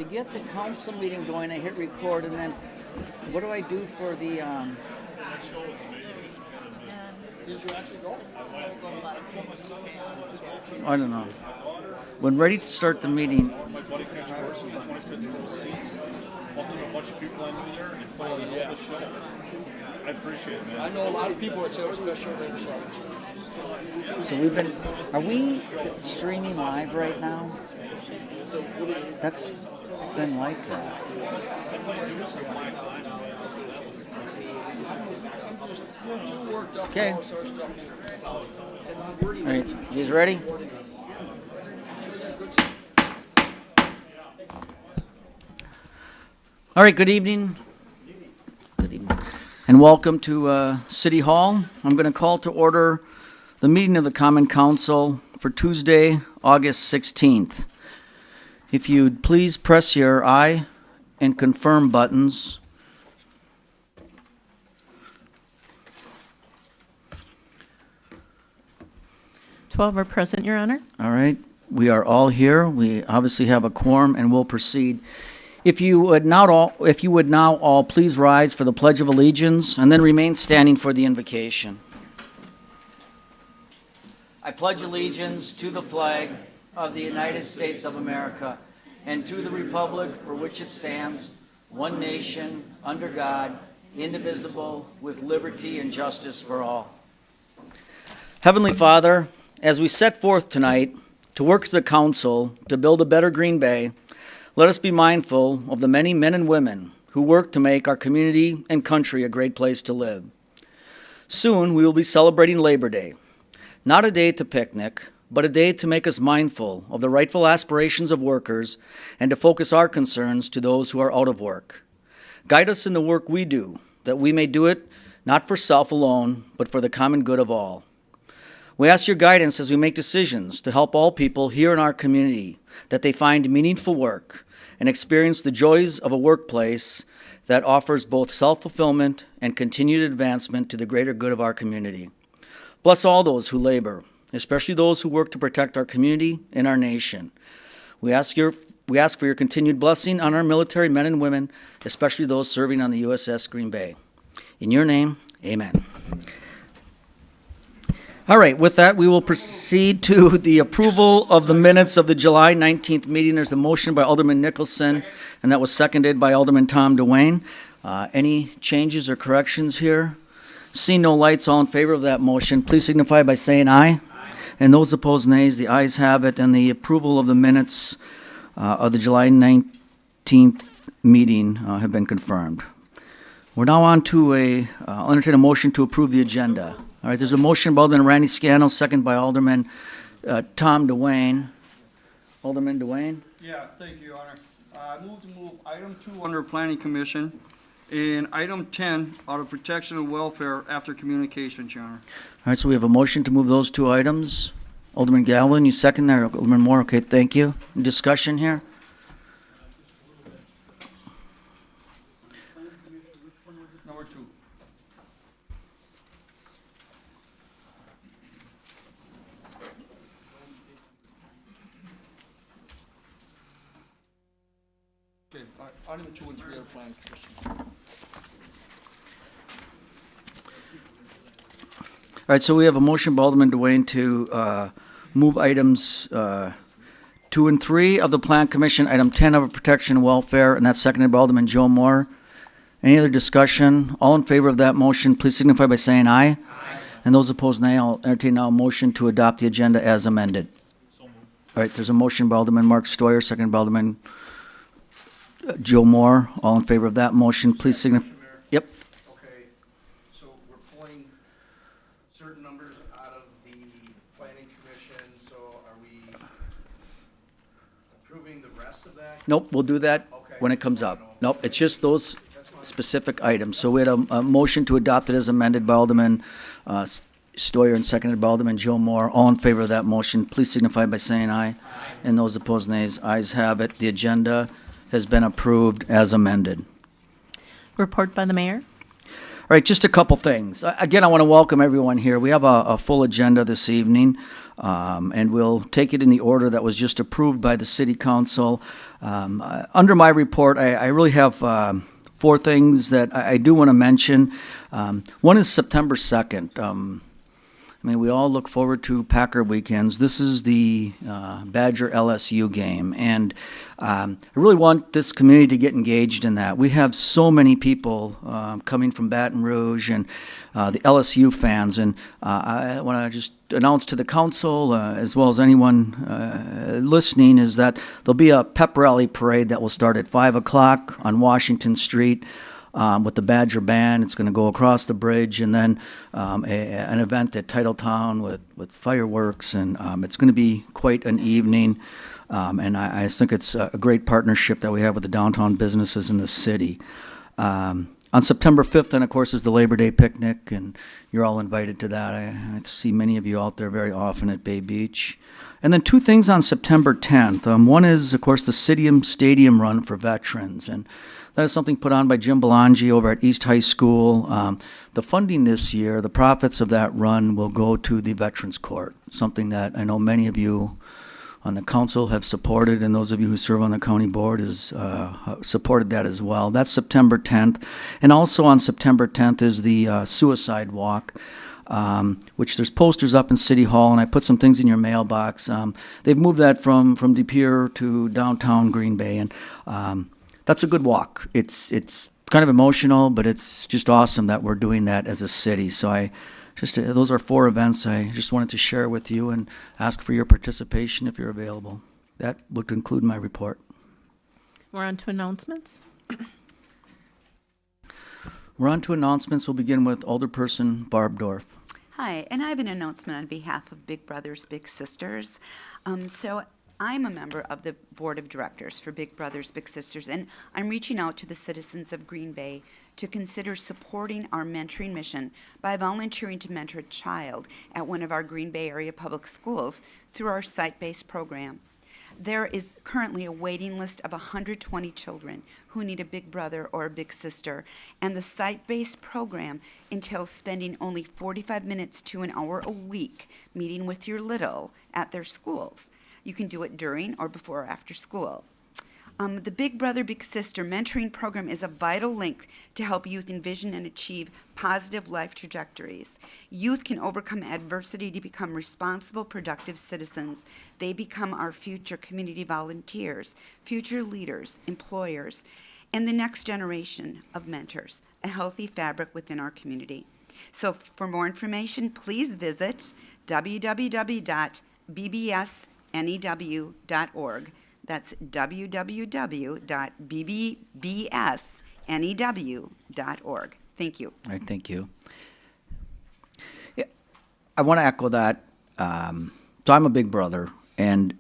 get the council meeting going, I hit record, and then what do I do for the, Did you actually go? I don't know. When ready to start the meeting, My buddy can actually some 25 seats. Bumped into a bunch of people under there and put on the whole show. I appreciate it, man. I know a lot of people that said it was the best show they ever saw. so are we streaming live right now? That's, it's been like that. We're too worked up Okay. for most of our stuff. All right, you guys ready? All right, good evening. Good evening. And welcome to City Hall. I'm going to call to order the meeting of the Common Council for Tuesday, August 16th. If you'd please press your aye and confirm buttons. Twelve are present, Your Honor. All right, we are all here. We obviously have a quorum and we'll proceed. If you would now all please rise for the Pledge of Allegiance and then remain standing for the invocation. I pledge allegiance to the flag of the United States of America and to the republic for which it stands, one nation, under God, indivisible, with liberty and justice for all. Heavenly Father, as we set forth tonight to work as a council to build a better Green Bay, let us be mindful of the many men and women who work to make our community and country a great place to live. Soon we will be celebrating Labor Day, not a day to picnic, but a day to make us mindful of the rightful aspirations of workers and to focus our concerns to those who are out of work. Guide us in the work we do, that we may do it not for self alone, but for the common good of all. We ask your guidance as we make decisions to help all people here in our community that they find meaningful work and experience the joys of a workplace that offers both self-fulfillment and continued advancement to the greater good of our community. Bless all those who labor, especially those who work to protect our community and our nation. We ask for your continued blessing on our military men and women, especially those serving on the USS Green Bay. In your name, amen. All right, with that, we will proceed to the approval of the minutes of the July 19th meeting. There's a motion by Alderman Nicholson, and that was seconded by Alderman Tom DeWayne. Any changes or corrections here? Seeing no lights, all in favor of that motion, please signify by saying aye. And those opposed, nays. The ayes have it, and the approval of the minutes of the July 19th meeting have been confirmed. We're now on to I'll entertain a motion to approve the agenda. All right, there's a motion by Alderman Randy Scannell, second by Alderman Tom DeWayne. Alderman DeWayne? Yeah, thank you, Your Honor. I move to move item 2 under Planning Commission and item 10 out of Protection and Welfare after Communications, Your Honor. All right, so we have a motion to move those two items. Alderman Galvin, you second that, or Alderman Moore? Okay, thank you. Discussion here? Number 2. Okay, item 2 and 3 of Planning Commission. All right, so we have a motion by Alderman DeWayne to move items 2 and 3 of the Plan Commission, item 10 of Protection and Welfare, and that's seconded by Alderman Joe Moore. Any other discussion? All in favor of that motion, please signify by saying aye. Aye. And those opposed, nay. I'll entertain now a motion to adopt the agenda as amended. All right, there's a motion by Alderman Mark Stoyer, seconded by Alderman Joe Moore. All in favor of that motion, please signify. Yep. Okay, so we're pulling certain numbers out of the planning commission, so are we approving the rest of that? Nope, we'll do that when it comes up. Nope, it's just those specific items. So we had a motion to adopt it as amended by Alderman Stoyer and seconded by Alderman Joe Moore. All in favor of that motion, please signify by saying aye. And those opposed, nays. Ayes have it. The agenda has been approved as amended. Report by the mayor. All right, just a couple things. Again, I want to welcome everyone here. We have a full agenda this evening, and we'll take it in the order that was just approved by the City Council. Under my report, I really have four things that I do want to mention. One is September 2nd. I mean, we all look forward to Packer weekends. This is the Badger LSU game, and I really want this community to get engaged in that. We have so many people coming from Baton Rouge and the LSU fans, and I want to just announce to the council, as well as anyone listening, is that there'll be a pep rally parade that will start at 5 o'clock on Washington Street. With the Badger Band. It's going to go across the bridge, and then an event at Titletown with fireworks, and it's going to be quite an evening. And I think it's a great partnership that we have with the downtown businesses in the city. On September 5th, then, of course, is the Labor Day picnic, and you're all invited to that. I see many of you out there very often at Bay Beach. And then two things on September 10th. One is, of course, the Stadium Run for Veterans, and that is something put on by Jim Belangi over at East High School. The funding this year, the profits of that run will go to the Veterans Court, something that I know many of you on the council have supported, and those of you who serve on the county board has supported that as well. That's September 10th. And also on September 10th is the Suicide Walk, which there's posters up in City Hall, and I put some things in your mailbox. They've moved that from De Pere to downtown Green Bay, and that's a good walk. It's kind of emotional, but it's just awesome that we're doing that as a city. So those are four events I just wanted to share with you and ask for your participation if you're available. That would conclude my report. We're on to announcements. We're on to announcements. We'll begin with Alderperson Barb Dorf. Hi, and I have an announcement on behalf of Big Brothers Big Sisters. So I'm a member of the board of directors for Big Brothers Big Sisters, and I'm reaching out to the citizens of Green Bay to consider supporting our mentoring mission by volunteering to mentor a child at one of our Green Bay area public schools through our site-based program. There is currently a waiting list of 120 children who need a big brother or a big sister, and the site-based program entails spending only 45 minutes to an hour a week meeting with your little at their schools. You can do it during or before or after school. The Big Brother Big Sister mentoring program is a vital link to help youth envision and achieve positive life trajectories. Youth can overcome adversity to become responsible, productive citizens. They become our future community volunteers, future leaders, employers, and the next generation of mentors, a healthy fabric within our community. So for more information, please visit www.bbsnew.org. That's www.bbsnew.org. Thank you. All right, thank you. Yeah, I want to echo that. So I'm a big brother, and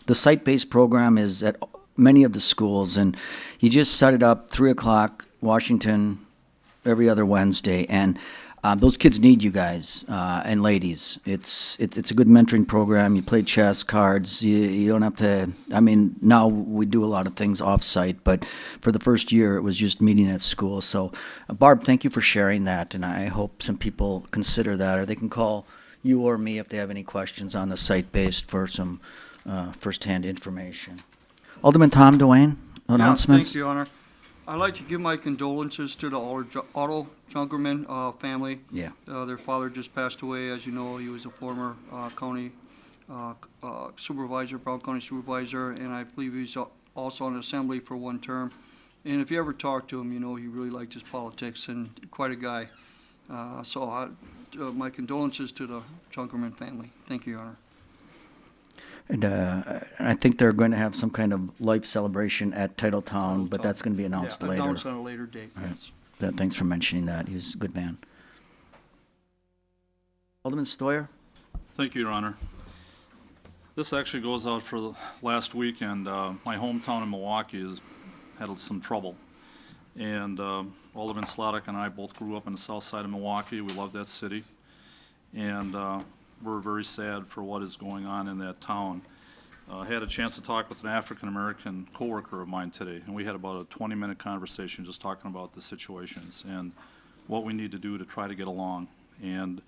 the site-based program is at many of the schools, and you just set it up 3 o'clock, Washington, every other Wednesday, and those kids need you guys and ladies. It's a good mentoring program. You play chess, cards. You don't have to. I mean, now we do a lot of things off-site, but for the first year, it was just meeting at school. So, Barb, thank you for sharing that, and I hope some people consider that, or they can call you or me if they have any questions on the site-based for some first-hand information. Alderman Tom Dwayne, announcements. Thank you, Honor. I'd like to give my condolences to the Otto Junkerman family. Yeah. Their father just passed away. As you know, he was a former county supervisor, Brown County supervisor, and I believe he's also on assembly for one term. And if you ever talk to him, you know he really liked his politics and quite a guy. So my condolences to the Junkerman family. Thank you, Your Honor. And I think they're going to have some kind of life celebration at Titletown, but that's going to be announced later. Announced on a later date, yes. Thanks for mentioning that. He's a good man. Alderman Stoyer? Thank you, Your Honor. This actually goes out for the last weekend. My hometown in Milwaukee has had some trouble. And Alderman Slottick and I both grew up on the south side of Milwaukee. We love that city. And we're very sad for what is going on in that town. I had a chance to talk with an African-American coworker of mine today, and we had about a 20-minute conversation just talking about the situations and what we need to do to try to get along. And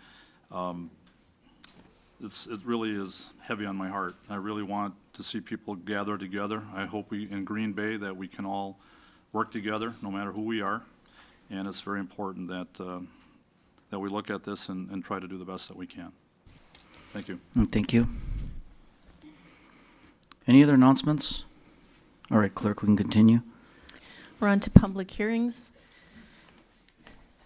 it really is heavy on my heart. I really want to see people gather together. I hope in Green Bay, that we can all work together, no matter who we are. And it's very important that we look at this and try to do the best that we can. Thank you. Thank you. Any other announcements? All right, clerk, we can continue. We're on to public hearings.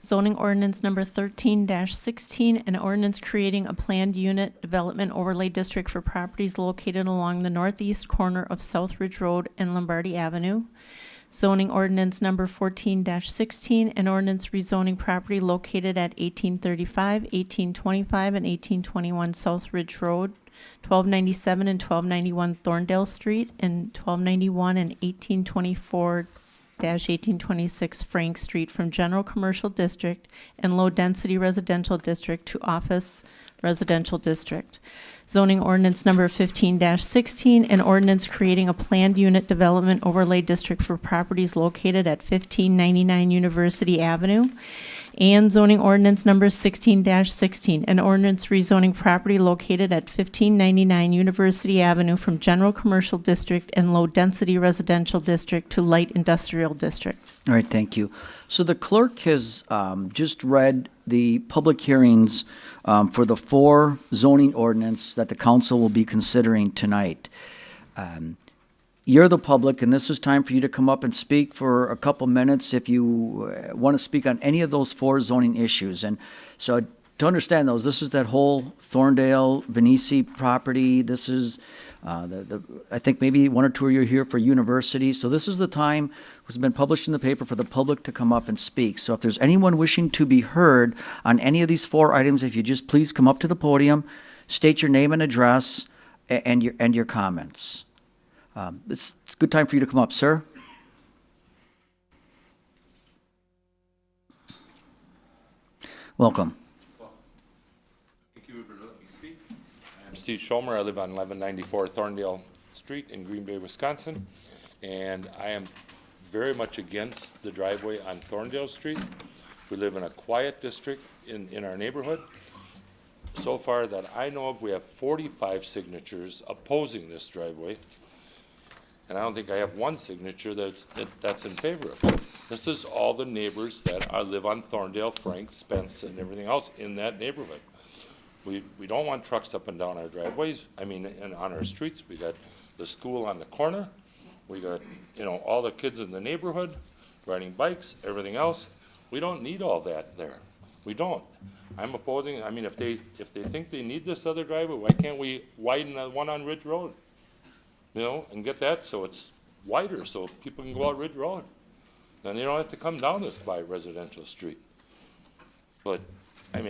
Zoning ordinance number 13-16, an ordinance creating a planned unit development overlay district for properties located along the northeast corner of South Ridge Road and Lombardi Avenue. Zoning ordinance number 14-16, an ordinance rezoning property located at 1835, 1825, and 1821 South Ridge Road, 1297 and 1291 Thorndale Street, and 1291 and 1824-1826 Frank Street from General Commercial District and Low Density Residential District to Office Residential District. Zoning ordinance number 15-16, an ordinance creating a planned unit development overlay district for properties located at 1599 University Avenue. And zoning ordinance number 16-16, an ordinance rezoning property located at 1599 University Avenue from General Commercial District and Low Density Residential District to Light Industrial District. All right, thank you. So the clerk has just read the public hearings for the 4 zoning ordinance that the council will be considering tonight. You're the public, and this is time for you to come up and speak for a couple minutes if you want to speak on any of those 4 zoning issues. And so to understand those, this is that whole Thorndale, Venesi property. This is, I think maybe 1 or 2 of you are here for university. So this is the time, it's been published in the paper, for the public to come up and speak. So if there's anyone wishing to be heard on any of these 4 items, if you just please come up to the podium, state your name and address, and your comments. It's a good time for you to come up, sir. Welcome. Thank you for letting me speak. I'm Steve Schomer. I live on 1194 Thorndale Street in Green Bay, Wisconsin. And I am very much against the driveway on Thorndale Street. We live in a quiet district in our neighborhood. So far that I know of, we have 45 signatures opposing this driveway. And I don't think I have one signature that's in favor of it. This is all the neighbors that live on Thorndale, Frank, Spence, and everything else in that neighborhood. We don't want trucks up and down our driveways, and on our streets. We got the school on the corner. We got, all the kids in the neighborhood riding bikes, everything else. We don't need all that there. We don't. I'm opposing, if they think they need this other driveway, why can't we widen the one on Ridge Road? And get that so it's wider so people can go out Ridge Road. Then they don't have to come down this quiet residential street. But, I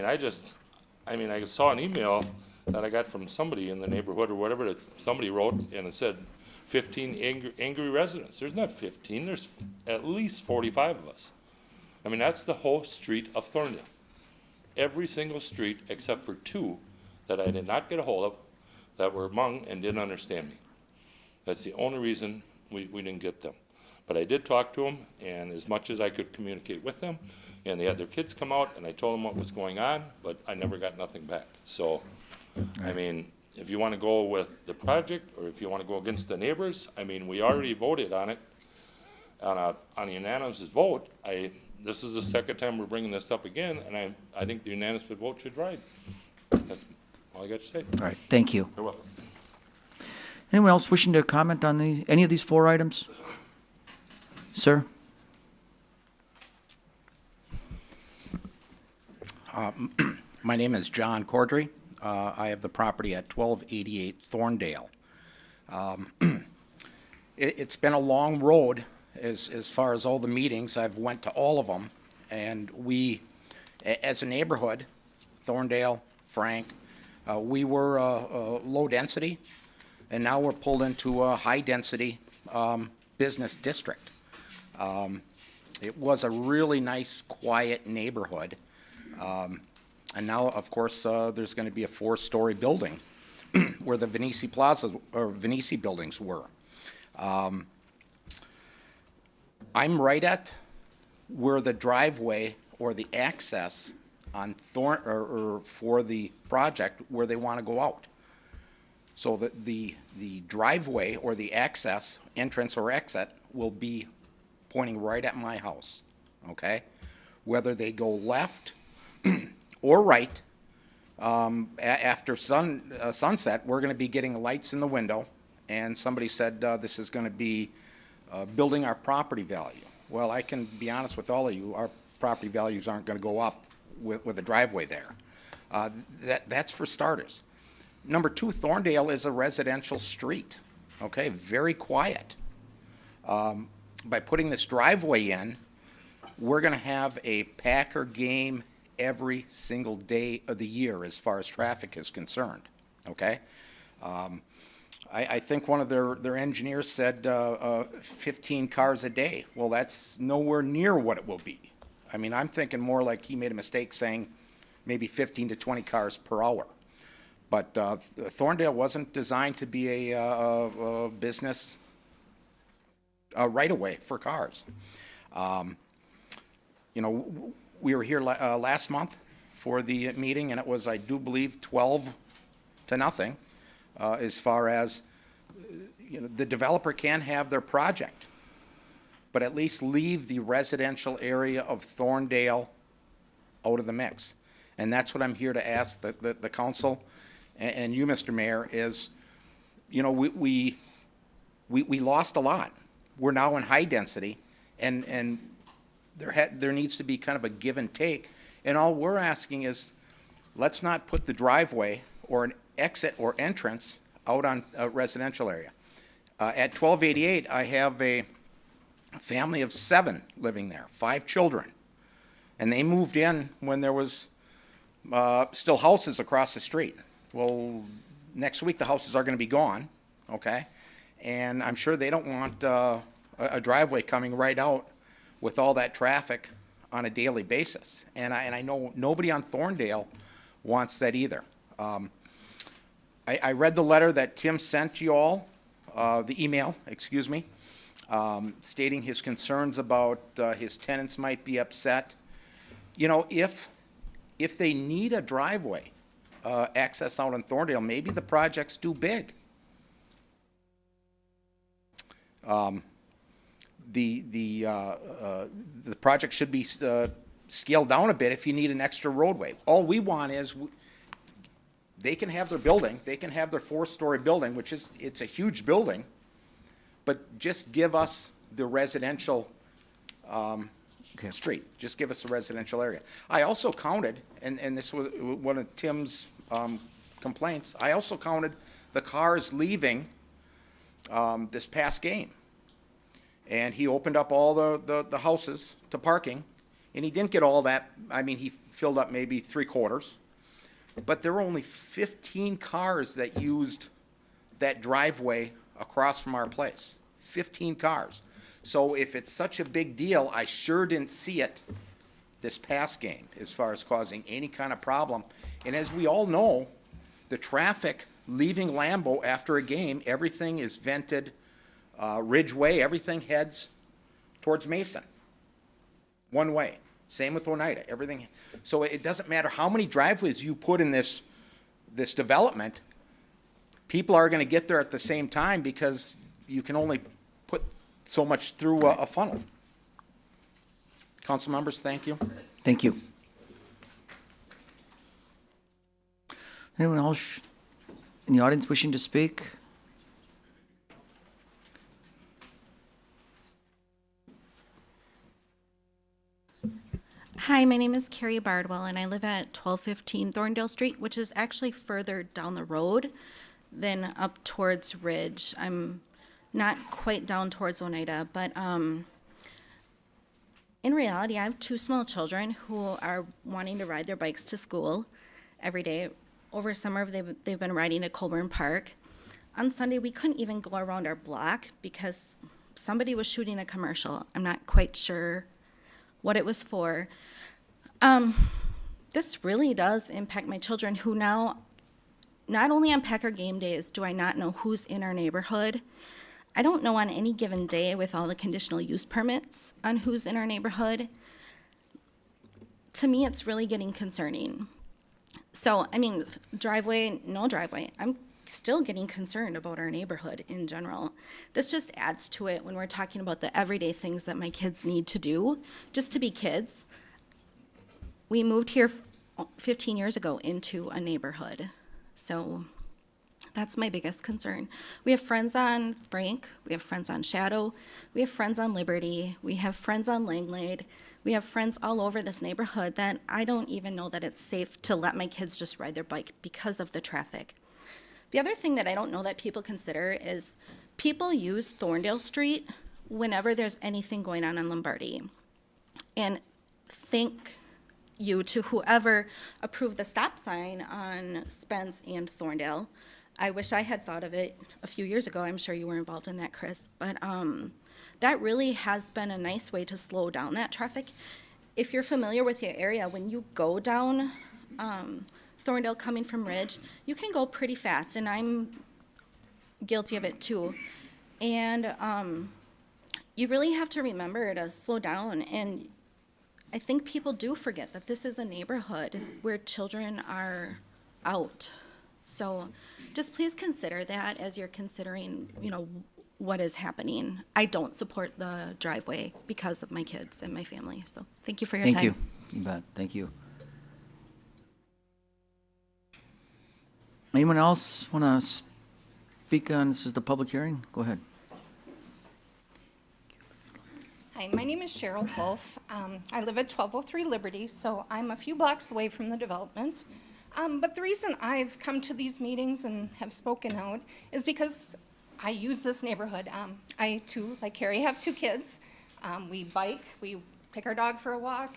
saw an email that I got from somebody in the neighborhood or whatever that somebody wrote, and it said 15 angry residents. There's not 15, there's at least 45 of us. That's the whole street of Thorndale. Every single street except for 2 that I did not get a hold of that were Hmong and didn't understand me. That's the only reason we didn't get them. But I did talk to them, and as much as I could communicate with them, and they had their kids come out, and I told them what was going on, but I never got nothing back. So, if you want to go with the project, or if you want to go against the neighbors, we already voted on it, on a unanimous vote. This is the second time we're bringing this up again, and I think the unanimous vote should ride. That's all I got to say. All right, thank you. You're welcome. Anyone else wishing to comment on any of these 4 items? Sir? My name is John Cordry. I have the property at 1288 Thorndale. It's been a long road as far as all the meetings. I've went to all of them, and we, as a neighborhood, Thorndale, Frank, we were low density, and now we're pulled into a high density business district. It was a really nice, quiet neighborhood. And now, of course, there's going to be a 4-story building where the Venesi Plaza or Venesi buildings were. I'm right at where the driveway or the access on or for the project where they want to go out. So that the driveway or the access, entrance or exit, will be pointing right at my house, okay? Whether they go left or right, after sunset, we're gonna be getting lights in the window, and somebody said, this is gonna be, building our property value. Well, I can be honest with all of you, our property values aren't gonna go up with a driveway there. That's for starters. Number two, Thorndale is a residential street, okay, very quiet. By putting this driveway in, we're gonna have a Packer game every single day of the year as far as traffic is concerned, okay? I think one of their engineers said 15 cars a day. Well, that's nowhere near what it will be. I mean, I'm thinking more like he made a mistake saying maybe 15 to 20 cars per hour. But Thorndale wasn't designed to be a business right away for cars. You know, we were here last month for the meeting, and it was, I do believe, 12 to nothing as far as, you know, the developer can have their project, but at least leave the residential area of Thorndale out of the mix. And that's what I'm here to ask the council and you, Mr. Mayor, is, you know, we lost a lot. We're now in high density, and there needs to be kind of a give and take. And all we're asking is, let's not put the driveway or an exit or entrance out on a residential area. At 1288, I have a family of 7 living there, 5 children. And they moved in when there was still houses across the street. Well, next week the houses are going to be gone, okay? And I'm sure they don't want a driveway coming right out with all that traffic on a daily basis. And I know nobody on Thorndale wants that either. I read the letter that Tim sent you all, the email, excuse me, stating his concerns about his tenants might be upset. You know, if they need a driveway access out in Thorndale, maybe the project's too big. The project should be scaled down a bit if you need an extra roadway. All we want is they can have their building, they can have their 4-story building, which is, it's a huge building, but just give us the residential street. Just give us the residential area. I also counted, and this was one of Tim's complaints, I also counted the cars leaving this past game. And he opened up all the houses to parking, and he didn't get all that. I mean, he filled up maybe 3/4. But there were only 15 cars that used that driveway across from our place. 15 cars. So if it's such a big deal, I sure didn't see it this past game as far as causing any kind of problem. And as we all know, the traffic leaving Lambeau after a game, everything is vented Ridgeway, everything heads towards Mason. One way. Same with Oneida, everything. So it doesn't matter how many driveways you put in this development, people are going to get there at the same time because you can only put so much through a funnel. Council members, thank you. Thank you. Anyone else in the audience wishing to speak? Hi, my name is Carrie Bardwell, and I live at 1215 Thorndale Street, which is actually further down the road than up towards Ridge. I'm not quite down towards Oneida, but in reality, I have 2 small children who are wanting to ride their bikes to school every day. Over summer, they've been riding at Colburn Park. On Sunday, we couldn't even go around our block because somebody was shooting a commercial. I'm not quite sure what it was for. This really does impact my children who now, not only on Packer game days do I not know who's in our neighborhood, I don't know on any given day with all the conditional use permits on who's in our neighborhood. to me, it's really getting concerning. So, I mean, driveway, no driveway, I'm still getting concerned about our neighborhood in general. This just adds to it when we're talking about the everyday things that my kids need to do just to be kids. We moved here 15 years ago into a neighborhood. So that's my biggest concern. We have friends on Frank, we have friends on Shadow, we have friends on Liberty, we have friends on Langlade, we have friends all over this neighborhood that I don't even know that it's safe to let my kids just ride their bike because of the traffic. The other thing that I don't know that people consider is people use Thorndale Street whenever there's anything going on Lombardy. And thank you to whoever approved the stop sign on Spence and Thorndale. I wish I had thought of it a few years ago. I'm sure you were involved in that, Chris. But that really has been a nice way to slow down that traffic. If you're familiar with the area, when you go down Thorndale coming from Ridge, you can go pretty fast, and I'm guilty of it too. And you really have to remember to slow down. And I think people do forget that this is a neighborhood where children are out. So just please consider that as you're considering, you know, what is happening. I don't support the driveway because of my kids and my family. So thank you for your time. Thank you. You bet. Thank you. Anyone else want to speak on, this is the public hearing? Go ahead. Hi, my name is Cheryl Wolf. I live at 1203 Liberty, so I'm a few blocks away from the development. But the reason I've come to these meetings and have spoken out is because I use this neighborhood. I too, like Carrie, have 2 kids. We bike, we take our dog for a walk.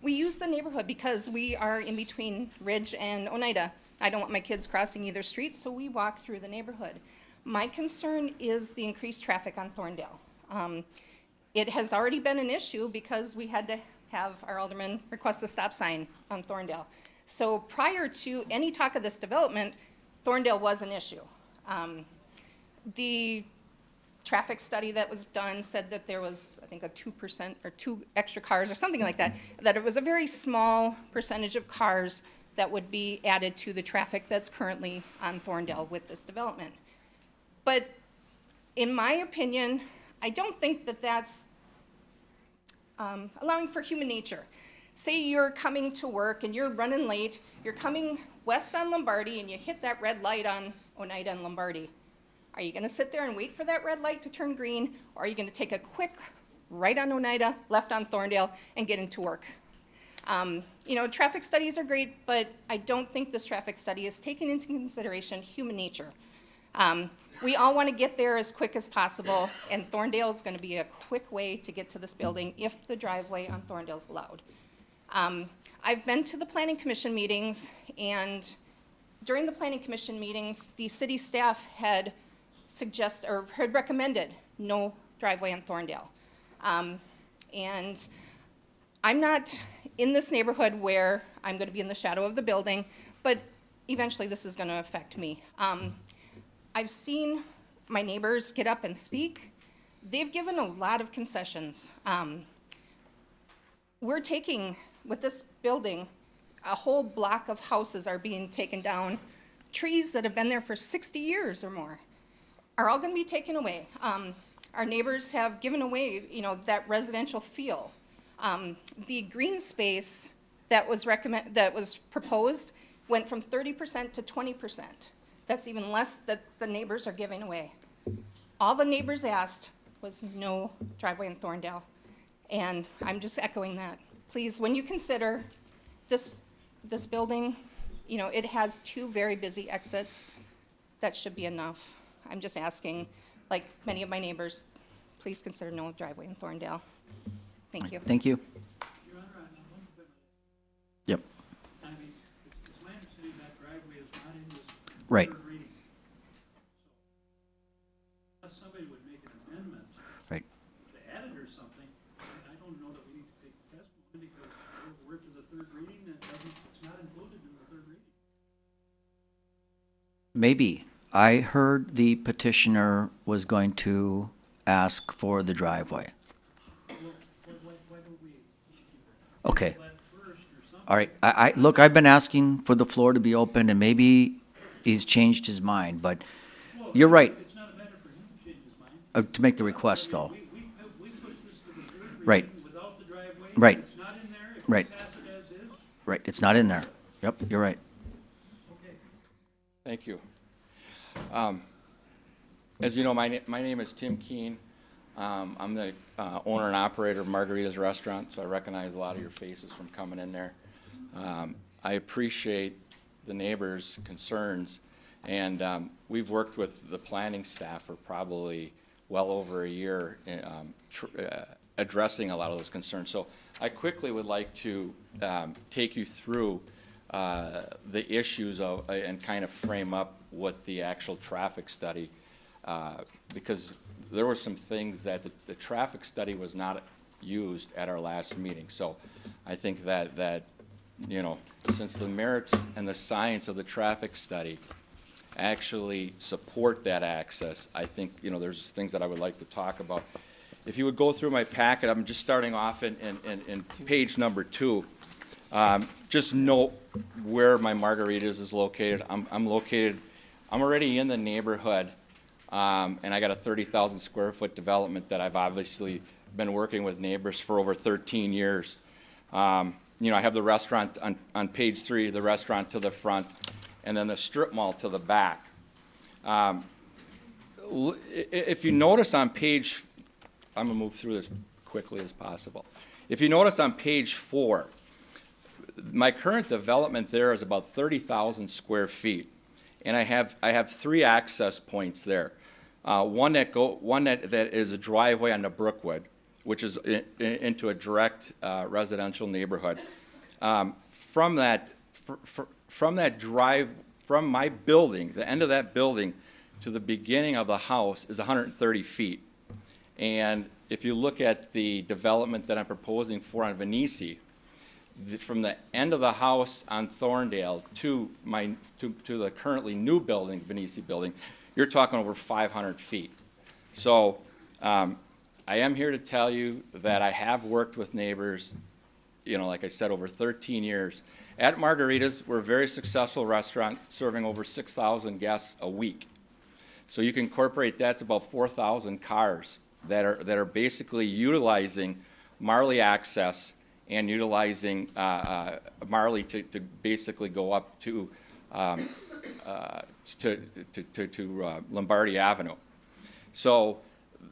We use the neighborhood because we are in between Ridge and Oneida. I don't want my kids crossing either street, so we walk through the neighborhood. My concern is the increased traffic on Thorndale. It has already been an issue because we had to have our alderman request a stop sign on Thorndale. So prior to any talk of this development, Thorndale was an issue. The traffic study that was done said that there was, I think, a 2% or 2 extra cars or something like that, that it was a very small percentage of cars that would be added to the traffic that's currently on Thorndale with this development. But in my opinion, I don't think that that's allowing for human nature. Say you're coming to work and you're running late, you're coming west on Lombardy and you hit that red light on Oneida and Lombardy. Are you gonna sit there and wait for that red light to turn green, or are you gonna take a quick right on Oneida, left on Thorndale, and get into work? You know, traffic studies are great, but I don't think this traffic study is taking into consideration human nature. We all want to get there as quick as possible, and Thorndale is going to be a quick way to get to this building if the driveway on Thorndale is allowed. I've been to the Planning Commission meetings, and during the Planning Commission meetings, the city staff had recommended no driveway on Thorndale. And I'm not in this neighborhood where I'm going to be in the shadow of the building, but eventually this is going to affect me. I've seen my neighbors get up and speak. They've given a lot of concessions. We're taking, with this building, a whole block of houses are being taken down. Trees that have been there for 60 years or more are all going to be taken away. Our neighbors have given away, you know, that residential feel. The green space that was proposed went from 30% to 20%. That's even less that the neighbors are giving away. All the neighbors asked was no driveway in Thorndale, and I'm just echoing that. Please, when you consider this building, you know, it has 2 very busy exits. That should be enough. I'm just asking, like many of my neighbors, please consider no driveway in Thorndale. Thank you. Thank you. Your Honor, I'm one of them. Yep. I mean, it's my understanding that driveway is not in this Right. third reading. So, unless somebody would make an amendment Right. to add it or something, I don't know that we need to take testimony because we're to the third reading and it's not included in the third reading. Maybe. I heard the petitioner was going to ask for the driveway. Well, why don't we do that? Okay. That All right, look, I've been asking for the floor to be open, and maybe he's changed his mind, but you're right, It's not a matter for him to change his mind. to make the request, though. We pushed this to the third Right. reading without the driveway. Right. It's not in there. If Right. we pass it as is, Right, it's not in there. Yep, you're right. okay. Thank you. As you know, my name is Tim Keen. I'm the owner and operator of Margarita's Restaurant, so I recognize a lot of your faces from coming in there. I appreciate the neighbors' concerns, and we've worked with the planning staff for probably well over a year addressing a lot of those concerns. So I quickly would like to take you through the issues of, and kind of frame up what the actual traffic study, because there were some things that the traffic study was not used at our last meeting. So I think that, you know, since the merits and the science of the traffic study actually support that access, I think, you know, there's things that I would like to talk about. If you would go through my packet, I'm just starting off in page number 2. Just note where my Margaritas is located. I'm already in the neighborhood, and I got a 30,000 square foot development that I've obviously been working with neighbors for over 13 years. You know, I have the restaurant on page 3, the restaurant to the front, and then the strip mall to the back. If you notice on page, I'm gonna move through this quickly as possible. If you notice on page 4, my current development there is about 30,000 square feet, and I have 3 access points there. One that is a driveway on the Brookwood, which is into a direct residential neighborhood. From my building, the end of that building to the beginning of the house is 130 feet. And if you look at the development that I'm proposing for on Venesi, from the end of the house on Thorndale to the currently new building, Venesi building, you're talking over 500 feet. So I am here to tell you that I have worked with neighbors, you know, like I said, over 13 years. At Margarita's, we're a very successful restaurant serving over 6,000 guests a week. So you can incorporate that's about 4,000 cars that are basically utilizing Marley access and utilizing Marley to basically go up to Lombardi Avenue. So,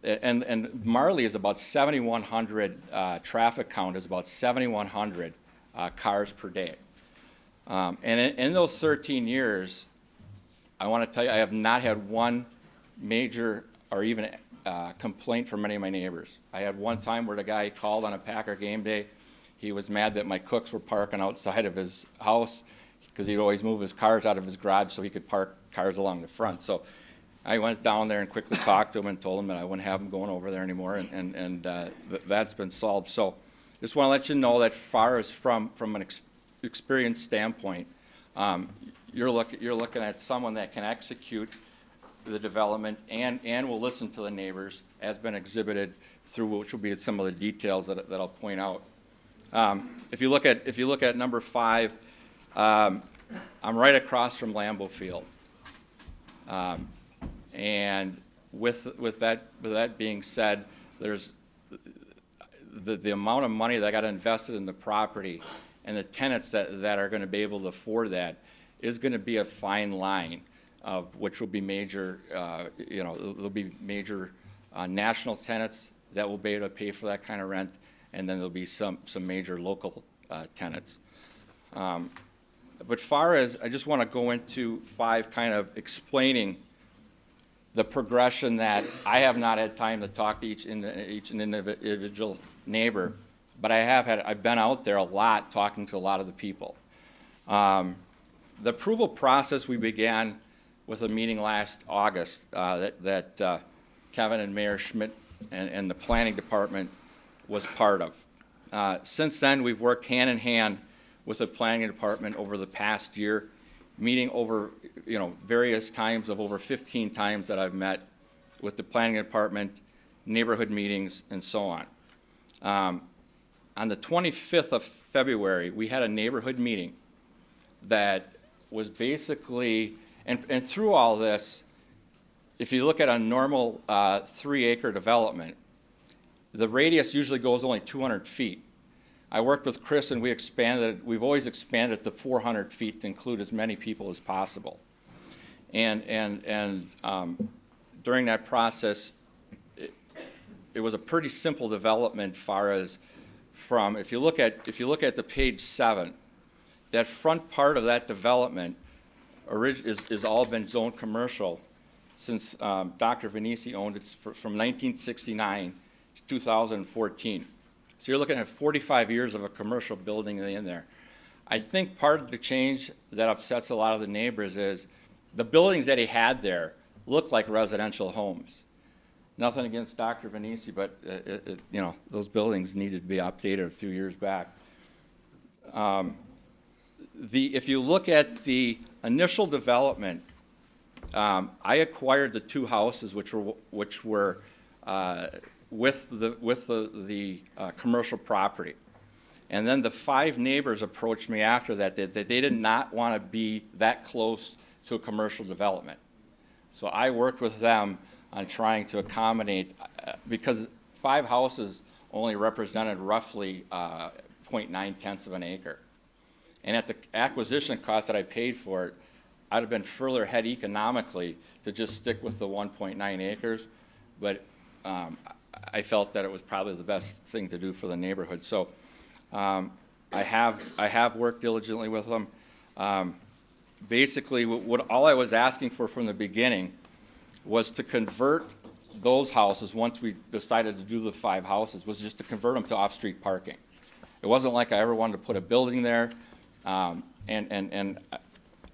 and Marley is about 7,100, traffic count is about 7,100 cars per day. And in those 13 years, I want to tell you, I have not had one major or even complaint from any of my neighbors. I had one time where the guy called on a Packer game day. He was mad that my cooks were parking outside of his house because he'd always move his cars out of his garage so he could park cars along the front. So I went down there and quickly talked to him and told him that I wouldn't have him going over there anymore, and that's been solved. So just want to let you know that far as from an experience standpoint, you're looking at someone that can execute the development and will listen to the neighbors, as been exhibited through, which will be some of the details that I'll point out. If you look at number 5, I'm right across from Lambeau Field, and with that being said, there's the amount of money that got invested in the property and the tenants that are going to be able to afford that is going to be a fine line, of which will be major, you know, there'll be major national tenants that will be able to pay for that kind of rent, and then there'll be some major local tenants. But far as, I just want to go into 5 kind of explaining the progression that I have not had time to talk to each individual neighbor, but I've been out there a lot talking to a lot of the people. The approval process we began with a meeting last August that Kevin and Mayor Schmidt and the planning department was part of. Since then, we've worked hand in hand with the planning department over the past year, meeting over, you know, various times of over 15 times that I've met with the planning department, neighborhood meetings, and so on. on the 25th of February, we had a neighborhood meeting that was basically, and through all this, if you look at a normal 3-acre development, the radius usually goes only 200 feet. I worked with Chris and we've always expanded to 400 feet to include as many people as possible. And during that process, it was a pretty simple development far as from, if you look at the page 7, that front part of that development is all been zoned commercial since Dr. Venisi owned it from 1969 to 2014. So you're looking at 45 years of a commercial building in there. I think part of the change that upsets a lot of the neighbors is the buildings that he had there look like residential homes. Nothing against Dr. Venisi, but you know, those buildings needed to be updated a few years back. If you look at the initial development, I acquired the 2 houses which were with the commercial property. And then the 5 neighbors approached me after that they did not want to be that close to a commercial development. So I worked with them on trying to accommodate, because 5 houses only represented roughly 0.9 of an acre. And at the acquisition cost that I paid for it, I'd have been further ahead economically to just stick with the 1.9 acres, but I felt that it was probably the best thing to do for the neighborhood. So I have worked diligently with them. Basically, all I was asking for from the beginning was to convert those houses, once we decided to do the 5 houses, was just to convert them to off-street parking. It wasn't like I ever wanted to put a building there. And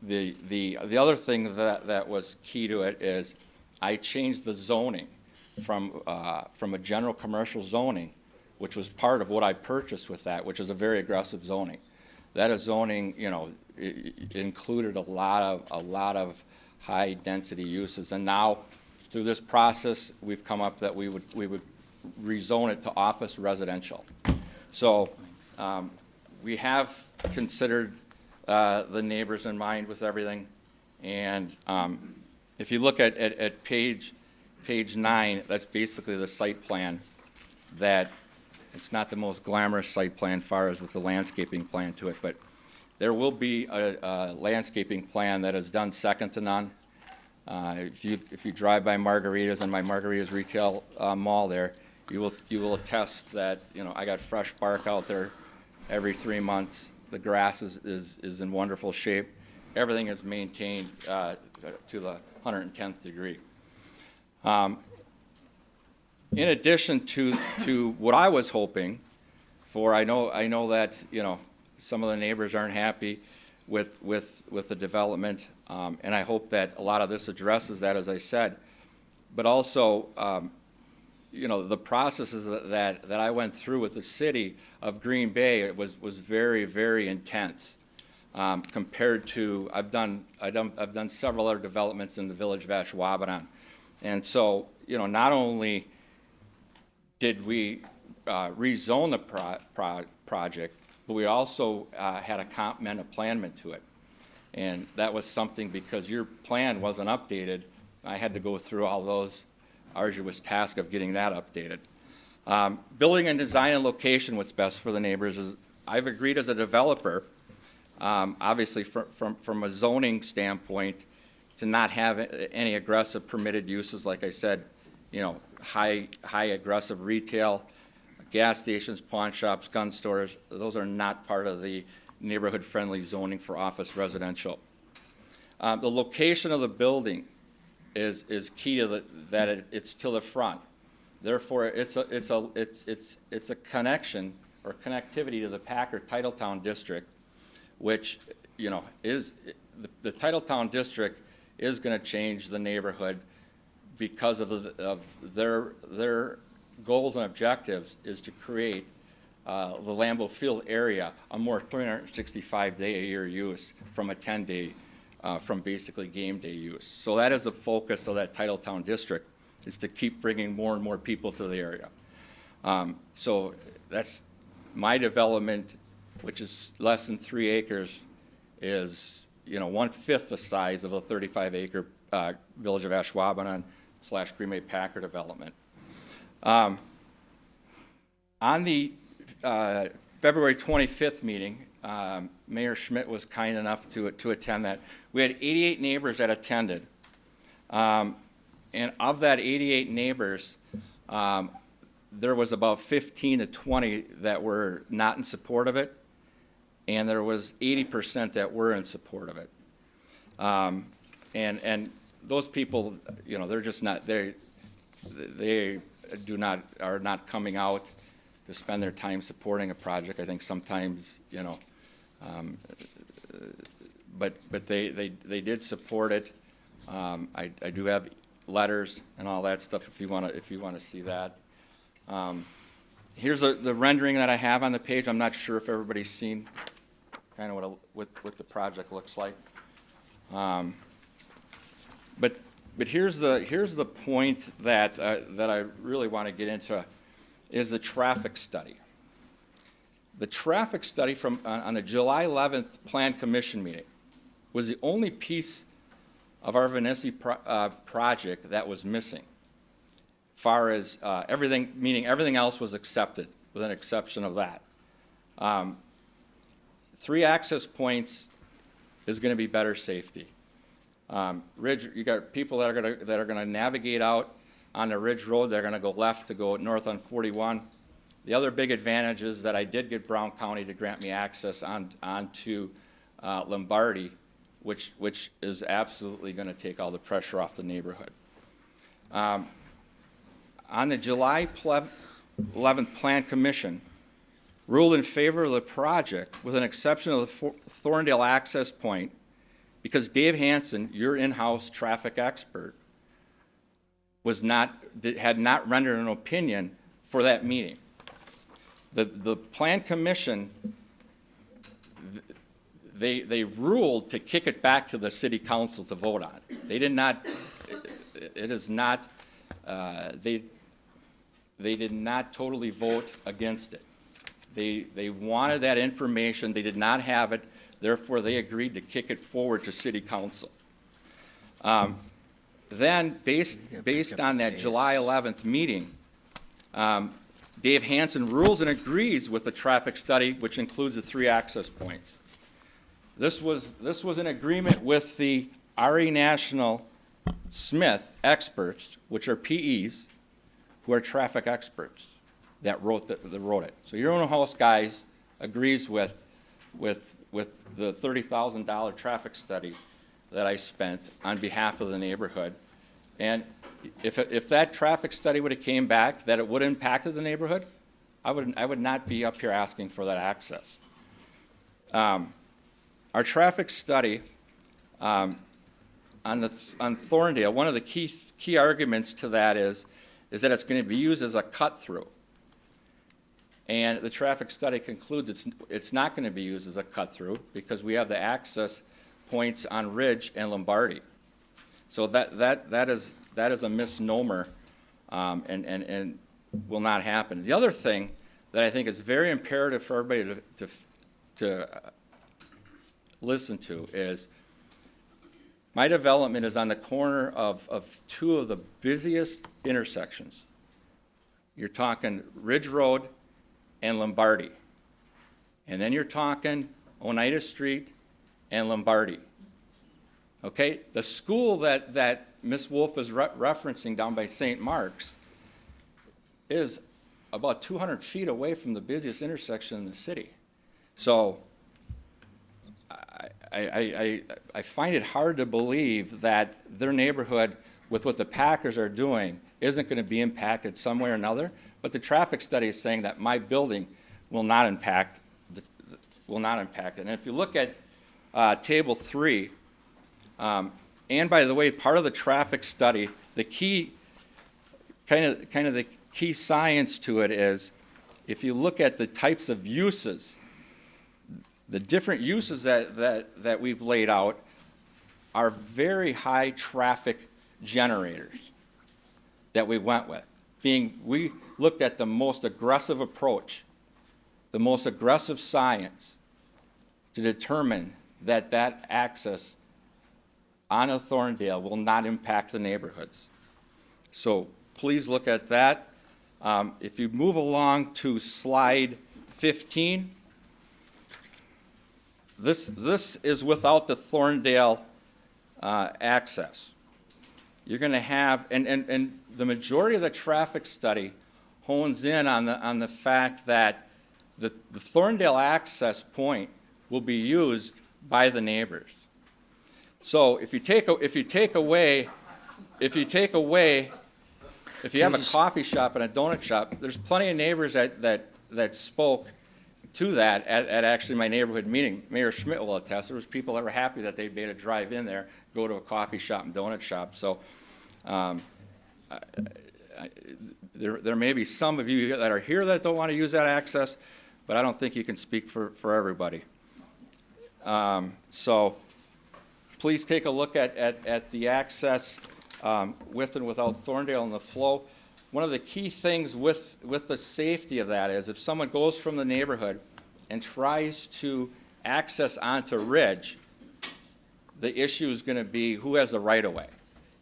the other thing that was key to it is I changed the zoning from a general commercial zoning, which was part of what I purchased with that, which is a very aggressive zoning. That is zoning, you know, it included a lot of high density uses, and now through this process we've come up that we would rezone it to office residential. So we have considered the neighbors in mind with everything, and if you look at page 9, that's basically the site plan. That it's not the most glamorous site plan far as with the landscaping plan to it, but there will be a landscaping plan that is done second to none. If you drive by Margaritas and my Margaritas retail mall there, you will attest that, you know, I got fresh bark out there every 3 months. The grass is in wonderful shape. Everything is maintained to the 110th degree. In addition to what I was hoping for, I know that, you know, some of the neighbors aren't happy with the development, and I hope that a lot of this addresses that, as I said. But also, you know, the processes that I went through with the city of Green Bay was very, very intense compared to I've done several other developments in the village of Ashwaubenon, and so, you know, not only did we rezone the project, but we also had a comp men aplanment to it. And that was something, because your plan wasn't updated, I had to go through all those arduous tasks of getting that updated. Building and design and location, what's best for the neighbors is, I've agreed as a developer, obviously from a zoning standpoint, to not have any aggressive permitted uses, like I said, you know, high aggressive retail, gas stations, pawn shops, gun stores. Those are not part of the neighborhood-friendly zoning for office residential. The location of the building is key to that it's to the front. Therefore, it's a connection or connectivity to the Packard Titletown district, which, you know, is the Titletown district is going to change the neighborhood because of their goals and objectives is to create the Lambeau Field area a more 365-day-a-year use from a 10-day, from basically game day use. So that is the focus of that Titletown district, is to keep bringing more and more people to the area. So that's my development, which is less than 3 acres, is, 1/5 the size of a 35-acre Village of Ashwaubenon / Green Bay Packer development. On the February 25th meeting, Mayor Schmidt was kind enough to attend that. We had 88 neighbors that attended. And of that 88 neighbors, there was about 15 to 20 that were not in support of it, and there was 80% that were in support of it. And those people, they're just not, they are not coming out to spend their time supporting a project. I think sometimes, but they did support it. I do have letters and all that stuff if you want to see that. Here's the rendering that I have on the page. I'm not sure if everybody's seen kind of what the project looks like. But here's the point that I really want to get into is the traffic study. The traffic study on the July 11th Plan Commission meeting was the only piece of our Vanessi project that was missing. Far as everything, meaning everything else was accepted, with an exception of that. 3 access points is going to be better safety. Ridge, you got people that are going to navigate out on the Ridge Road. They're going to go left to go north on 41. The other big advantage is that I did get Brown County to grant me access onto Lombardi, which is absolutely going to take all the pressure off the neighborhood. On the July 11th Plan Commission, ruled in favor of the project with an exception of the Thorndale access point because Dave Hansen, your in-house traffic expert, had not rendered an opinion for that meeting. The Plan Commission, they ruled to kick it back to the City Council to vote on. They did not. It is not. They did not totally vote against it. They wanted that information. They did not have it. Therefore, they agreed to kick it forward to City Council. Then, based on that July 11th meeting, Dave Hansen rules and agrees with the traffic study, which includes the 3 access points. This was an agreement with the RE National Smith experts, which are PEs, who are traffic experts that wrote it. So your own house guys agrees with the $30,000 traffic study that I spent on behalf of the neighborhood. And if that traffic study would have came back that it would have impacted the neighborhood, I would not be up here asking for that access. Our traffic study on Thorndale, one of the key arguments to that is that it's going to be used as a cut-through. And the traffic study concludes it's not going to be used as a cut-through because we have the access points on Ridge and Lombardi. So that is a misnomer and will not happen. The other thing that I think is very imperative for everybody to listen to is my development is on the corner of 2 of the busiest intersections. You're talking Ridge Road and Lombardi. And then you're talking Oneida Street and Lombardi. Okay? The school that Ms. Wolf is referencing down by St. Mark's is about 200 feet away from the busiest intersection in the city. So I find it hard to believe that their neighborhood, with what the Packers are doing, isn't going to be impacted some way or another. But the traffic study is saying that my building will not impact it. And if you look at Table 3, and by the way, part of the traffic study, the key, kind of the key science to it is, if you look at the types of uses, the different uses that we've laid out are very high traffic generators that we went with. We looked at the most aggressive approach the most aggressive science to determine that that access on Thorndale will not impact the neighborhoods. So please look at that. If you move along to slide 15, this is without the Thorndale access. You're going to have, and the majority of the traffic study hones in on the fact that the Thorndale access point will be used by the neighbors. So if you have a coffee shop and a donut shop, there's plenty of neighbors that spoke to that at actually my neighborhood meeting. Mayor Schmidt will attest. There was people that were happy that they'd be able to drive in there, go to a coffee shop and donut shop. So there may be some of you that are here that don't want to use that access, but I don't think you can speak for everybody. So please take a look at the access with and without Thorndale and the flow. One of the key things with the safety of that is if someone goes from the neighborhood and tries to access onto Ridge, the issue is going to be who has the right-of-way.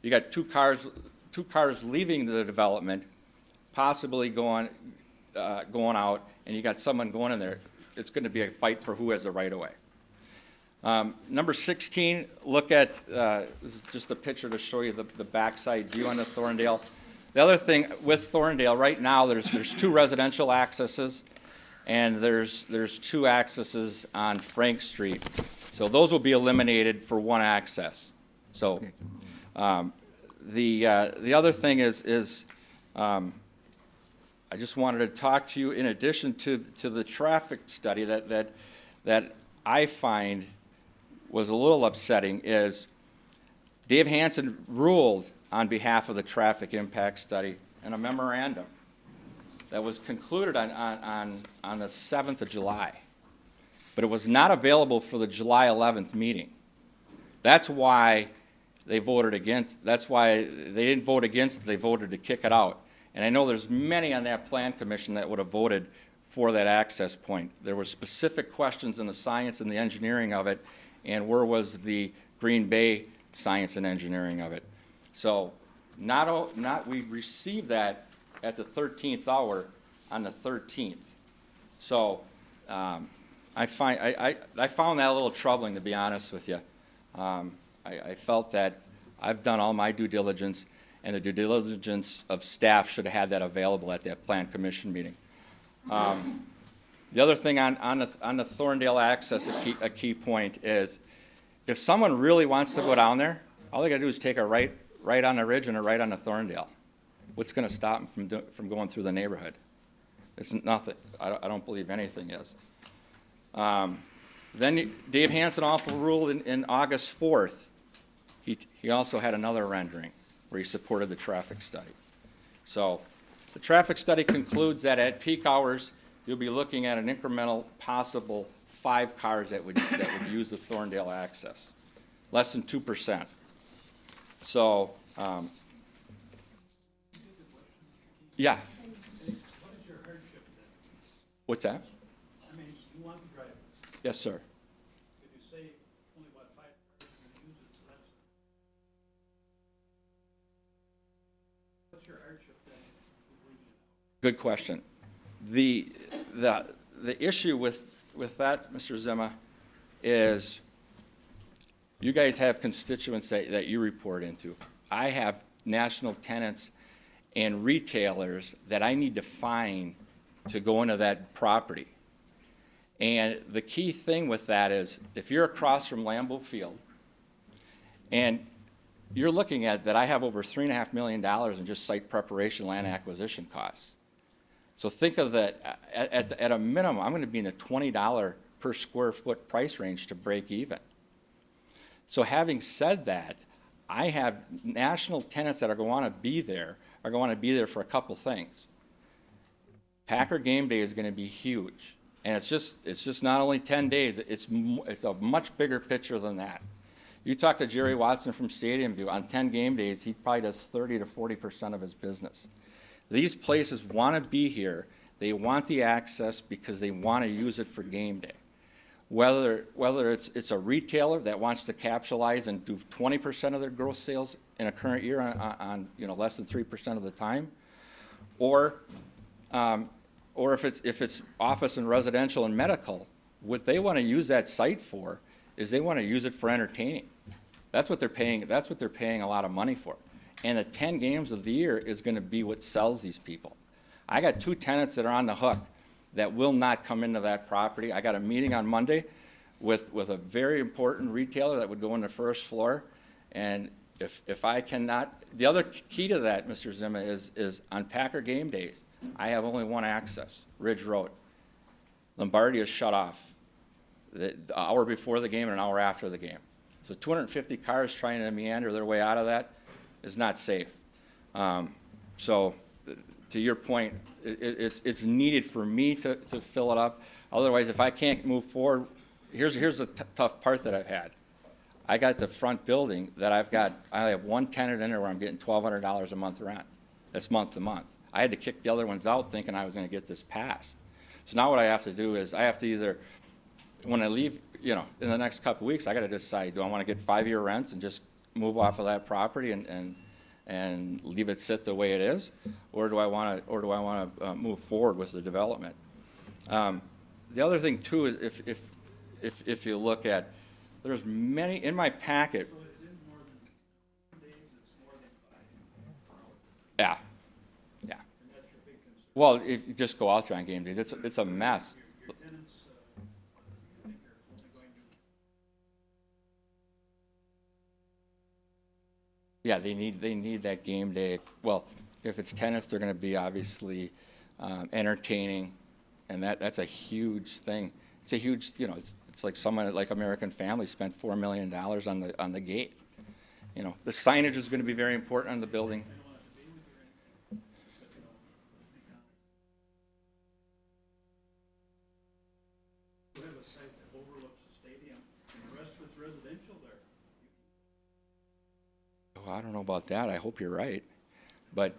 You got two cars leaving the development, possibly going out, and you got someone going in there. It's going to be a fight for who has the right-of-way. Number 16, look at, this is just a picture to show you the backside view on the Thorndale. The other thing with Thorndale, right now, there's two residential accesses, and there's two accesses on Frank Street. So those will be eliminated for one access. So the other thing is I just wanted to talk to you in addition to the traffic study that I find was a little upsetting is Dave Hansen ruled on behalf of the traffic impact study in a memorandum that was concluded on the 7th of July. But it was not available for the July 11th meeting. That's why they voted against, that's why they didn't vote against it, they voted to kick it out. And I know there's many on that plan commission that would have voted for that access point. There were specific questions in the science and the engineering of it, and where was the Green Bay science and engineering of it. So we received that at the 13th hour on the 13th. So I found that a little troubling, to be honest with you. I felt that I've done all my due diligence, and the due diligence of staff should have had that available at that plan commission meeting. The other thing on the Thorndale access, a key point is, if someone really wants to go down there, all they got to do is take a right on the Ridge and a right on the Thorndale. What's going to stop them from going through the neighborhood? It's nothing. I don't believe anything is. Then Dave Hansen also ruled in August 4th. He also had another rendering where he supported the traffic study. So the traffic study concludes that at peak hours, you'll be looking at an incremental possible 5 cars that would use the Thorndale access, less than 2%. So, yeah. What is your hardship then? What's that? I mean, you want the drive. Yes, sir. If you say only about 5 cars are going to use it, so that's, what's your hardship then? Good question. The issue with that, Mr. Zima, is you guys have constituents that you report into. I have national tenants and retailers that I need to find to go into that property. And the key thing with that is, if you're across from Lambeau Field, and you're looking at that, I have over $3.5 million in just site preparation, land acquisition costs. So think of that, at a minimum, I'm going to be in the $20 per square foot price range to break even. So having said that, I have national tenants that are going to want to be there for a couple things. Packer game day is going to be huge. And it's just not only 10 days, it's a much bigger picture than that. You talk to Jerry Watson from Stadium View, on 10 game days, he probably does 30 to 40% of his business. These places want to be here. They want the access because they want to use it for game day. Whether it's a retailer that wants to capitalize and do 20% of their gross sales in a current year on less than 3% of the time, or if it's office and residential and medical, what they want to use that site for is they want to use it for entertaining. That's what they're paying. That's what they're paying a lot of money for. And the 10 games of the year is going to be what sells these people. I got 2 tenants that are on the hook that will not come into that property. I got a meeting on Monday with a very important retailer that would go on the first floor. And if I cannot, the other key to that, Mr. Zima, is on Packer game days, I have only one access, Ridge Road. Lombardi is shut off the hour before the game and an hour after the game. So 250 cars trying to meander their way out of that is not safe. So to your point, it's needed for me to fill it up. Otherwise, if I can't move forward, here's the tough part that I've had. I got the front building that I have one tenant in there where I'm getting $1,200 a month rent. That's month to month. I had to kick the other ones out thinking I was going to get this passed. So now what I have to do is I have to either, when I leave, in the next couple of weeks, I got to decide, do I want to get 5-year rents and just move off of that property and leave it sit the way it is, or do I want to move forward with the development? The other thing too is if you look at, there's many in my packet. Yeah. Well, if you just go out there on game days, it's a mess. Yeah, they need that game day. Well, if it's tenants, they're going to be obviously entertaining, and that's a huge thing. It's a huge, it's like someone like American Family spent $4 million on the gate. The signage is going to be very important on the building. You have a site that overlooks the stadium, and the rest of it's residential there. Oh, I don't know about that. I hope you're right. But,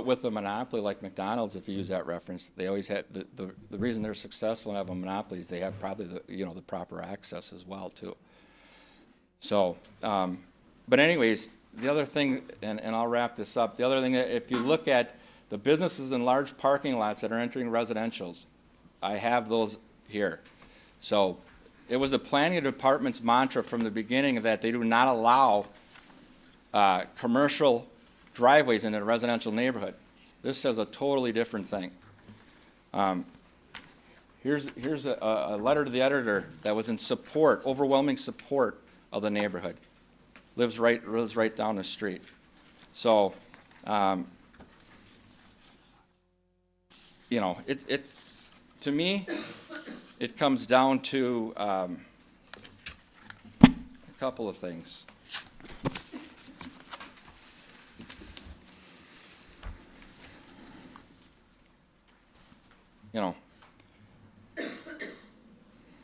with a monopoly like McDonald's, if you use that reference, they always have, the reason they're successful and have a monopoly is they have probably the proper access as well, too. So, but anyways, the other thing, and I'll wrap this up, the other thing, if you look at the businesses in large parking lots that are entering residentials, I have those here. So, it was the planning department's mantra from the beginning that they do not allow commercial driveways in a residential neighborhood. This says a totally different thing. Here's a letter to the editor that was in support, overwhelming support of the neighborhood. Lives right down the street. So, to me, it comes down to a couple of things.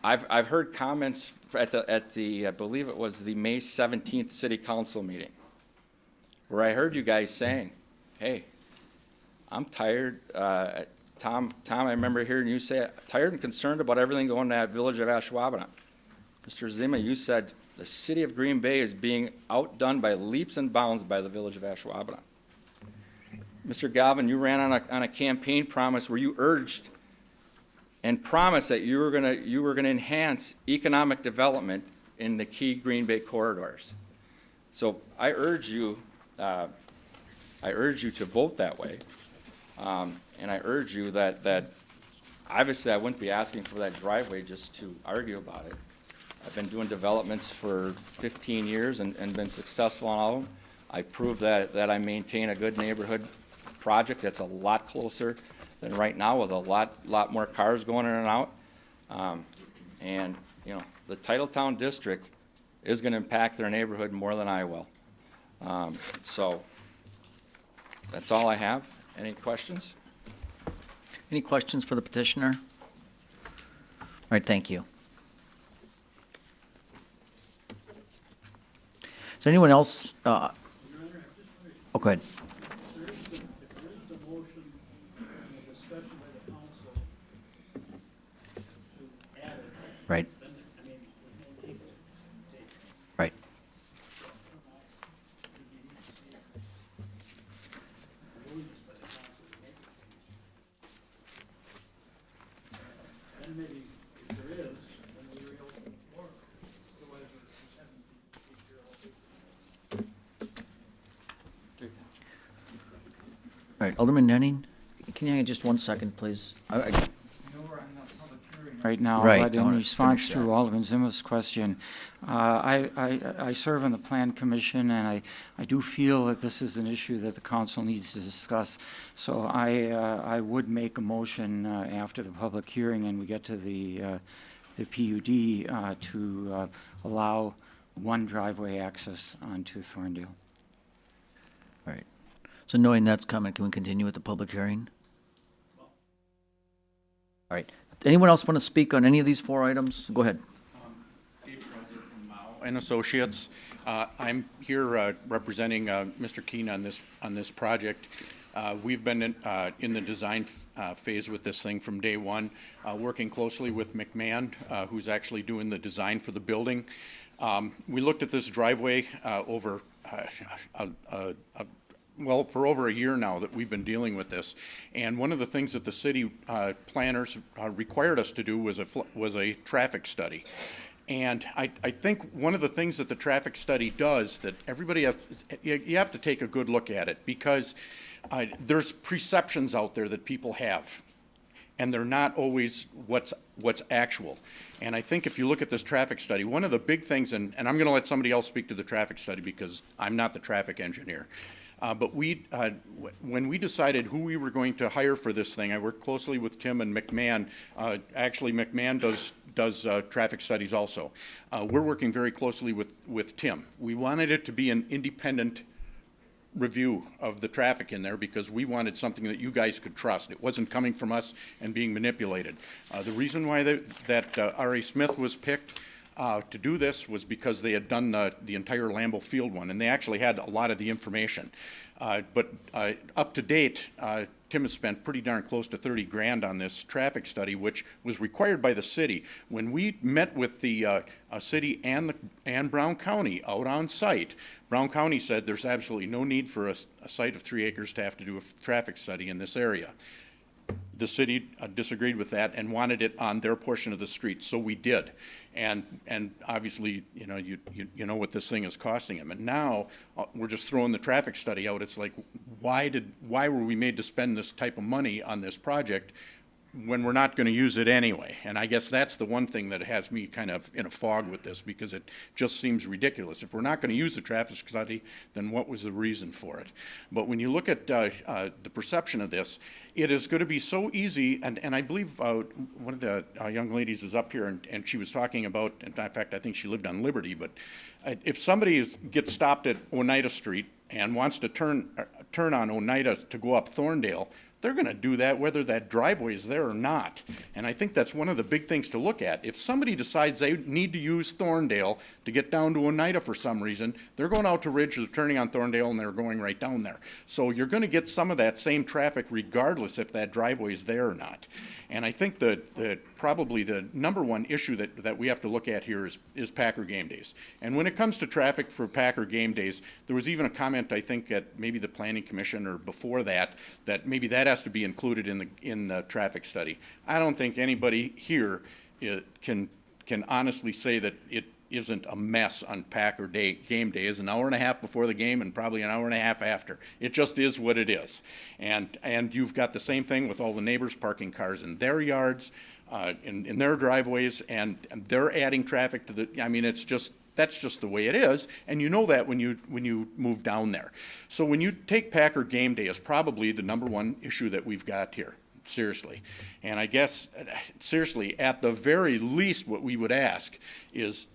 I've heard comments at the I believe it was the May 17th City Council meeting, where I heard you guys saying, "Hey, I'm tired." Tom, I remember hearing you say, "Tired and concerned about everything going to that village of Ashwaubenon." Mr. Zima, you said the city of Green Bay is being outdone by leaps and bounds by the village of Ashwaubenon. Mr. Galvin, you ran on a campaign promise where you urged and promised that you were going to enhance economic development in the key Green Bay corridors. So I urge you to vote that way, and I urge you that obviously I wouldn't be asking for that driveway just to argue about it. I've been doing developments for 15 years and been successful on all of them. I proved that I maintain a good neighborhood project that's a lot closer than right now, with a lot more cars going in and out. And the Titletown district is going to impact their neighborhood more than I will. So that's all I have. Any questions? Any questions for the petitioner? All right, thank you. Is there anyone else? Oh, go ahead. If there is discussion by the council to add it. Right. Then, I mean, there's no need to take it. Right. So, I think you need to see rulings by the council to make the change. Then maybe, if there is, then we reopen the floor. Otherwise, we're just having to take care of all the. All right, Alderman Nenning, can you hang on just 1 second, please? Right now, Right, but I wanna in response finish that. to Alderman Zimmer's question, I serve on the Plan Commission, and I do feel that this is an issue that the council needs to discuss. So I would make a motion after the public hearing and we get to the PUD to allow one driveway access onto Thorndale. All right. So knowing that's coming, can we continue with the public hearing? All right. Anyone else want to speak on any of these 4 items? Go ahead. Dave Krauser from Mao and Associates. I'm here representing Mr. Keene on this project. We've been in the design phase with this thing from day one, working closely with McMahon, who's actually doing the design for the building. We looked at this driveway over well, for over a year now that we've been dealing with this. And one of the things that the city planners required us to do was a traffic study. And I think one of the things that the traffic study does that everybody you have to take a good look at it, because there's perceptions out there that people have, and they're not always what's actual. And I think if you look at this traffic study, one of the big things, and I'm going to let somebody else speak to the traffic study because I'm not the traffic engineer. But when we decided who we were going to hire for this thing, I worked closely with Tim and McMahon. Actually, McMahon does traffic studies also. We're working very closely with Tim. We wanted it to be an independent review of the traffic in there because we wanted something that you guys could trust. It wasn't coming from us and being manipulated. The reason why that R.A. Smith was picked to do this was because they had done the entire Lambeau Field one, and they actually had a lot of the information. But up to date, Tim has spent pretty darn close to 30 grand on this traffic study, which was required by the city. When we met with the city and Brown County out on site, Brown County said there's absolutely no need for a site of 3 acres to have to do a traffic study in this area. The city disagreed with that and wanted it on their portion of the street, so we did. And obviously, you know what this thing is costing them. And now we're just throwing the traffic study out. It's like, why were we made to spend this type of money on this project when we're not going to use it anyway? And I guess that's the one thing that has me kind of in a fog with this, because it just seems ridiculous. If we're not going to use the traffic study, then what was the reason for it? But when you look at the perception of this, it is going to be so easy, and I believe one of the young ladies was up here, and she was talking about, in fact, I think she lived on Liberty, but if somebody gets stopped at Oneida Street and wants to turn on Oneida to go up Thorndale, they're going to do that whether that driveway is there or not. And I think that's one of the big things to look at. If somebody decides they need to use Thorndale to get down to Oneida for some reason, they're going out to Ridge, they're turning on Thorndale, and they're going right down there. So you're going to get some of that same traffic regardless if that driveway is there or not. And I think that probably the number one issue that we have to look at here is Packer game days. And when it comes to traffic for Packer game days, there was even a comment, I think, at maybe the Planning Commission or before that maybe that has to be included in the traffic study. I don't think anybody here can honestly say that it isn't a mess on Packer game day. It's an hour and a half before the game and probably an hour and a half after. It just is what it is. And you've got the same thing with all the neighbors parking cars in their yards, in their driveways, and they're adding traffic to the, I mean, that's just the way it is, and you know that when you move down there. So when you take Packer game day, it's probably the number one issue that we've got here, seriously. And I guess, seriously, at the very least, what we would ask is,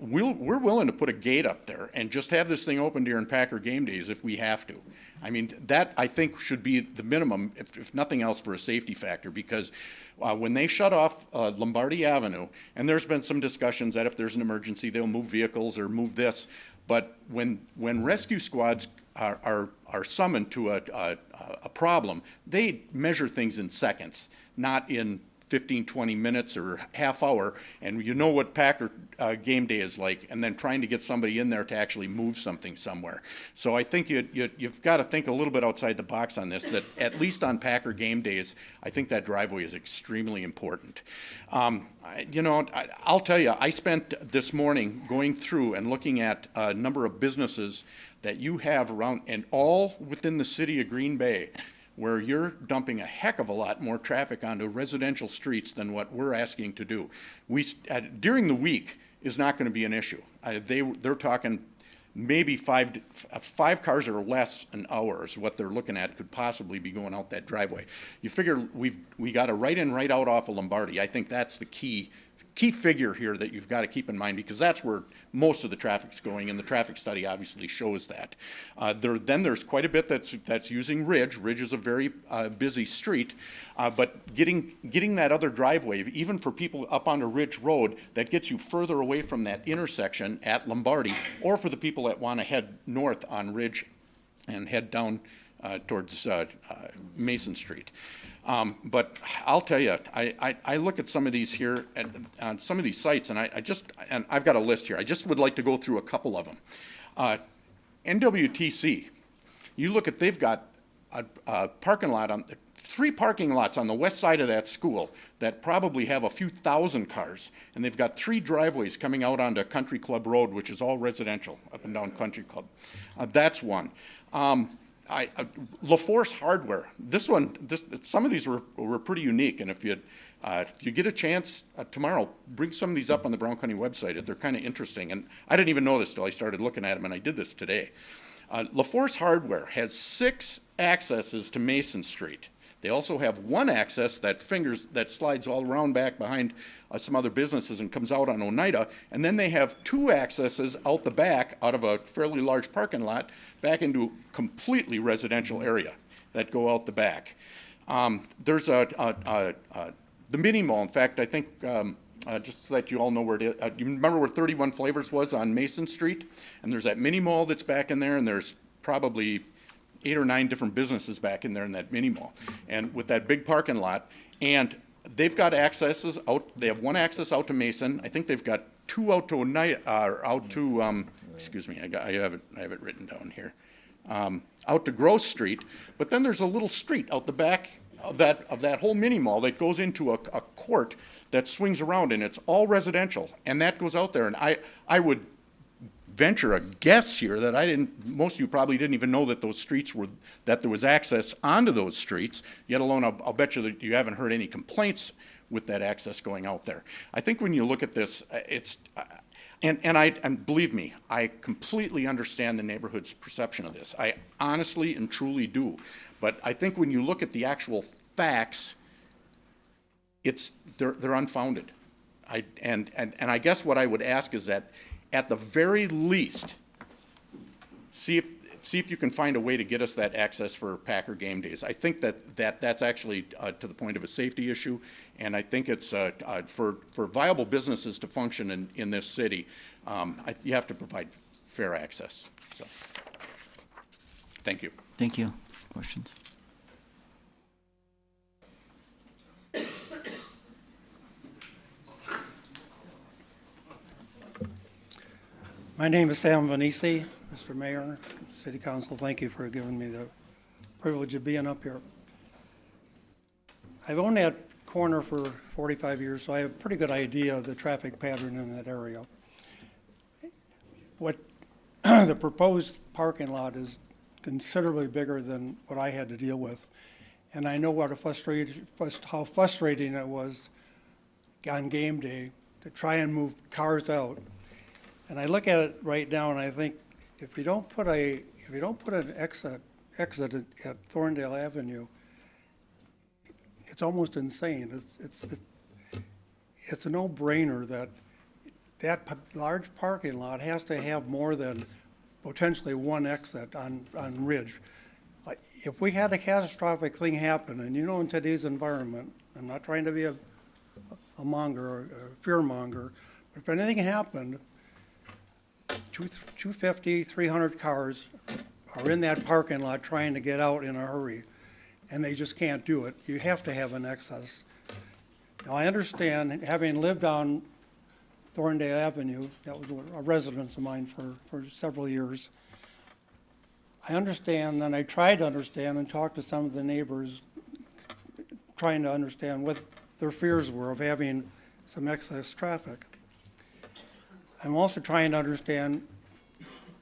we're willing to put a gate up there and just have this thing open during Packer game days if we have to. I mean, that I think should be the minimum, if nothing else, for a safety factor, because when they shut off Lombardi Avenue, and there's been some discussions that if there's an emergency, they'll move vehicles or move this, but when rescue squads are summoned to a problem, they measure things in seconds, not in 15, 20 minutes or half hour, and you know what Packer game day is like, and then trying to get somebody in there to actually move something somewhere. So I think you've got to think a little bit outside the box on this, that at least on Packer game days, I think that driveway is extremely important. I'll tell you, I spent this morning going through and looking at a number of businesses that you have around, and all within the city of Green Bay, where you're dumping a heck of a lot more traffic onto residential streets than what we're asking to do. During the week is not going to be an issue. They're talking maybe five cars or less an hour is what they're looking at could possibly be going out that driveway. You figure we got a right in, right out off of Lombardi. I think that's the key figure here that you've got to keep in mind, because that's where most of the traffic's going, and the traffic study obviously shows that. Then there's quite a bit that's using Ridge. Ridge is a very busy street, but getting that other driveway, even for people up onto Ridge Road, that gets you further away from that intersection at Lombardi, or for the people that want to head north on Ridge and head down towards Mason Street. But I'll tell you, I look at some of these here on some of these sites, and and I've got a list here. I just would like to go through a couple of them. NWTC, you look at, they've got a parking lot on 3 parking lots on the west side of that school that probably have a few thousand cars, and they've got 3 driveways coming out onto Country Club Road, which is all residential up and down Country Club. That's one. LaForce Hardware. Some of these were pretty unique, and if you get a chance tomorrow, bring some of these up on the Brown County website. They're kind of interesting, and I didn't even know this till I started looking at them, and I did this today. LaForce Hardware has 6 accesses to Mason Street. They also have 1 access that slides all around back behind some other businesses and comes out on Oneida, and then they have 2 accesses out the back out of a fairly large parking lot back into a completely residential area that go out the back. There's the mini mall. In fact, I think just so that you all know where it is, you remember where 31 Flavors was on Mason Street? And there's that mini mall that's back in there, and there's probably 8 or 9 different businesses back in there in that mini mall, and with that big parking lot. And they've got accesses out. They have 1 access out to Mason. I think they've got 2 out to excuse me, I have it written down here, out to Gross Street. But then there's a little street out the back of that whole mini mall that goes into a court that swings around, and it's all residential, and that goes out there. And I would venture a guess here that most of you probably didn't even know that those streets that there was access onto those streets, yet alone I'll bet you that you haven't heard any complaints with that access going out there. I think when you look at this, and believe me, I completely understand the neighborhood's perception of this. I honestly and truly do. But I think when you look at the actual facts, they're unfounded. And I guess what I would ask is that, at the very least, see if you can find a way to get us that access for Packer game days. I think that's actually to the point of a safety issue, and I think it's for viable businesses to function in this city, you have to provide fair access. So, thank you. Thank you. Questions? My name is Sam Vanisi, Mr. Mayor, City Council. Thank you for giving me the privilege of being up here. I've owned that corner for 45 years, so I have a pretty good idea of the traffic pattern in that area. What the proposed parking lot is considerably bigger than what I had to deal with, and I know how frustrating it was on game day to try and move cars out. And I look at it right now, and I think if you don't put an exit at Thorndale Avenue, it's almost insane. It's a no-brainer that large parking lot has to have more than potentially 1 exit on Ridge. If we had a catastrophic thing happen, and in today's environment, I'm not trying to be a monger or a fear monger, but if anything happened, 250, 300 cars are in that parking lot trying to get out in a hurry, and they just can't do it. You have to have an excess. Now, I understand, having lived on Thorndale Avenue, that was a residence of mine for several years. I understand, and I try to understand and talk to some of the neighbors, trying to understand what their fears were of having some excess traffic. I'm also trying to understand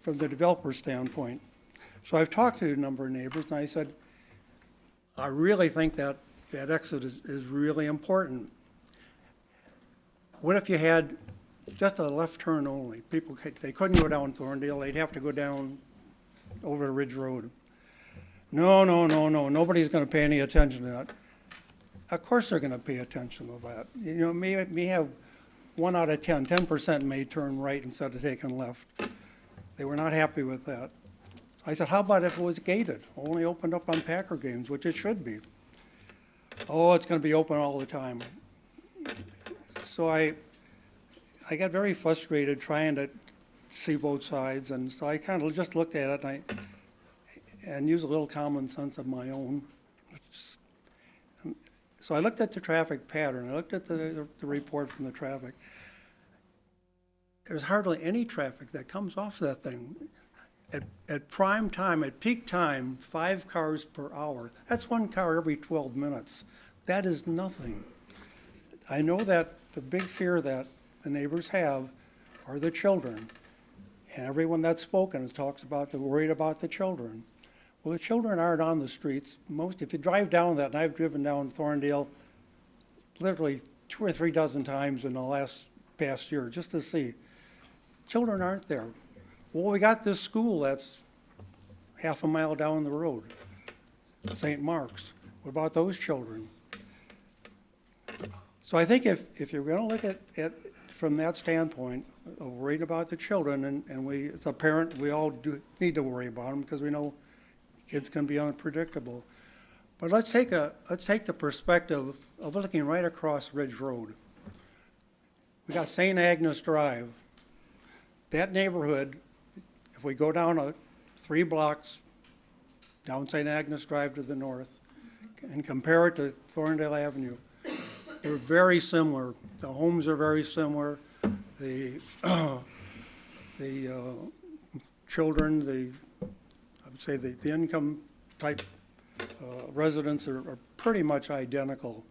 from the developer's standpoint. So I've talked to a number of neighbors, and I said, I really think that exit is really important. What if you had just a left turn only? People, they couldn't go down Thorndale, they'd have to go down over Ridge Road. No, nobody's gonna pay any attention to that. Of course they're gonna pay attention to that. You know, may have 1 out of 10% may turn right instead of taking left. They were not happy with that. I said, how about if it was gated, only opened up on Packer games, which it should be? Oh, it's gonna be open all the time. So I got very frustrated trying to see both sides, and so I kind of just looked at it and used a little common sense of my own. So I looked at the traffic pattern, I looked at the report from the traffic. There's hardly any traffic that comes off that thing. At prime time, at peak time, 5 cars per hour. That's 1 car every 12 minutes. That is nothing. I know that the big fear that the neighbors have are the children. And everyone that's spoken talks about they're worried about the children. Well, the children aren't on the streets. If you drive down that, and I've driven down Thorndale literally 2 or 3 dozen times in the past year just to see. Children aren't there. Well, we got this school that's half a mile down the road, St. Mark's. What about those children? So I think if you're going to look at from that standpoint of worrying about the children, and we, as a parent, we all need to worry about them because we know kids can be unpredictable. But let's take the perspective of looking right across Ridge Road. We got St. Agnes Drive. That neighborhood, if we go down 3 blocks down St. Agnes Drive to the north and compare it to Thorndale Avenue, they're very similar. The homes are very similar. The children, I would say the income type residents are pretty much identical.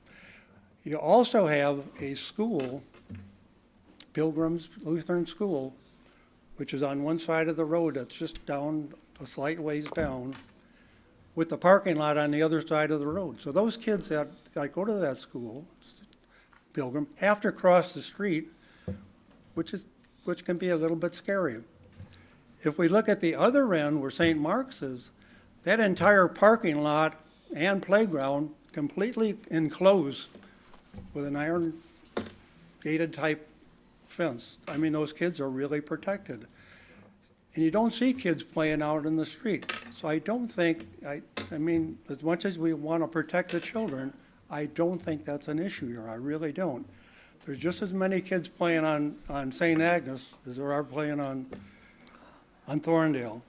You also have a school, Pilgrim's Lutheran School, which is on one side of the road that's just down a slight ways down, with the parking lot on the other side of the road. So those kids that go to that school, Pilgrim, have to cross the street, which can be a little bit scary. If we look at the other end where St. Mark's is, that entire parking lot and playground completely enclosed with an iron gated type fence. I mean, those kids are really protected. And you don't see kids playing out in the street. So I don't think, I mean, as much as we want to protect the children, I don't think that's an issue here. I really don't. There's just as many kids playing on St. Agnes as there are playing on Thorndale.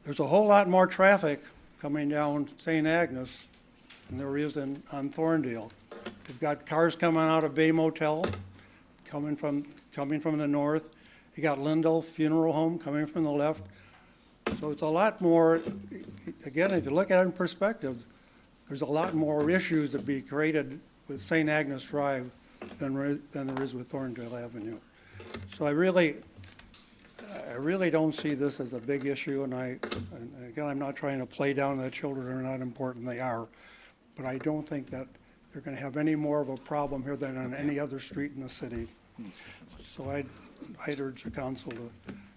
There's a whole lot more traffic coming down St. Agnes than there is on Thorndale. You've got cars coming out of Bay Motel, coming from the north. You got Lindell Funeral Home coming from the left. So it's a lot more, again, if you look at it in perspective, there's a lot more issues to be created with St. Agnes Drive than there is with Thorndale Avenue. So I really don't see this as a big issue, and again, I'm not trying to play down that children are not important, they are, but I don't think that they're going to have any more of a problem here than on any other street in the city. So I'd urge the council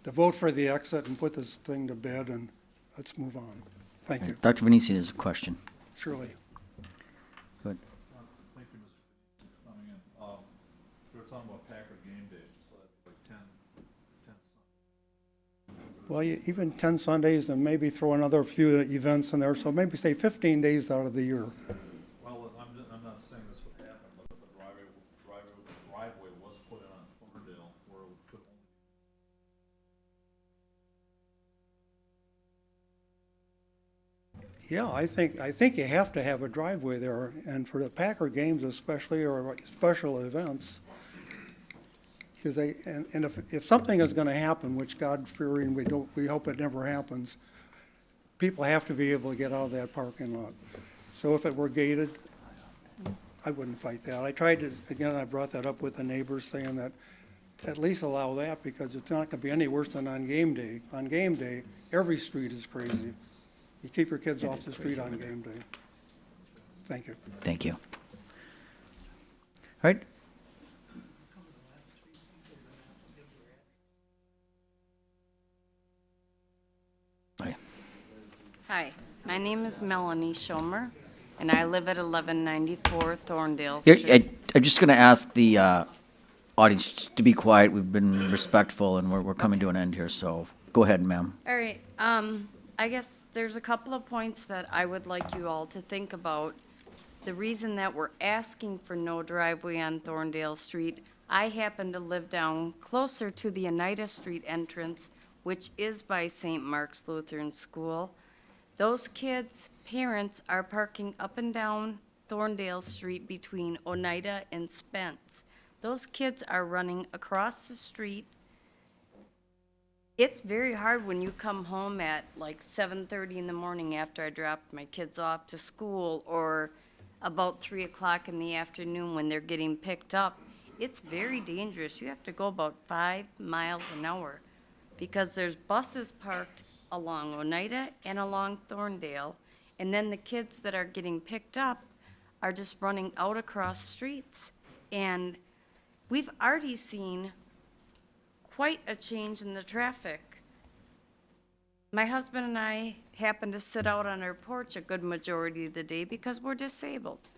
to vote for the exit and put this thing to bed, and let's move on. Thank you. Dr. Venetian has a question. Surely. Good. Thank you, Mr. for coming in. We were talking about Packer game day, so like 10 Well, even 10 Sundays and maybe throw another few events in there, so maybe say 15 days out of the year. Well, I'm not saying this would happen, but if a driveway was put in on Thorndale where it could only Yeah, I think you have to have a driveway there, and for the Packer games especially, or special events. Because and if something is gonna happen, which God fearing, we hope it never happens, people have to be able to get out of that parking lot. So if it were gated, I wouldn't fight that. I tried to, again, I brought that up with the neighbors, saying that at least allow that, because it's not gonna be any worse than on game day. On game day, every street is crazy. You keep your kids off the street on game day. Thank you. Thank you. All right. Hi. Hi, my name is Melanie Schomer, and I live at 1194 Thorndale Yeah, Street. I'm just going to ask the audience to be quiet. We've been respectful, and we're coming to an end here, so go ahead, ma'am. All right, I guess there's a couple of points that I would like you all to think about. The reason that we're asking for no driveway on Thorndale Street, I happen to live down closer to the Oneida Street entrance, which is by St. Mark's Lutheran School. Those kids' parents are parking up and down Thorndale Street between Oneida and Spence. Those kids are running across the street. It's very hard when you come home at like 7:30 in the morning after I dropped my kids off to school, or about 3 o'clock in the afternoon when they're getting picked up. It's very dangerous. You have to go about 5 miles an hour because there's buses parked along Oneida and along Thorndale, and then the kids that are getting picked up are just running out across streets. And we've already seen quite a change in the traffic. My husband and I happen to sit out on our porch a good majority of the day because we're disabled.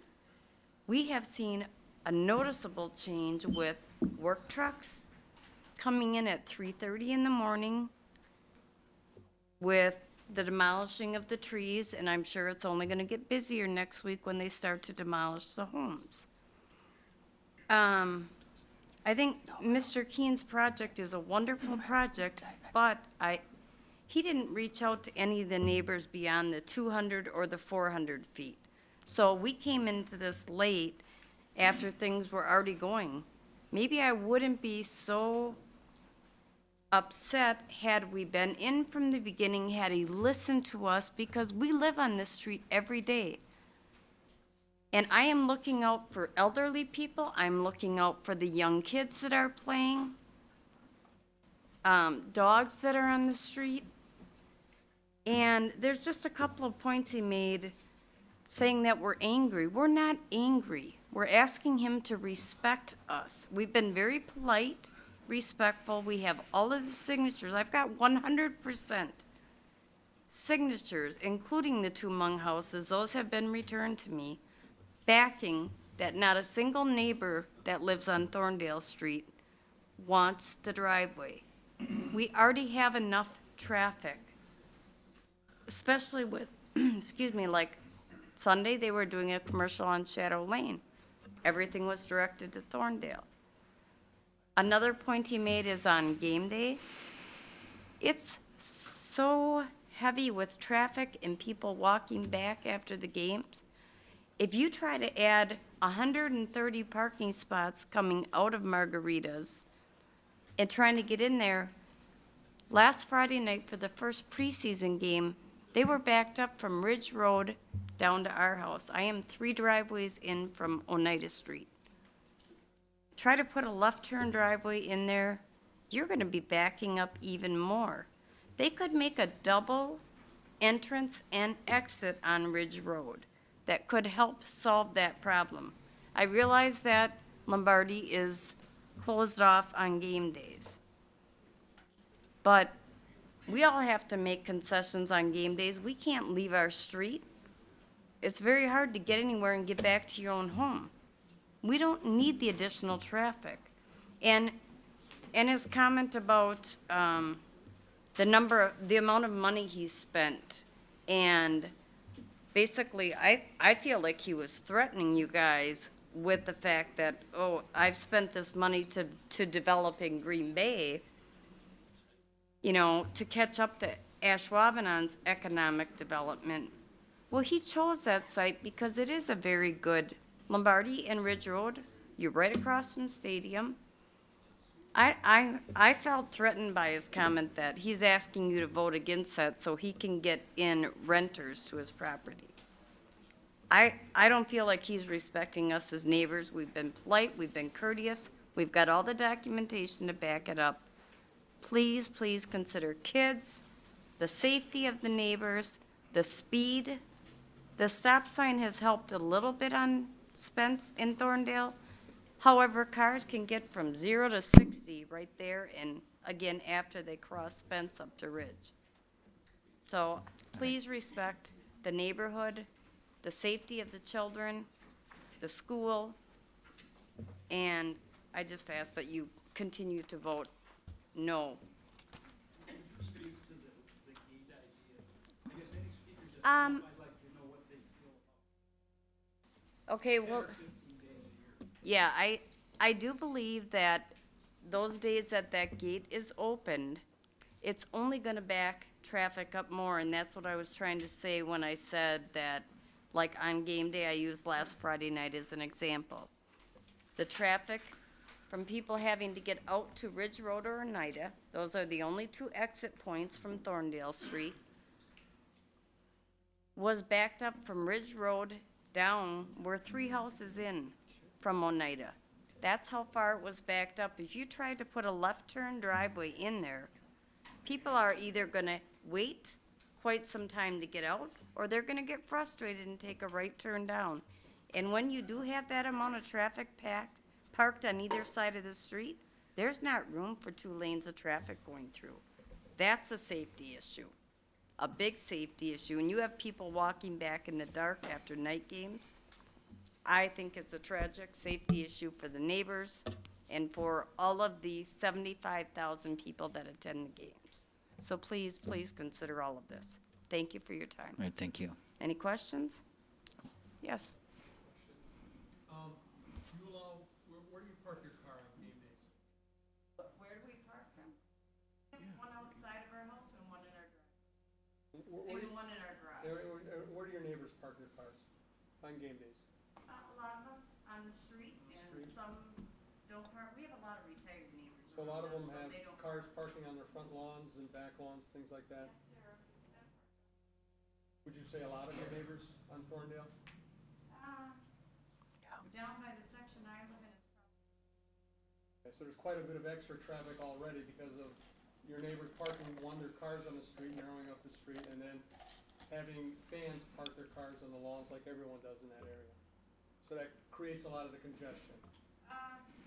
We have seen a noticeable change with work trucks coming in at 3:30 in the morning with the demolishing of the trees, and I'm sure it's only gonna get busier next week when they start to demolish the homes. I think Mr. Keene's project is a wonderful project, but he didn't reach out to any of the neighbors beyond the 200 or the 400 feet. So we came into this late after things were already going. Maybe I wouldn't be so upset had we been in from the beginning, had he listened to us, because we live on this street every day. And I am looking out for elderly people. I'm looking out for the young kids that are playing, dogs that are on the street. And there's just a couple of points he made saying that we're angry. We're not angry. We're asking him to respect us. We've been very polite, respectful. We have all of the signatures. I've got 100% signatures, including the 2 Hmong houses. Those have been returned to me, backing that not a single neighbor that lives on Thorndale Street wants the driveway. We already have enough traffic, especially with, excuse me, like Sunday, they were doing a commercial on Shadow Lane. Everything was directed to Thorndale. Another point he made is on game day. It's so heavy with traffic and people walking back after the games. If you try to add 130 parking spots coming out of Margaritas and trying to get in there, last Friday night for the first preseason game, they were backed up from Ridge Road down to our house. I am 3 driveways in from Oneida Street. Try to put a left turn driveway in there, you're gonna be backing up even more. They could make a double entrance and exit on Ridge Road that could help solve that problem. I realize that Lombardi is closed off on game days, but we all have to make concessions on game days. We can't leave our street. It's very hard to get anywhere and get back to your own home. We don't need the additional traffic. And his comment about the amount of money he spent, and basically, I feel like he was threatening you guys with the fact that, oh, I've spent this money to develop in Green Bay, you know, to catch up to Ashwaubenon's economic development. Well, he chose that site because it is a very good, Lombardi and Ridge Road, you're right across from Stadium. I felt threatened by his comment that he's asking you to vote against that so he can get in renters to his property. I don't feel like he's respecting us as neighbors. We've been polite, we've been courteous, we've got all the documentation to back it up. Please, please consider kids, the safety of the neighbors, the speed. The stop sign has helped a little bit on Spence in Thorndale. However, cars can get from 0 to 60 right there, and again, after they cross Spence up to Ridge. So please respect the neighborhood, the safety of the children, the school, and I just ask that you continue to vote no. Okay, well, yeah, I do believe that those days that that gate is opened, it's only gonna back traffic up more, and that's what I was trying to say when I said that, like on game day, I used last Friday night as an example. The traffic from people having to get out to Ridge Road or Oneida, those are the only two exit points from Thorndale Street, was backed up from Ridge Road down, we're 3 houses in from Oneida. That's how far it was backed up. If you tried to put a left turn driveway in there, people are either gonna wait quite some time to get out, or they're gonna get frustrated and take a right turn down. And when you do have that amount of traffic parked on either side of the street, there's not room for 2 lanes of traffic going through. That's a safety issue, a big safety issue. And you have people walking back in the dark after night games. I think it's a tragic safety issue for the neighbors and for all of the 75,000 people that attend the games. So please, please consider all of this. Thank you for your time. All right, thank you. Any questions? Yes. Where do you park your car on game days? Where do we park them? One outside of our house and one in our driveway. Maybe one in our garage. Where do your neighbors park their cars on game days? A lot of us on the street and some don't park. We have a lot of retired neighbors. So a lot of around them us, so have they don't cars park. parking on their front lawns and back lawns, things like that? Yes, sir. Would you say a lot of your neighbors on Thorndale? Down by the section I live in is Okay, so there's quite a bit of extra traffic already because of your neighbors parking, their cars on the street, narrowing up the street, and then having fans park their cars on the lawns like everyone does in that area. So that creates a lot of the congestion.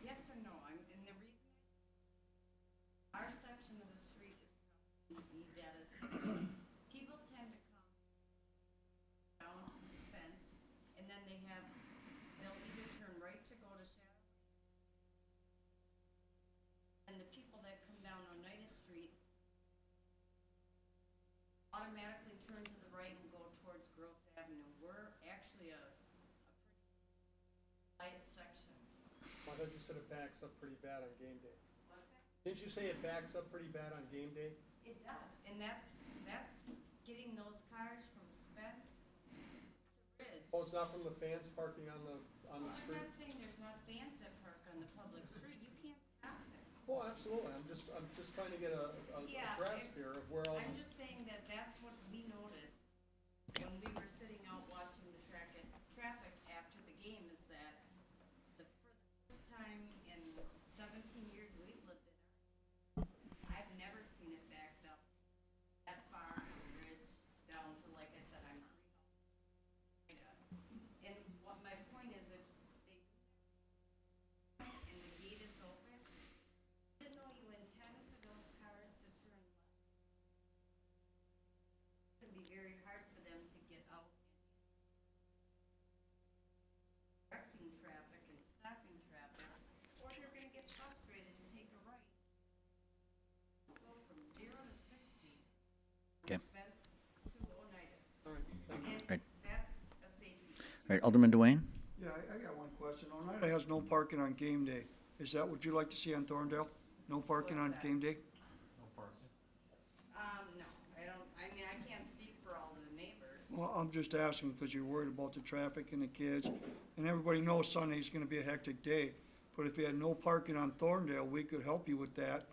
yes and no. And the reason, our section of the street is probably the deadest. People tend to come down to Spence, and then they'll either turn right to go to Shadow. And the people that come down Oneida Street automatically turn to the right and go towards Gross Avenue. We're actually a pretty light section. I thought you said it backs up pretty bad on game day. What's that? Didn't you say it backs up pretty bad on game day? It does, and that's getting those cars from Spence to Ridge. Oh, it's not from the fans parking on the Well, I'm street? not saying there's not fans that park on the public street, you can't stop them. Oh, absolutely. I'm just trying to get a Yeah, grasp here of where all I'm this. just saying that that's what we noticed when we were sitting out watching the traffic after the game, is that for the first time in 17 years we've lived in it, I've never seen it backed up that far on the Ridge down to, like I said, I'm 3 houses. And what my point is, if they and the gate is open, even though you intend for those cars to turn left, it's gonna be very hard for them to get out and directing traffic and stopping traffic, or they're gonna get frustrated and take a right. Go from 0 to 60. Okay. Spence to Oneida. All right, thank you. And Right. that's a safety issue. All right, Alderman Dwayne? Yeah, I got one question. Oneida has no parking on game day. Is that what you like to see on Thorndale? No parking on What's that? game day? No, I don't, I mean, I can't speak for all of the neighbors. Well, I'm just asking because you're worried about the traffic and the kids, and everybody knows Sunday's gonna be a hectic day. But if you had no parking on Thorndale, we could help you with that,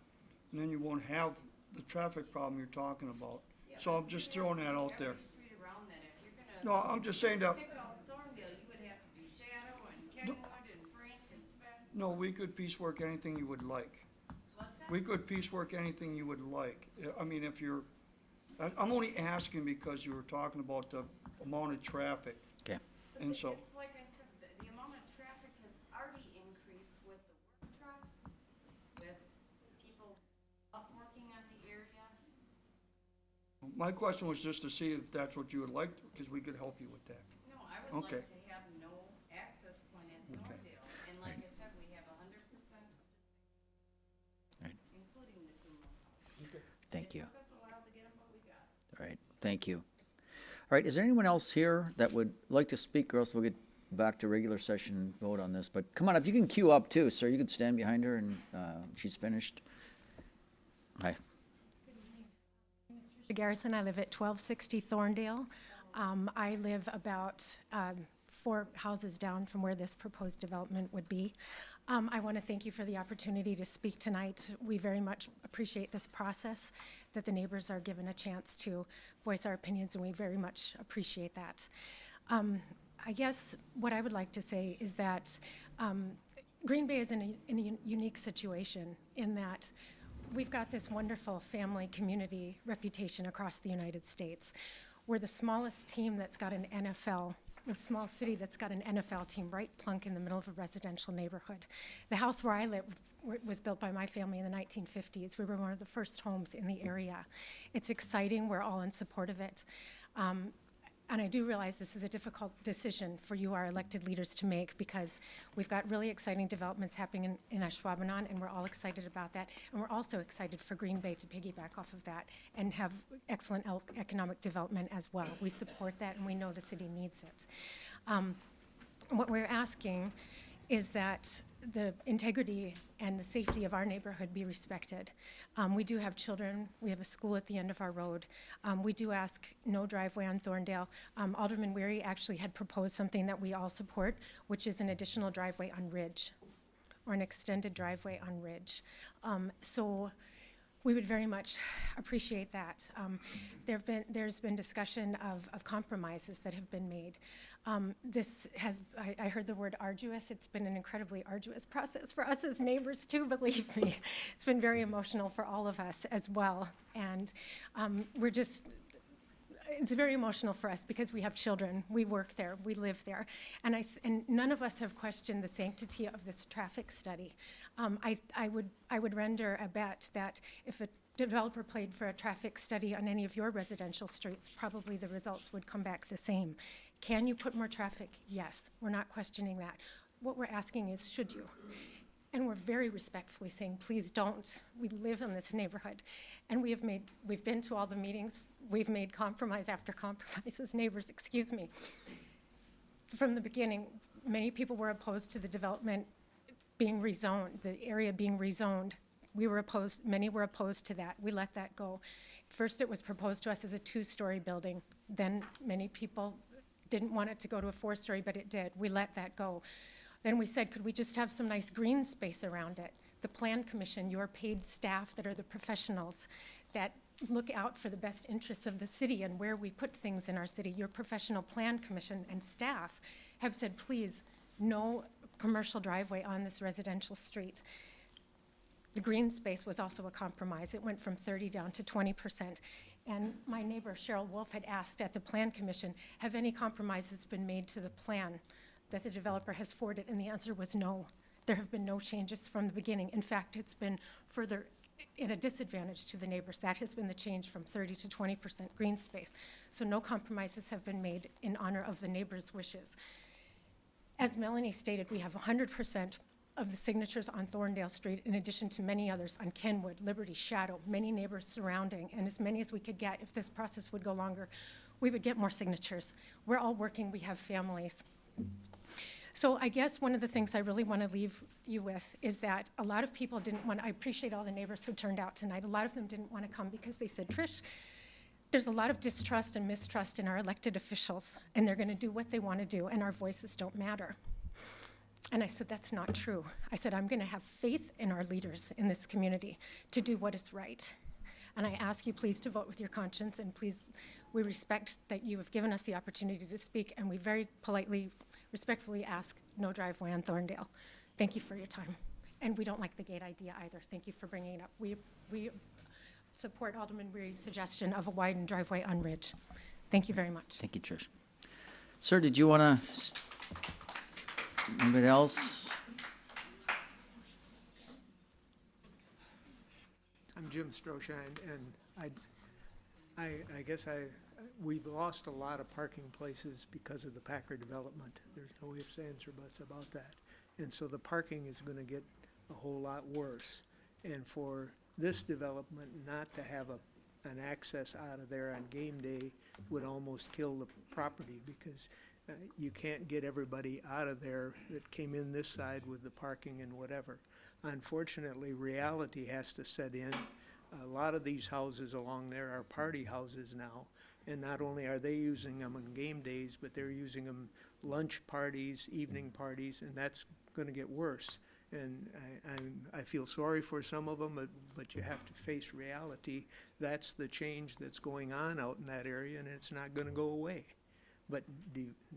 and then you won't have the traffic problem you're talking about. So I'm just throwing that out there. Street around then, if you're gonna No, I'm just saying that, pick out Thorndale, you would have to do Shadow and Kenwood and Frank and Spence. no, we could piecework anything you would like. What's that? We could piecework anything you would like. I mean, if you're, I'm only asking because you were talking about the amount of traffic. Okay. And so, It's like I said, the amount of traffic has already increased with the work trucks, with people up working at the area. my question was just to see if that's what you would like, because we could help you with that. No, I would Okay. like to have no access point at Okay. Thorndale. And like I said, we have 100% Right. including the two more houses. Thank you. It took us a while to get them, but we got it. All right, thank you. All right, is there anyone else here that would like to speak, or else we'll get back to regular session and vote on this? But come on up, you can queue up too, sir. You could stand behind her and she's finished. Hi. Garrison. I live at 1260 Thorndale. I live about 4 houses down from where this proposed development would be. I want to thank you for the opportunity to speak tonight. We very much appreciate this process, that the neighbors are given a chance to voice our opinions, and we very much appreciate that. I guess what I would like to say is that Green Bay is in a unique situation in that we've got this wonderful family community reputation across the United States. We're the smallest team that's got an NFL, a small city that's got an NFL team right plunk in the middle of a residential neighborhood. The house where I live was built by my family in the 1950s. We were one of the first homes in the area. It's exciting. We're all in support of it. And I do realize this is a difficult decision for you, our elected leaders, to make, because we've got really exciting developments happening in Ashwaubenon, and we're all excited about that. And we're also excited for Green Bay to piggyback off of that and have excellent economic development as well. We support that, and we know the city needs it. What we're asking is that the integrity and the safety of our neighborhood be respected. We do have children. We have a school at the end of our road. We do ask no driveway on Thorndale. Alderman Weary actually had proposed something that we all support, which is an additional driveway on Ridge, or an extended driveway on Ridge. So we would very much appreciate that. There's been discussion of compromises that have been made. I heard the word arduous. It's been an incredibly arduous process for us as neighbors too, believe me. It's been very emotional for all of us as well. And it's very emotional for us because we have children, we work there, we live there, and none of us have questioned the sanctity of this traffic study. I would render a bet that if a developer paid for a traffic study on any of your residential streets, probably the results would come back the same. Can you put more traffic? Yes, we're not questioning that. What we're asking is, should you? And we're very respectfully saying, please don't. We live in this neighborhood. And we've been to all the meetings. We've made compromise after compromise as neighbors, excuse me. From the beginning, many people were opposed to the development being rezoned, the area being rezoned. Many were opposed to that. We let that go. First, it was proposed to us as a 2-story building. Then many people didn't want it to go to a 4-story, but it did. We let that go. Then we said, could we just have some nice green space around it? The Plan Commission, your paid staff that are the professionals that look out for the best interests of the city and where we put things in our city, your professional Plan Commission and staff have said, please, no commercial driveway on this residential street. The green space was also a compromise. It went from 30 down to 20%. And my neighbor, Cheryl Wolf, had asked at the Plan Commission, have any compromises been made to the plan that the developer has forwarded? And the answer was no. There have been no changes from the beginning. In fact, it's been further in a disadvantage to the neighbors. That has been the change from 30 to 20% green space. So no compromises have been made in honor of the neighbors' wishes. As Melanie stated, we have 100% of the signatures on Thorndale Street, in addition to many others on Kenwood, Liberty, Shadow, many neighbors surrounding, and as many as we could get. If this process would go longer, we would get more signatures. We're all working, we have families. So I guess one of the things I really want to leave you with is that a lot of people didn't want, I appreciate all the neighbors who turned out tonight. A lot of them didn't want to come because they said, Trish, there's a lot of distrust and mistrust in our elected officials, and they're going to do what they want to do, and our voices don't matter. And I said, that's not true. I said, I'm going to have faith in our leaders in this community to do what is right. And I ask you please to vote with your conscience, and please, we respect that you have given us the opportunity to speak, and we very politely, respectfully ask no driveway on Thorndale. Thank you for your time. And we don't like the gate idea either. Thank you for bringing it up. We support Alderman Weary's suggestion of a widened driveway on Ridge. Thank you very much. Thank you, Trish. Sir, did you want to, anybody else? I'm Jim Stroshine, and I guess we've lost a lot of parking places because of the Packard development. There's no ifs, ands, or buts about that. And so the parking is going to get a whole lot worse. And for this development not to have an access out of there on game day would almost kill the property, because you can't get everybody out of there that came in this side with the parking and whatever. Unfortunately, reality has to set in. A lot of these houses along there are party houses now, and not only are they using them on game days, but they're using them lunch parties, evening parties, and that's going to get worse. And I feel sorry for some of them, but you have to face reality. That's the change that's going on out in that area, and it's not going to go away. But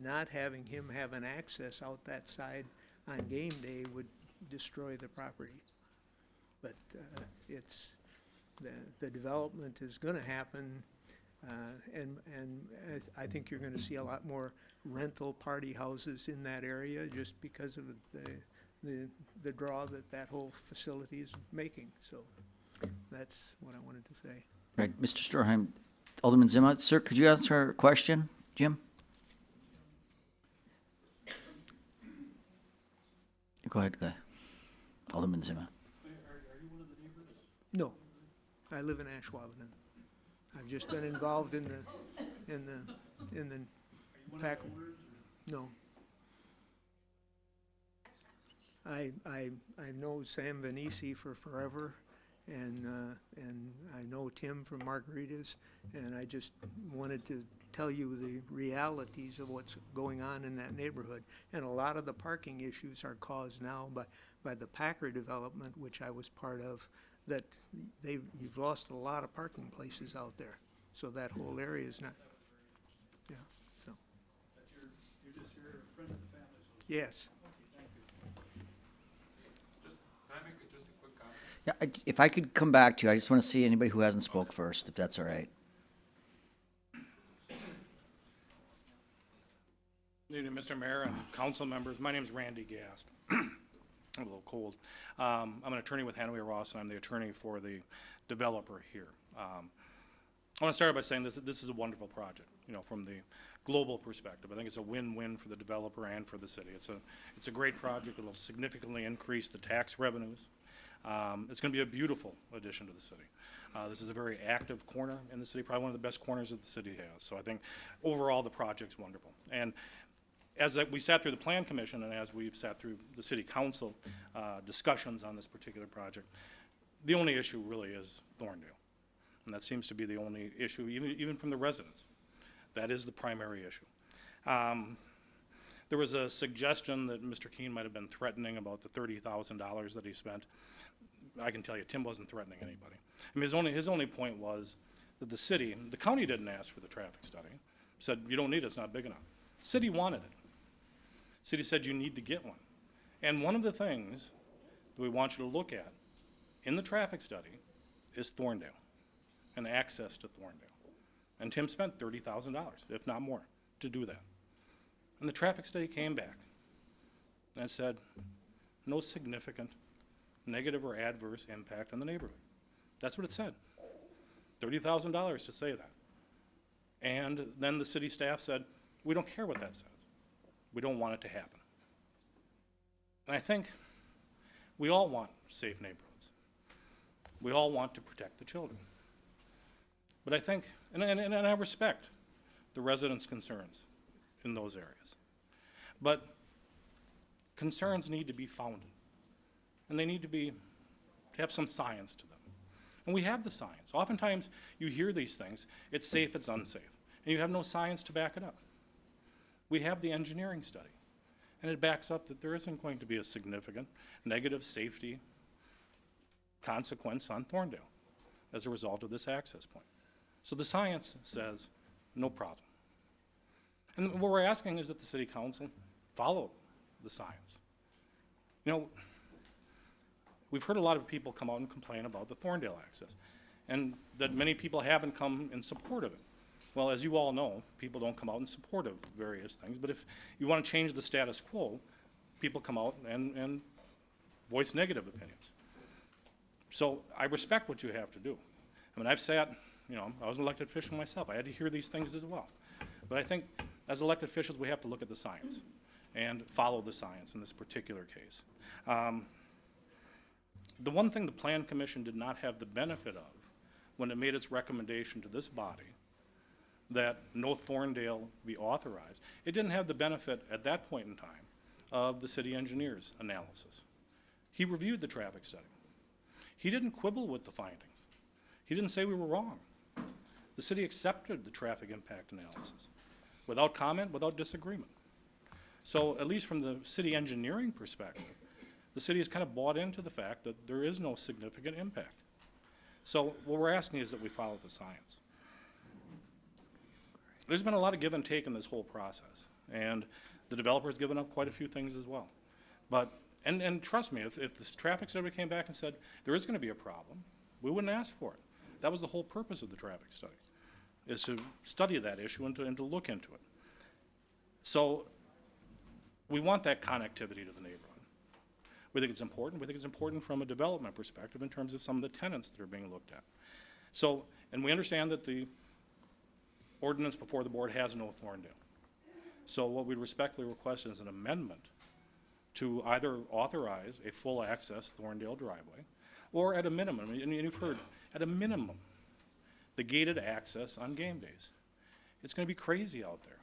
not having him have an access out that side on game day would destroy the property. But it's the development is going to happen, and I think you're going to see a lot more rental party houses in that area just because of the draw that whole facility is making. So that's what I wanted to say. Right, Mr. Stroheim, Alderman Zima. Sir, could you answer a question, Jim? Go ahead, Alderman Zima. No, I live in Ashwaubenon. I've just been involved in the pack. No. I know Sam Venisi for forever, and I know Tim from Margaritas, and I just wanted to tell you the realities of what's going on in that neighborhood. And a lot of the parking issues are caused now by the Packard development, which I was part of, that you've lost a lot of parking places out there. So that whole area is not, yeah, so. You're just here, a friend of the family. So. Yes. Can I make just a quick comment? Yeah, if I could come back to you, I just want to see anybody who hasn't spoke first, if that's all right. Good evening, Mr. Mayor and council members. My name is Randy Gast. I'm a little cold. I'm an attorney with Hanaway Ross, and I'm the attorney for the developer here. I want to start by saying this is a wonderful project, from the global perspective. I think it's a win-win for the developer and for the city. It's a great project. It'll significantly increase the tax revenues. It's going to be a beautiful addition to the city. This is a very active corner in the city, probably one of the best corners that the city has. So I think overall the project's wonderful. And as we sat through the Plan Commission and as we've sat through the City Council discussions on this particular project, the only issue really is Thorndale. And that seems to be the only issue, even from the residents. That is the primary issue. There was a suggestion that Mr. Keene might have been threatening about the $30,000 that he spent. I can tell you, Tim wasn't threatening anybody. I mean, his only point was that the county didn't ask for the traffic study. Said, you don't need it, it's not big enough. City wanted it. City said you need to get one. And one of the things that we want you to look at in the traffic study is Thorndale and access to Thorndale. And Tim spent $30,000, if not more, to do that. And the traffic study came back and said, no significant negative or adverse impact on the neighborhood. That's what it said. $30,000 to say that. And then the city staff said, we don't care what that says. We don't want it to happen. And I think we all want safe neighborhoods. We all want to protect the children. But I think, and I respect the residents' concerns in those areas. But concerns need to be founded. And they need to have some science to them. And we have the science. Oftentimes, you hear these things, it's safe, it's unsafe, and you have no science to back it up. We have the engineering study, and it backs up that there isn't going to be a significant negative safety consequence on Thorndale as a result of this access point. So the science says, no problem. And what we're asking is that the city council follow the science. You know, we've heard a lot of people come out and complain about the Thorndale access, and that many people haven't come in support of it. Well, as you all know, people don't come out in support of various things, but if you want to change the status quo, people come out and voice negative opinions. So I respect what you have to do. I mean, I've sat, you know, I was an elected official myself. I had to hear these things as well. But I think as elected officials, we have to look at the science and follow the science in this particular case. The one thing the Plan Commission did not have the benefit of when it made its recommendation to this body that no Thorndale be authorized, it didn't have the benefit at that point in time of the city engineer's analysis. He reviewed the traffic study. He didn't quibble with the findings. He didn't say we were wrong. The city accepted the traffic impact analysis without comment, without disagreement. So at least from the city engineering perspective, the city has kind of bought into the fact that there is no significant impact. So what we're asking is that we follow the science. There's been a lot of give and take in this whole process, and the developer's given up quite a few things as well. But, and trust me, if this traffic study came back and said there is going to be a problem, we wouldn't ask for it. That was the whole purpose of the traffic study, is to study that issue and to look into it. So we want that connectivity to the neighborhood. We think it's important. We think it's important from a development perspective in terms of some of the tenants that are being looked at. So, and we understand that the ordinance before the board has no Thorndale. So what we respectfully request is an amendment to either authorize a full access Thorndale driveway, or at a minimum, and you've heard, at a minimum, the gated access on game days. It's going to be crazy out there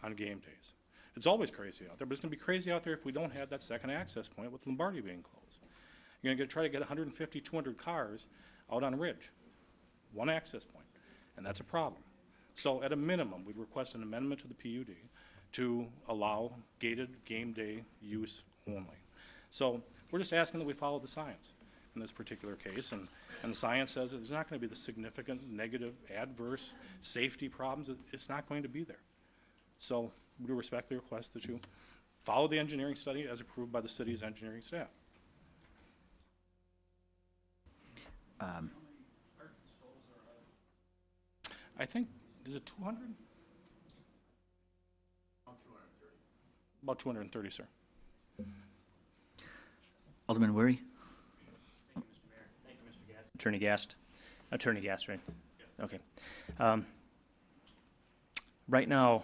on game days. It's always crazy out there, but it's going to be crazy out there if we don't have that second access point with Lombardi being closed. You're going to try to get 150, 200 cars out on Ridge, one access point, and that's a problem. So at a minimum, we'd request an amendment to the PUD to allow gated game day use only. So we're just asking that we follow the science in this particular case, and the science says there's not going to be the significant negative, adverse safety problems. It's not going to be there. So we do respectfully request that you follow the engineering study as approved by the city's engineering staff. I think, is it 200? About 230, sir. Alderman Weary? Attorney Gast, right? Okay. Right now,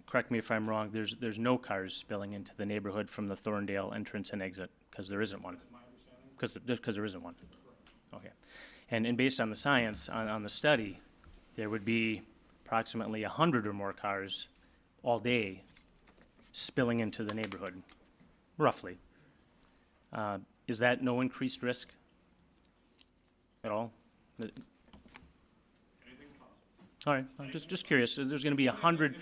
correct me if I'm wrong, there's no cars spilling into the neighborhood from the Thorndale entrance and exit, because there isn't one. Because there isn't one. Okay. And based on the science, on the study, there would be approximately 100 or more cars all day spilling into the neighborhood, roughly. Is that no increased risk at all? All right, I'm just curious. Is there's going to be 100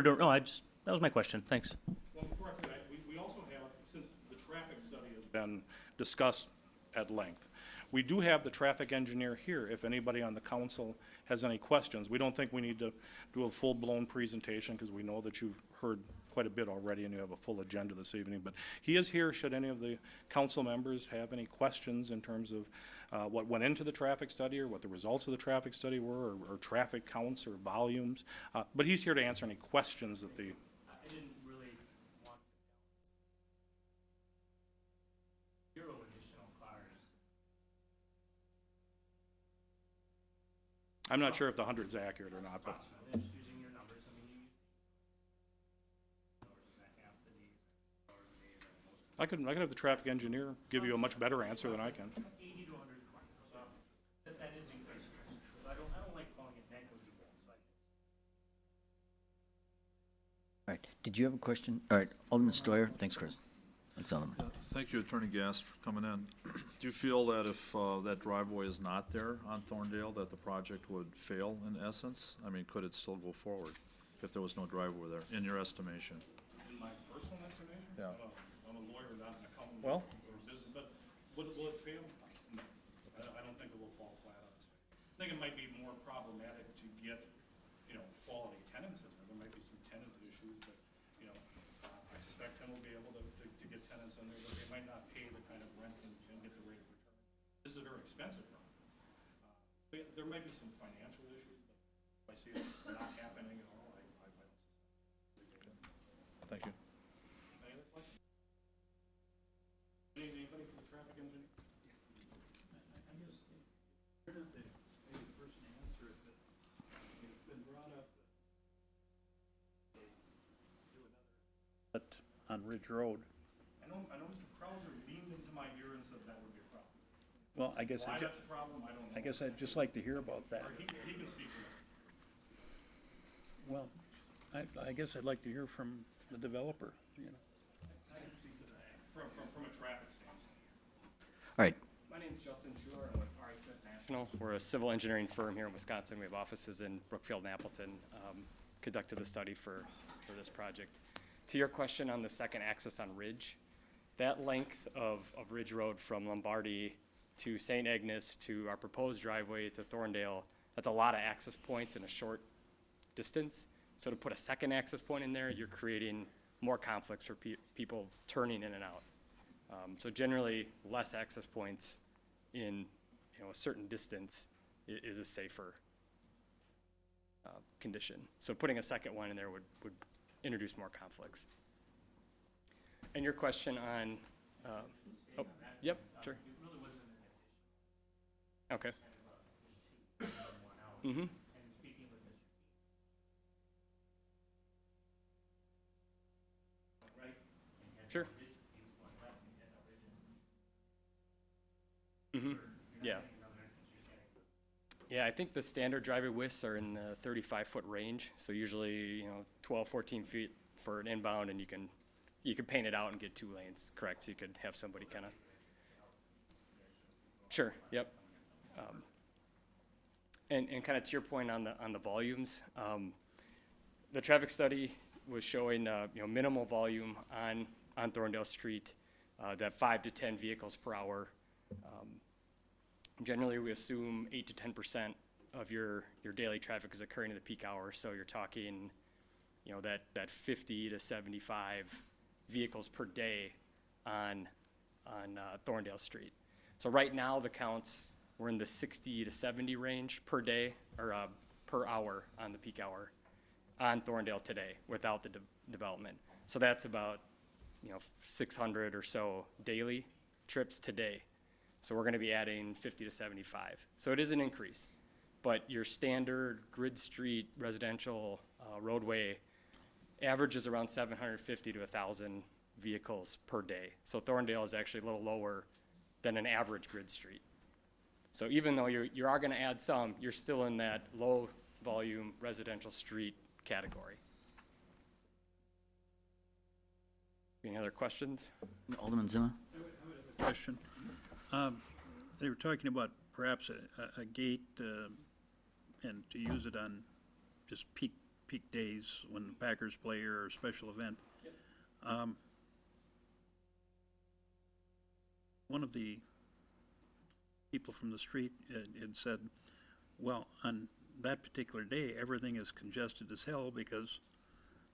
or no? That was my question. Thanks. Well, correct that. We also have, since the traffic study has been discussed at length, we do have the traffic engineer here if anybody on the council has any questions. We don't think we need to do a full-blown presentation because we know that you've heard quite a bit already and you have a full agenda this evening. But he is here should any of the council members have any questions in terms of what went into the traffic study or what the results of the traffic study were, or traffic counts or volumes. But he's here to answer any questions that the... I didn't really want zero additional cars. I'm not sure if the 100's accurate or not, but... I'm just using your numbers. I mean, you used I could have the traffic engineer give you a much better answer than I can. 80 to 100 cars. That is increased risk. I don't like calling it negligible. All right, did you have a question? All right, Alderman Stoyer, thanks, Chris. Thanks, Alderman. Thank you, Attorney Gast, for coming in. Do you feel that if that driveway is not there on Thorndale, that the project would fail in essence? I mean, could it still go forward if there was no driveway there, in your estimation? In my personal estimation? Yeah. I'm a lawyer, not an accountant. Well- Or business, but will it fail? No. I don't think it will fall flat on its face. I think it might be more problematic to get, quality tenants in there. There might be some tenant issues, but, I suspect Tim will be able to get tenants in there, but they might not pay the kind of rent and get the rate of return. This is a very expensive property. There might be some financial issues, but if I see it not happening at all, I don't suspect. Thank you. Any other questions? Anybody for the traffic engineer? On Ridge Road. I know Mr. Krauser leaned into my ear and said that would be a problem. Well, I guess Why that's a problem, I don't know. I guess I'd just like to hear about that. Or he can speak to this. Well, I guess I'd like to hear from the developer, I can speak to that from a traffic standpoint. All right. My name's Justin Schuler. I'm with R.I. Smith National. We're a civil engineering firm here in Wisconsin. We have offices in Brookfield and Appleton. Conducted the study for this project. To your question on the second axis on Ridge, that length of Ridge Road from Lombardi to St. Agnes to our proposed driveway to Thorndale, that's a lot of access points in a short distance. So to put a second access point in there, you're creating more conflicts for people turning in and out. So generally, less access points in a certain distance is a safer condition. So putting a second one in there would introduce more conflicts. And your question on, oh, yep, sure. Okay. Mm-hmm. Sure. Mm-hmm. Yeah. Yeah, I think the standard driveway widths are in the 35-foot range. So usually, 12, 14 feet for an inbound, and you can paint it out and get 2 lanes, correct? So you could have somebody kind of. Sure. Yep. And kind of to your point on the volumes, the traffic study was showing minimal volume on Thorndale Street, that 5 to 10 vehicles per hour. Generally, we assume 8 to 10% of your daily traffic is occurring in the peak hour. So you're talking, that 50 to 75 vehicles per day on Thorndale Street. So right now, the counts we're in the 60 to 70 range per day or per hour on the peak hour on Thorndale today without the development. So that's about 600 or so daily trips today. So we're going to be adding 50 to 75. So it is an increase, but your standard grid street residential roadway averages around 750 to 1,000 vehicles per day. So Thorndale is actually a little lower than an average grid street. So even though you are going to add some, you're still in that low volume residential street category. Any other questions? Alderman Zima. Question. They were talking about perhaps a gate and to use it on just peak days when the Packers play or a special event. One of the people from the street had said, well, on that particular day, everything is congested as hell because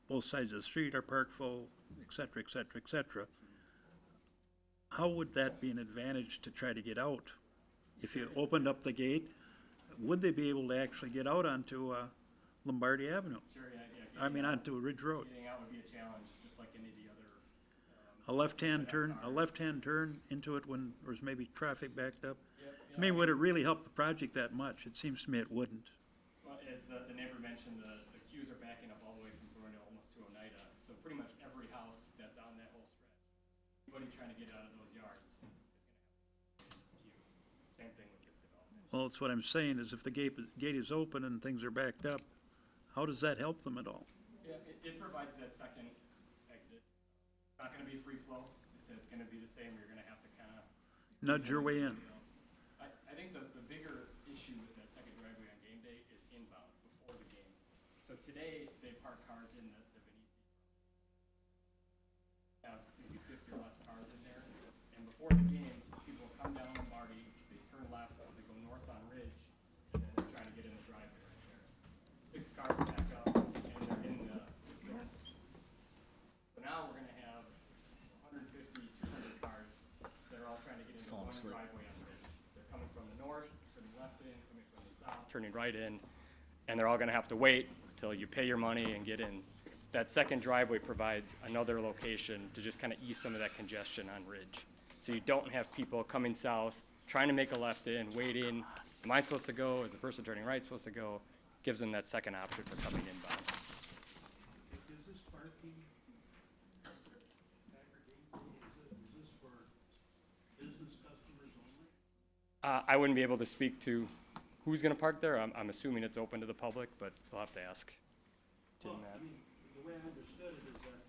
both sides of the street are parked full, et cetera, et cetera, et cetera. How would that be an advantage to try to get out? If you opened up the gate, would they be able to actually get out onto Lombardi Avenue? Sure, yeah. I mean, onto Ridge Road. Getting out would be a challenge, just like any of the other. A left-hand turn into it when there's maybe traffic backed up? Yep. I mean, would it really help the project that much? It seems to me it wouldn't. Well, as the neighbor mentioned, the queues are backing up all the way from Thorndale almost to Oneida. So pretty much every house that's on that whole stretch, anybody trying to get out of those yards is going to have a queue. Same thing with this development. Well, that's what I'm saying, is if the gate is open and things are backed up, how does that help them at all? Yeah, it provides that second exit. It's not going to be free flow. The it's gonna be the same, you're gonna have to kinda. Nudge your way in. I think the bigger issue with that second driveway on game day is inbound, before the game. So today, they park cars in the Venetian. Have maybe 50 or less cars in there, and before the game, people come down Lombardi, they turn left, they go north on Ridge, and then they're trying to get in the driveway right there. 6 cars back up, and they're in the facility. So now we're gonna have 150, 200 cars that are all trying to get into one driveway on Ridge. They're coming from the north, turning left in, coming from the south, turning right in, and they're all gonna have to wait until you pay your money and get in. That second driveway provides another location to just kind of ease some of that congestion on Ridge. So you don't have people coming south, trying to make a left in, waiting, am I supposed to go, is the person turning right supposed to go? Gives them that second option for coming inbound. Is this parking, is this for business customers only? I wouldn't be able to speak to who's gonna park there, I'm assuming it's open to the public, but we'll have to ask Jim Well, that. I mean, the way I understood it is that,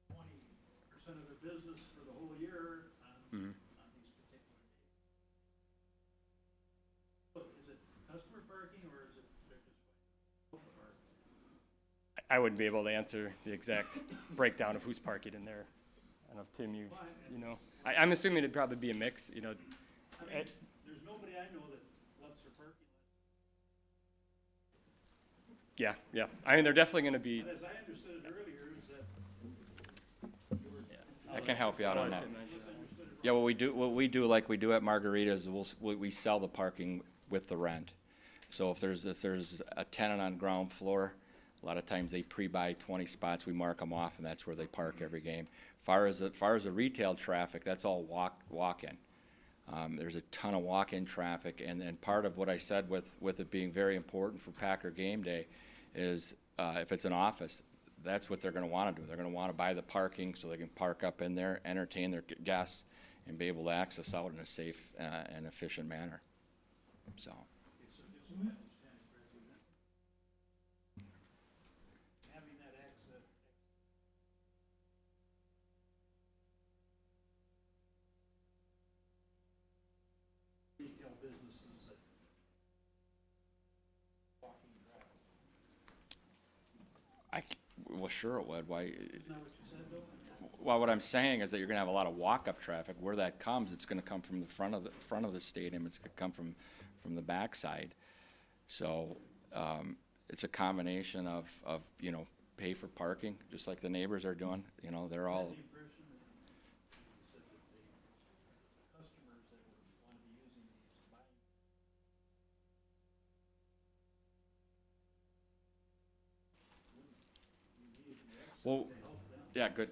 20% of their business for the whole year on these particular days. So is it customer parking or is it they're just parking? I wouldn't be able to answer the exact breakdown of who's parking in there. I don't know if Tim, you know. I'm assuming it'd probably be a mix, you know. I mean, there's nobody I know that lets their parking. Yeah. I mean, they're definitely gonna be. But as I understood it earlier, is that I can help you out on that. Tim answer that. Yeah, what we do like we do at Margaritas, we sell the parking with the rent. So if there's a tenant on ground floor, a lot of times they pre-buy 20 spots, we mark them off, and that's where they park every game. Far as the retail traffic, that's all walk-in. There's a ton of walk-in traffic, and part of what I said with it being very important for Packer game day is if it's an office, that's what they're gonna wanna do. They're gonna wanna buy the parking so they can park up in there, entertain their guests, and be able to access out in a safe and efficient manner, so. having that access. Retail businesses that walking traffic. Well, sure it would, why? Isn't that what you said, though? Well, what I'm saying is that you're gonna have a lot of walk-up traffic. Where that comes, it's gonna come from the front of the stadium. It's gonna come from the backside. So, it's a combination of, you know, pay for parking, just like the neighbors are doing. You know, they're all, The impression that you said that the customers that would want to be using these buying. well, yeah, good.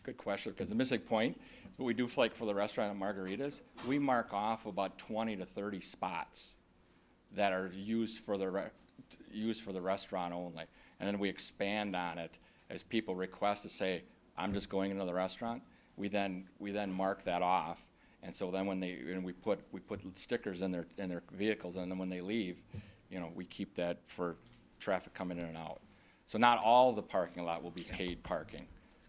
Good question, because the missing point, what we do like for the restaurant at Margaritas, we mark off about 20 to 30 spots that are used for the restaurant only. And then we expand on it as people request to say, I'm just going into the restaurant. We then mark that off. And so then we put stickers in their vehicles, and then when they leave, you know, we keep that for traffic coming in and out. So not all the parking lot will be paid parking.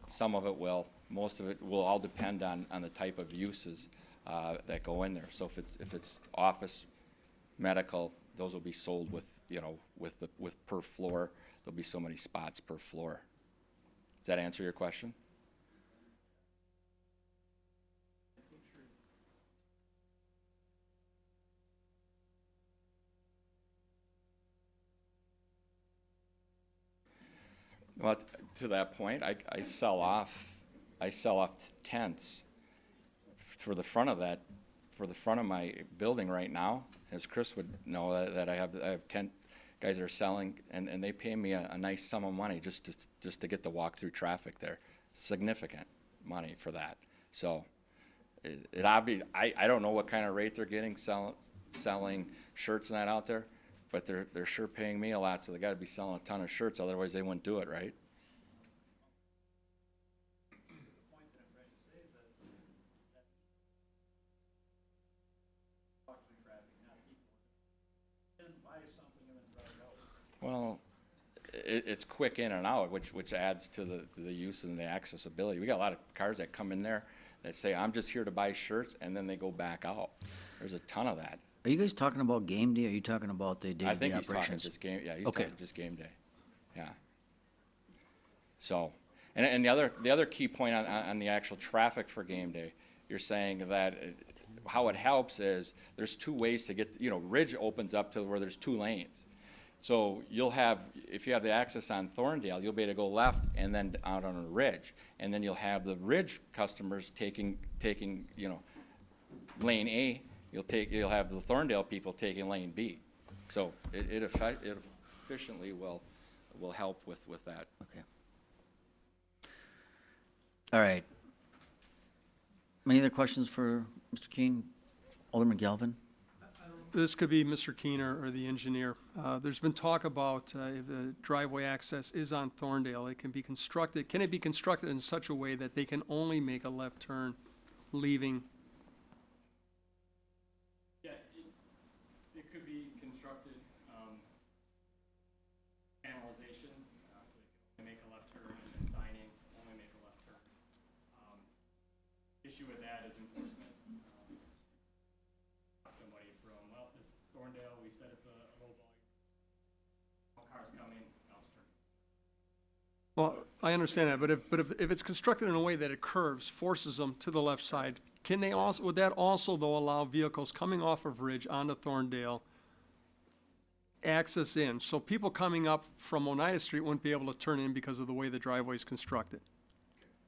Some of it will. Most of it will all depend on the type of uses that go in there. So if it's office, medical, those will be sold with, you know, with per floor. There'll be so many spots per floor. Does that answer your question? Well, to that point, I sell off tents for the front of my building right now. As Chris would know, that I have tent guys that are selling, and they pay me a nice sum of money just to get the walk-through traffic there. Significant money for that. So I don't know what kind of rate they're getting selling shirts and that out there, but they're sure paying me a lot, so they gotta be selling a ton of shirts, otherwise they wouldn't do it, right? Well, it's quick in and out, which adds to the use and the accessibility. We got a lot of cars that come in there that say, I'm just here to buy shirts, and then they go back out. There's a ton of that. Are you guys talking about game day, or are you talking about the I day-to-day think he's talking operations? just game, yeah, he's Okay. talking just game day. Yeah. So, and the other key point on the actual traffic for game day, you're saying that how it helps is there's two ways to get, Ridge opens up to where there's 2 lanes. So you'll have, if you have the access on Thorndale, you'll be able to go left and then out on a Ridge. And then you'll have the Ridge customers taking, lane A. You'll have the Thorndale people taking lane B. So it efficiently will help with that. Okay. All right. Any other questions for Mr. Keene? Alderman Galvin? This could be Mr. Keener or the engineer. There's been talk about if the driveway access is on Thorndale, it can be constructed, can it be constructed in such a way that they can only make a left turn leaving? Yeah, it could be constructed, canalization, so you can make a left turn, and then signing, only make a left turn. Issue with that is enforcement. Somebody from, well, this Thorndale, we said it's a low volume. All cars coming, I'll just turn. Well, I understand that, but if it's constructed in a way that it curves, forces them to the left side, can they also, would that also though allow vehicles coming off of Ridge onto Thorndale access in? So people coming up from Oneida Street wouldn't be able to turn in because of the way the driveway is constructed.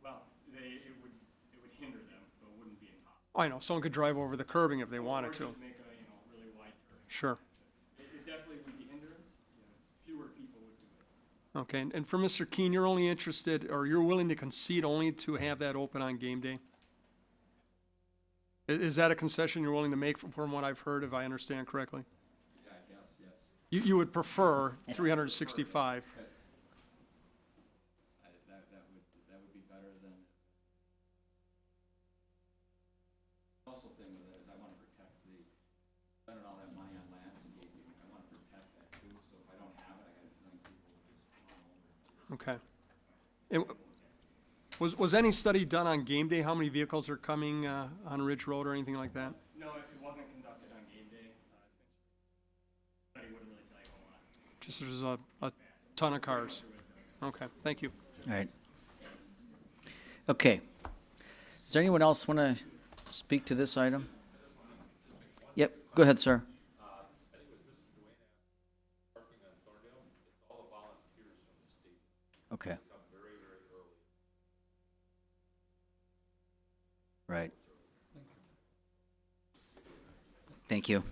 Well, it would hinder them, but it wouldn't be impossible. I know, someone could drive over the curbing if they wanted Or to. just make a, really wide turn. Sure. It definitely would be hindrance, fewer people would do it. Okay, and for Mr. Keene, you're only interested, or you're willing to concede only to have that open on game day? Is that a concession you're willing to make from what I've heard, if I understand correctly? Yeah, I guess, yes. You would prefer 365? That would be better than. Also thing with it is I want to protect spending all that money on landscaping, I want to protect that too, so if I don't have it, I got a feeling people will just come over. Okay. And was any study done on game day, how many vehicles are coming on Ridge Road or anything like that? No, it wasn't conducted on game day. Study wouldn't really tell you a whole lot. Just there's a ton of cars? Okay, thank you. All right. Okay. Does anyone else want to speak to this item? Yep, go ahead, sir. Okay. Right. Thank you.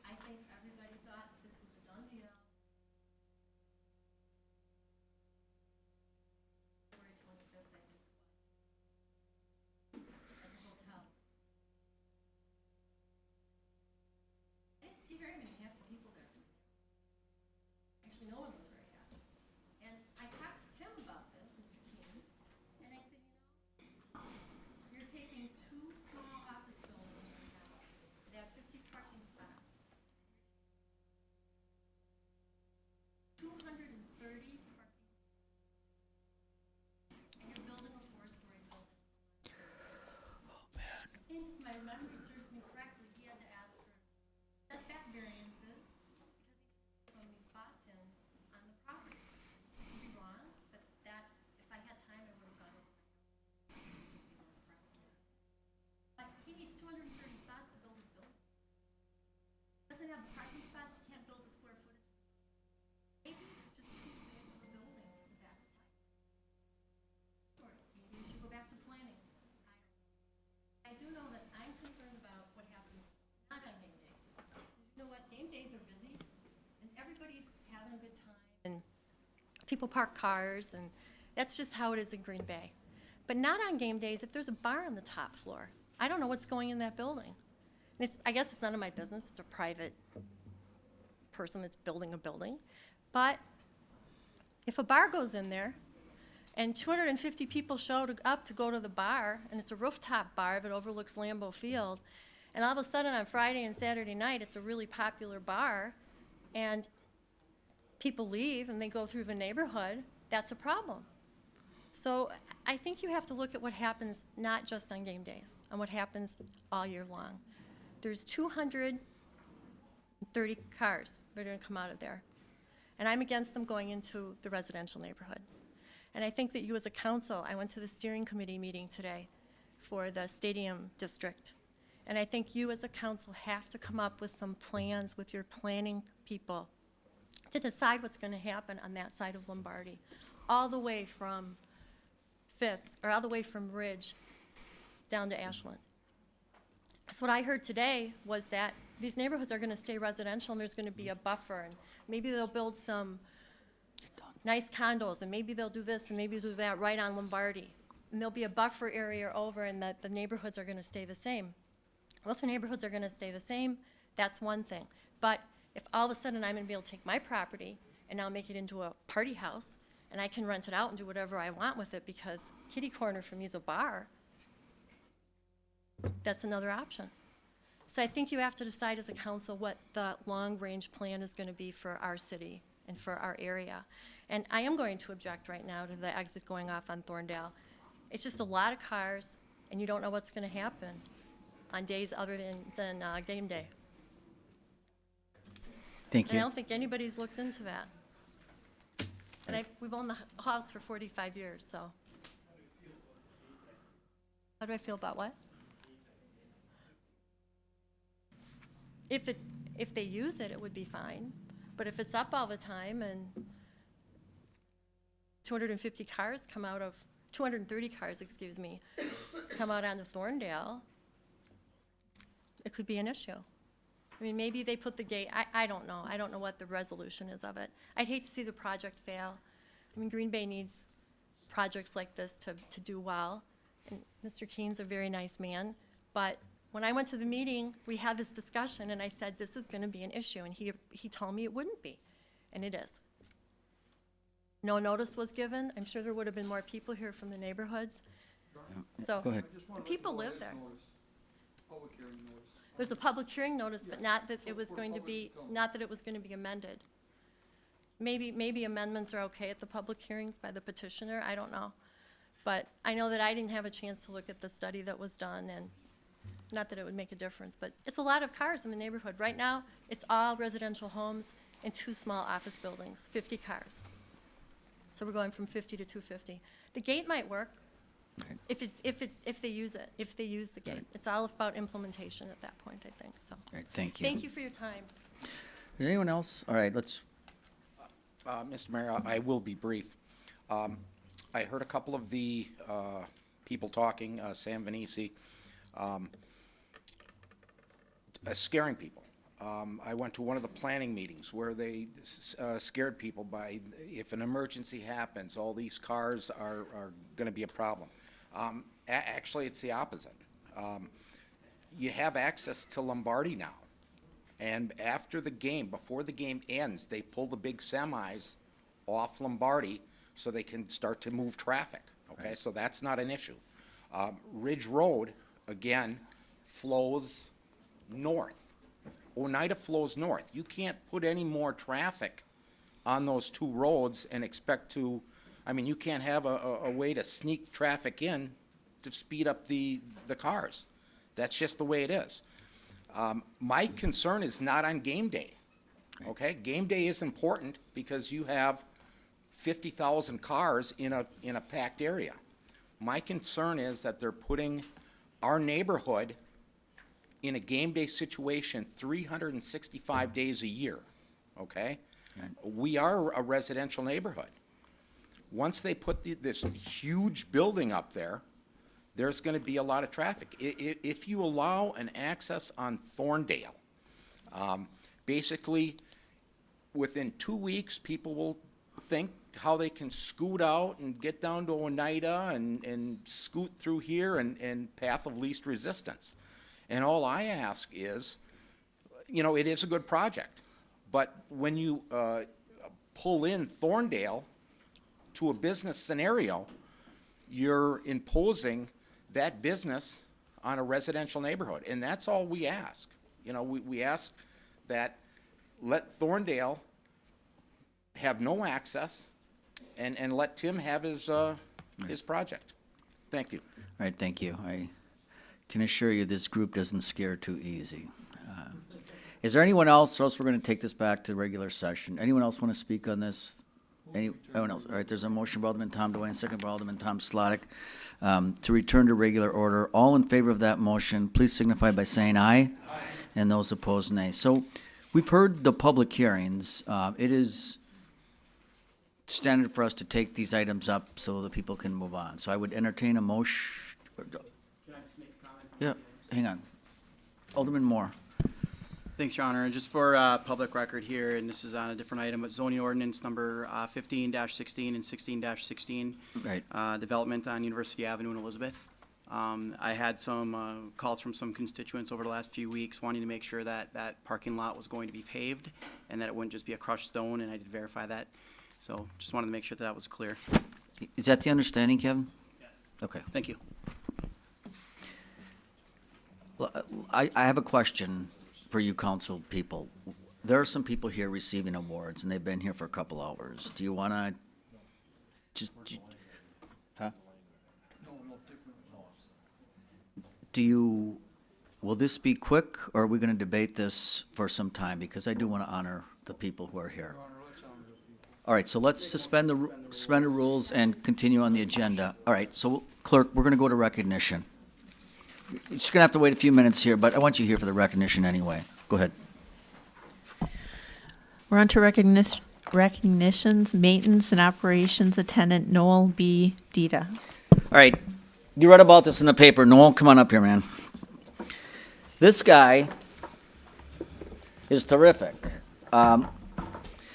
I think everybody thought this was a done People park cars, and that's just how it is in Green Bay. But not on game days if there's a bar on the top floor. I don't know what's going in that building. And I guess it's none of my business. It's a private person that's building a building. But if a bar goes in there and 250 people showed up to go to the bar, and it's a rooftop bar that overlooks Lambeau Field, and all of a sudden on Friday and Saturday night it's a really popular bar, and people leave and they go through the neighborhood, that's a problem. So I think you have to look at what happens not just on game days, and what happens all year long. There's 230 cars that are going to come out of there, and I'm against them going into the residential neighborhood. And I think that you as a council, I went to the steering committee meeting today for the stadium district, and I think you as a council have to come up with some plans with your planning people to decide what's going to happen on that side of Lombardi, all the way from Fisk, or all the way from Ridge down to Ashland. So what I heard today was that these neighborhoods are going to stay residential, and there's going to be a buffer, and maybe they'll build some nice condos, and maybe they'll do this and maybe do that right on Lombardi. And there'll be a buffer area over, and that the neighborhoods are going to stay the same. Well, if the neighborhoods are going to stay the same, that's one thing. But if all of a sudden I'm going to be able to take my property and now make it into a party house, and I can rent it out and do whatever I want with it because kitty corner for me is a bar, that's another option. So I think you have to decide as a council what the long-range plan is going to be for our city and for our area. And I am going to object right now to the exit going off on Thorndale. It's just a lot of cars, and you don't know what's going to happen on days other than game day. Thank And I you. don't think anybody's looked into that. And we've owned the house for 45 years, so. How do I feel about what? If they use it, it would be fine. But if it's up all the time and 250 cars come out of, 230 cars, excuse me, come out onto Thorndale, it could be an issue. I mean, maybe they put the gate, I don't know. I don't know what the resolution is of it. I'd hate to see the project fail. I mean, Green Bay needs projects like this to do well. And Mr. Keene's a very nice man, but when I went to the meeting, we had this discussion, and I said, this is going to be an issue, and he told me it wouldn't be, and it is. No notice was given. I'm sure there would have been more people here from the neighborhoods. So Go ahead. the people live there. Public hearing notice. There's a public hearing notice, but not that it was going to be, not that it was going to be amended. Maybe amendments are okay at the public hearings by the petitioner, I don't know. But I know that I didn't have a chance to look at the study that was done, and not that it would make a difference, but it's a lot of cars in the neighborhood. Right now, it's all residential homes and 2 small office buildings, 50 cars. So we're going from 50 to 250. The gate might work if they use it, if they use the gate. Right. It's all about implementation at that point, I think, so. Right, thank you. Thank you for your time. Is there anyone else? All right, let's, Mr. Mayor, I will be brief. I heard a couple of the people talking, Sam Venisi, scaring people. I went to one of the planning meetings where they scared people by, if an emergency happens, all these cars are going to be a problem. Actually, it's the opposite. You have access to Lombardi now. And after the game, before the game ends, they pull the big semis off Lombardi so they can start to move traffic, okay? Right. So that's not an issue. Ridge Road, again, flows north. Oneida flows north. You can't put any more traffic on those 2 roads and expect to, I mean, you can't have a way to sneak traffic in to speed up the cars. That's just the way it is. My concern is not on game day, okay? Game day is important because you have 50,000 cars in a packed area. My concern is that they're putting our neighborhood in a game day situation 365 days a year, okay? We are a residential neighborhood. Once they put this huge building up there, there's going to be a lot of traffic. If you allow an access on Thorndale, basically, within 2 weeks, people will think how they can scoot out and get down to Oneida and scoot through here and path of least resistance. And all I ask is, you know, it is a good project, but when you pull in Thorndale to a business scenario, you're imposing that business on a residential neighborhood, and that's all we ask. You know, we ask that let Thorndale have no access and let Tim have his project. Thank you. All right, thank you. I can assure you this group doesn't scare too easy. Is there anyone else, or else we're going to take this back to regular session? Anyone else want to speak on this? Anyone else? All right, there's a motion by Alderman Tom Dewane, second by Alderman Tom Slotnick, to return to regular order. All in favor of that motion, please signify by saying aye. Aye. And those opposed, nay. So we've heard the public hearings. It is standard for us to take these items up so that people can move on. So I would entertain a motion. Can I just make a comment? Yeah, hang on. Alderman Moore. Thanks, Your Honor. And just for public record here, and this is on a different item, but zoning ordinance number 15-16 and 16-16. Right. Development on University Avenue in Elizabeth. I had some calls from some constituents over the last few weeks wanting to make sure that that parking lot was going to be paved and that it wouldn't just be a crushed stone, and I did verify that. So just wanted to make sure that was clear. Is that the understanding, Kevin? Yes. Okay. Thank you. I have a question for you council people. There are some people here receiving awards, and they've been here for a couple hours. Do you want to huh? Will this be quick, or are we going to debate this for some time? Because I do want to honor the people who are here. All right, so let's suspend the rules and continue on the agenda. All right, so clerk, we're going to go to recognition. You're just going to have to wait a few minutes here, but I want you here for the recognition anyway. Go ahead. We're on to recognitions, maintenance and operations attendant Noel B. Dita. All right, you read about this in the paper. Noel, come on up here, man. This guy is terrific.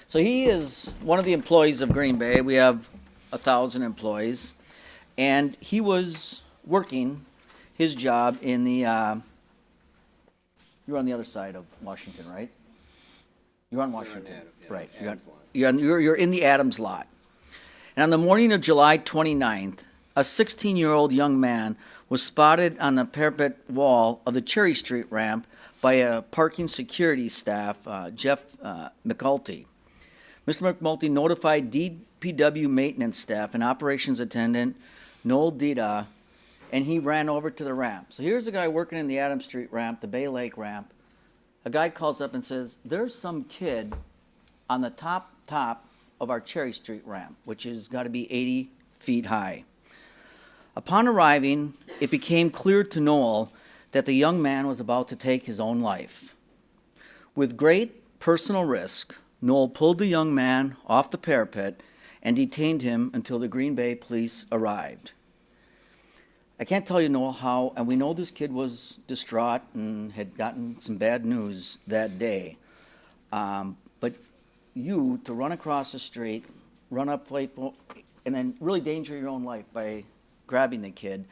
So he is one of the employees of Green Bay. We have 1,000 employees, and he was working his job in the, you're on the other side of Washington, right? You're on Washington, right. You're in the Adams lot. And on the morning of July 29th, a 16-year-old young man was spotted on the parapet wall of the Cherry Street ramp by a parking security staff, Jeff McCulty. Mr. McNulty notified DPW maintenance staff and operations attendant Noel Dita, and he ran over to the ramp. So here's a guy working in the Adams Street ramp, the Bay Lake ramp. A guy calls up and says, there's some kid on the top of our Cherry Street ramp, which has got to be 80 feet high. Upon arriving, it became clear to Noel that the young man was about to take his own life. With great personal risk, Noel pulled the young man off the parapet and detained him until the Green Bay police arrived. I can't tell you, Noel, how, and we know this kid was distraught and had gotten some bad news that day. But you, to run across the street, run up late, and then really danger your own life by grabbing the kid,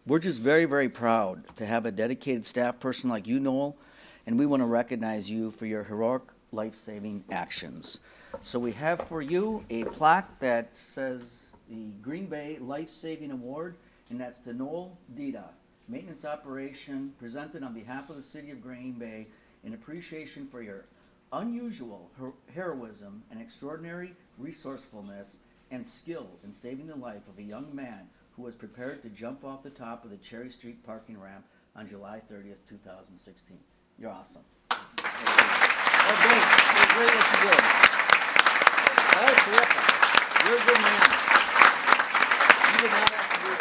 we're just very, very proud to have a dedicated staff person like you, Noel, and we want to recognize you for your heroic life-saving actions. So we have for you a plaque that says the Green Bay Life-Saving Award, and that's to Noel Dita, Maintenance Operation, presented on behalf of the City of Green Bay in appreciation for your unusual heroism and extraordinary resourcefulness and skill in saving the life of a young man who was prepared to jump off the top of the Cherry Street parking ramp on July 30th, 2016. You're awesome. Oh, great. You're great what you did. That was terrific. You're a good man. You did not have to do it.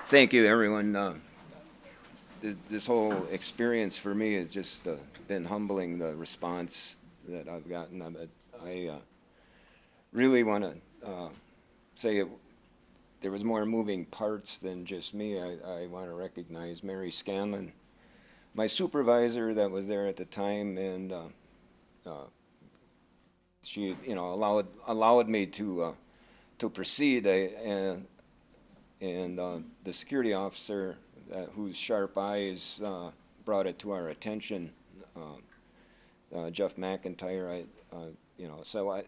Thank you, everyone. This whole experience for me has just been humbling, the response that I've gotten. I really want to say there was more moving parts than just me. I want to recognize Mary Scanlon, my supervisor that was there at the time, and she, you know, allowed me to proceed. And the security officer, whose sharp eyes brought it to our attention, Jeff McIntyre. You know, so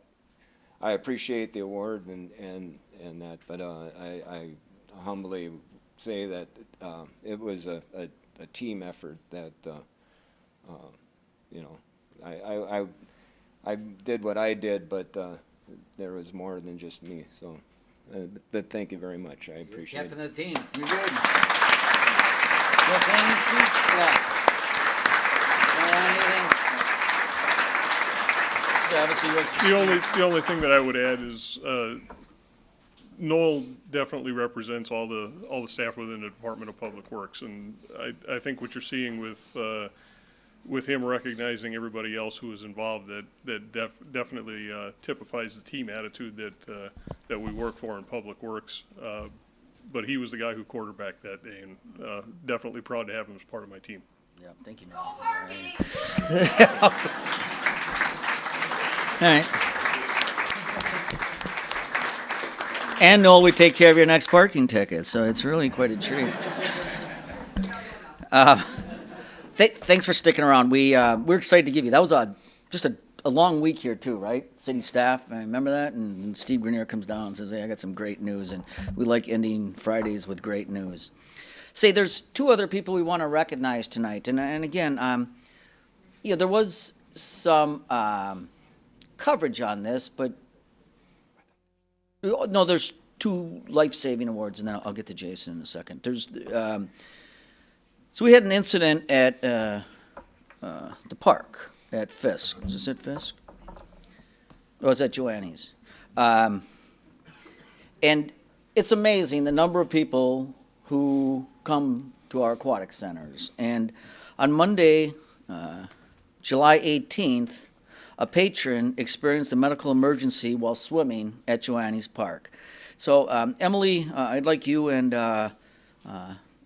I appreciate the award and that, but I humbly say that it was a team effort that you know, I did what I did, but there was more than just me. So, but thank you very much. I appreciate it. Captain of the team. You're good. You want to say anything, Steve? Yeah. Want to add anything? Obviously, The only thing that I would add is, Noel definitely represents all the staff within the Department of Public Works, and I think what you're seeing with him recognizing everybody else who is involved, that definitely typifies the team attitude that we work for in Public Works. But he was the guy who quarterbacked that day, and definitely proud to have him as part of my team. Yeah, thank you, Noel. All right. And Noel, we take care of your next parking ticket, so it's really quite a treat. Thanks for sticking around. We're excited to give you. That was just a long week here too, right? City staff, I remember that, and Steve Grenier comes down and says, "Hey, I got some great news," and we like ending Fridays with great news. Say, there's two other people we want to recognize tonight, and again, you know, there was some coverage on this, but no, there's two life-saving awards, and then I'll get to Jason in a second. There's so we had an incident at the park at Fisk. Is this at Fisk? Oh, it's at Joanne's. And it's amazing the number of people who come to our aquatic centers. And on Monday, July 18th, a patron experienced a medical emergency while swimming at Joanne's Park. So, Emily, I'd like you and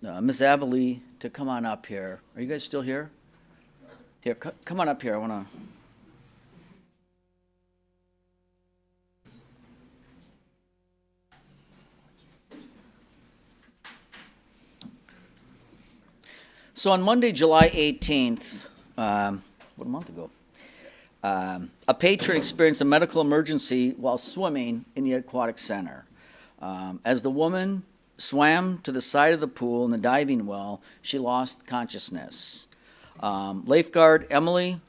Ms. Avali to come on up here. Are you guys still here? Here, come on up here. I want to. So on Monday, July 18th, a month ago, a patron experienced a medical emergency while swimming in the aquatic center. As the woman swam to the side of the pool in the diving well, she lost consciousness. Lifeguard Emily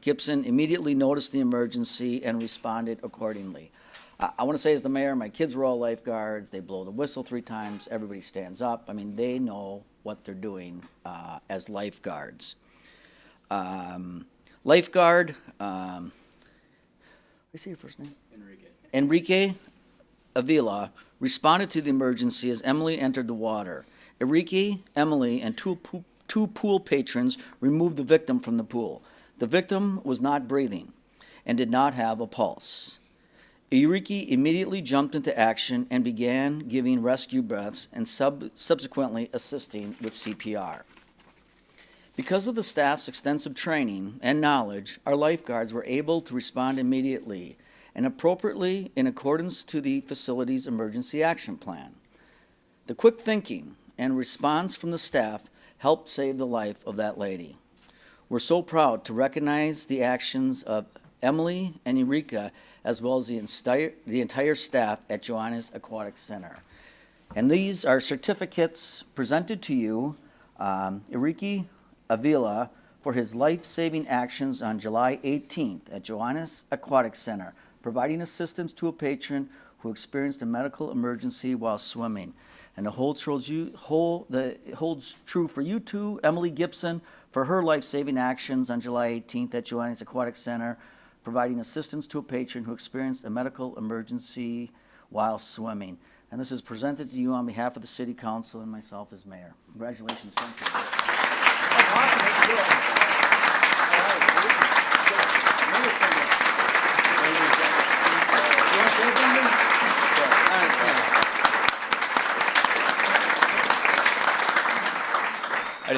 Gibson immediately noticed the emergency and responded accordingly. I want to say, as the mayor, my kids were all lifeguards. They blow the whistle 3 times. Everybody stands up. I mean, they know what they're doing as lifeguards. Lifeguard, what is your first name? Enrique Avila responded to the emergency as Emily entered the water. Enrique, Emily, and two pool patrons removed the victim from the pool. The victim was not breathing and did not have a pulse. Enrique immediately jumped into action and began giving rescue breaths and subsequently assisting with CPR. Because of the staff's extensive training and knowledge, our lifeguards were able to respond immediately and appropriately in accordance to the facility's emergency action plan. The quick thinking and response from the staff helped save the life of that lady. We're so proud to recognize the actions of Emily and Eureka, as well as the entire staff at Joanne's Aquatic Center. And these are certificates presented to you, Enrique Avila, for his life-saving actions on July 18th at Joanne's Aquatic Center, providing assistance to a patron who experienced a medical emergency while swimming. And it holds true for you too, Emily Gibson, for her life-saving actions on July 18th at Joanne's Aquatic Center, providing assistance to a patron who experienced a medical emergency while swimming. And this is presented to you on behalf of the City Council and myself as mayor. Congratulations. Thank you.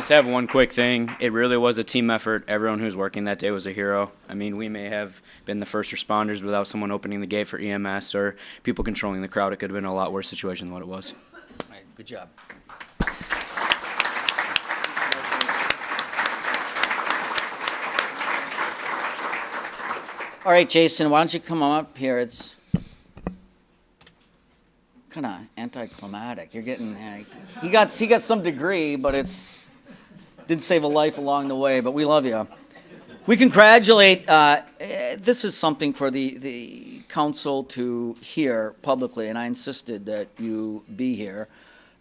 just have one quick thing. It really was a team effort. Everyone who was working that day was a hero. I mean, we may have been the first responders without someone opening the gate for EMS or people controlling the crowd. It could have been a lot worse situation than what it was. All right, good job. All right, Jason, why don't you come up here? It's kind of anticlimactic. You're getting, he got some degree, but didn't save a life along the way, but we love you. We congratulate, this is something for the council to hear publicly, and I insisted that you be here.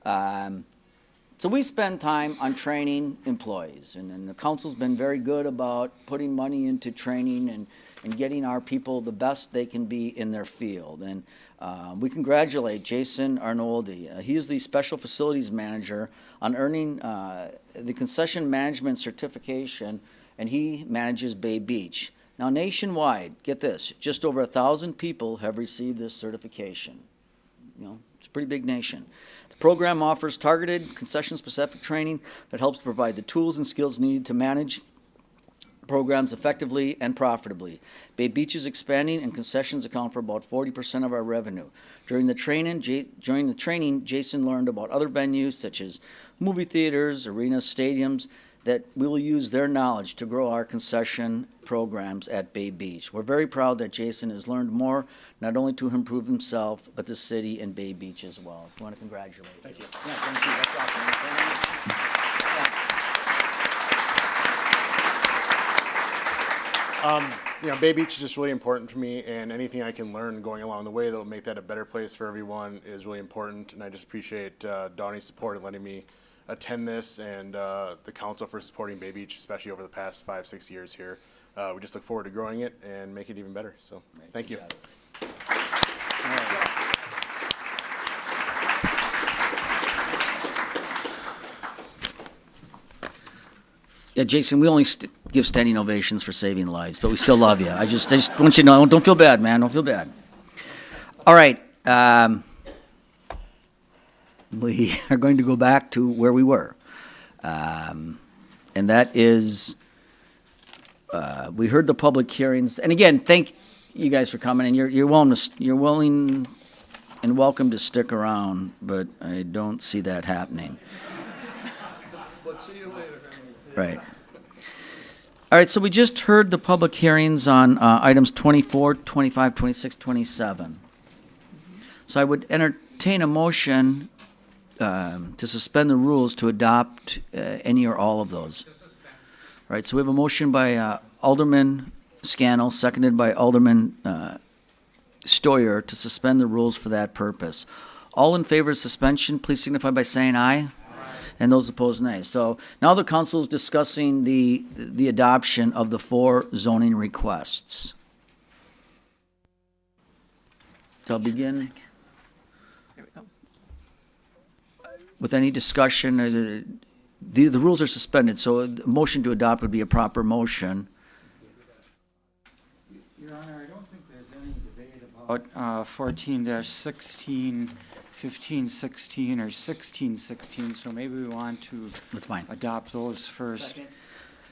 So we spend time on training employees, and the council's been very good about putting money into training and getting our people the best they can be in their field. And we congratulate Jason Arnoldi. He is the Special Facilities Manager on earning the Concession Management Certification, and he manages Bay Beach. Now nationwide, get this, just over 1,000 people have received this certification. You know, it's a pretty big nation. The program offers targeted, concession-specific training that helps provide the tools and skills needed to manage programs effectively and profitably. Bay Beach is expanding, and concessions account for about 40% of our revenue. During the training, Jason learned about other venues such as movie theaters, arenas, stadiums, that we will use their knowledge to grow our concession programs at Bay Beach. We're very proud that Jason has learned more, not only to improve himself, but the city and Bay Beach as well. So I want to congratulate you. Thank you. Yeah, thank you. That's awesome. You know, Bay Beach is just really important for me, and anything I can learn going along the way that will make that a better place for everyone is really important. And I just appreciate Donnie's support in letting me attend this, and the council for supporting Bay Beach, especially over the past 5-6 years here. We just look forward to growing it and make it even better. So, thank you. Yeah, Jason, we only give standing ovations for saving lives, but we still love you. I just want you to know, don't feel bad, man. Don't feel bad. All right. We are going to go back to where we were. And that is, we heard the public hearings. And again, thank you guys for coming. And you're willing and welcome to stick around, but I don't see that happening. But see you later. Right. All right, so we just heard the public hearings on items 24, 25, 26, 27. So I would entertain a motion to suspend the rules to adopt any or all of those. All right, so we have a motion by Alderman Scannell, seconded by Alderman Stoyer, to suspend the rules for that purpose. All in favor of suspension, please signify by saying aye. And those opposed, nay. So now the council is discussing the adoption of the 4 zoning requests. So I'll begin with any discussion. The rules are suspended, so a motion to adopt would be a proper motion. Your Honor, I don't think there's any debate about 14-16, 15-16, or 16-16, so maybe we want to adopt those first.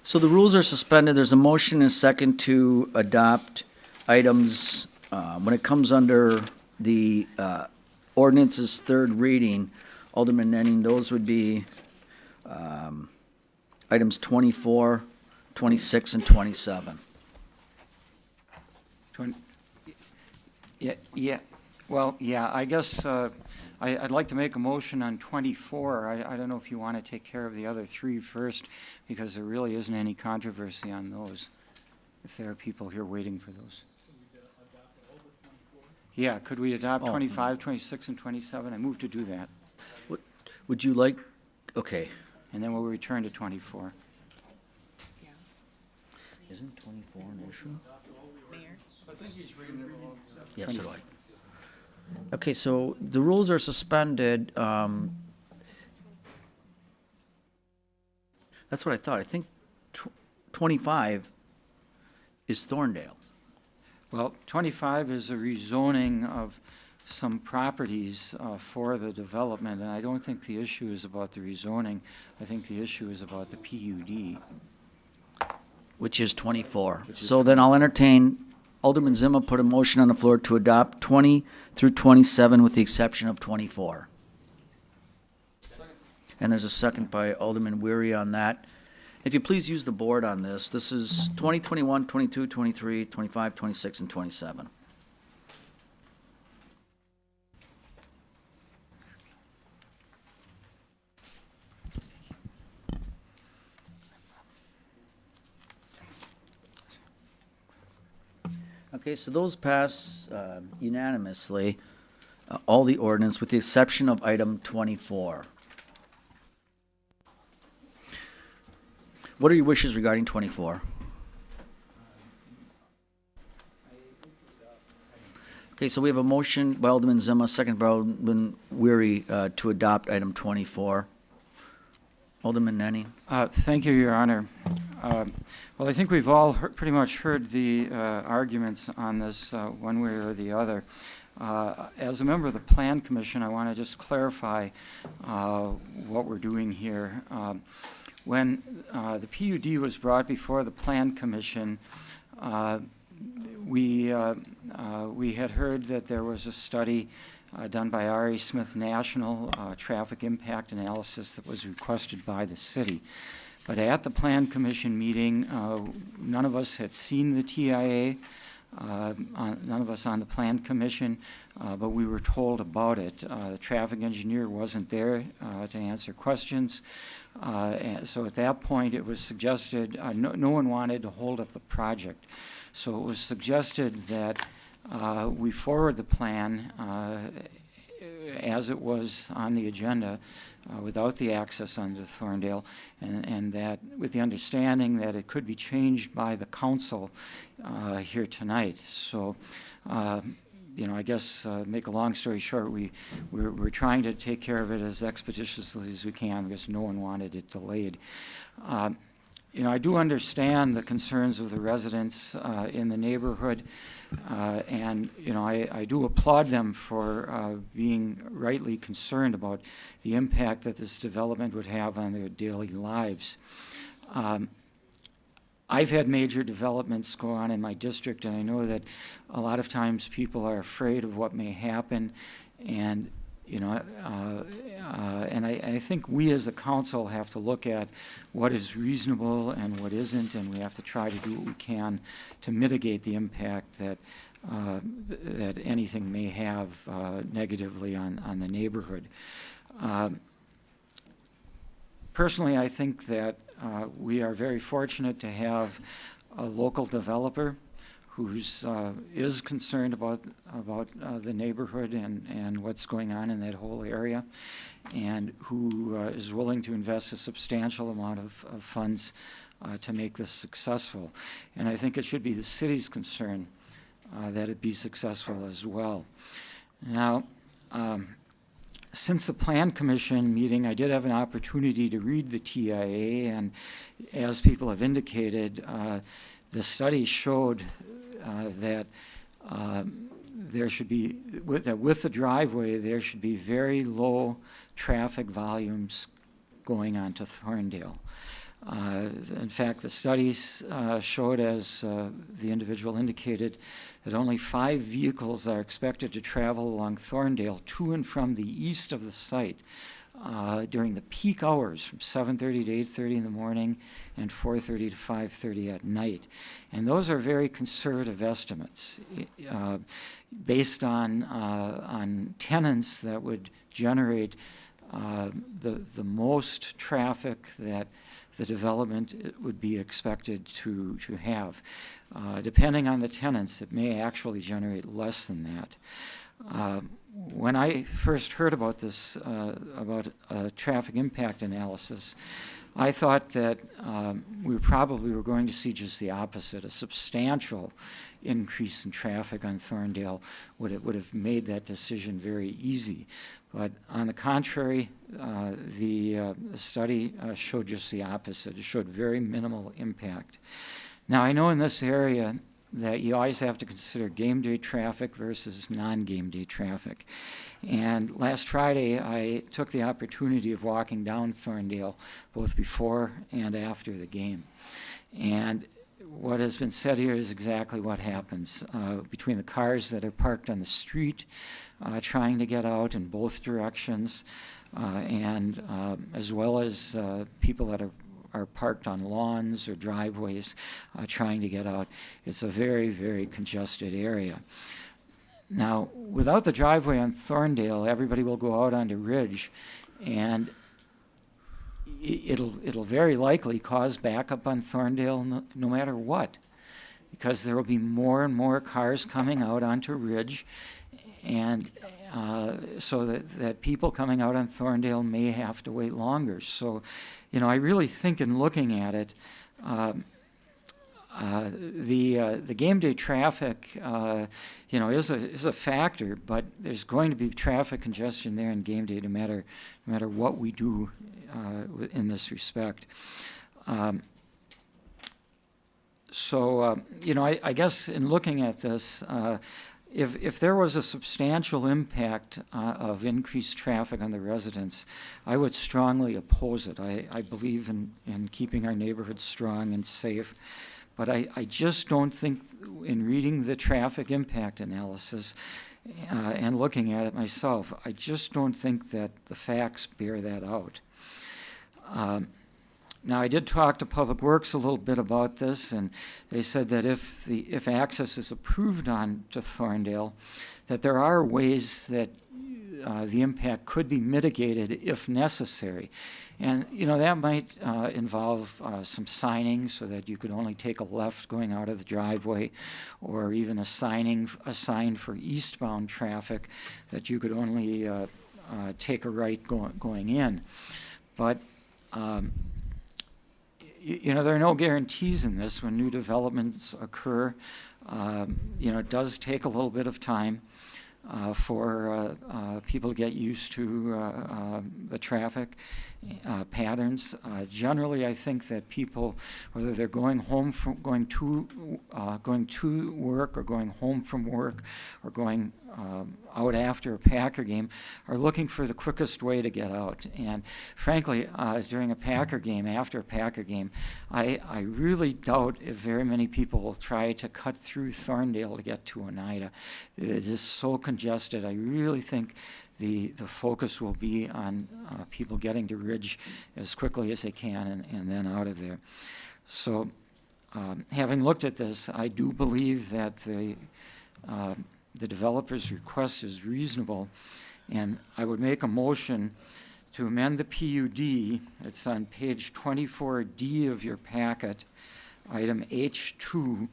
So the rules are suspended. There's a motion and a second to adopt items. When it comes under the ordinance's third reading, Alderman Nenning, those would be items 24, 26, and 27. Yeah. Well, yeah, I guess I'd like to make a motion on 24. I don't know if you want to take care of the other 3 first, because there really isn't any controversy on those, if there are people here waiting for those. Yeah, could we adopt 25, 26, and 27? I move to do that. Would you like, okay. And then we'll return to 24. Isn't 24 an issue? I think he's reading it wrong. Yes, so do I. Okay, so the rules are suspended. That's what I thought. I think 25 is Thorndale. Well, 25 is a rezoning of some properties for the development, and I don't think the issue is about the rezoning. I think the issue is about the PUD. Which is 24. So then I'll entertain, Alderman Zima put a motion on the floor to adopt 20 through 27 with the exception of 24. And there's a second by Alderman Weary on that. If you please use the board on this, this is 20, 21, 22, 23, 25, 26, and 27. Okay, so those pass unanimously, all the ordinance with the exception of item 24. What are your wishes regarding 24? Okay, so we have a motion by Alderman Zima, second by Alderman Weary to adopt item 24. Alderman Nenny. Thank you, Your Honor. Well, I think we've all pretty much heard the arguments on this one way or the other. As a member of the Plan Commission, I want to just clarify what we're doing here. When the PUD was brought before the Plan Commission, we had heard that there was a study done by R.A. Smith National, traffic impact analysis that was requested by the city. But at the Plan Commission meeting, none of us had seen the TIA, none of us on the Plan Commission, but we were told about it. The traffic engineer wasn't there to answer questions. And so at that point, it was suggested, no one wanted to hold up the project. So it was suggested that we forward the plan as it was on the agenda without the access under Thorndale, and that with the understanding that it could be changed by the council here tonight. So, you know, I guess make a long story short, we're trying to take care of it as expeditiously as we can because no one wanted it delayed. You know, I do understand the concerns of the residents in the neighborhood, and, you know, I do applaud them for being rightly concerned about the impact that this development would have on their daily lives. I've had major developments go on in my district, and I know that a lot of times people are afraid of what may happen, and you know, and I think we as a council have to look at what is reasonable and what isn't, and we have to try to do what we can to mitigate the impact that that anything may have negatively on the neighborhood. Personally, I think that we are very fortunate to have a local developer who's is concerned about the neighborhood and what's going on in that whole area, and who is willing to invest a substantial amount of funds to make this successful. And I think it should be the city's concern that it be successful as well. Now, since the Plan Commission meeting, I did have an opportunity to read the TIA, and as people have indicated, the study showed that there should be, with the driveway, there should be very low traffic volumes going on to Thorndale. In fact, the studies showed, as the individual indicated, that only 5 vehicles are expected to travel along Thorndale to and from the east of the site during the peak hours from 7:30 to 8:30 in the morning and 4:30 to 5:30 at night. And those are very conservative estimates based on tenants that would generate the most traffic that the development would be expected to have. Depending on the tenants, it may actually generate less than that. When I first heard about this, about traffic impact analysis, I thought that we probably were going to see just the opposite. A substantial increase in traffic on Thorndale would have made that decision very easy. But on the contrary, the study showed just the opposite. It showed very minimal impact. Now, I know in this area that you always have to consider game day traffic versus non-game day traffic. And last Friday, I took the opportunity of walking down Thorndale both before and after the game. And what has been said here is exactly what happens between the cars that are parked on the street trying to get out in both directions, and as well as people that are parked on lawns or driveways trying to get out. It's a very, very congested area. Now, without the driveway on Thorndale, everybody will go out onto Ridge, and it'll very likely cause backup on Thorndale no matter what, because there will be more and more cars coming out onto Ridge, and so that people coming out on Thorndale may have to wait longer. So, you know, I really think in looking at it, the game day traffic, you know, is a factor, but there's going to be traffic congestion there in game day no matter what we do in this respect. So, you know, I guess in looking at this, if there was a substantial impact of increased traffic on the residents, I would strongly oppose it. I believe in keeping our neighborhoods strong and safe. But I just don't think, in reading the traffic impact analysis and looking at it myself, I just don't think that the facts bear that out. Now, I did talk to Public Works a little bit about this, and they said that if access is approved on to Thorndale, that there are ways that the impact could be mitigated if necessary. And, you know, that might involve some signing so that you could only take a left going out of the driveway, or even a sign for eastbound traffic that you could only take a right going in. But, you know, there are no guarantees in this when new developments occur. You know, it does take a little bit of time for people to get used to the traffic patterns. Generally, I think that people, whether they're going to work or going home from work or going out after a Packer game, are looking for the quickest way to get out. And frankly, during a Packer game, after a Packer game, I really doubt if very many people will try to cut through Thorndale to get to Oneida. It is just so congested. I really think the focus will be on people getting to Ridge as quickly as they can and then out of there. So having looked at this, I do believe that the developer's request is reasonable, and I would make a motion to amend the PUD. It's on page 24D of your packet, item H2,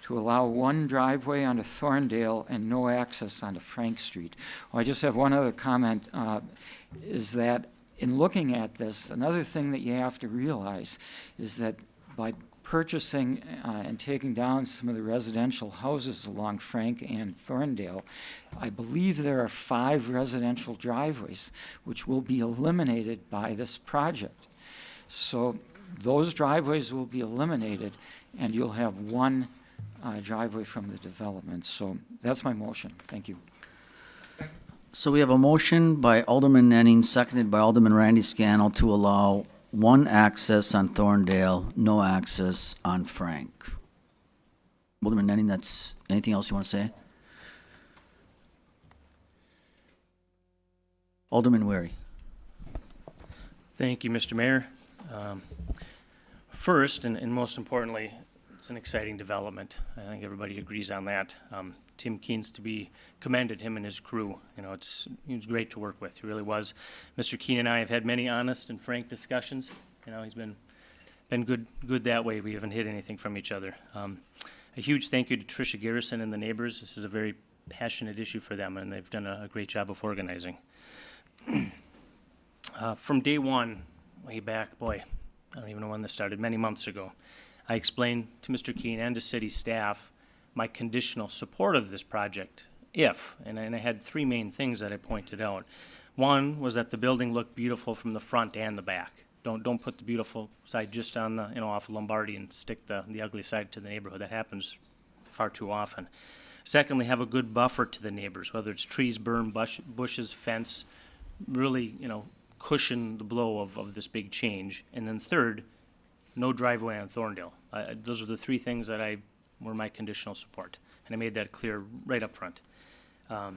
to allow one driveway onto Thorndale and no access onto Frank Street. Well, I just have one other comment, is that in looking at this, another thing that you have to realize is that by purchasing and taking down some of the residential houses along Frank and Thorndale, I believe there are 5 residential driveways which will be eliminated by this project. So those driveways will be eliminated, and you'll have one driveway from the development. So that's my motion. Thank you. So we have a motion by Alderman Nenning, seconded by Alderman Randy Scannell, to allow one access on Thorndale, no access on Frank. Alderman Nenning, that's anything else you want to say? Alderman Weary. Thank you, Mr. Mayor. First, and most importantly, it's an exciting development. I think everybody agrees on that. Tim Keen's to be commended, him and his crew. You know, he was great to work with. He really was. Mr. Keen and I have had many honest and frank discussions. You know, he's been good that way. We haven't hid anything from each other. A huge thank you to Tricia Garrison and the neighbors. This is a very passionate issue for them, and they've done a great job of organizing. From day one, way back, boy, I don't even know when this started, many months ago, I explained to Mr. Keen and to city staff my conditional support of this project if, and I had 3 main things that I pointed out. One was that the building looked beautiful from the front and the back. Don't put the beautiful side just on the, off of Lombardi and stick the ugly side to the neighborhood. That happens far too often. Secondly, have a good buffer to the neighbors, whether it's trees, berm, bushes, fence, really, cushion the blow of this big change. And then third, no driveway on Thorndale. Those are the three things that were my conditional support, and I made that clear right up front. A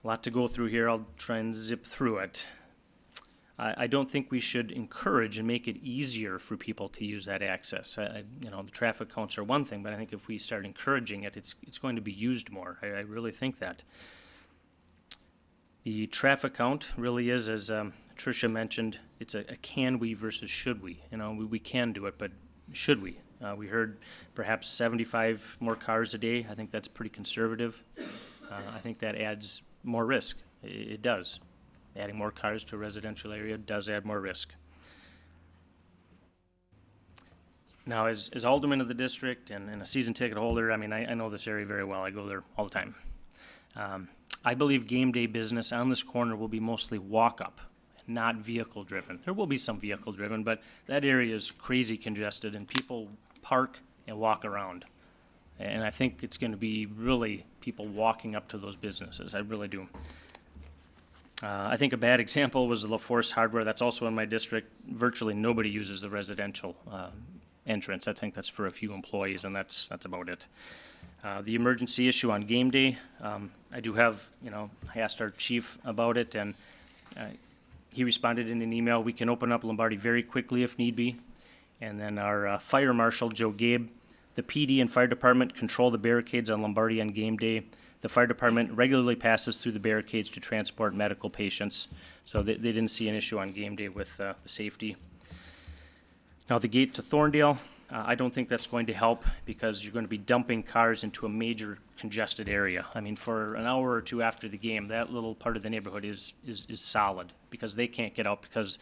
lot to go through here. I'll try and zip through it. I don't think we should encourage and make it easier for people to use that access. The traffic counts are one thing, but I think if we start encouraging it, it's going to be used more. I really think that. The traffic count really is, as Tricia mentioned, it's a can we versus should we. We can do it, but should we? We heard perhaps 75 more cars a day. I think that's pretty conservative. I think that adds more risk. It does. Adding more cars to a residential area does add more risk. Now, as alderman of the district and a season ticket holder, I know this area very well. I go there all the time. I believe game day business on this corner will be mostly walk-up, not vehicle-driven. There will be some vehicle-driven, but that area is crazy congested, and people park and walk around. And I think it's going to be really people walking up to those businesses. I really do. I think a bad example was La Force Hardware. That's also in my district. Virtually nobody uses the residential entrance. I think that's for a few employees, and that's about it. The emergency issue on game day, I do have, I asked our chief about it, and he responded in an email. We can open up Lombardi very quickly if need be. And then our fire marshal, Joe Gabe, the PD and fire department control the barricades on Lombardi on game day. The fire department regularly passes through the barricades to transport medical patients, so they didn't see an issue on game day with the safety. Now, the gate to Thorndale, I don't think that's going to help because you're going to be dumping cars into a major congested area. For an hour or two after the game, that little part of the neighborhood is solid because they can't get out because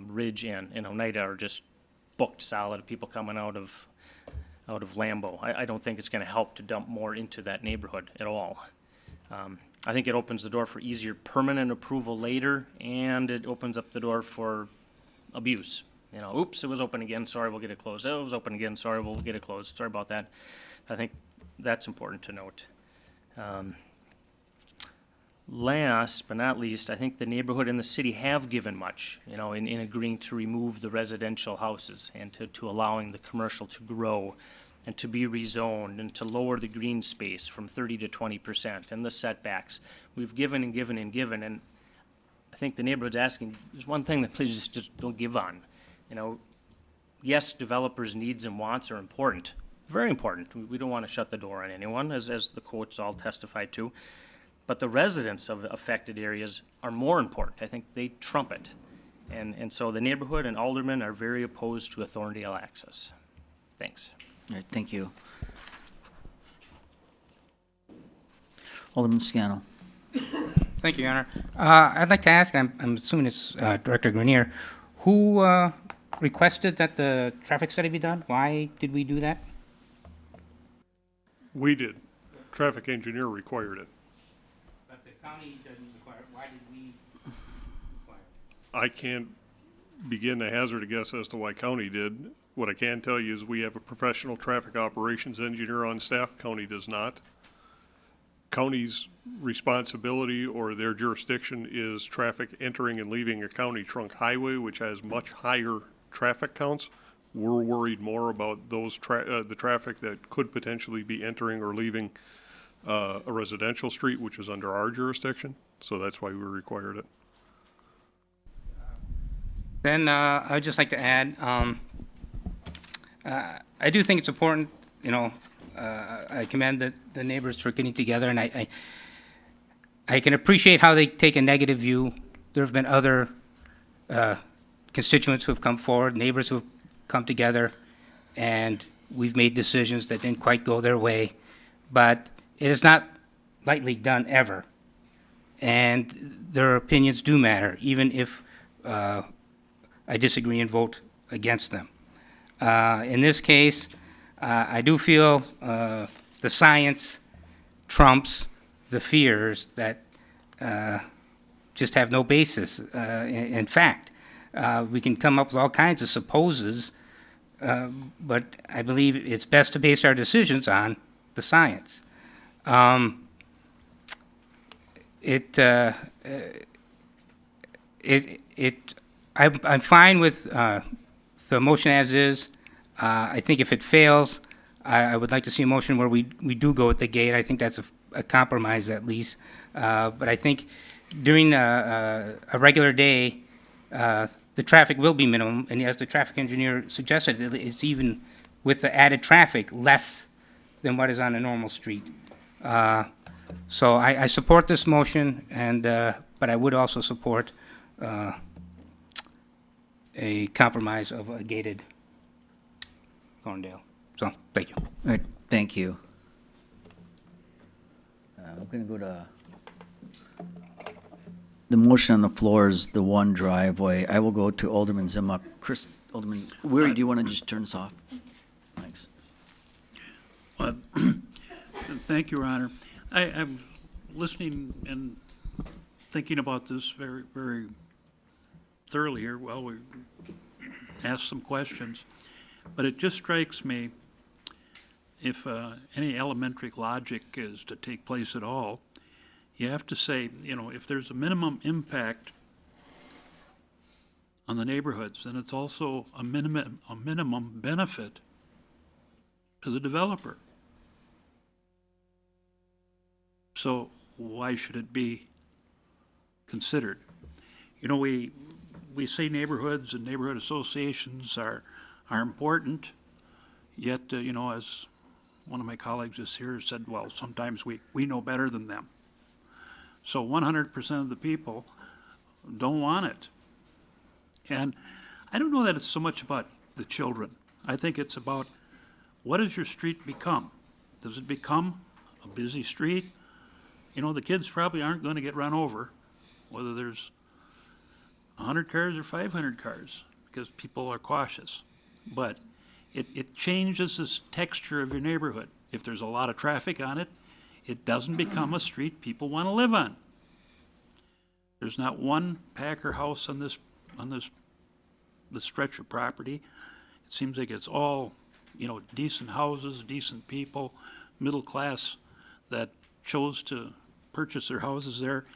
Ridge and Oneida are just booked solid, people coming out of Lambeau. I don't think it's going to help to dump more into that neighborhood at all. I think it opens the door for easier permanent approval later, and it opens up the door for abuse. Oops, it was open again, sorry, we'll get it closed. Oh, it was open again, sorry, we'll get it closed. Sorry about that. I think that's important to note. Last but not least, I think the neighborhood and the city have given much, in agreeing to remove the residential houses and to allowing the commercial to grow and to be rezoned and to lower the green space from 30 to 20% and the setbacks. We've given and given and given, and I think the neighborhood's asking, there's one thing that please just don't give on. Yes, developers' needs and wants are important, very important. We don't want to shut the door on anyone, as the quotes all testified to. But the residents of affected areas are more important. I think they trump it. And so the neighborhood and aldermen are very opposed to a Thorndale access. Thanks. All right, thank you. Alderman Scannell. Thank you, Your Honor. I'd like to ask, I'm assuming it's Director Grenier, who requested that the traffic study be done? Why did we do that? We did. Traffic engineer required it. But the county doesn't require it. Why did we require it? I can't begin to hazard a guess as to why county did. What I can tell you is we have a professional traffic operations engineer on staff. County does not. County's responsibility or their jurisdiction is traffic entering and leaving a county trunk highway, which has much higher traffic counts. We're worried more about those the traffic that could potentially be entering or leaving a residential street, which is under our jurisdiction. So that's why we required it. Then I would just like to add, I do think it's important, I commend the neighbors for getting together, and I can appreciate how they take a negative view. There have been other constituents who have come forward, neighbors who have come together, and we've made decisions that didn't quite go their way. But it is not lightly done ever, and their opinions do matter, even if I disagree and vote against them. In this case, I do feel the science trumps the fears that just have no basis in fact. We can come up with all kinds of supposes but I believe it's best to base our decisions on the science. I'm fine with the motion as is. I think if it fails, I would like to see a motion where we do go with the gate. I think that's a compromise at least. But I think during a regular day, the traffic will be minimum, and as the traffic engineer suggested, it's even with the added traffic, less than what is on a normal street. So I support this motion, and, but I would also support a compromise of a gated Thorndale. So, thank you. All right, thank you. We're going to go to, the motion on the floor is the one driveway. I will go to Alderman Zimmuck. Alderman Weary, do you want to just turn this off? Thanks. Thank you, Your Honor. I'm listening and thinking about this very, very thoroughly here while we ask some questions. But it just strikes me, if any elementary logic is to take place at all, you have to say, if there's a minimum impact on the neighborhoods, then it's also a minimum benefit to the developer. So why should it be considered? We say neighborhoods and neighborhood associations are important, yet, as one of my colleagues just here said, well, sometimes we know better than them. So 100% of the people don't want it. And I don't know that it's so much about the children. I think it's about, what does your street become? Does it become a busy street? The kids probably aren't going to get run over, whether there's 100 cars or 500 cars, because people are cautious. But it changes this texture of your neighborhood. If there's a lot of traffic on it, it doesn't become a street people want to live on. There's not one Packer house on this stretch of property. It seems like it's all, decent houses, decent people, middle class that chose to purchase their houses there.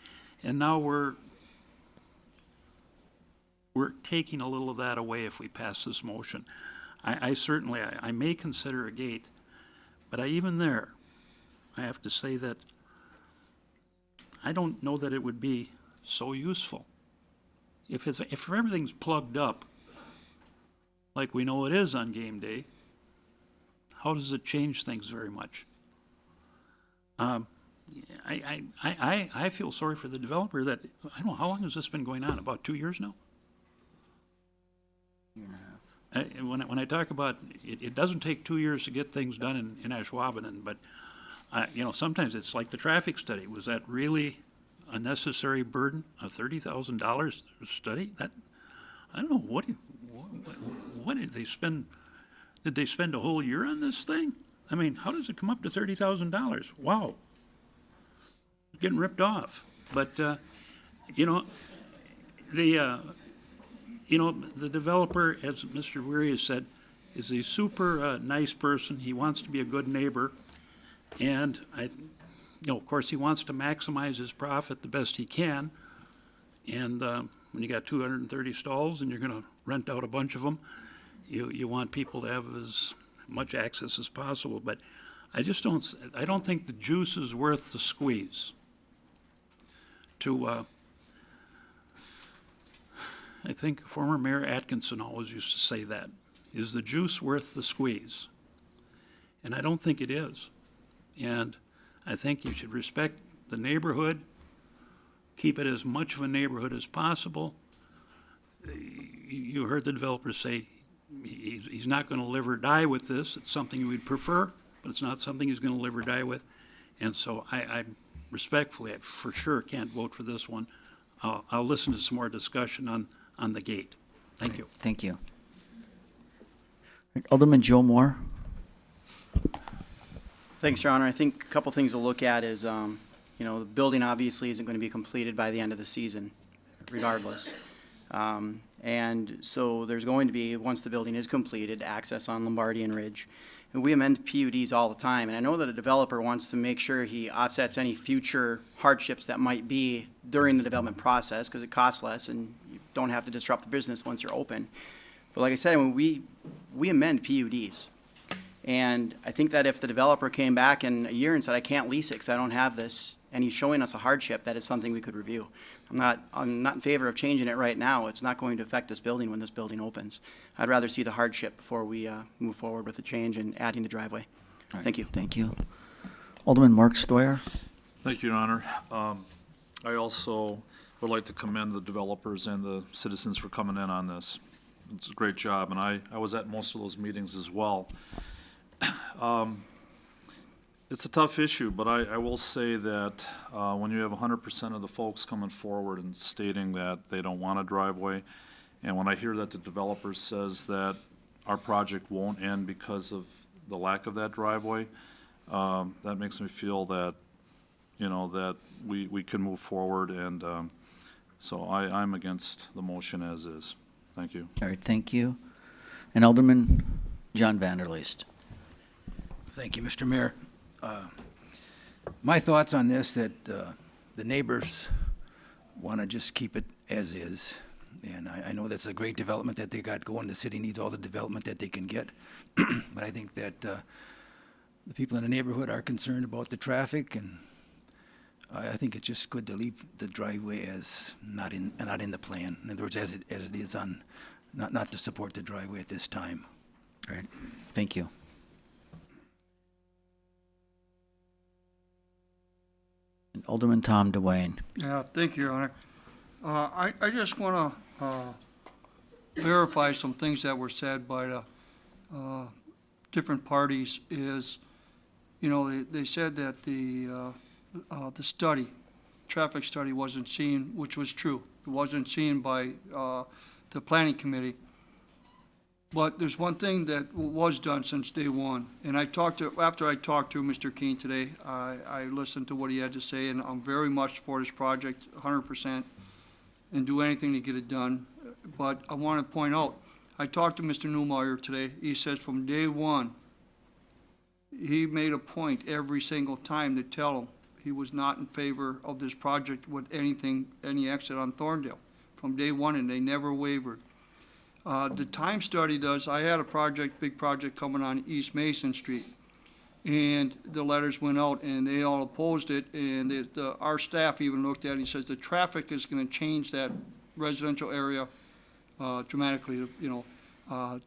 And now we're taking a little of that away if we pass this motion. I certainly may consider a gate, but even there, I have to say that I don't know that it would be so useful. If everything's plugged up, like we know it is on game day, how does it change things very much? I feel sorry for the developer that, I don't know, how long has this been going on? About 2 years now? When I talk about, it doesn't take 2 years to get things done in Ashwaubenon, but, sometimes it's like the traffic study. Was that really a necessary burden, a $30,000 study? That, I don't know, what did they spend? Did they spend a whole year on this thing? I mean, how does it come up to $30,000? Wow. Getting ripped off. But, the developer, as Mr. Weary has said, is a super nice person. He wants to be a good neighbor. And of course, he wants to maximize his profit the best he can. And when you got 230 stalls and you're going to rent out a bunch of them, you want people to have as much access as possible. But I don't think the juice is worth the squeeze. I think former Mayor Atkinson always used to say that. Is the juice worth the squeeze? And I don't think it is. And I think you should respect the neighborhood, keep it as much of a neighborhood as possible. You heard the developer say he's not going to live or die with this. It's something we'd prefer, but it's not something he's going to live or die with. And so I respectfully, I for sure can't vote for this one. I'll listen to some more discussion on the gate. Thank you. Thank you. Alderman Joe Moore. Thanks, Your Honor. I think a couple things to look at is, the building obviously isn't going to be completed by the end of the season, regardless. And so there's going to be, once the building is completed, access on Lombardi and Ridge. And we amend PUDs all the time, and I know that a developer wants to make sure he offsets any future hardships that might be during the development process, because it costs less and you don't have to disrupt the business once you're open. But like I said, when we amend PUDs. And I think that if the developer came back in a year and said, I can't lease it because I don't have this, and he's showing us a hardship, that is something we could review. I'm not in favor of changing it right now. It's not going to affect this building when this building opens. I'd rather see the hardship before we move forward with the change and adding the driveway. Thank you. Thank you. Alderman Mark Stoyer. Thank you, Your Honor. I also would like to commend the developers and the citizens for coming in on this. It's a great job, and I was at most of those meetings as well. It's a tough issue, but I will say that when you have 100% of the folks coming forward and stating that they don't want a driveway, and when I hear that the developer says that our project won't end because of the lack of that driveway, that makes me feel that, you know, that we can move forward, and so I'm against the motion as is. Thank you. All right, thank you. And Alderman John Vanderleest. Thank you, Mr. Mayor. My thoughts on this, that the neighbors want to just keep it as is. And I know that's a great development that they got going. The city needs all the development that they can get. But I think that the people in the neighborhood are concerned about the traffic, and I think it's just good to leave the driveway as not in the plan. In other words, as it is on, not to support the driveway at this time. All right, thank you. And Alderman Tom DeWayne. Yeah, thank you, Your Honor. I just want to verify some things that were said by the different parties. Is, you know, they said that the study, traffic study, wasn't seen, which was true. It wasn't seen by the planning committee. But there's one thing that was done since day one, and after I talked to Mr. Keene today, I listened to what he had to say, and I'm very much for this project, 100%, and do anything to get it done. But I want to point out, I talked to Mr. Newmeyer today. He says from day one, he made a point every single time to tell him he was not in favor of this project with any exit on Thorndale from day one, and they never wavered. The time study does, I had a big project coming on East Mason Street, and the letters went out and they all opposed it, and our staff even looked at it and says the traffic is going to change that residential area dramatically,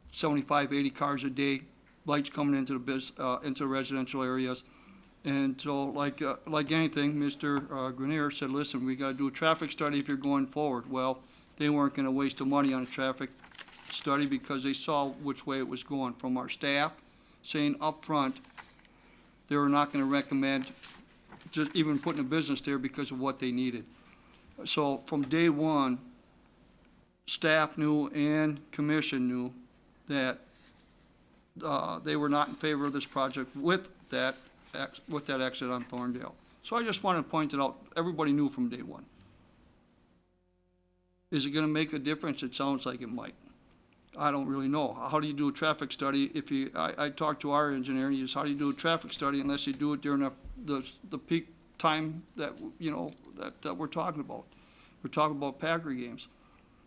75, 80 cars a day, lights coming into the residential areas. And so like anything, Mr. Grenier said, listen, we got to do a traffic study if you're going forward. Well, they weren't going to waste the money on a traffic study because they saw which way it was going from our staff saying up front they were not going to recommend just even putting a business there because of what they needed. So from day one, staff knew and commission knew that they were not in favor of this project with that exit on Thorndale. So I just wanted to point it out. Everybody knew from day one. Is it going to make a difference? It sounds like it might. I don't really know. How do you do a traffic study if I talked to our engineer, and he says, how do you do a traffic study unless you do it during the peak time that, that we're talking about? We're talking about Packer games.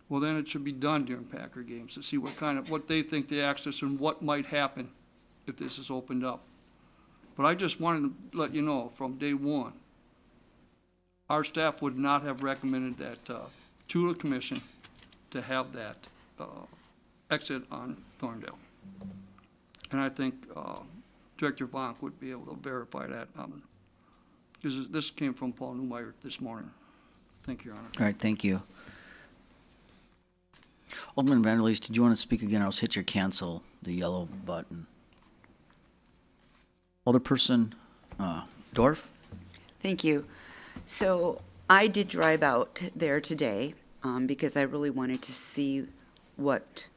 Well, then it should be done during Packer games to see what they think the access and what might happen if this is opened up. But I just wanted to let you know from day one, our staff would not have recommended that to the commission to have that exit on Thorndale. And I think Director Vonk would be able to verify that, because this came from Paul Newmeyer this morning. Thank you, Your Honor. All right, thank you. Alderman Vanderleest, did you want to speak again, or else hit your cancel, the yellow button? Alderperson Dorf? Thank you. So I did drive out there today because I really wanted to see what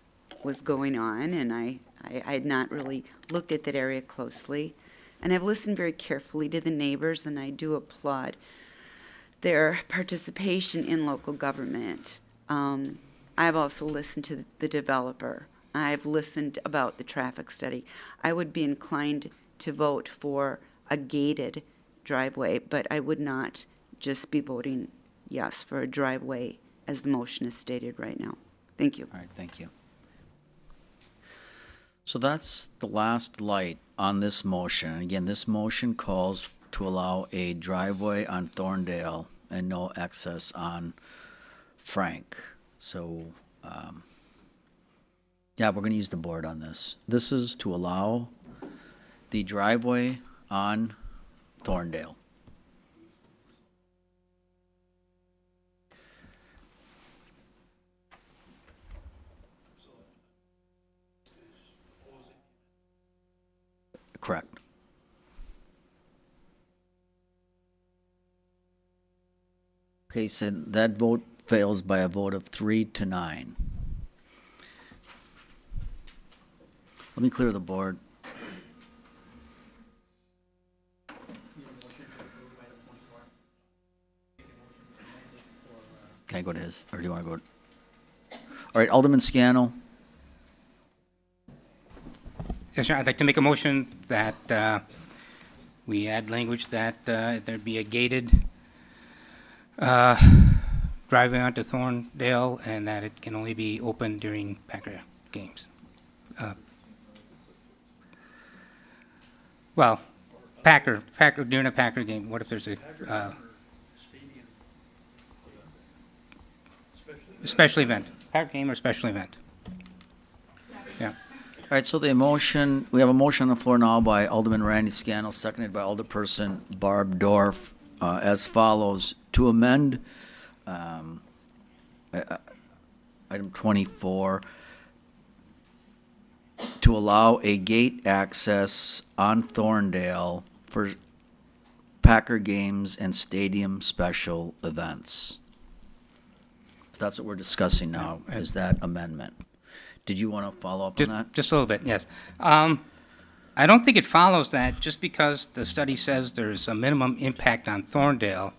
was going on, and I had not really looked at that area closely. And I've listened very carefully to the neighbors, and I do applaud their participation in local government. I've also listened to the developer. I've listened about the traffic study. I would be inclined to vote for a gated driveway, but I would not just be voting yes for a driveway as the motion is stated right now. Thank you. All right, thank you. So that's the last light on this motion. And again, this motion calls to allow a driveway on Thorndale and no access on Frank. So, yeah, we're going to use the board on this. This is to allow the driveway on Thorndale. Correct. Okay, so that vote fails by a vote of 3-9. Let me clear the board. Can I go to his, or do you want to go? All right, Alderman Scannell. Yes, sir. I'd like to make a motion that we add language that there'd be a gated driveway onto Thorndale and that it can only be open during Packer games. Well, Packer during a Packer game. What if there's a special event? Packer game or special event? Yeah. All right, so we have a motion on the floor now by Alderman Randy Scannell, seconded by Alderperson Barb Dorf, as follows: to amend item 24 to allow a gate access on Thorndale for Packer games and stadium special events. That's what we're discussing now, is that amendment. Did you want to follow up on that? Just a little bit, yes. I don't think it follows that just because the study says there's a minimum impact on Thorndale,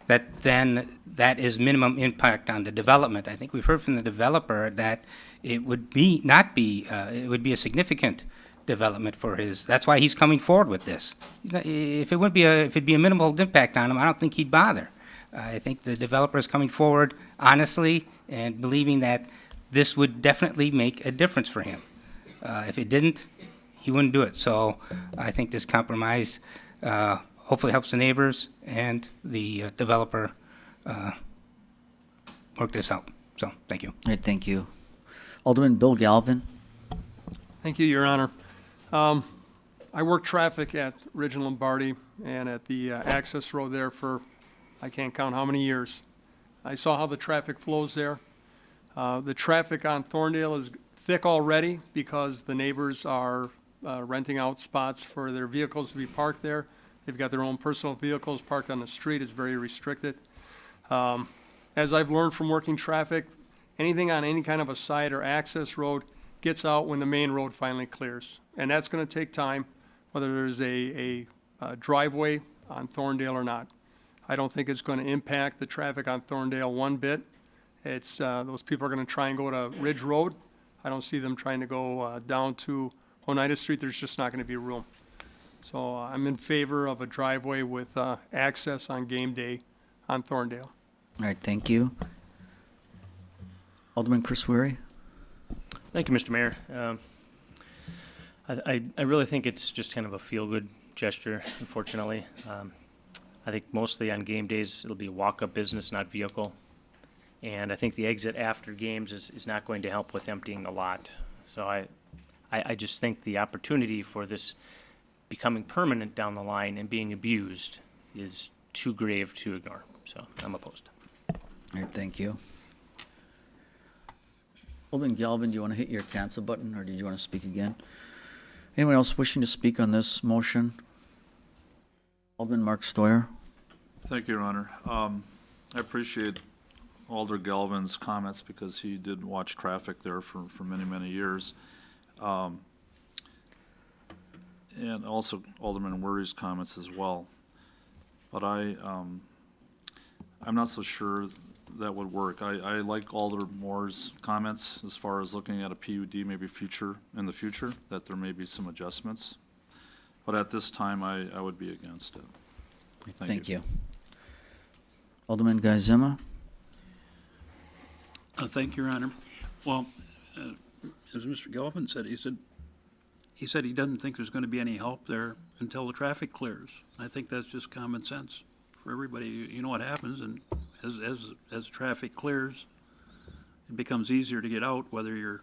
that then that is minimum impact on the development. I think we've heard from the developer that it would be it would be a significant development for his. That's why he's coming forward with this. If it'd be a minimal impact on him, I don't think he'd bother. I think the developer is coming forward honestly and believing that this would definitely make a difference for him. If it didn't, he wouldn't do it. So I think this compromise hopefully helps the neighbors and the developer work this out. So, thank you. All right, thank you. Alderman Bill Galvin. Thank you, Your Honor. I worked traffic at Ridge and Lombardi and at the access road there for, I can't count how many years. I saw how the traffic flows there. The traffic on Thorndale is thick already because the neighbors are renting out spots for their vehicles to be parked there. They've got their own personal vehicles parked on the street. It's very restricted. As I've learned from working traffic, anything on any kind of a side or access road gets out when the main road finally clears. And that's going to take time, whether there's a driveway on Thorndale or not. I don't think it's going to impact the traffic on Thorndale one bit. It's, those people are going to try and go to Ridge Road. I don't see them trying to go down to Oneida Street. There's just not going to be room. So I'm in favor of a driveway with access on game day on Thorndale. All right, thank you. Alderman Chris Weary. Thank you, Mr. Mayor. I really think it's just kind of a feel-good gesture, unfortunately. I think mostly on game days, it'll be a walk-up business, not vehicle. And I think the exit after games is not going to help with emptying the lot. So I just think the opportunity for this becoming permanent down the line and being abused is too grave to ignore. So I'm opposed. All right, thank you. Alderman Galvin, do you want to hit your cancel button, or did you want to speak again? Anyone else wishing to speak on this motion? Alderman Mark Stoyer. Thank you, Your Honor. I appreciate Alder Galvin's comments because he did watch traffic there for many, many years. And also Alderman Weary's comments as well. But I'm not so sure that would work. I like Alder Moore's comments as far as looking at a PUD maybe in the future, that there may be some adjustments. But at this time, I would be against it. Thank you. Alderman Guy Zima? Thank you, Your Honor. Well, as Mr. Gelfand said, he said he doesn't think there's going to be any help there until the traffic clears. I think that's just common sense for everybody. You know what happens, and as traffic clears, it becomes easier to get out, whether you're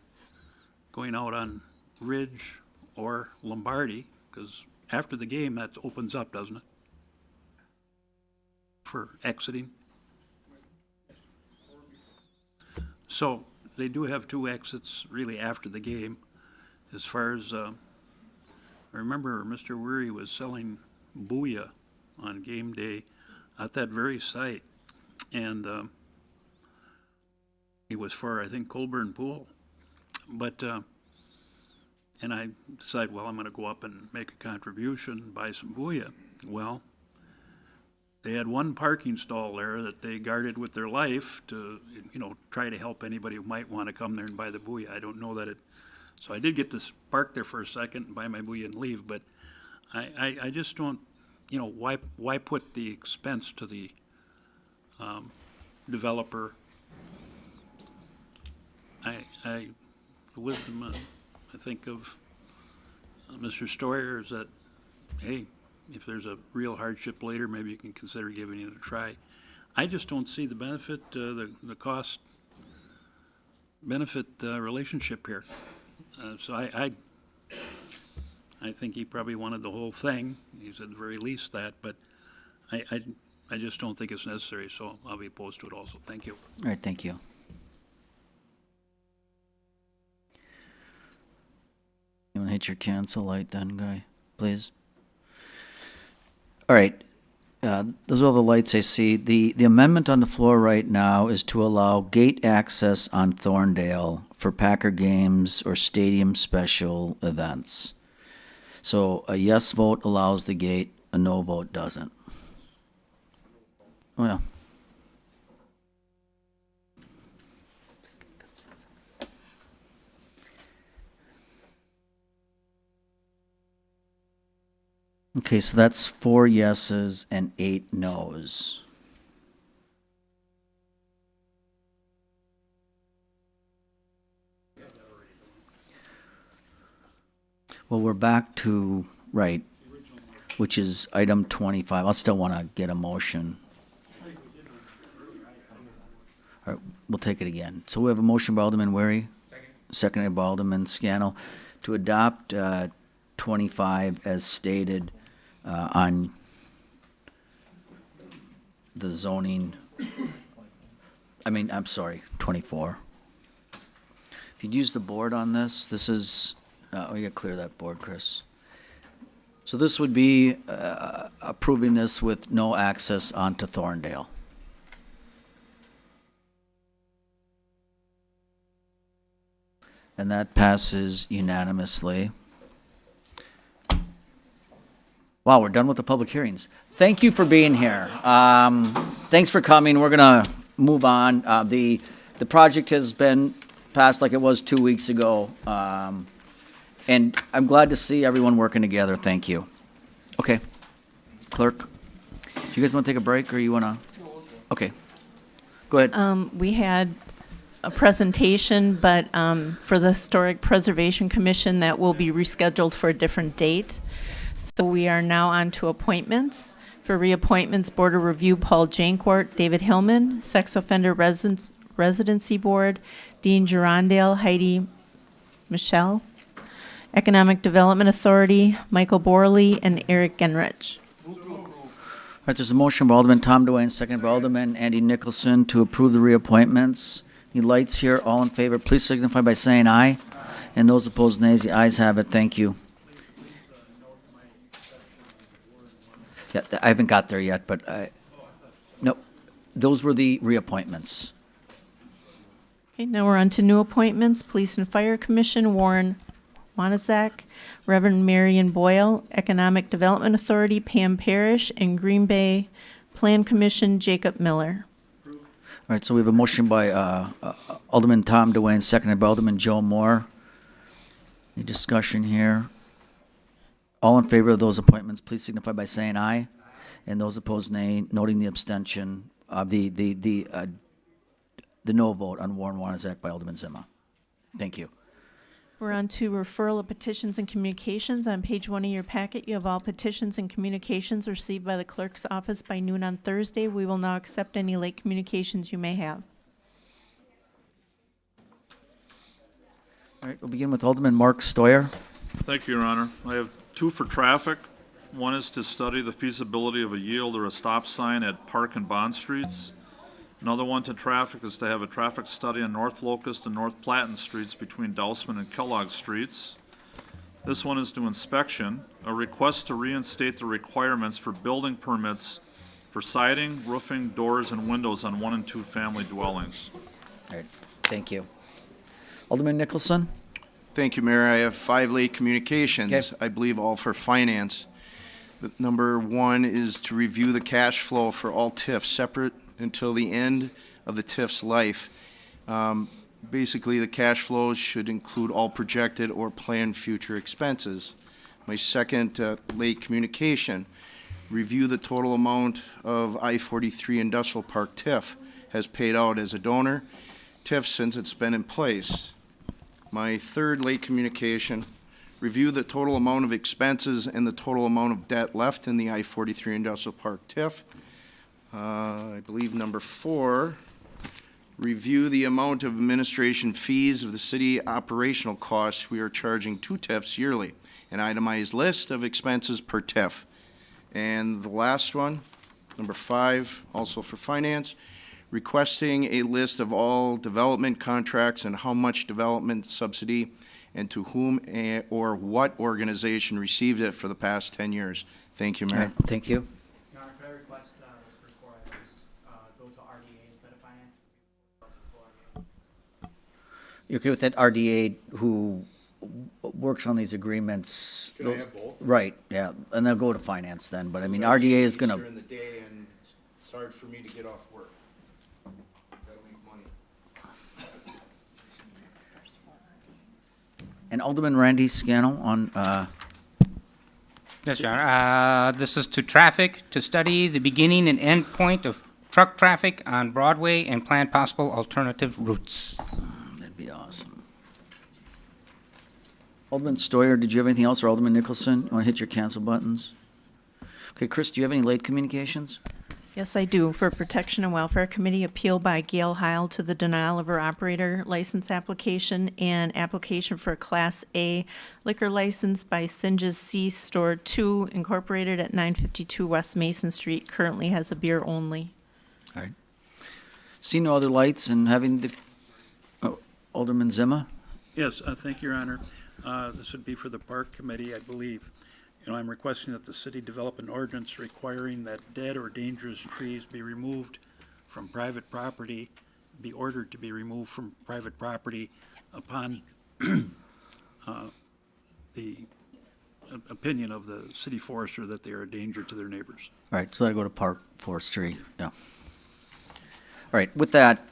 going out on Ridge or Lombardi, because after the game, that opens up, doesn't it? For exiting. So they do have two exits really after the game. As far as, I remember Mr. Weary was selling booyah on game day at that very site. And he was for, I think, Colburn Pool. But, and I decided, well, I'm going to go up and make a contribution, buy some booyah. Well, they had one parking stall there that they guarded with their life to, you know, try to help anybody who might want to come there and buy the booyah. I don't know that it, so I did get to park there for a second and buy my booyah and leave, but I just don't, you know, why put the expense to the developer? The wisdom, I think, of Mr. Stoyer is that, hey, if there's a real hardship later, maybe you can consider giving it a try. I just don't see the benefit, the cost benefit relationship here. So I think he probably wanted the whole thing. He's at the very least that, but I just don't think it's necessary, so I'll be opposed to it also. Thank you. All right, thank you. You want to hit your cancel light then, Guy, please? All right. Those are all the lights I see. The amendment on the floor right now is to allow gate access on Thorndale for Packer games or stadium special events. So a yes vote allows the gate, a no vote doesn't. Well. Okay, so that's 4 yeses and 8 nos. Well, we're back to, right, which is item 25. I still want to get a motion. All right, we'll take it again. So we have a motion by Alderman Wary, seconded by Alderman Scannell, to adopt 25 as stated on the zoning, I'm sorry, 24. If you'd use the board on this, this is, you gotta clear that board, Chris. So this would be approving this with no access onto Thorndale. And that passes unanimously. Wow, we're done with the public hearings. Thank you for being here. Thanks for coming. We're gonna move on. The project has been passed like it was 2 weeks ago. And I'm glad to see everyone working together. Thank you. Okay. Clerk, do you guys want to take a break or you want to? Okay. Go ahead. We had a presentation, but for the Historic Preservation Commission, that will be rescheduled for a different date. So we are now on to appointments. For reappointments, Board of Review, Paul Jancourt, David Hillman, Sex Offender Residency Board, Dean Gerondale, Heidi Michelle, Economic Development Authority, Michael Borley, and Eric Genrich. All right, there's a motion by Alderman Tom Duane, second by Alderman Andy Nicholson to approve the reappointments. Any lights here? All in favor, please signify by saying aye. And those opposed, nays. The ayes have it. Thank you. Yeah, I haven't got there yet, but no, those were the reappointments. Okay, now we're on to new appointments. Police and Fire Commission, Warren Wanazak, Reverend Marion Boyle, Economic Development Authority, Pam Parrish, and Green Bay Plan Commission, Jacob Miller. right, so we have a motion by Alderman Tom Dewane, seconded by Alderman Joe Moore. Any discussion here? All in favor of those appointments, please signify by saying aye. And those opposed, nay, noting the abstention, the no vote on Warren Wanzek by Alderman Zima. Thank you. We're on to referral of petitions and communications. On page 1 of your packet, you have all petitions and communications received by the clerk's office by noon on Thursday. We will now accept any late communications you may have. All right, we'll begin with Alderman Mark Stoyer. Thank you, Your Honor. I have two for traffic. One is to study the feasibility of a yield or a stop sign at Park and Bond Streets. Another one to traffic is to have a traffic study on North Locust and North Platten Streets between Dousman and Kellogg Streets. This one is to inspection, a request to reinstate the requirements for building permits for siding, roofing, doors, and windows on 1 and 2 family dwellings. All right, thank you. Alderman Nicholson? Thank you, Mayor. I have 5 late communications, Okay. I believe all for finance. Number 1 is to review the cash flow for all TIFs separate until the end of the TIF's life. Basically, the cash flows should include all projected or planned future expenses. My second late communication, review the total amount of I-43 Industrial Park TIF has paid out as a donor TIF since it's been in place. My third late communication, review the total amount of expenses and the total amount of debt left in the I-43 Industrial Park TIF. I believe number 4, review the amount of administration fees of the city operational costs we are charging to TIFs yearly, an itemized list of expenses per TIF. And the last one, number 5, also for finance, requesting a list of all development contracts and how much development subsidy and to whom or what organization received it for the past 10 years. Thank you, Mayor. All right, thank you. Your Honor, could I request those first 4 items go to RDA instead of finance? You okay with that RDA who works on these agreements? Can I have both? Right, yeah, and they'll go to finance then, but I mean, RDA is gonna, During the day, and it's hard for me to get off work. Gotta make money. and Alderman Randy Scannell on, Yes, Your Honor. This is to traffic, to study the beginning and end point of truck traffic on Broadway and plan possible alternative routes. that'd be awesome. Alderman Stoyer, did you have anything else, or Alderman Nicholson? You wanna hit your cancel buttons? Okay, Chris, do you have any late communications? Yes, I do. For Protection and Welfare Committee, appeal by Gail Heil to the denial of her operator license application and application for a Class A liquor license by Singe's Sea Store 2 Incorporated at 952 West Mason Street. Currently has a beer only. All right. See no other lights and having the, Alderman Zima? Yes, thank you, Your Honor. This would be for the Park Committee, I believe. I'm requesting that the city develop an ordinance requiring that dead or dangerous trees be removed from private property, be ordered to be removed from private property upon the opinion of the city forester that they are a danger to their neighbors. All right, so that'll go to Park Forestry, yeah. All right, with that,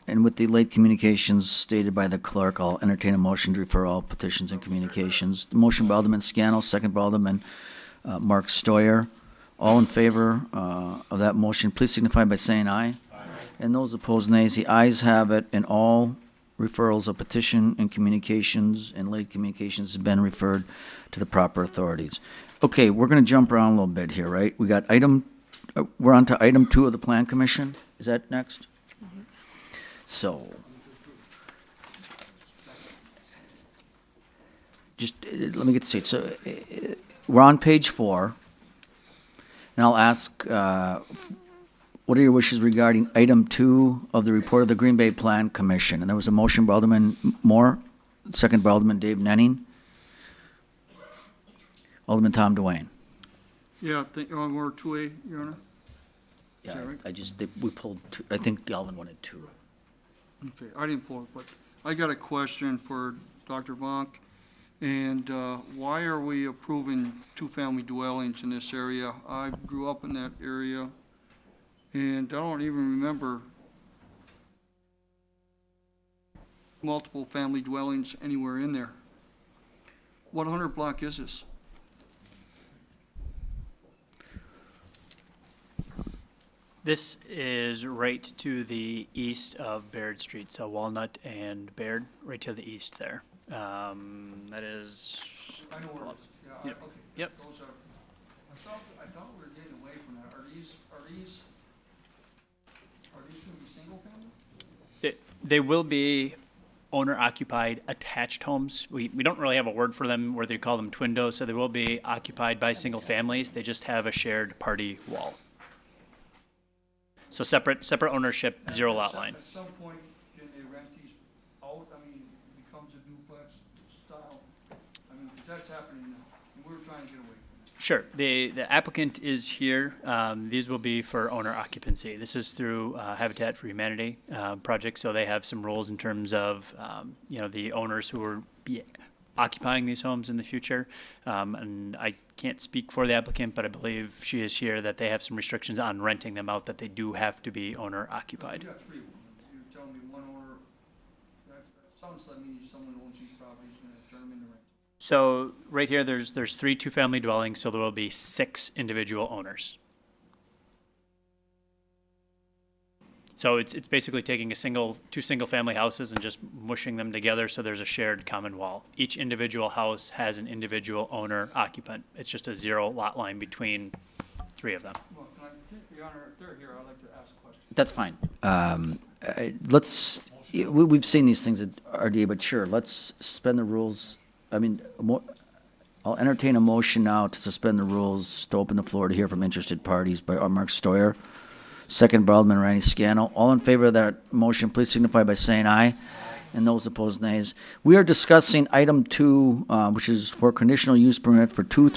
and with the late communications stated by the clerk, I'll entertain a motion to refer all petitions and communications. The motion by Alderman Scannell, second by Alderman Mark Stoyer. All in favor of that motion, please signify by saying aye. Aye. And those opposed, nays. The ayes have it, and all referrals of petition and communications and late communications have been referred to the proper authorities. Okay, we're gonna jump around a little bit here, right? We got we're on to item 2 of the Plan Commission. Is that next? So, just let me get this straight. So, we're on page 4, and I'll ask, what are your wishes regarding item 2 of the report of the Green Bay Plan Commission? And there was a motion by Alderman Moore, second by Alderman Dave Nenning. Alderman Tom Dewane. Yeah, we're 2A, Your Honor. Yeah, we pulled 2. I think Galvin wanted 2. Okay, I didn't pull it, but I got a question for Dr. Vonk. And why are we approving 2-family dwellings in this area? I grew up in that area, and I don't even remember multiple family dwellings anywhere in there. What 100 block is this? This is right to the east of Baird Street, so Walnut and Baird, right to the east there. That is. I know where it is. Yeah, Yep. okay. Yep. Those are, I thought we were getting away from that. Are these gonna be single family? They will be owner-occupied attached homes. We don't really have a word for them, where they call them twindos, so they will be occupied by single families. They just have a shared party wall. So separate ownership, zero lot line. At some point, can they rent these out? I mean, it becomes a duplex style. I mean, 'cause that's happening now, and we're trying to get away from that. Sure. The applicant is here. These will be for owner occupancy. This is through Habitat for Humanity project, so they have some rules in terms of, the owners who will be occupying these homes in the future. And I can't speak for the applicant, but I believe she is here that they have some restrictions on renting them out, that they do have to be owner occupied. You got three of them. You're telling me one owner, that sounds like me, someone owns these properties, gonna turn them into rent. So right here, there's 3 two-family dwellings, so there will be 6 individual owners. So it's basically taking two single-family houses and just mushing them together, so there's a shared common wall. Each individual house has an individual owner occupant. It's just a zero lot line between 3 of them. Well, can I, Your Honor, if they're here, I'd like to ask a question. That's fine. We've seen these things at RDA, but sure, let's suspend the rules. I mean, I'll entertain a motion now to suspend the rules, to open the floor to hear from interested parties by Mark Stoyer, second by Alderman Randy Scannell. All in favor of that motion, please signify by saying aye. And those opposed, nays. We are discussing item 2, which is for conditional use permit for 3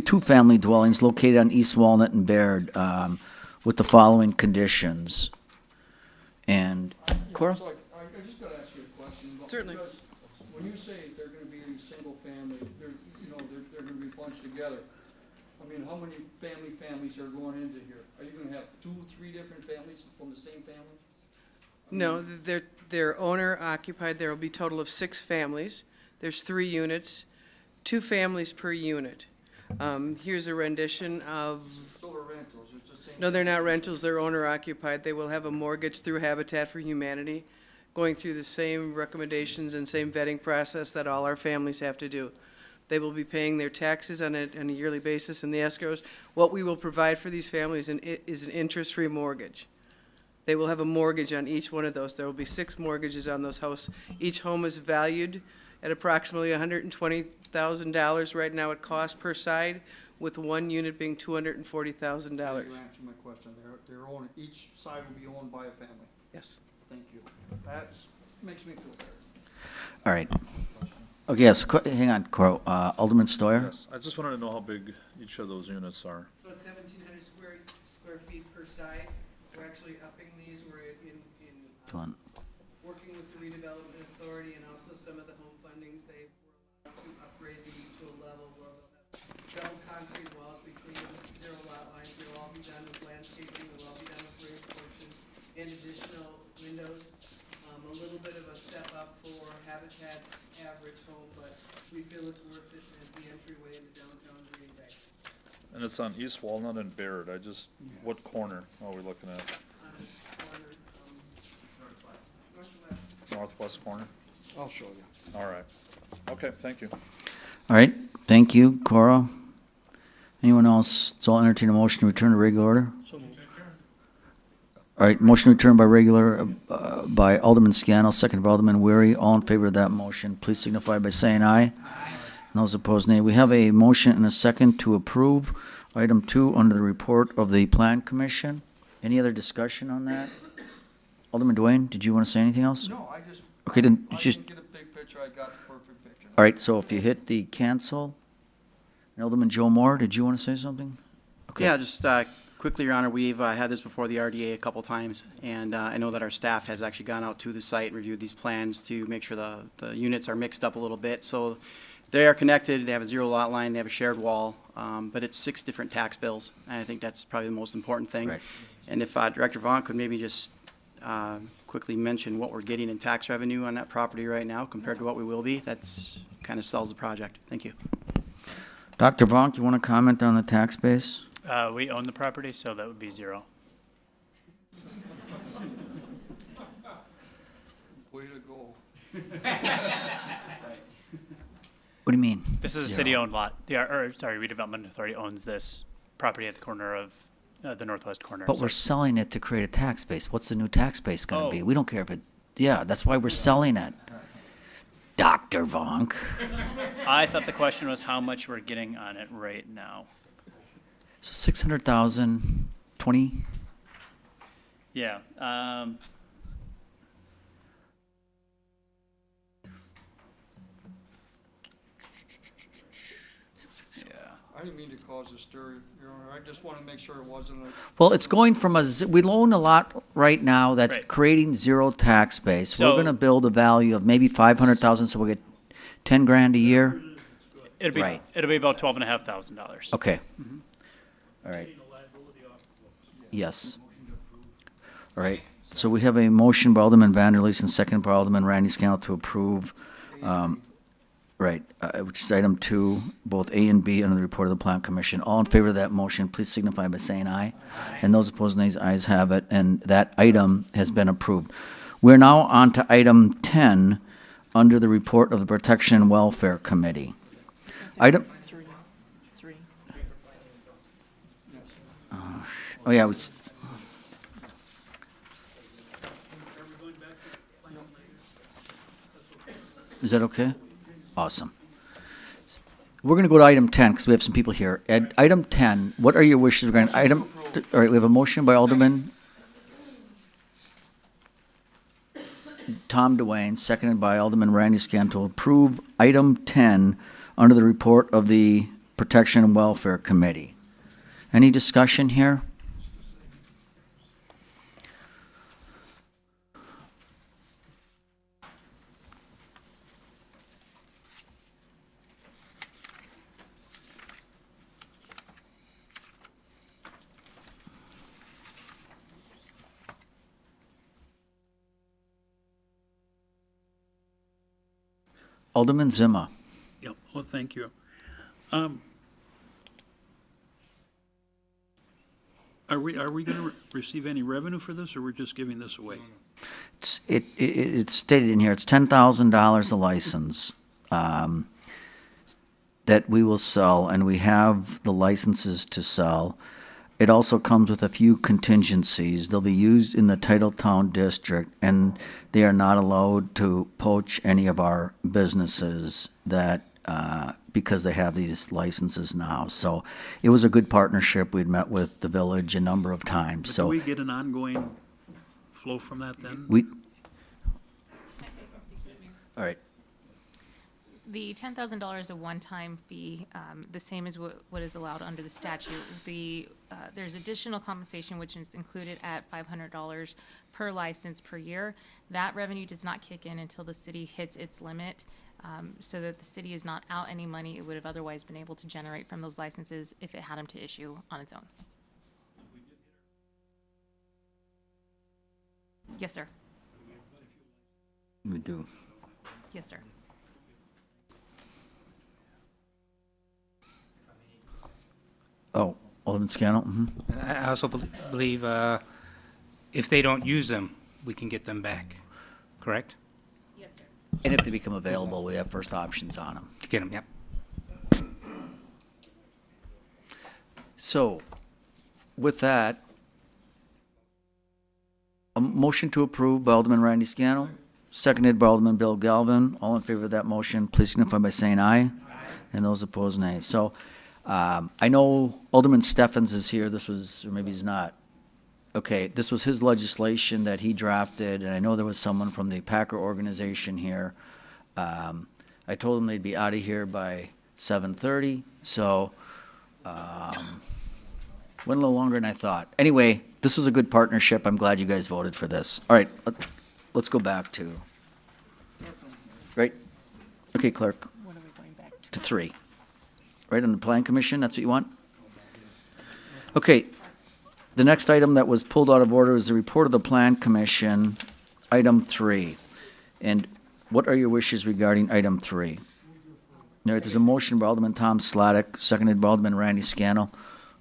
two-family dwellings located on East Walnut and Baird, with the following conditions. And, Cora? So I just gotta ask you a question. Certainly. Because when you say they're gonna be in single family, they're gonna be bunched together. I mean, how many families are going into here? Are you gonna have 2, 3 different families from the same family? No, they're owner occupied. There will be a total of 6 families. There's 3 units, 2 families per unit. Here's a rendition of. So are rentals, it's the same. No, they're not rentals. They're owner occupied. They will have a mortgage through Habitat for Humanity, going through the same recommendations and same vetting process that all our families have to do. They will be paying their taxes on a yearly basis in the escrows. What we will provide for these families is an interest-free mortgage. They will have a mortgage on each one of those. There will be 6 mortgages on those houses. Each home is valued at approximately $120,000 right now at cost per side, with 1 unit being $240,000. You answered my question. Each side will be owned by a family. Yes. Thank you. That makes me feel better. All right. Okay, yes, hang on, Cora. Alderman Stoyer? Yes, I just wanted to know how big each of those units are. So it's 1,700 square feet per side. We're actually upping these. We're working with the redevelopment authority and also some of the home fundings. They were allowed to upgrade these to a level where they'll have double concrete walls between them, 0 lot lines. They'll all be done with landscaping. They'll all be done with raised portions and additional windows. A little bit of a step up for Habitat's average home, but we feel it's worth it as the entryway into downtown Green Bay. And it's on East Walnut and Baird. What corner are we looking at? On this corner, northwest. Northwest corner? I'll show you. All right. Okay, thank you. All right, thank you, Cora. Anyone else? So I'll entertain a motion to return to regular order. All right, motion to return by Alderman Scannell, second by Alderman Weary. All in favor of that motion, please signify by saying aye. And those opposed, nay. We have a motion and a second to approve item 2 under the report of the Plan Commission. Any other discussion on that? Alderman Dwayne, did you want to say anything else? No, I just. Okay, then I just. didn't get a big picture. I got the perfect picture. All right, so if you hit the cancel, and Alderman Joe Moore, did you want to say something? Okay. Yeah, just quickly, Your Honor, we've had this before the RDA a couple times, and I know that our staff has actually gone out to the site and reviewed these plans to make sure the units are mixed up a little bit. So they are connected, they have a 0 lot line, they have a shared wall, but it's 6 different tax bills, and I think that's probably the most important thing. Right. And if Director Vaughn could maybe just quickly mention what we're getting in tax revenue on that property right now compared to what we will be. That's kind of sells the project. Thank you. Dr. Vonk, you want to comment on the tax base? We own the property, so that would be 0. Way to go. What do you mean? This is a 0? city-owned lot. Redevelopment Authority owns this property at the corner of the northwest corner. But we're selling it to create a tax base. What's the new tax base going to be? We don't care if it, yeah, that's why we're selling it. Dr. Vonk. I thought the question was how much we're getting on it right now. So 600,000, 20? Yeah. I didn't mean to cause a stir, Your Honor. I just want to make sure it wasn't a. Well, it's going from we loan a lot right now that's Right. creating 0 tax base. We're So- going to build a value of maybe 500,000, so we'll get 10 grand a year? It'll be Right. it'll be about $12,500. Okay. All right. Yes. All right. So we have a motion by Alderman Vanderleest and second by Alderman Randy Scannell to approve, which is item 2, both A and B under the report of the Plan Commission. All in favor of that motion, please signify by saying aye. And those opposed, nays. Ayes have it, and that item has been approved. We're now on to item 10 under the report of the Protection and Welfare Committee. Item. Oh, yeah, it was. Is that okay? Awesome. We're going to go to item 10 because we have some people here. At item 10, what are your wishes regarding item? All right, we have a motion by Alderman Tom Dwayne, seconded by Alderman Randy Scan to approve item 10 under the report of the Protection and Welfare Committee. Any discussion here? Alderman Zima. Yep, well, thank you. Are we going to receive any revenue for this, or we're just giving this away? It's stated in here, it's $10,000 a license that we will sell, and we have the licenses to sell. It also comes with a few contingencies. They'll be used in the Titletown district, and they are not allowed to poach any of our businesses that, because they have these licenses now. So it was a good partnership. We'd met with the village a number of times, But so. do we get an ongoing flow from that then? All right. The $10,000 a one-time fee, the same as what is allowed under the statute. There's additional compensation which is included at $500 per license per year. That revenue does not kick in until the city hits its limit, so that the city is not out any money it would have otherwise been able to generate from those licenses if it had them to issue on its own. Yes, sir. We do. Yes, sir. Oh, Alderman Scannell? I also believe if they don't use them, we can get them back, correct? Yes, sir. And if they become available, we have first options on them. To get them, yep. So, with that, a motion to approve by Alderman Randy Scannell, seconded by Alderman Bill Galvin. All in favor of that motion, please signify by saying aye. And those opposed, nay. So, I know Alderman Steffens is here. This was, or maybe he's not. Okay, this was his legislation that he drafted, and I know there was someone from the Packer organization here. I told them they'd be out of here by 7:30, so went a little longer than I thought. Anyway, this was a good partnership. I'm glad you guys voted for this. All right, let's go back to, right? Okay, clerk. What are we going back to? To 3. Right, on the Plan Commission, that's what you want? Okay, the next item that was pulled out of order is the report of the Plan Commission. item 3. And what are your wishes regarding item 3? All right, there's a motion by Alderman Tom Slottick, seconded by Alderman Randy Scannell.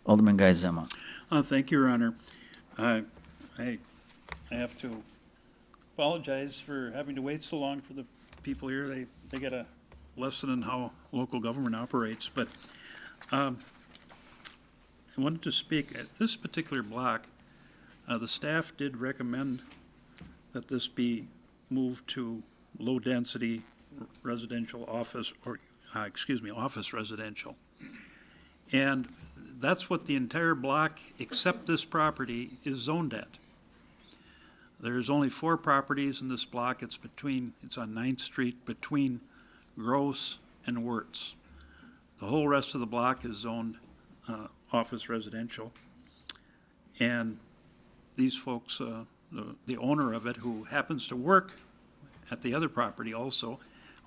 Alderman Guy Zima. Thank you, Your Honor. I have to apologize for having to wait so long for the people here. They get a lesson in how local government operates. But I wanted to speak at this particular block. The staff did recommend that this be moved to low-density residential office, or office residential. And that's what the entire block, except this property, is zoned at. There's only 4 properties in this block. It's on 9th Street between Gross and Wirtz. The whole rest of the block is zoned office residential. And these folks, the owner of it, who happens to work at the other property also,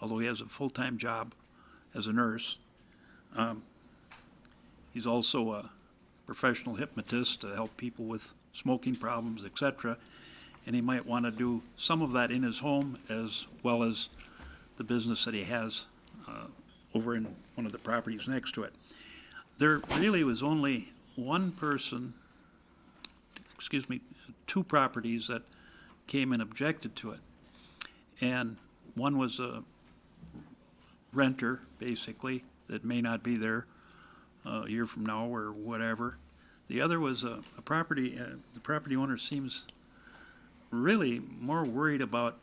although he has a full-time job as a nurse, he's also a professional hypnotist to help people with smoking problems, etc. And he might want to do some of that in his home as well as the business that he has over in one of the properties next to it. There really was only two properties that came and objected to it. And one was a renter, basically, that may not be there a year from now or whatever. The other was a property, the property owner seems really more worried about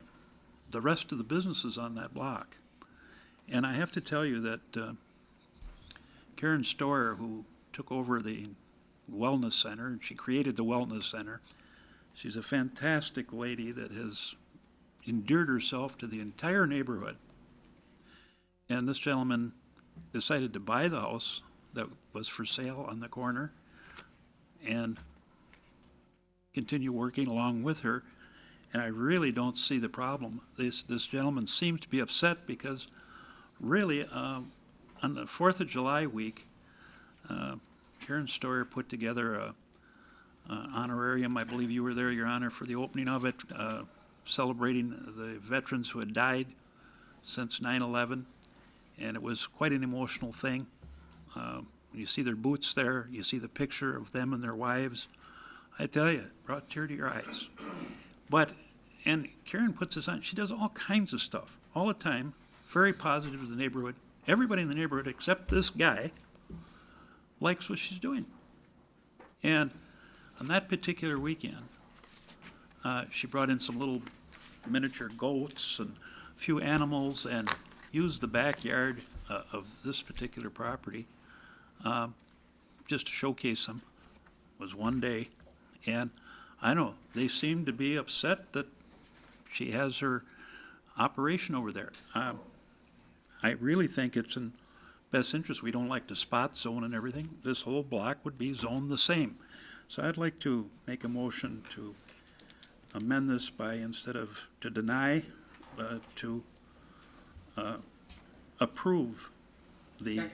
the rest of the businesses on that block. And I have to tell you that Karen Stoyer, who took over the wellness center, and she created the wellness center, she's a fantastic lady that has endeared herself to the entire neighborhood. And this gentleman decided to buy the house that was for sale on the corner and continue working along with her. And I really don't see the problem. This gentleman seems to be upset because really on the 4th of July week, Karen Stoyer put together an honorarium. I believe you were there, Your Honor, for the opening of it, celebrating the veterans who had died since 9/11. And it was quite an emotional thing. When you see their boots there, you see the picture of them and their wives. I tell you, it brought a tear to your eyes. And Karen puts this on, she does all kinds of stuff, all the time, very positive to the neighborhood. Everybody in the neighborhood, except this guy, likes what she's doing. And on that particular weekend, she brought in some little miniature goats and a few animals and used the backyard of this particular property just to showcase them. It was one day. And I know they seem to be upset that she has her operation over there. I really think it's in best interest. We don't like to spot zone and everything. This whole block would be zoned the same. So I'd like to make a motion to amend this by, instead of to deny, to approve the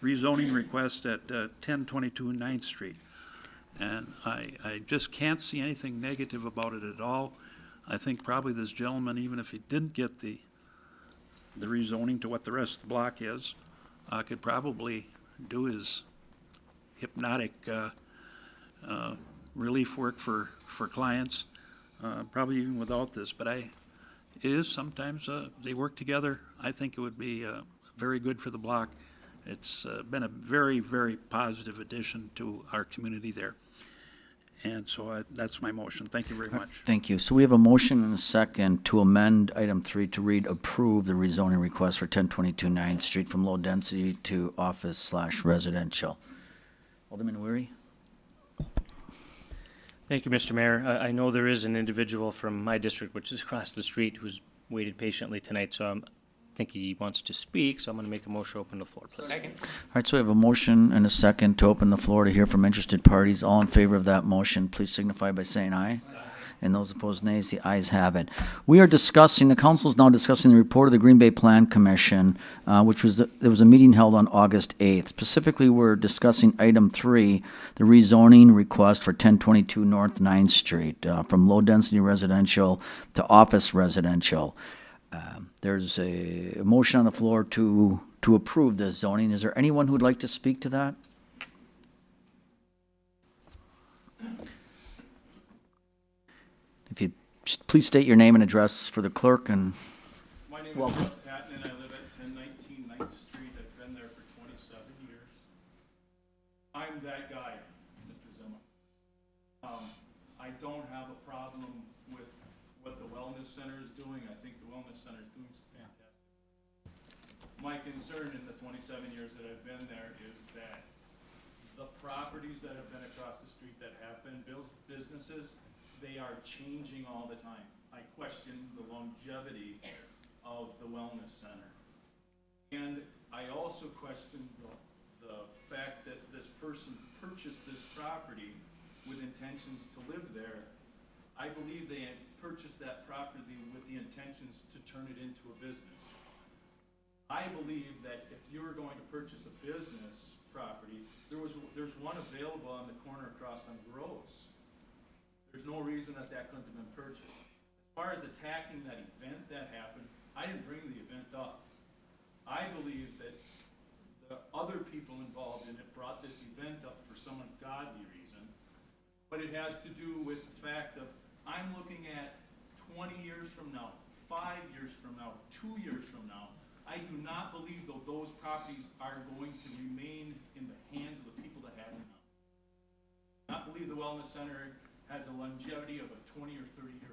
rezoning request at 1022 9th Street. And I just can't see anything negative about it at all. I think probably this gentleman, even if he didn't get the rezoning to what the rest of the block is, could probably do his hypnotic relief work for clients, probably even without this. But it is sometimes they work together. I think it would be very good for the block. It's been a very, very positive addition to our community there. And so that's my motion. Thank you very much. Thank you. So we have a motion and a second to amend item 3 to read approve the rezoning request for 1022 9th Street from low density to office/residential. Alderman Weary? Thank you, Mr. Mayor. I know there is an individual from my district, which is across the street, who's waited patiently tonight, so I think he wants to speak, so I'm going to make a motion to open the floor, please. Second. All right, so we have a motion and a second to open the floor to hear from interested parties. All in favor of that motion, please signify by saying aye. And those opposed, nays. The ayes have it. We are discussing, the council is now discussing the report of the Green Bay Plan Commission, which was, there was a meeting held on August 8th. Specifically, we're discussing item 3, the rezoning request for 1022 North 9th Street, from low-density residential to office residential. There's a motion on the floor to approve this zoning. Is there anyone who'd like to speak to that? If you please state your name and address for the clerk and. My name Welcome. is Jeff Patton, and I live at 1019 9th Street. I've been there for 27 years. I'm that guy, Mr. Zimmer. I don't have a problem with what the Wellness Center is doing. I think the Wellness Center is doing fantastic. My concern in the 27 years that I've been there is that the properties that have been across the street that have been built businesses, they are changing all the time. I question the longevity of the Wellness Center. And I also question the fact that this person purchased this property with intentions to live there. I believe they had purchased that property with the intentions to turn it into a business. I believe that if you were going to purchase a business property, there's one available on the corner across on Groves. There's no reason that couldn't have been purchased. As far as attacking that event that happened, I didn't bring the event up. I believe that the other people involved in it brought this event up for some ungodly reason, but it has to do with the fact of I'm looking at 20 years from now, 5 years from now, 2 years from now. I do not believe that those properties are going to remain in the hands of the people that have them now. I not believe the Wellness Center has a longevity of a 20 or 30 year.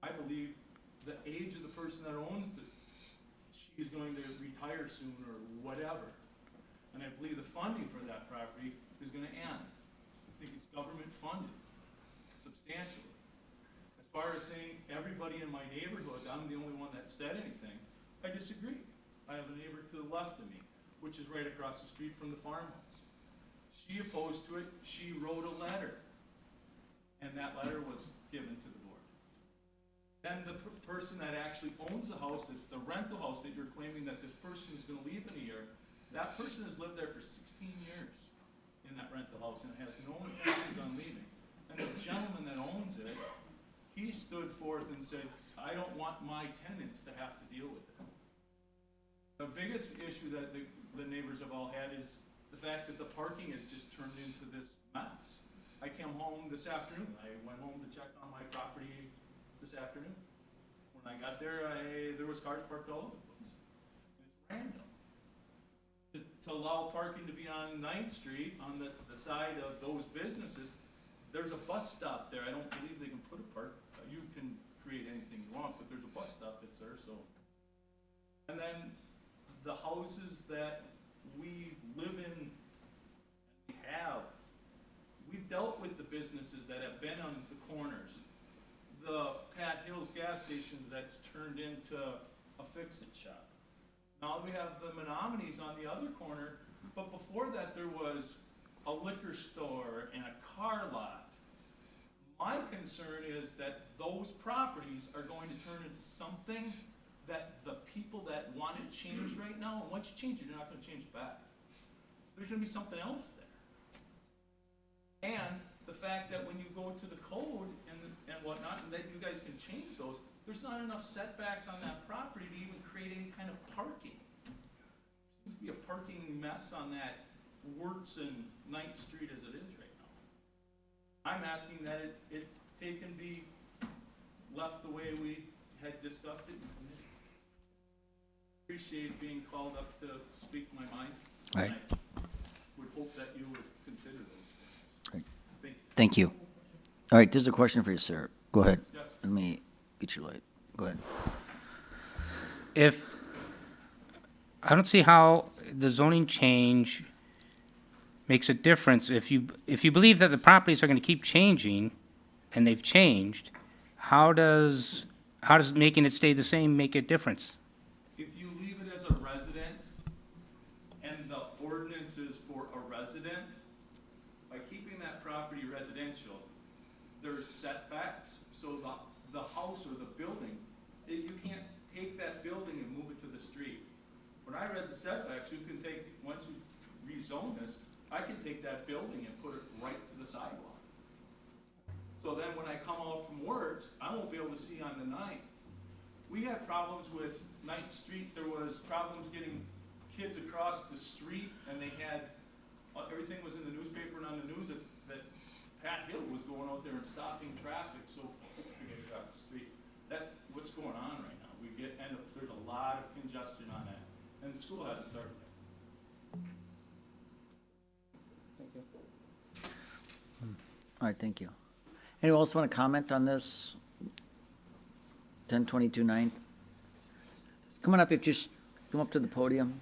I believe the age of the person that owns it, she is going to retire soon or whatever. And I believe the funding for that property is going to end. I think it's government funded substantially. As far as saying everybody in my neighborhood, I'm the only one that said anything, I disagree. I have a neighbor to the left of me, which is right across the street from the farmhouse. She opposed to it, she wrote a letter, and that letter was given to the board. Then the person that actually owns the house, it's the rental house that you're claiming that this person is gonna leave in a year, that person has lived there for 16 years in that rental house and has no intentions on leaving. And the gentleman that owns it, he stood forth and said, I don't want my tenants to have to deal with it. The biggest issue that the neighbors have all had is the fact that the parking has just turned into this mess. I came home this afternoon. I went home to check on my property this afternoon. When I got there, there was cars parked all over the place. It's random. To allow parking to be on 9th Street, on the side of those businesses, there's a bus stop there. I don't believe they can put a park. You can create anything you want, but there's a bus stop that's there, so. And then the houses that we live in, we've dealt with the businesses that have been on the corners. The Pat Hills gas stations that's turned into a fix-it shop. Now we have the Menominees on the other corner, but before that there was a liquor store and a car lot. My concern is that those properties are going to turn into something that the people that want it changed right now, and once you change it, you're not going to change it back. There's going to be something else there. And the fact that when you go to the code and whatnot, and that you guys can change those, there's not enough setbacks on that property to even create any kind of parking. There seems to be a parking mess on that Wurtzen 9th Street as it is right now. I'm asking that it can be left the way we had discussed it. Appreciate being called up to speak my mind. Right. I would hope that you would consider those things. Right. Thank you. All right, there's a question for you, sir. Go ahead. Yes. Let me get your light. Go ahead. I don't see how the zoning change makes a difference. If you believe that the properties are going to keep changing, and they've changed, how does making it stay the same make a difference? If you leave it as a resident, and the ordinance is for a resident, by keeping that property residential, there's setbacks, so the house or the building, you can't take that building and move it to the street. When I read the setbacks, you can take, once you rezone this, I can take that building and put it right to the sidewalk. So then when I come out from Words, I won't be able to see on the 9th. We had problems with 9th Street, there was problems getting kids across the street, and they had, everything was in the newspaper and on the news that Pat Hill was going out there and stopping traffic so people could get across the street. That's what's going on right now. And there's a lot of congestion on that, and the school hasn't started yet. Thank you. All right, thank you. Anyone else want to comment on this? 1022-9? Come on up, if you just come up to the podium.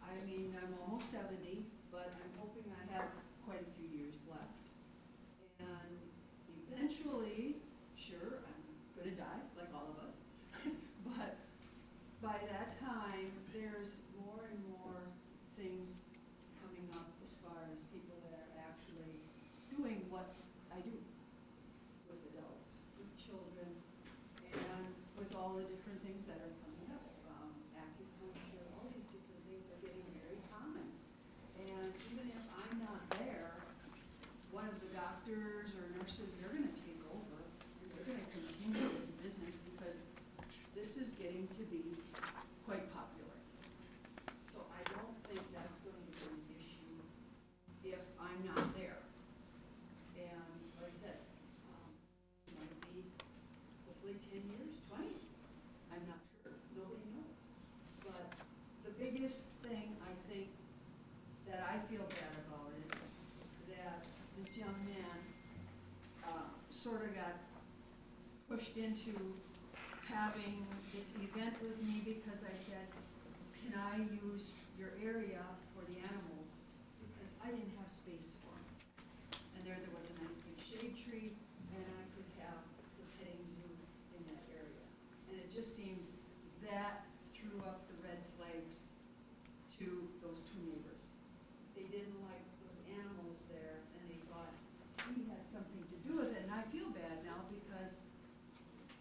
I mean, I'm almost 70, but I'm hoping I have quite a few years left. And eventually, sure, I'm gonna die, like all of us. But by that time, there's more and more things coming up as far as people that are actually doing what I do with adults, with children, and with all the different things that are coming up. Acupuncture, all these different things are getting very common. And even if I'm not there, one of the doctors or nurses, they're gonna take over, and they're gonna continue this business because this is getting to be quite popular. So I don't think that's going to be an issue if I'm not there. And like I said, it might be hopefully 10 years, 20, I'm not sure, nobody knows. But the biggest thing I think that I feel bad about is that this young man sort of got pushed into having this event with me because I said, can I use your area for the animals? Because I didn't have space for them. And there was a nice big shade tree, and I could have the petting zoo in that area. And it just seems that threw up the red flags to those two neighbors. They didn't like those animals there, and they thought he had something to do with it. And I feel bad now because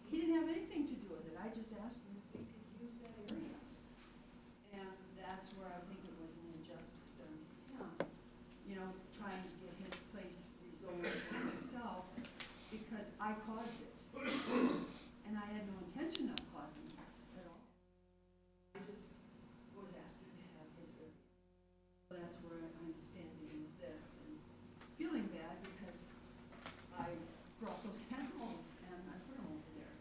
he didn't have anything to do with it. I just asked him if they could use that area. And that's where I think it was an injustice done to him. You know, trying to get his place rezoned for himself because I caused it. And I had no intention of causing this at all. I just was asking to have his area. So that's where I'm standing with this and feeling bad because I brought those animals and I put them over there.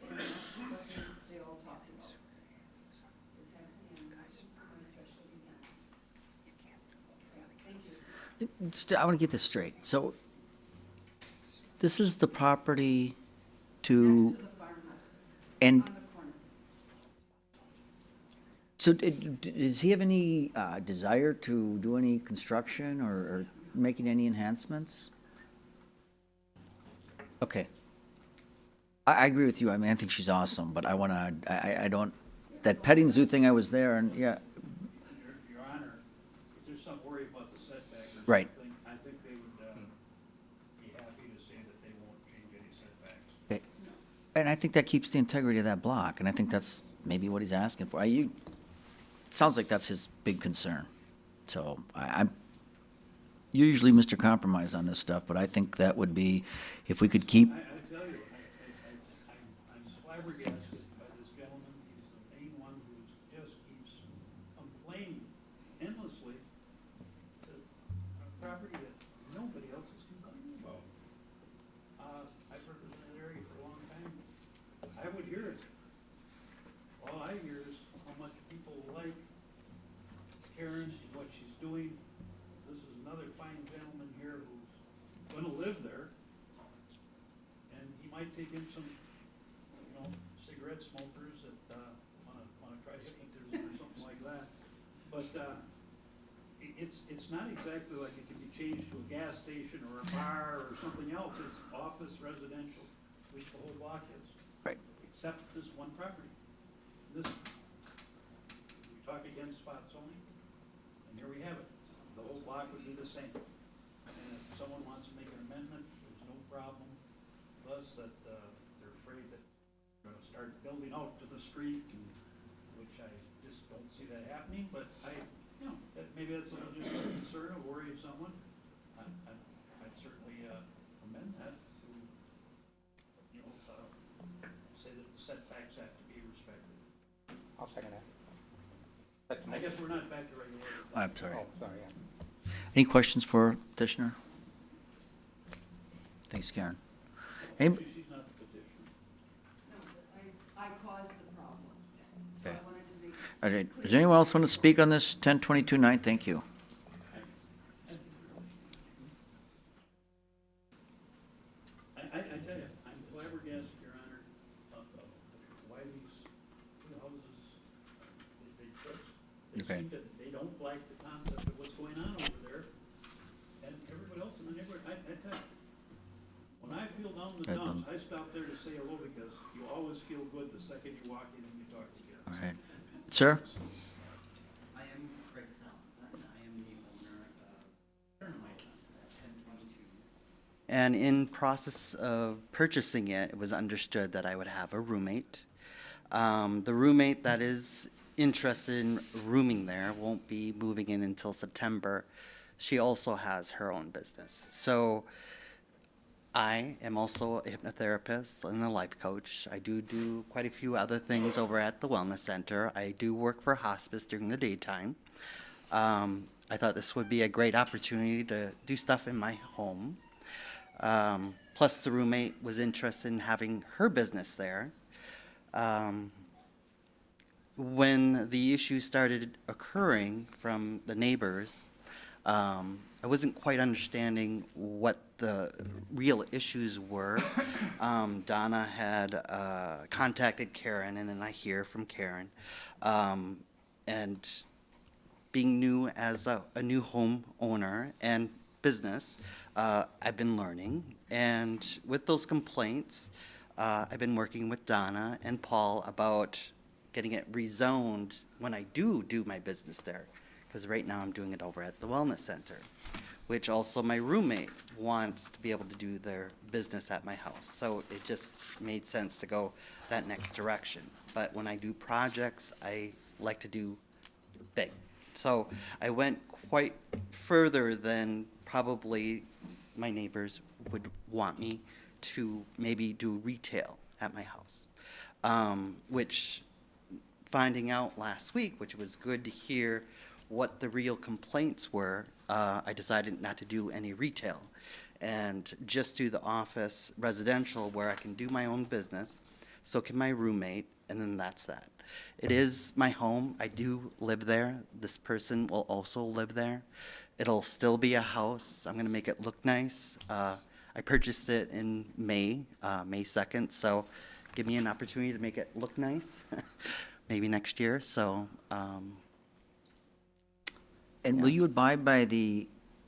And that's what they all talked about. Was having animals for my special event. Thank you. I want to get this straight. So this is the property to, Next to the farmhouse, and on the corner. so does he have any desire to do any construction or making any enhancements? Okay. I agree with you. I mean, I think she's awesome, but I want to, I don't, that petting zoo thing, I was there and, yeah, Your Honor, if there's some worry about the setback or Right. something, I think they would be happy to say that they won't change any setbacks. okay. And I think that keeps the integrity of that block, and I think that's maybe what he's asking for. It sounds like that's his big concern. So I'm, you're usually Mr. Compromise on this stuff, but I think that would be, if we could keep, I tell you, I'm flabbergasted by this gentleman. He's the main one who just keeps complaining endlessly to a property that nobody else is complaining about. I've represented that area for a long time. I would hear it. All I hear is how much people like Karen and what she's doing. This is another fine gentleman here who's gonna live there. And he might take in some, cigarette smokers that, wanna try hypnotism or something like that. But, it's not exactly like it can be changed to a gas station or a bar or something else. It's office, residential, which the whole block is. Right. Except this one property. This, we talk against spot zoning, and here we have it. The whole block would be the same. And if someone wants to make an amendment, there's no problem. Plus that, they're afraid that they're gonna start building out to the street, which I just don't see that happening, but that maybe that's a legitimate concern or worry of someone. I'd certainly, amend that to, say that the setbacks have to be respected. I'll second that. I guess we're not back to regular. I'm sorry. Oh, sorry, yeah. Any questions for petitioner? Thanks, Karen. Any, She's not the petitioner. No, but I caused the problem, so I Okay. wanted to make. all right, does anyone else want to speak on this 1022-9? Thank you. I tell you, I'm flabbergasted, Your Honor, of why these two houses, they Okay. seem to, they don't like the concept of what's going on over there. And everybody else in the neighborhood, I tell you, when I feel down in the dumps, I stop there to say hello because you always feel good the second you walk in and you talk to kids. All right. Sir? I am Craig Salazar, and I am the owner of Fahrenheit's at 1022. And in process of purchasing it, it was understood that I would have a roommate. The roommate that is interested in rooming there won't be moving in until September. She also has her own business. So I am also a hypnotherapist and a life coach. I do quite a few other things over at the Wellness Center. I do work for hospice during the daytime. I thought this would be a great opportunity to do stuff in my home. Plus, the roommate was interested in having her business there. When the issues started occurring from the neighbors, I wasn't quite understanding what the real issues were. Donna had contacted Karen, and then I hear from Karen. And being new as a new home owner and business, I've been learning. And with those complaints, I've been working with Donna and Paul about getting it rezoned when I do my business there. Because right now I'm doing it over at the Wellness Center, which also my roommate wants to be able to do their business at my house. So it just made sense to go that next direction. But when I do projects, I like to do big. So I went quite further than probably my neighbors would want me to maybe do retail at my house, which finding out last week, which was good to hear what the real complaints were, I decided not to do any retail and just do the office residential where I can do my own business, so can my roommate, and then that's that. It is my home. I do live there. This person will also live there. It'll still be a house. I'm gonna make it look nice. I purchased it in May 2nd, so give me an opportunity to make it look nice, maybe next year, so, And will you abide by the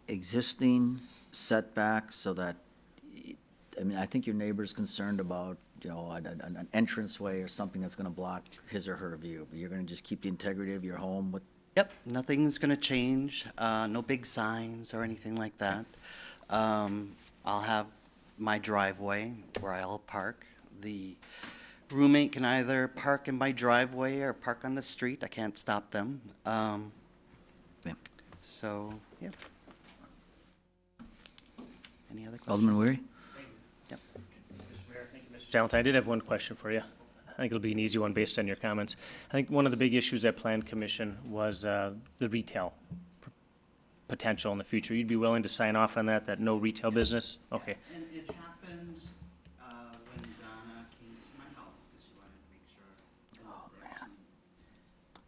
existing setbacks so that, I mean, I think your neighbor's concerned about, an entranceway or something that's gonna block his or her view, but you're gonna just keep the integrity of your home with? Yep, nothing's gonna change, no big signs or anything like that. I'll have my driveway where I'll park. The roommate can either park in my driveway or park on the street. I can't stop them. So, yeah. Any other questions? Alderman Weary? Yep. Mr. Talent, I did have one question for you. I think it'll be an easy one based on your comments. I think one of the big issues at Plan Commission was the retail potential in the future. You'd be willing to sign off on that no retail business? Okay. And it happened when Donna came to my house because she wanted to make sure I lived there.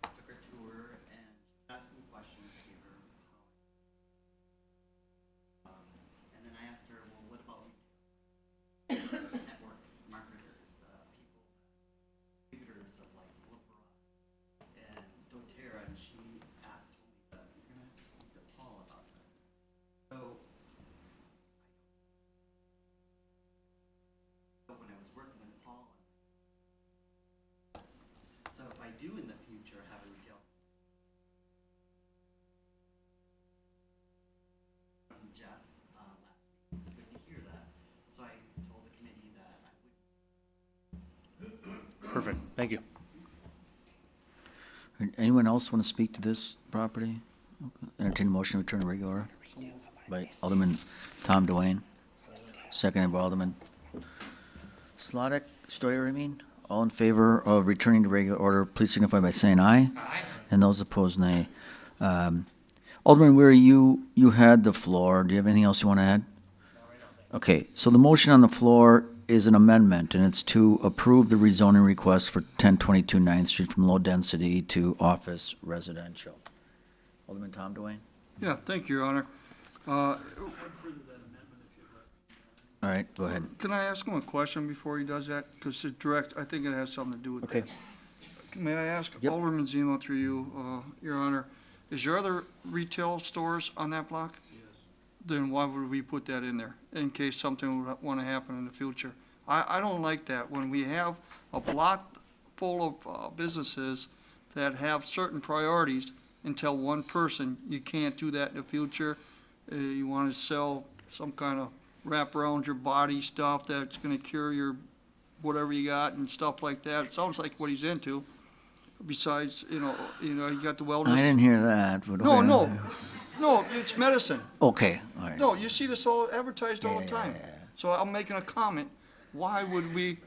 She took her tour and asked me questions, I gave her how. And then I asked her, well, what about network marketers, distributors of like LeBron and doTERRA, and she told me that you're gonna have to speak to Paul about that. So when I was working with Paul, so if I do in the future have a retail, Perfect, thank you. Anyone else want to speak to this property? Entertain a motion to return to regular order by Alderman Tom Dwayne, seconded by Alderman Slotnick, Stoyer, I mean. All in favor of returning to regular order, please signify by saying aye. Aye. And those opposed, nay. Alderman Weary, you had the floor. Do you have anything else you want to add? Okay, so the motion on the floor is an amendment, and it's to approve the rezoning request for 1022 9th Street from low density to office residential. Alderman Tom Dwayne? Yeah, thank you, Your Honor. All right, go ahead. Can I ask him a question before he does that? Because it direct, I think it has something to do with Okay. that. May I ask Yep. Alderman Zemo through you, Your Honor, is there other retail stores on that block? Yes. Then why would we put that in there, in case something would want to happen in the future? I don't like that. When we have a block full of businesses that have certain priorities and tell one person, you can't do that in the future. You want to sell some kind of wrap around your body stuff that's going to cure your whatever you got and stuff like that. It sounds like what he's into. Besides, you got the wellness. I didn't hear that. But No, okay. no, it's medicine. Okay, all right. No, you see this all advertised all the time. So I'm making a comment. Why would we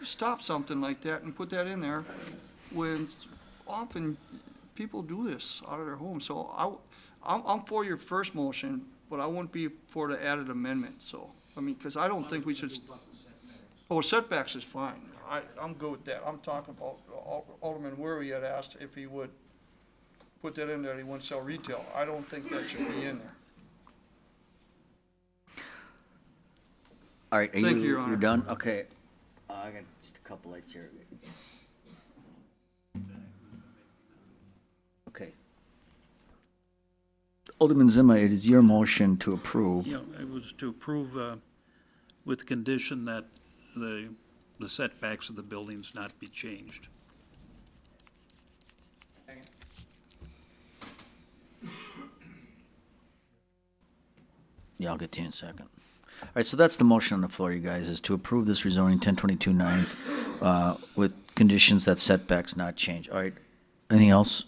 stop something like that and put that in there when often people do this out of their home? So I'm for your first motion, but I wouldn't be for the added amendment. So, I mean, because I don't think we should. Oh, setbacks is fine. I'm good with that. I'm talking about Alderman Weary had asked if he would put that in there, he wouldn't sell retail. I don't think that should be in there. All right, Thank you, Your Honor. you're done? Okay. I got just a couple lights here. Okay. Alderman Zima, it is your motion to approve. Yeah, it was to approve with the condition that the setbacks of the buildings not be changed. Yeah, I'll get to you in a second. All right, so that's the motion on the floor, you guys, is to approve this rezoning 1022 9th with conditions that setbacks not change. All right, anything else?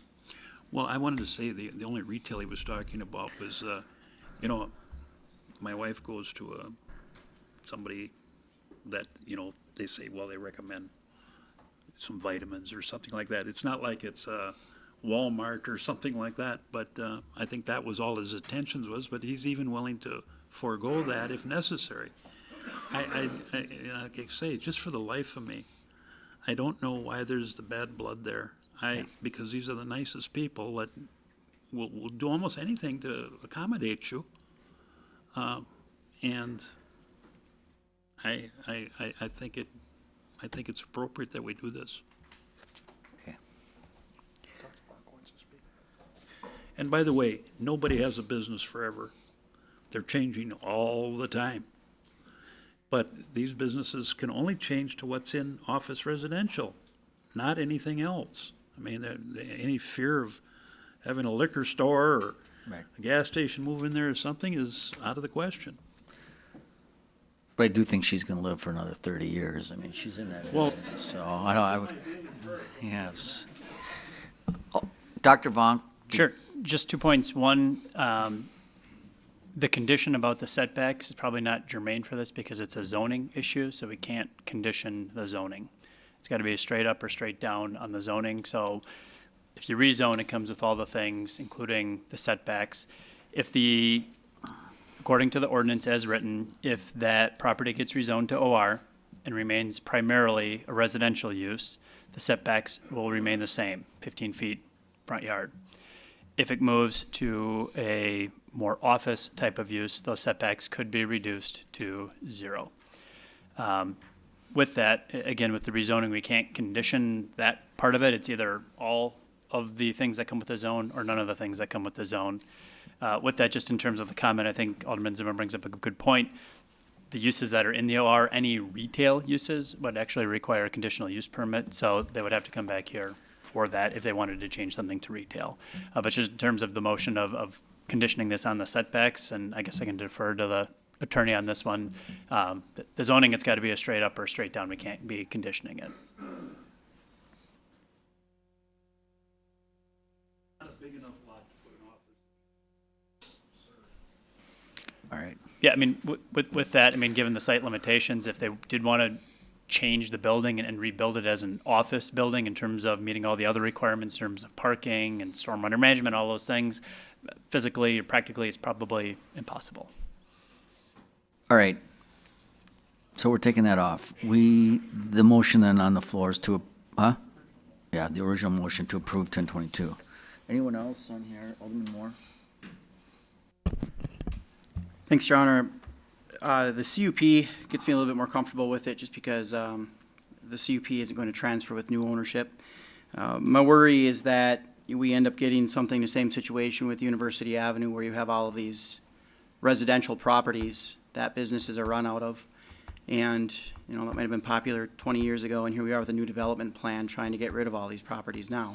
Well, I wanted to say the only retail he was talking about was, my wife goes to somebody that, they say, well, they recommend some vitamins or something like that. It's not like it's Walmart or something like that, but I think that was all his intentions was, but he's even willing to forego that if necessary. I say, just for the life of me, I don't know why there's the bad blood there. Because these are the nicest people that will do almost anything to accommodate you. And I think it's appropriate that we do this. Okay. And by the way, nobody has a business forever. They're changing all the time. But these businesses can only change to what's in office residential, not anything else. I mean, any fear of having a liquor store or a gas station move in there or something is out of the question. But I do think she's going to live for another 30 years. I mean, she's in that business, so I would, yes. Oh, Dr. Vaughn? Sure. Just 2 points. One, the condition about the setbacks is probably not germane for this because it's a zoning issue, so we can't condition the zoning. It's got to be a straight up or straight down on the zoning. So if you rezone, it comes with all the things, including the setbacks. According to the ordinance as written, if that property gets rezoned to OR and remains primarily a residential use, the setbacks will remain the same, 15 feet front yard. If it moves to a more office type of use, those setbacks could be reduced to 0. With that, again, with the rezoning, we can't condition that part of it. It's either all of the things that come with the zone or none of the things that come with the zone. With that, just in terms of the comment, I think Alderman Zimmer brings up a good point. The uses that are in the OR, any retail uses would actually require a conditional use permit, so they would have to come back here for that if they wanted to change something to retail. But just in terms of the motion of conditioning this on the setbacks, and I guess I can defer to the attorney on this one. The zoning, it's got to be a straight up or straight down. We can't be conditioning it. Yeah, I mean, with that, I mean, given the site limitations, if they did want to change the building and rebuild it as an office building in terms of meeting all the other requirements in terms of parking and stormwater management, all those things, physically or practically, it's probably impossible. All right. So we're taking that off. The motion then on the floor is to, Yeah, the original motion to approve 1022. Anyone else on here? Alderman Moore? Thanks, Your Honor. The CUP gets me a little bit more comfortable with it just because the CUP isn't going to transfer with new ownership. My worry is that we end up getting something, the same situation with University Avenue where you have all of these residential properties that businesses are run out of. And, you know, that might have been popular 20 years ago, and here we are with a new development plan trying to get rid of all these properties now.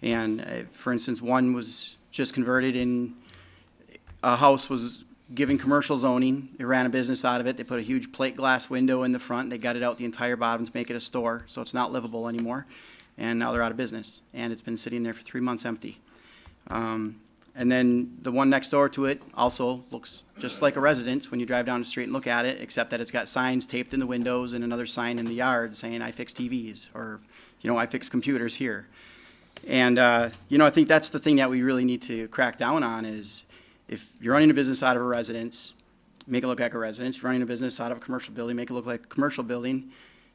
And for instance, one was just converted in, a house was given commercial zoning. They ran a business out of it. They put a huge plate glass window in the front. They gutted out the entire bottom to make it a store, so it's not livable anymore. And now they're out of business, and it's been sitting there for 3 months empty. And then the one next door to it also looks just like a residence when you drive down the street and look at it, except that it's got signs taped in the windows and another sign in the yard saying, I fix TVs, or, you know, I fix computers here. And, you know, I think that's the thing that we really need to crack down on is if you're running a business out of a residence, make it look like a residence. If you're running a business out of a commercial building, make it look like a commercial building.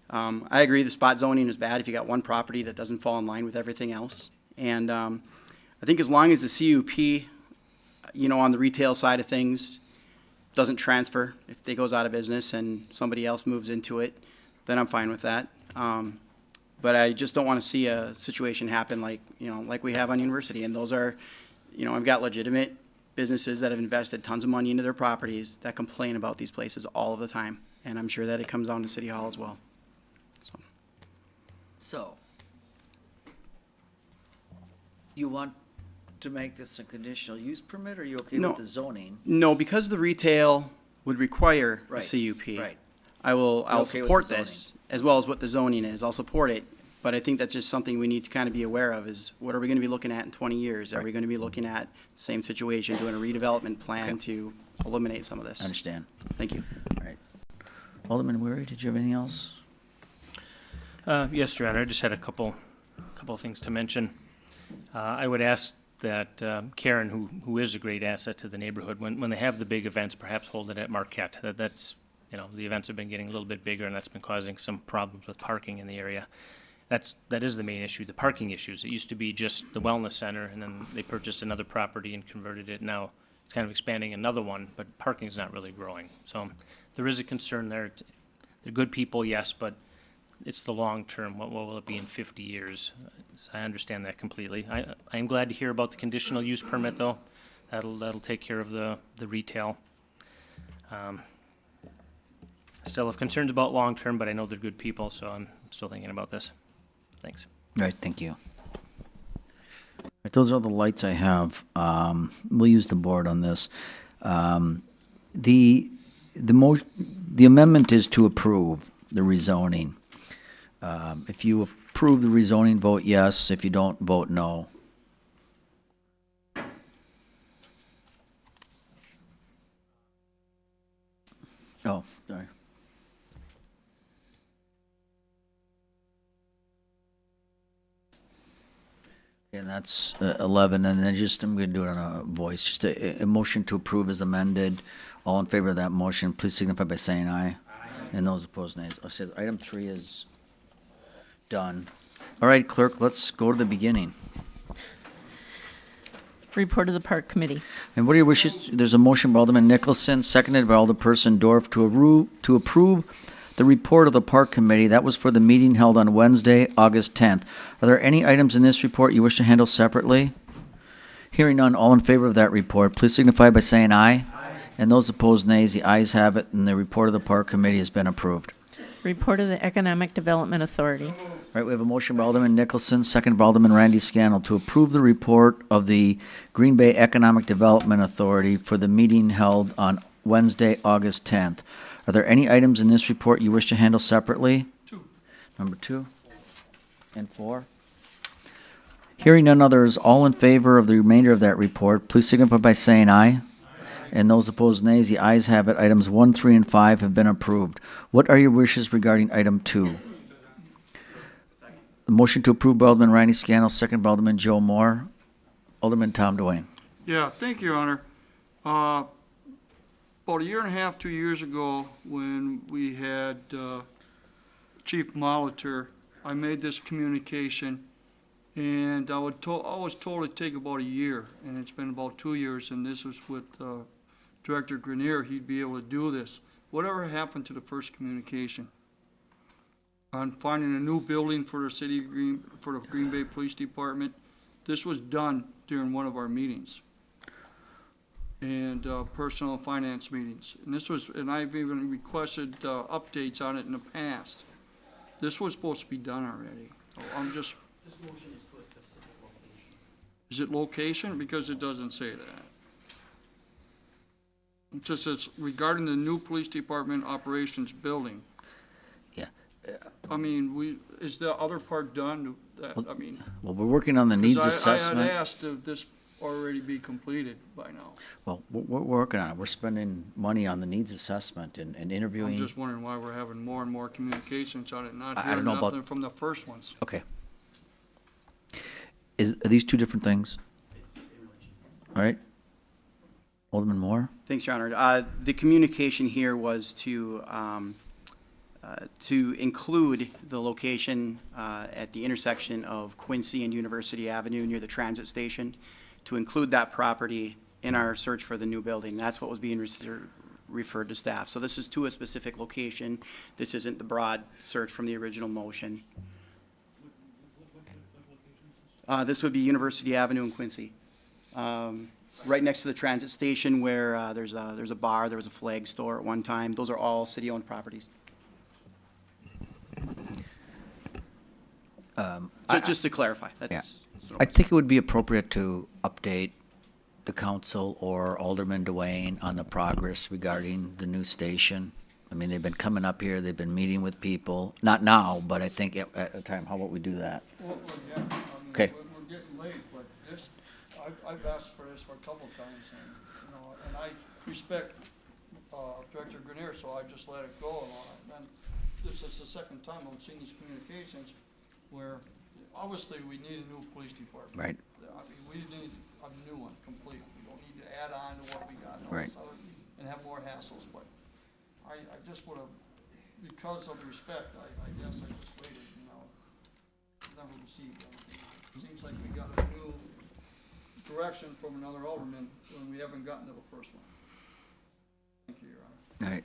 I agree the spot zoning is bad if you got one property that doesn't fall in line with everything else. And I think as long as the CUP, you know, on the retail side of things doesn't transfer, if they goes out of business and somebody else moves into it, then I'm fine with that. But I just don't want to see a situation happen like, you know, like we have on University. And those are, you know, I've got legitimate businesses that have invested tons of money into their properties that complain about these places all of the time. And I'm sure that it comes down to City Hall as well. So, you want to make this a conditional use permit, or are you okay No. with the zoning? No, because the retail would require a Right, CUP. right. I'll okay with support the this, as well as what the zoning is. I'll support it. But I think that's just something we need to kind of be aware of is what are we going to be looking at in 20 years? Are we going to be looking at the same situation, doing a redevelopment plan to eliminate some of this? I understand. Thank you. All right. Alderman Weary, did you have anything else? Yes, Your Honor, I just had a couple of things to mention. I would ask that Karen, who is a great asset to the neighborhood, when they have the big events, perhaps hold it at Marquette. That's, you know, the events have been getting a little bit bigger, and that's been causing some problems with parking in the area. That is the main issue, the parking issues. It used to be just the wellness center, and then they purchased another property and converted it. Now it's kind of expanding another one, but parking's not really growing. So there is a concern there. They're good people, yes, but it's the long term. What will it be in 50 years? So I understand that completely. I am glad to hear about the conditional use permit, though. That'll take care of the retail. I still have concerns about long term, but I know they're good people, so I'm still thinking about this. Thanks. All right, thank you. All right, those are the lights I have. We'll use the board on this. The amendment is to approve the rezoning. If you approve the rezoning, vote yes. If you don't, vote no. Oh, sorry. And that's 11, and then just, I'm going to do it on a voice, just a motion to approve is amended. All in favor of that motion, please signify by saying aye. And those opposed, nays. I said item 3 is done. All right, clerk, let's go to the beginning. Report of the Park Committee. And what are your wishes? There's a motion by Alderman Nicholson, seconded by Alderperson Dorf to approve the report of the Park Committee. That was for the meeting held on Wednesday, August 10th. Are there any items in this report you wish to handle separately? Hearing none, all in favor of that report, please signify by saying aye. And those opposed, nays. The ayes have it, and the report of the Park Committee has been approved. Report of the Economic Development Authority. All right, we have a motion by Alderman Nicholson, second by Alderman Randy Scannell, to approve the report of the Green Bay Economic Development Authority for the meeting held on Wednesday, August 10th. Are there any items in this report you wish to handle separately? 2. Number 2 and 4. Hearing none others, all in favor of the remainder of that report, please signify by saying aye. And those opposed, nays. The ayes have it. Items 1, 3, and 5 have been approved. What are your wishes regarding item 2? The motion to approve by Alderman Randy Scannell, second by Alderman Joe Moore. Alderman Tom Dwayne. Yeah, thank you, Your Honor. About a year and a half, 2 years ago, when we had Chief Molitor, I made this communication, and I was told it'd take about a year, and it's been about 2 years, and this was with Director Grenier. He'd be able to do this. Whatever happened to the first communication on finding a new building for the city of for the Green Bay Police Department? This was done during one of our meetings and personal and finance meetings. And I've even requested updates on it in the past. This was supposed to be done already. This motion is to a specific location. Is it location? Because it doesn't say that. It just says regarding the new police department operations building. Yeah. I mean, is the other part done? Well, we're working on the needs 'cause assessment. I had asked if this already be completed by now. Well, we're working on it. We're spending money on the needs assessment and interviewing. I'm just wondering why we're having more and more communications on it, not I don't hearing know about- nothing from the first ones. Okay. Are these two different things? All right. Alderman Moore? Thanks, Your Honor. The communication here was to include the location at the intersection of Quincy and University Avenue near the transit station, to include that property in our search for the new building. That's what was being referred to staff. So this is to a specific location. This isn't the broad search from the original motion. This would be University Avenue and Quincy. Right next to the transit station where there's a bar, there was a flag store at one time. Those are all city-owned properties. Just to clarify, that's. I think it would be appropriate to update the council or Alderman Dwayne on the progress regarding the new station. I mean, they've been coming up here, they've been meeting with people, not now, but I think at a time. How about we do that? Well, yeah, I mean, Okay. We're getting late, but this, I've asked for this for a couple of times, and I respect Director Grenier, so I just let it go and all that. And this is the second time I've seen these communications where, obviously, we need a new police department. Right. I mean, we need a new one, complete. We don't need to add on to what we got and all Right. this other, and have more hassles, but I just would have, because of the respect, I guess I just waited, never received anything. Seems like we got a new direction from another alderman when we haven't gotten to the first one. Thank you, Your Honor. All right.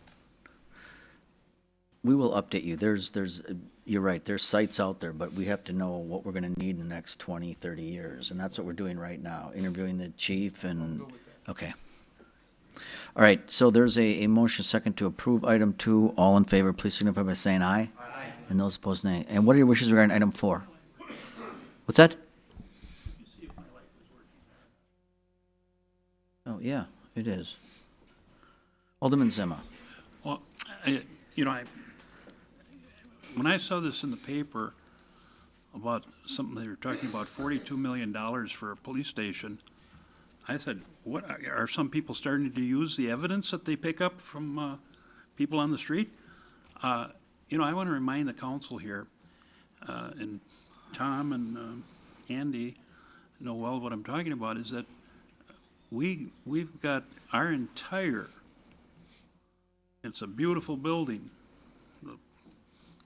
We will update you. You're right, there's sites out there, but we have to know what we're gonna need in the next 20, 30 years, and that's what we're doing right now, interviewing the chief and, okay. All right, so there's a motion second to approve item 2. All in favor, please signify by saying aye. Aye. And those opposed, nay. And what are your wishes regarding item 4? What's that? Oh, yeah, it is. Alderman Zima. Well, when I saw this in the paper about something, they were talking about $42 million for a police station, I said, what, are some people starting to use the evidence that they pick up from people on the street? I want to remind the council here, and Tom and Andy know well what I'm talking about, is that we've got our entire, it's a beautiful building, the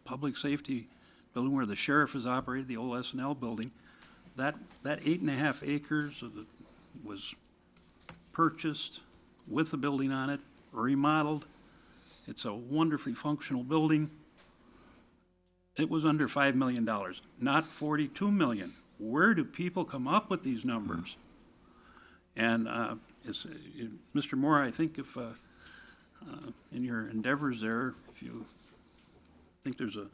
public safety building where the sheriff is operated, the old S&L building. That 8.5 acres was purchased with the building on it, remodeled. It's a wonderfully functional building. It was under $5 million, not $42 million. Where do people come up with these numbers? And Mr. Moore, I think if in your endeavors there, if you think there's a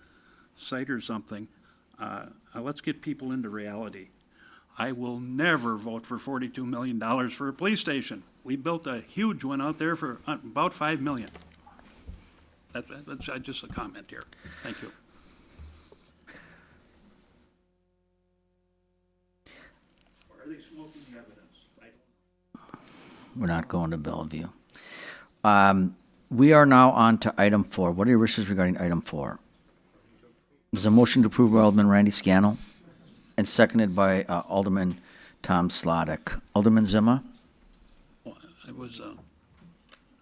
site or something, let's get people into reality. I will never vote for $42 million for a police station. We built a huge one out there for about $5 million. That's just a comment here. Thank you. Or are they smoking the evidence? We're not going to Bellevue. We are now on to item 4. What are your wishes regarding item 4? There's a motion to approve by Alderman Randy Scannell and seconded by Alderman Tom Slotnick. Alderman Zima? I was,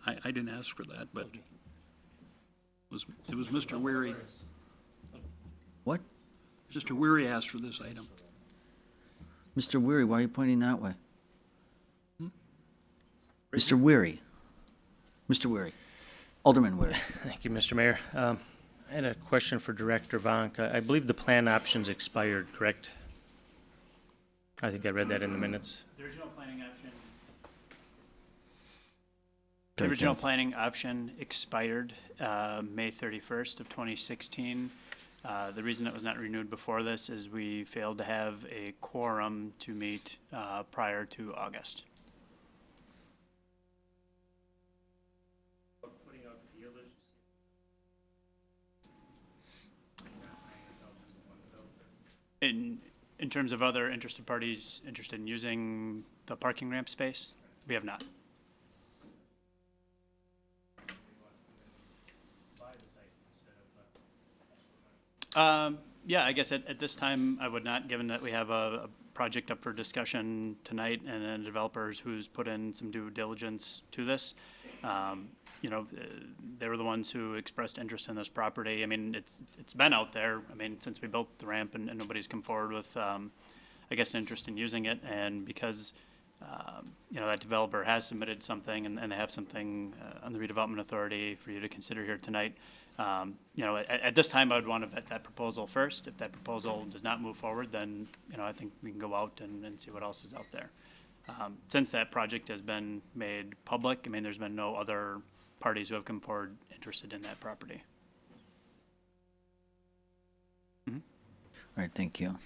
I didn't ask for that, but it was Mr. Weary. What? Mr. Weary asked for this item. Mr. Weary, why are you pointing that way? Mr. Weary. Mr. Weary. Alderman Weary. Thank you, Mr. Mayor. I had a question for Director Vonk. I believe the plan options expired, correct? I think I read that in the minutes. The original planning option. Okay. The original planning option expired May 31st of 2016. The reason it was not renewed before this is we failed to have a quorum to meet prior to August. In terms of other interested parties interested in using the parking ramp space, we have not. Yeah, I guess at this time, I would not, given that we have a project up for discussion tonight and then developers who's put in some due diligence to this. You know, they were the ones who expressed interest in this property. I mean, it's been out there, I mean, since we built the ramp and nobody's come forward with, I guess, an interest in using it. And because, you know, that developer has submitted something and they have something on the redevelopment authority for you to consider here tonight, you know, at this time, I would want to vet that proposal first. If that proposal does not move forward, then, you know, I think we can go out and see what else is out there. Since that project has been made public, I mean, there's been no other parties who have come forward interested in that property. All right, thank you.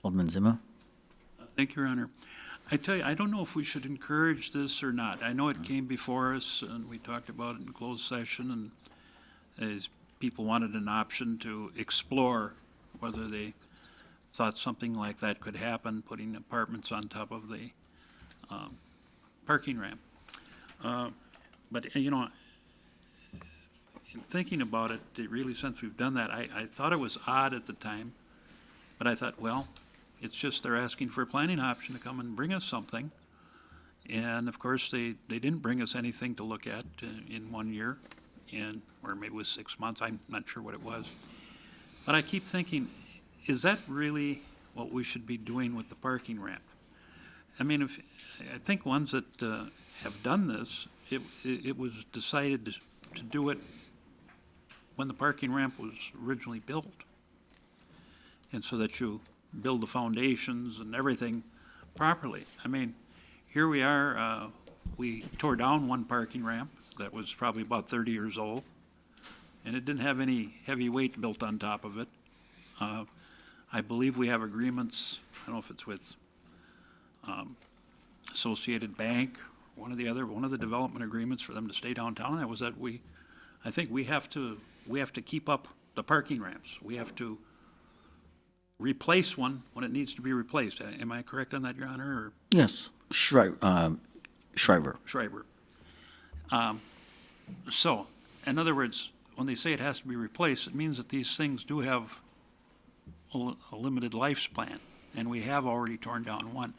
Alderman Zima? Thank you, Your Honor. I tell you, I don't know if we should encourage this or not. I know it came before us, and we talked about it in closed session, and as people wanted an option to explore whether they thought something like that could happen, putting apartments on top of the parking ramp. But, you know, in thinking about it, really, since we've done that, I thought it was odd at the time, but I thought, well, it's just they're asking for a planning option to come and bring us something. And of course, they didn't bring us anything to look at in 1 year, or maybe it was 6 months, I'm not sure what it was. But I keep thinking, is that really what we should be doing with the parking ramp? I mean, I think ones that have done this, it was decided to do it when the parking ramp was originally built. And so that you build the foundations and everything properly. I mean, here we are, we tore down one parking ramp that was probably about 30 years old, and it didn't have any heavy weight built on top of it. I believe we have agreements, I don't know if it's with Associated Bank, one of the development agreements for them to stay downtown, that was that I think we have to keep up the parking ramps. We have to replace one when it needs to be replaced. Am I correct on that, Your Honor? Or? Yes, Shriver. Shriver. So, in other words, when they say it has to be replaced, it means that these things do have a limited lifespan, and we have already torn down one.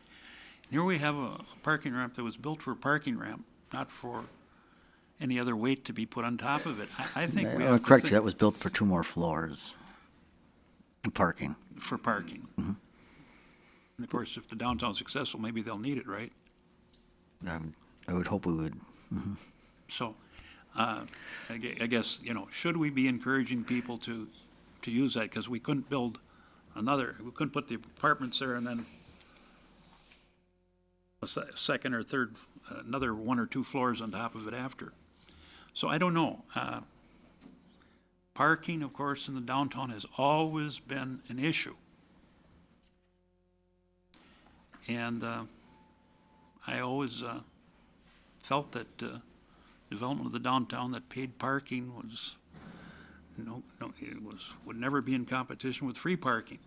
And here we have a parking ramp that was built for a parking ramp, not for any other weight to be put on top of it. I think we have to correct, think that was built for 2 more floors. Parking. for parking. Mm-hmm. And of course, if the downtown's successful, maybe they'll need it, right? I would hope we would. Mm-hmm. So, I guess, you know, should we be encouraging people to use that? Because we couldn't build we couldn't put the apartments there and then a second or third, another 1 or 2 floors on top of it after. So I don't know. Parking, of course, in the downtown has always been an issue. And I always felt that development of the downtown that paid parking was, would never be in competition with free parking.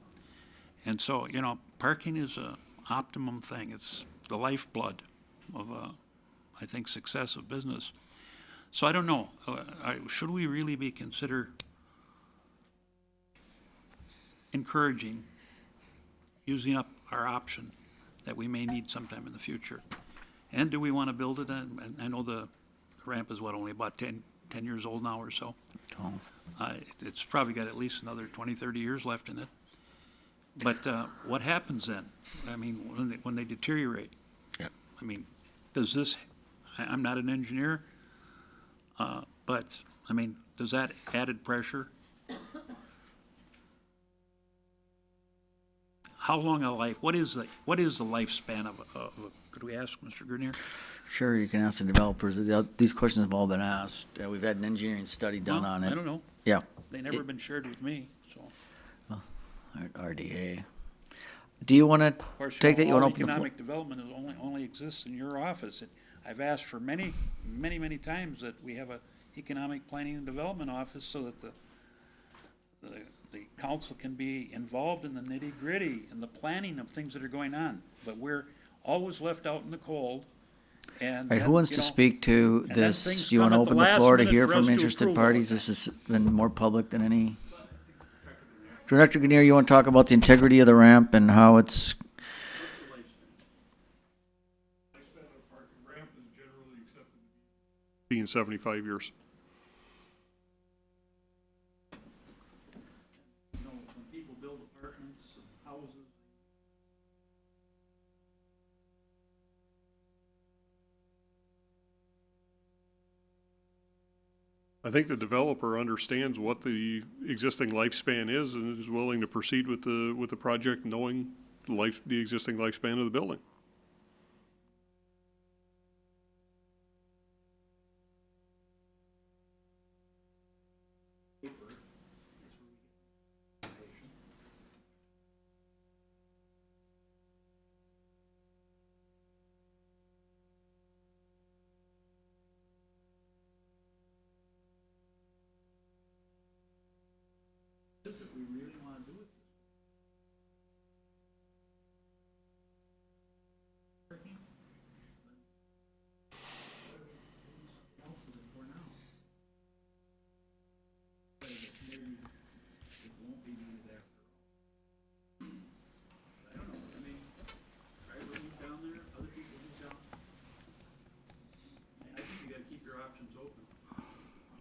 And so, you know, parking is a optimum thing. It's the lifeblood of I think, success of business. So I don't know, should we really be encouraging using up our option that we may need sometime in the future? And do we want to build it? And I know the ramp is only about 10 years old now or so. It's probably got at least another 20, 30 years left in it. But what happens then? I mean, when they deteriorate? Yep. I mean, does this, I'm not an engineer, but, I mean, does that added pressure? How long a life, what is the lifespan of could we ask Mr. Grenier? Sure, you can ask the developers. These questions have all been asked. We've had an engineering study done Well, on it. I don't know. Yeah. They never been shared with me, so. RDA. Do you want to Of course, take that? You want to all open the floor? economic development is only exists in your office. I've asked for many times that we have a economic planning and development office so that the council can be involved in the nitty-gritty and the planning of things that are going on. But we're always left out in the cold. And All right, then, who wants you to know, speak to and then this? things Do you want to come at the open the last floor to minute hear for us from to interested approve all parties? of This has been more public than any. Director Grenier, you want to talk about the integrity of the ramp and how it's, Being 75 years. You know, when people build apartments, houses. I think the developer understands what the existing lifespan is and is willing to proceed with the project knowing the existing lifespan of the building. We really want to do it.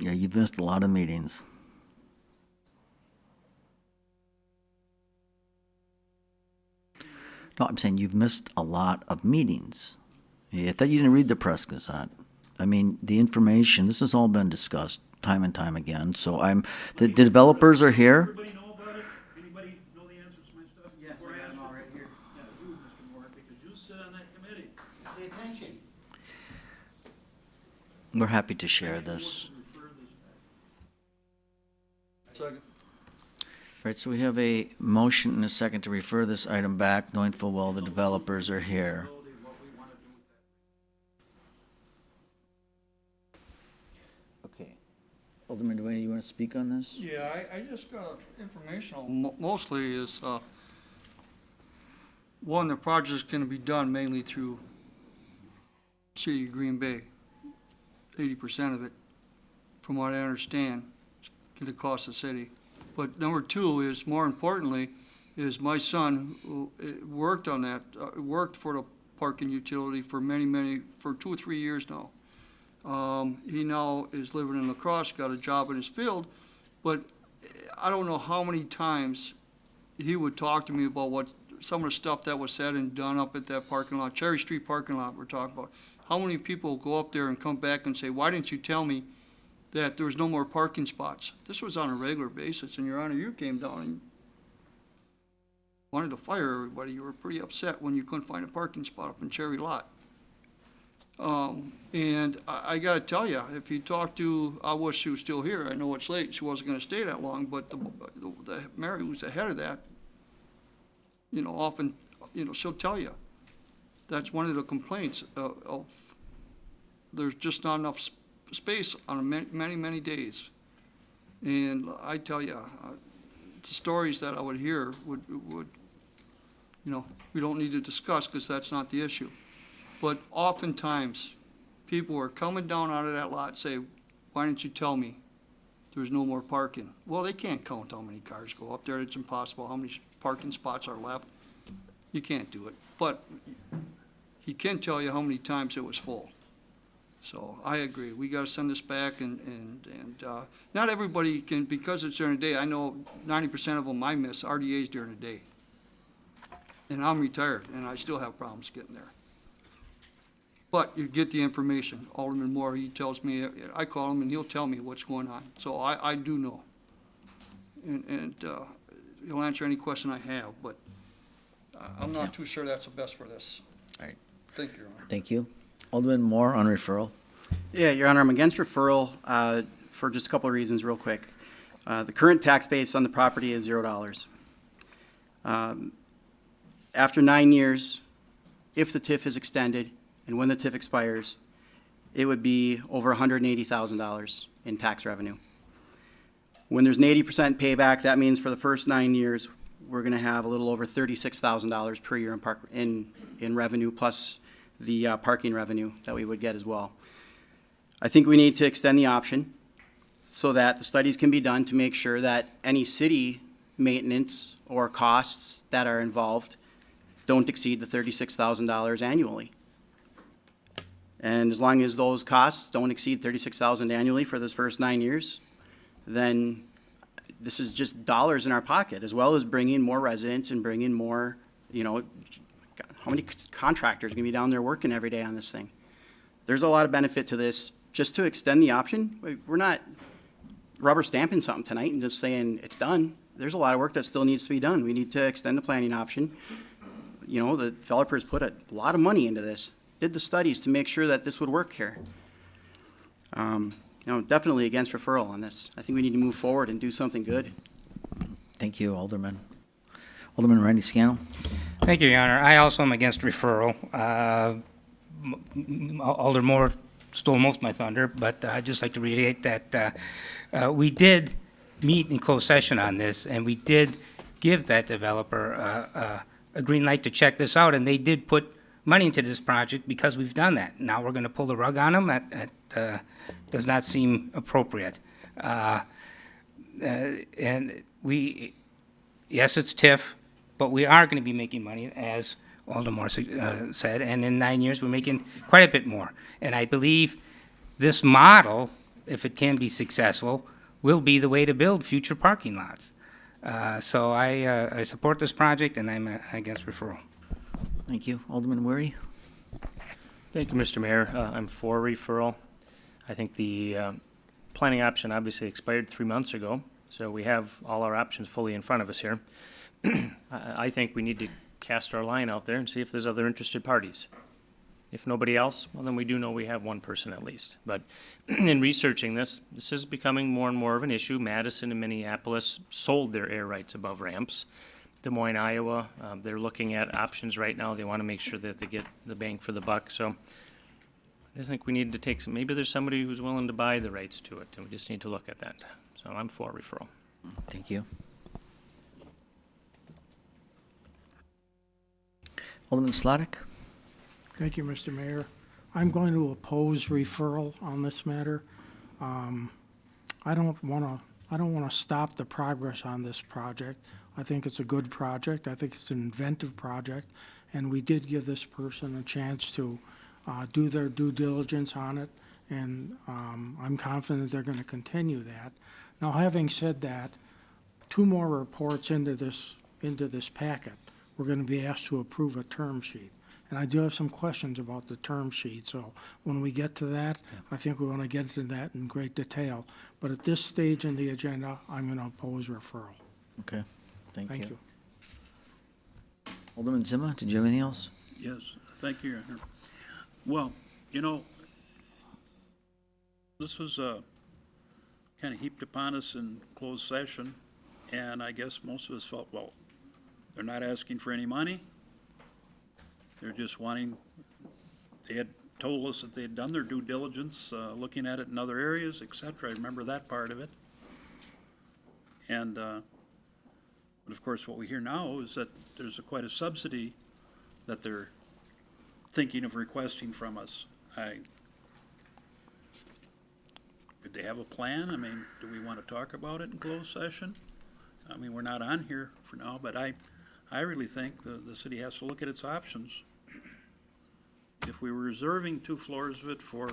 yeah, you've missed a lot of meetings. No, I'm saying you've missed a lot of meetings. I thought you didn't read the press gazette. I mean, the information, this has all been discussed time and time again, so the developers are here. Everybody know about it? Anybody know the answers to my stuff? Yes, Before I got ask them all for- right here. Yeah, you, Mr. Moore, because you sit on that committee. Pay attention. We're happy to share this. Second. Right, so we have a motion and a second to refer this item back, knowing full well the developers are here. Okay. Alderman Dwayne, you want to speak on this? Yeah, I just got informational. Mostly is, one, the project's gonna be done mainly through City of Green Bay. 80% of it, from what I understand, is gonna cost the city. But number two is, more importantly, is my son who worked on that, worked for the parking utility for for 2 or 3 years now. He now is living in La Crosse, got a job in his field, but I don't know how many times he would talk to me about some of the stuff that was said and done up at that parking lot, Cherry Street parking lot we're talking about. How many people go up there and come back and say, why didn't you tell me that there was no more parking spots? This was on a regular basis, and Your Honor, you came down and wanted to fire everybody. You were pretty upset when you couldn't find a parking spot up in Cherry Lot. And I gotta tell you, if you talk to, I wish she was still here, I know it's late, she wasn't gonna stay that long, but the Mary who's the head of that, often, she'll tell you. That's one of the complaints of there's just not enough space on many days. And I tell you, the stories that I would hear would we don't need to discuss because that's not the issue. But oftentimes, people are coming down out of that lot, say, why didn't you tell me there's no more parking? Well, they can't count how many cars go up there. It's impossible. How many parking spots are left? You can't do it. But he can tell you how many times it was full. So I agree. We gotta send this back and not everybody can, because it's during the day. I know 90% of them I miss RDA's during the day. And I'm retired and I still have problems getting there. But you get the information. Alderman Moore, he tells me, I call him and he'll tell me what's going on. So I do know. And he'll answer any question I have, but I'm not too sure that's the best for this. All right. Thank you, Your Honor. Thank you. Alderman Moore on referral. Yeah, Your Honor, I'm against referral for just a couple of reasons real quick. The current tax base on the property is $0. After 9 years, if the TIF is extended and when the TIF expires, it would be over $180,000 in tax revenue. When there's an 80% payback, that means for the first 9 years, we're going to have a little over $36,000 per year in revenue, plus the parking revenue that we would get as well. I think we need to extend the option so that the studies can be done to make sure that any city maintenance or costs that are involved don't exceed the $36,000 annually. And as long as those costs don't exceed $36,000 annually for this first 9 years, then this is just dollars in our pocket, as well as bringing more residents and bringing more, you know, how many contractors are going to be down there working every day on this thing? There's a lot of benefit to this. Just to extend the option, we're not rubber stamping something tonight and just saying it's done. There's a lot of work that still needs to be done. We need to extend the planning option. You know, the developers put a lot of money into this, did the studies to make sure that this would work here. You know, definitely against referral on this. I think we need to move forward and do something good. Thank you, Alderman. Alderman Randy Scannell. Thank you, Your Honor. I also am against referral. Alder Moore stole most of my thunder, but I'd just like to reiterate that we did meet in closed session on this, and we did give that developer a green light to check this out, and they did put money into this project because we've done that. Now we're going to pull the rug on them. That does not seem appropriate. And we, yes, it's TIF, but we are going to be making money, as Alder Moore said, and in 9 years, we're making quite a bit more. And I believe this model, if it can be successful, will be the way to build future parking lots. So I support this project, and I'm against referral. Thank you. Alderman Weary. Thank you, Mr. Mayor. I'm for referral. I think the planning option obviously expired 3 months ago, so we have all our options fully in front of us here. I think we need to cast our line out there and see if there's other interested parties. If nobody else, well, then we do know we have one person at least. But in researching this, this is becoming more and more of an issue. Madison and Minneapolis sold their air rights above ramps. Des Moines, Iowa, they're looking at options right now. They want to make sure that they get the bang for the buck. So I think we need to take some, maybe there's somebody who's willing to buy the rights to it, and we just need to look at that. So I'm for referral. Thank you. Alderman Slotnick. Thank you, Mr. Mayor. I'm going to oppose referral on this matter. I don't want to stop the progress on this project. I think it's a good project. I think it's an inventive project, and we did give this person a chance to do their due diligence on it, and I'm confident they're going to continue that. Now, having said that, 2 more reports into this packet, we're going to be asked to approve a term sheet. And I do have some questions about the term sheet, so when we get to that, I think we want to get into that in great detail. But at this stage in the agenda, I'm going to oppose referral. Okay, thank you. Thank you. Alderman Zima, did you have anything else? Yes, thank you, Your Honor. Well, you know, this was kind of heaped upon us in closed session, and I guess most of us felt, well, they're not asking for any money. They're just wanting, they had told us that they had done their due diligence, looking at it in other areas, et cetera. I remember that part of it. And, but of course, what we hear now is that there's quite a subsidy that they're thinking of requesting from us. Did they have a plan? I mean, do we want to talk about it in closed session? I mean, we're not on here for now, but I really think the city has to look at its options. If we were reserving 2 floors of it for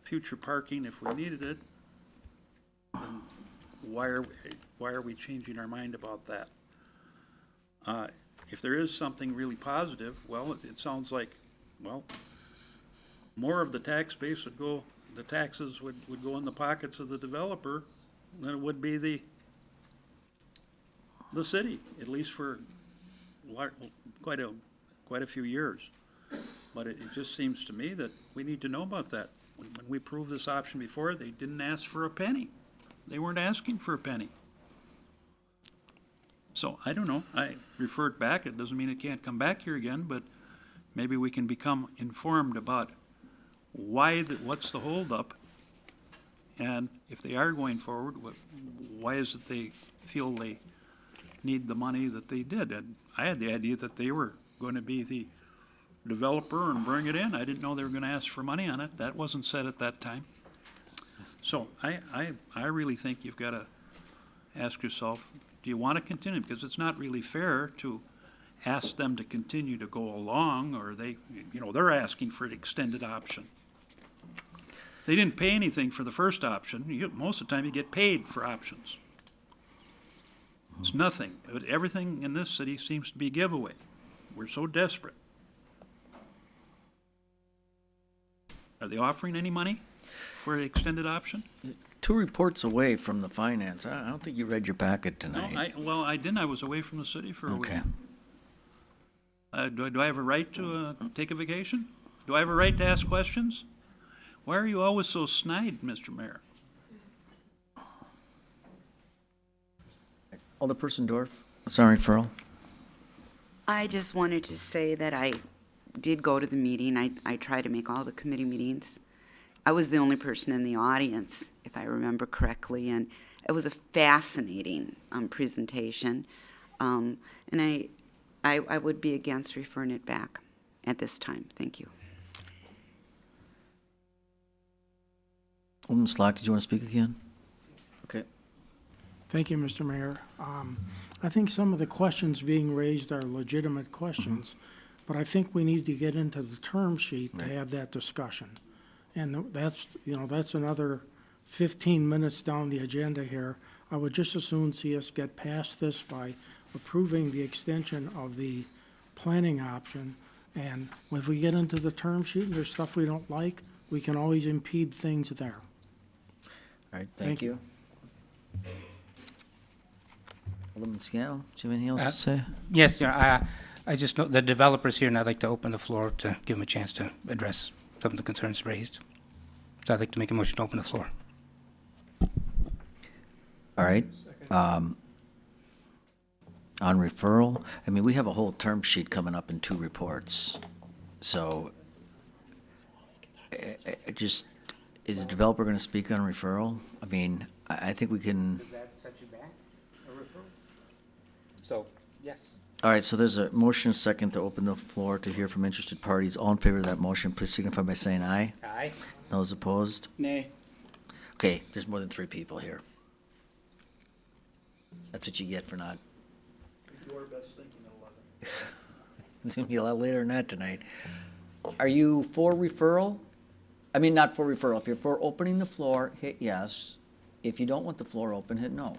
future parking, if we needed it, then why are we changing our mind about that? If there is something really positive, well, it sounds like, well, more of the tax base would go, the taxes would go in the pockets of the developer than it would be the city, at least for quite a few years. But it just seems to me that we need to know about that. When we proved this option before, they didn't ask for a penny. They weren't asking for a penny. So I don't know. I refer it back. It doesn't mean it can't come back here again, but maybe we can become informed about what's the holdup, and if they are going forward, why is it they feel they need the money that they did? And I had the idea that they were going to be the developer and bring it in. I didn't know they were going to ask for money on it. That wasn't said at that time. So I really think you've got to ask yourself, do you want to continue? Because it's not really fair to ask them to continue to go along, or they're asking for an extended option. They didn't pay anything for the first option. Most of the time you get paid for options. It's nothing. But everything in this city seems to be giveaway. We're so desperate. Are they offering any money for an extended option? 2 reports away from the finance. I don't think you read your packet tonight. No, I didn't. I was away from the city for a week. Okay. Do I have a right to take a vacation? Do I have a right to ask questions? Why are you always so snide, Mr. Mayor? Alderperson Dorf, sorry, referral. I just wanted to say that I did go to the meeting. I try to make all the committee meetings. I was the only person in the audience, if I remember correctly, and it was a fascinating presentation. And I would be against referring it back at this time. Thank you. Alderman Slack, did you want to speak again? Okay. Thank you, Mr. Mayor. I think some of the questions being raised are legitimate questions, but I think we need to get into the term sheet to have that discussion. And that's another 15 minutes down the agenda here. I would just as soon see us get past this by approving the extension of the planning option. And if we get into the term sheet and there's stuff we don't like, we can always impede things there. All right, thank you. Alderman Scannell, do you have anything else to say? Yes, I just know the developer's here, and I'd like to open the floor to give him a chance to address some of the concerns raised. So I'd like to make a motion to open the floor. All right. On referral, I mean, we have a whole term sheet coming up in 2 reports. So is the developer going to speak on referral? I mean, I think we can. Does that set you back, a referral? So, yes. All right, so there's a motion second to open the floor to hear from interested parties. All in favor of that motion, please signify by saying aye. Aye. Those opposed? Nay. Okay, there's more than 3 people here. That's what you get for not. Do our best thinking at 11. It's gonna be a lot later than that tonight. Are you for referral? I mean, not for referral. If you're for opening the floor, hit yes. If you don't want the floor open, hit no.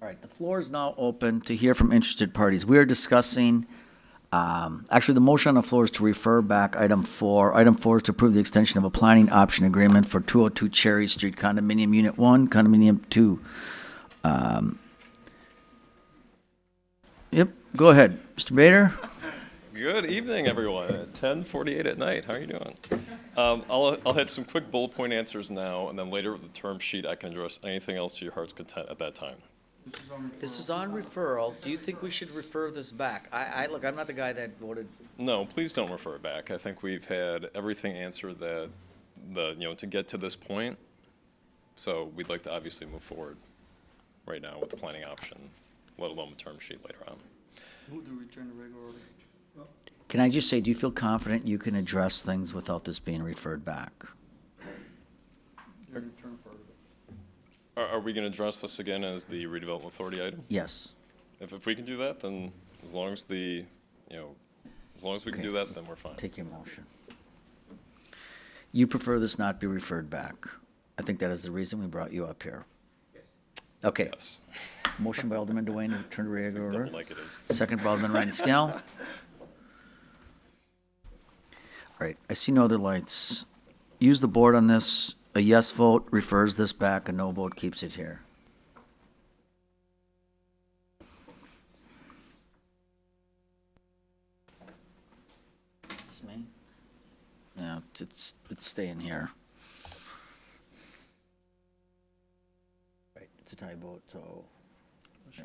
All right, the floor is now open to hear from interested parties. We are discussing, actually, the motion on the floor is to refer back item 4. Item 4 is to approve the extension of a planning option agreement for 202 Cherry Street Condominium Unit 1, Condominium 2. Yep, go ahead. Mr. Bader? Good evening, everyone. At 10:48 at night. How are you doing? I'll hit some quick bullet point answers now, and then later with the term sheet, I can address anything else to your heart's content at that time. This is on referral. Do you think we should refer this back? Look, I'm not the guy that voted. No, please don't refer it back. I think we've had everything answered that, to get to this point. So we'd like to obviously move forward right now with the planning option, let alone the term sheet later on. Move to return to regular order. Can I just say, do you feel confident you can address things without this being referred back? Are we going to address this again as the redevelopment authority item? Yes. If we can do that, then as long as we can do that, then we're fine. Take your motion. You prefer this not be referred back? I think that is the reason we brought you up here. Yes. Okay. Yes. Motion by Alderman Dwayne to return to regular order. Double like it is. Second by Alderman Randy Scannell. All right, I see no other lights. Use the board on this. A yes vote refers this back, a no vote keeps it here. It's me? Yeah, it's staying here. Right, it's a tie vote, so, yeah.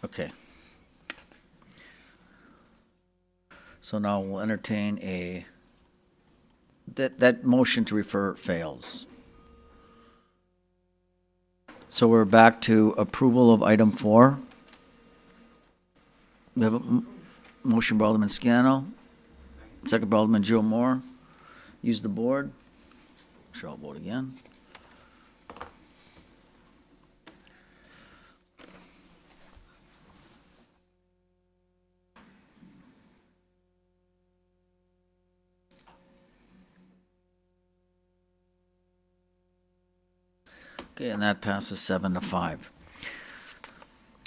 Okay. So now we'll entertain that motion to refer fails. So we're back to approval of item 4. We have a motion by Alderman Scannell, second by Alderman Joe Moore. Use the board. Sure, I'll vote again. Okay, and that passes 7-5.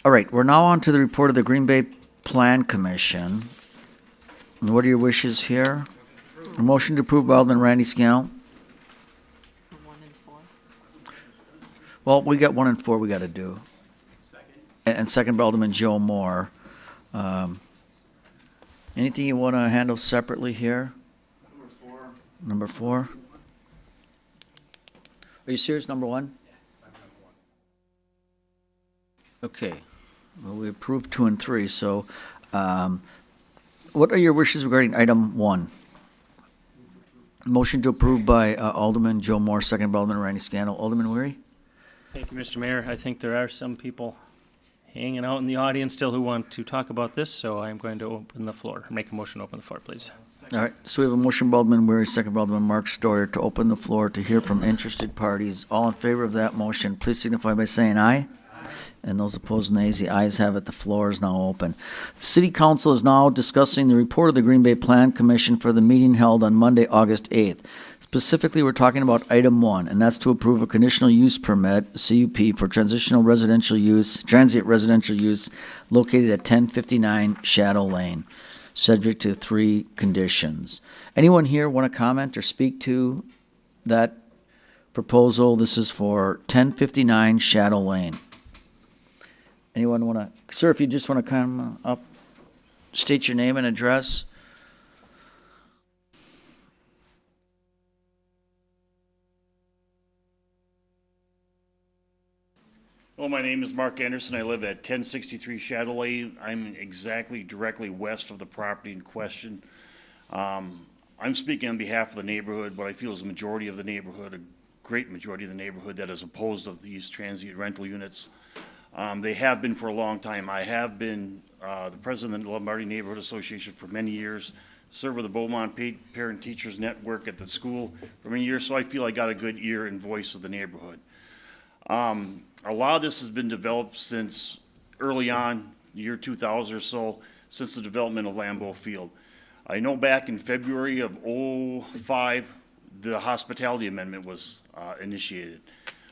All right, we're now on to the report of the Green Bay Plan Commission. And what are your wishes here? A motion to approve by Alderman Randy Scannell. 1 and 4. Well, we got 1 and 4 we got to do. And second by Alderman Joe Moore. Anything you want to handle separately here? Number 4. Are you serious, number 1? Okay, well, we approved 2 and 3, so, what are your wishes regarding item 1? Motion to approve by Alderman Joe Moore, second by Alderman Randy Scannell. Alderman Weary? Thank you, Mr. Mayor. I think there are some people hanging out in the audience still who want to talk about this, so I'm going to open the floor. Make a motion to open the floor, please. All right, so we have a motion by Alderman Weary, second by Alderman Mark Stoyer to open the floor to hear from interested parties. All in favor of that motion, please signify by saying aye. And those opposed, nays. The ayes have it. The floor is now open. The City Council is now discussing the report of the Green Bay Plan Commission for the meeting held on Monday, August 8th. Specifically, we're talking about item 1, and that's to approve a conditional use permit, CUP, for transient residential use located at 1059 Shadow Lane, subject to 3 conditions. Anyone here want to comment or speak to that proposal? This is for 1059 Shadow Lane. Anyone want to, sir, if you just want to come up, state your name and address. Well, my name is Mark Anderson. I live at 1063 Shadow Lane. I'm directly west of the property in question. I'm speaking on behalf of the neighborhood, what I feel is a majority of the neighborhood, a great majority of the neighborhood that is opposed of these transient rental units. They have been for a long time. I have been the president of the Lombardi Neighborhood Association for many years, served with the Beaumont Parent Teachers Network at the school for many years, so I feel I got a good ear and voice of the neighborhood. A lot of this has been developed since early on, year 2000 or so, since the development of Lambeau Field. I know back in February of '05, the hospitality amendment was initiated.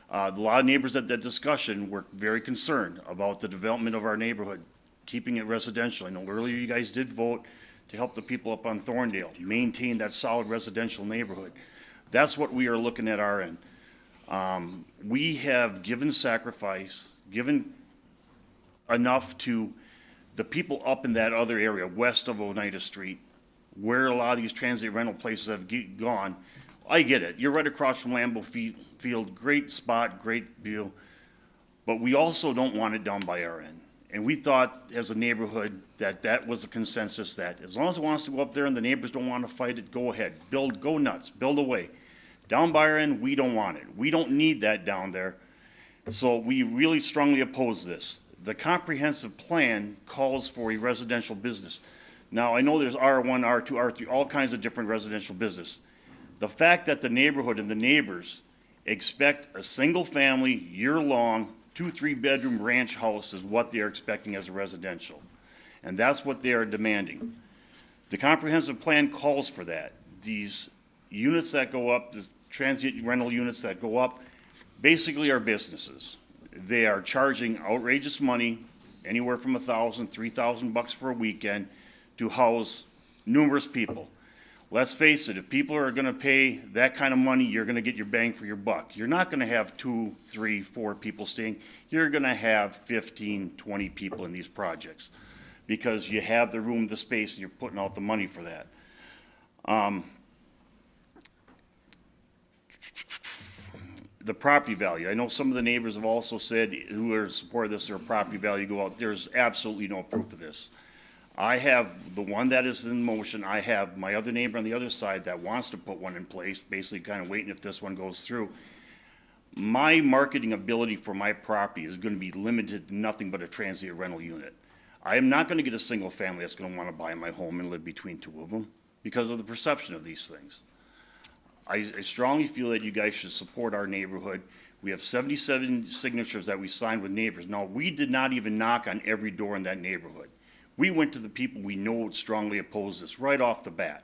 A lot of neighbors at that discussion were very concerned about the development of our neighborhood, keeping it residential. I know earlier you guys did vote to help the people up on Thorndale maintain that solid residential neighborhood. That's what we are looking at our end. We have given sacrifice, given enough to the people up in that other area, west of Oneida Street, where a lot of these transient rental places have gone. I get it. You're right across from Lambeau Field, great spot, great view. But we also don't want it down by our end. And we thought as a neighborhood that that was a consensus, that as long as it wants to go up there and the neighbors don't want to fight it, go ahead. Build, go nuts, build away. Down by our end, we don't want it. We don't need that down there. So we really strongly oppose this. The comprehensive plan calls for a residential business. Now, I know there's R1, R2, R3, all kinds of different residential business. The fact that the neighborhood and the neighbors expect a single-family, year-long, 2-3-bedroom ranch house is what they are expecting as a residential. And that's what they are demanding. The comprehensive plan calls for that. These units that go up, the transient rental units that go up, basically are businesses. They are charging outrageous money, anywhere from $1,000, $3,000 for a weekend, to house numerous people. Let's face it, if people are gonna pay that kind of money, you're gonna get your bang for your buck. You're not gonna have 2, 3, 4 people staying. You're gonna have 15, 20 people in these projects because you have the room, the space, and you're putting out the money for that. The property value. I know some of the neighbors have also said who are in support of this, their property value go out. There's absolutely no proof of this. I have the one that is in motion. I have my other neighbor on the other side that wants to put one in place, basically kind of waiting if this one goes through. My marketing ability for my property is going to be limited to nothing but a transient rental unit. I am not going to get a single family that's going to want to buy my home and live between two of them because of the perception of these things. I strongly feel that you guys should support our neighborhood. We have 77 signatures that we signed with neighbors. Now, we did not even knock on every door in that neighborhood. We went to the people we know would strongly oppose this right off the bat.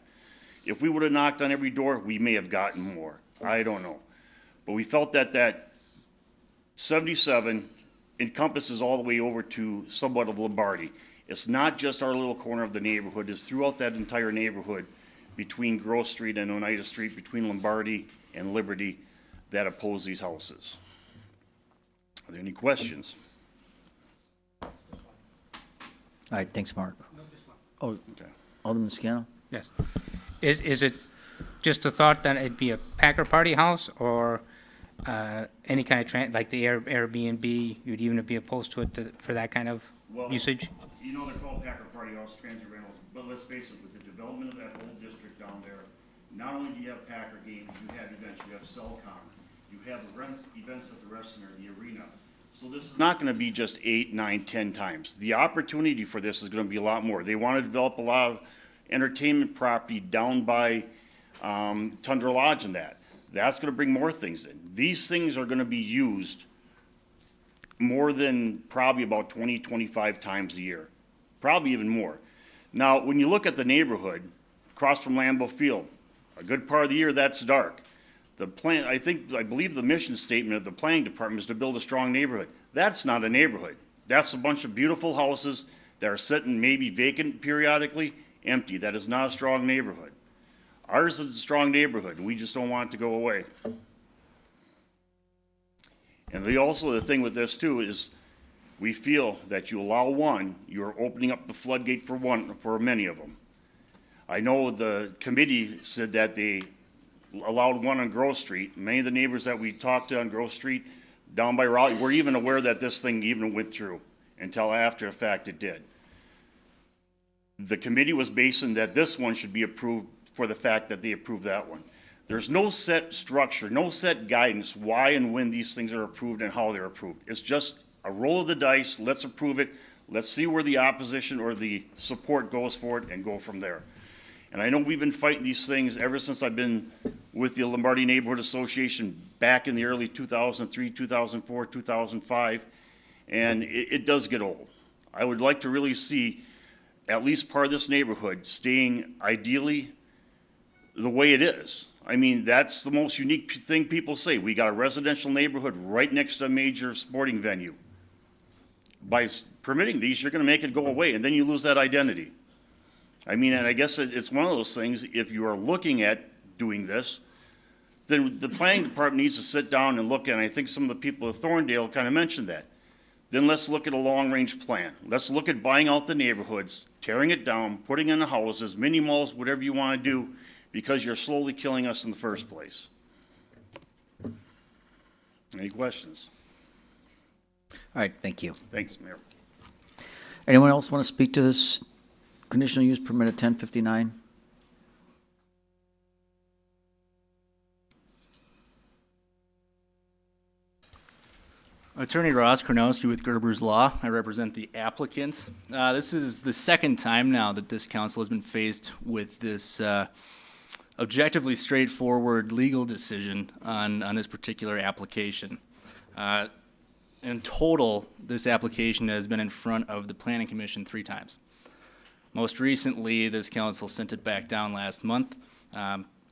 If we would have knocked on every door, we may have gotten more. I don't know. But we felt that that 77 encompasses all the way over to somewhat of Lombardi. It's not just our little corner of the neighborhood. It's throughout that entire neighborhood between Grove Street and Oneida Street, between Lombardi and Liberty, that oppose these houses. Are there any questions? All right, thanks, Mark. Oh, Okay. Alderman Scannell? Yes. Is it just a thought that it'd be a Packer Party house or any kind of like the Airbnb, you'd even be opposed to it for that kind of usage? You know, they're called Packer Party House Transit Rentals, but let's face it, with the development of that whole district down there, not only do you have Packer games, you have events, you have Cellcom, you have events at the rest center, the arena. So this is not gonna be just 8, 9, 10 times. The opportunity for this is gonna be a lot more. They wanna develop a lot of entertainment property down by Tundra Lodge and that. That's gonna bring more things in. These things are gonna be used more than probably about 20, 25 times a year, probably even more. Now, when you look at the neighborhood, across from Lambeau Field, a good part of the year that's dark. The plan, I believe the mission statement of the planning department is to build a strong neighborhood. That's not a neighborhood. That's a bunch of beautiful houses that are sitting maybe vacant periodically, empty. That is not a strong neighborhood. Ours is a strong neighborhood. We just don't want it to go away. And the thing with this too is we feel that you allow one, you're opening up the floodgate for many of them. I know the committee said that they allowed one on Grove Street. Many of the neighbors that we talked to on Grove Street down by Raleigh were even aware that this thing even went through until after the fact it did. The committee was basing that this one should be approved for the fact that they approved that one. There's no set structure, no set guidance why and when these things are approved and how they're approved. It's just a roll of the dice, let's approve it, let's see where the opposition or the support goes for it and go from there. And I know we've been fighting these things ever since I've been with the Lombardi Neighborhood Association back in the early 2003, 2004, 2005, and it does get old. I would like to really see at least part of this neighborhood staying ideally the way it is. I mean, that's the most unique thing people say. We got a residential neighborhood right next to a major sporting venue. By permitting these, you're gonna make it go away, and then you lose that identity. I mean, and I guess it's one of those things, if you are looking at doing this, then the planning department needs to sit down and look at, and I think some of the people at Thorndale kind of mentioned that. Then let's look at a long-range plan. Let's look at buying out the neighborhoods, tearing it down, putting in the houses, mini malls, whatever you want to do, because you're slowly killing us in the first place. Any questions? All right, thank you. Thanks, Mayor. Anyone else want to speak to this conditional use permit at 1059? Attorney Ross Kornowski with Gerber's Law. I represent the applicant. This is the second time now that this council has been faced with this objectively straightforward legal decision on this particular application. In total, this application has been in front of the Planning Commission 3 times. Most recently, this council sent it back down last month.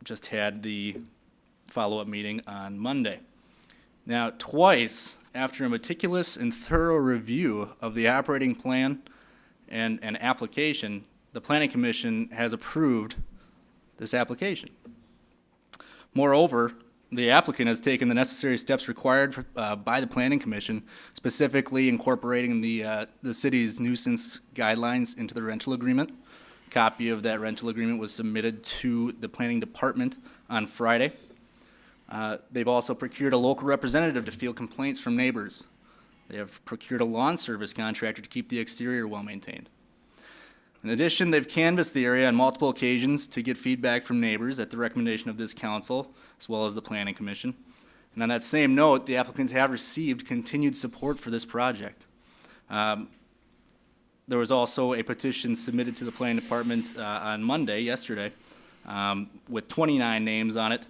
Just had the follow-up meeting on Monday. Now, twice, after a meticulous and thorough review of the operating plan and application, the Planning Commission has approved this application. Moreover, the applicant has taken the necessary steps required by the Planning Commission, specifically incorporating the city's nuisance guidelines into the rental agreement. A copy of that rental agreement was submitted to the Planning Department on Friday. They've also procured a local representative to field complaints from neighbors. They have procured a lawn service contractor to keep the exterior well maintained. In addition, they've canvassed the area on multiple occasions to get feedback from neighbors at the recommendation of this council, as well as the Planning Commission. And on that same note, the applicants have received continued support for this project. There was also a petition submitted to the Planning Department on Monday, yesterday, with 29 names on it.